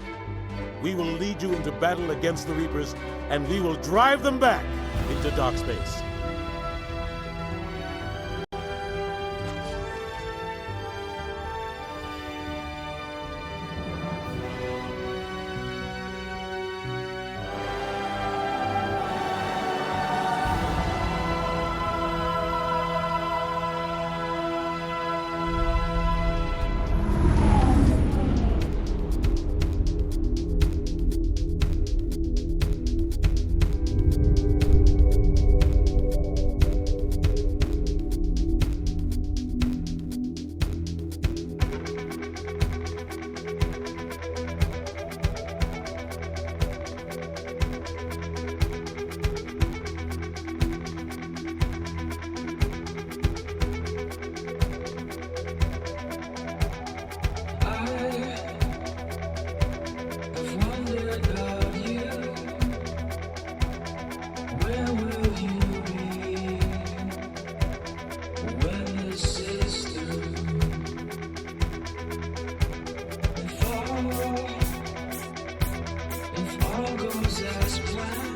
We will lead you into battle against the Reapers, and we will drive them back into dark space. If all goes as planned.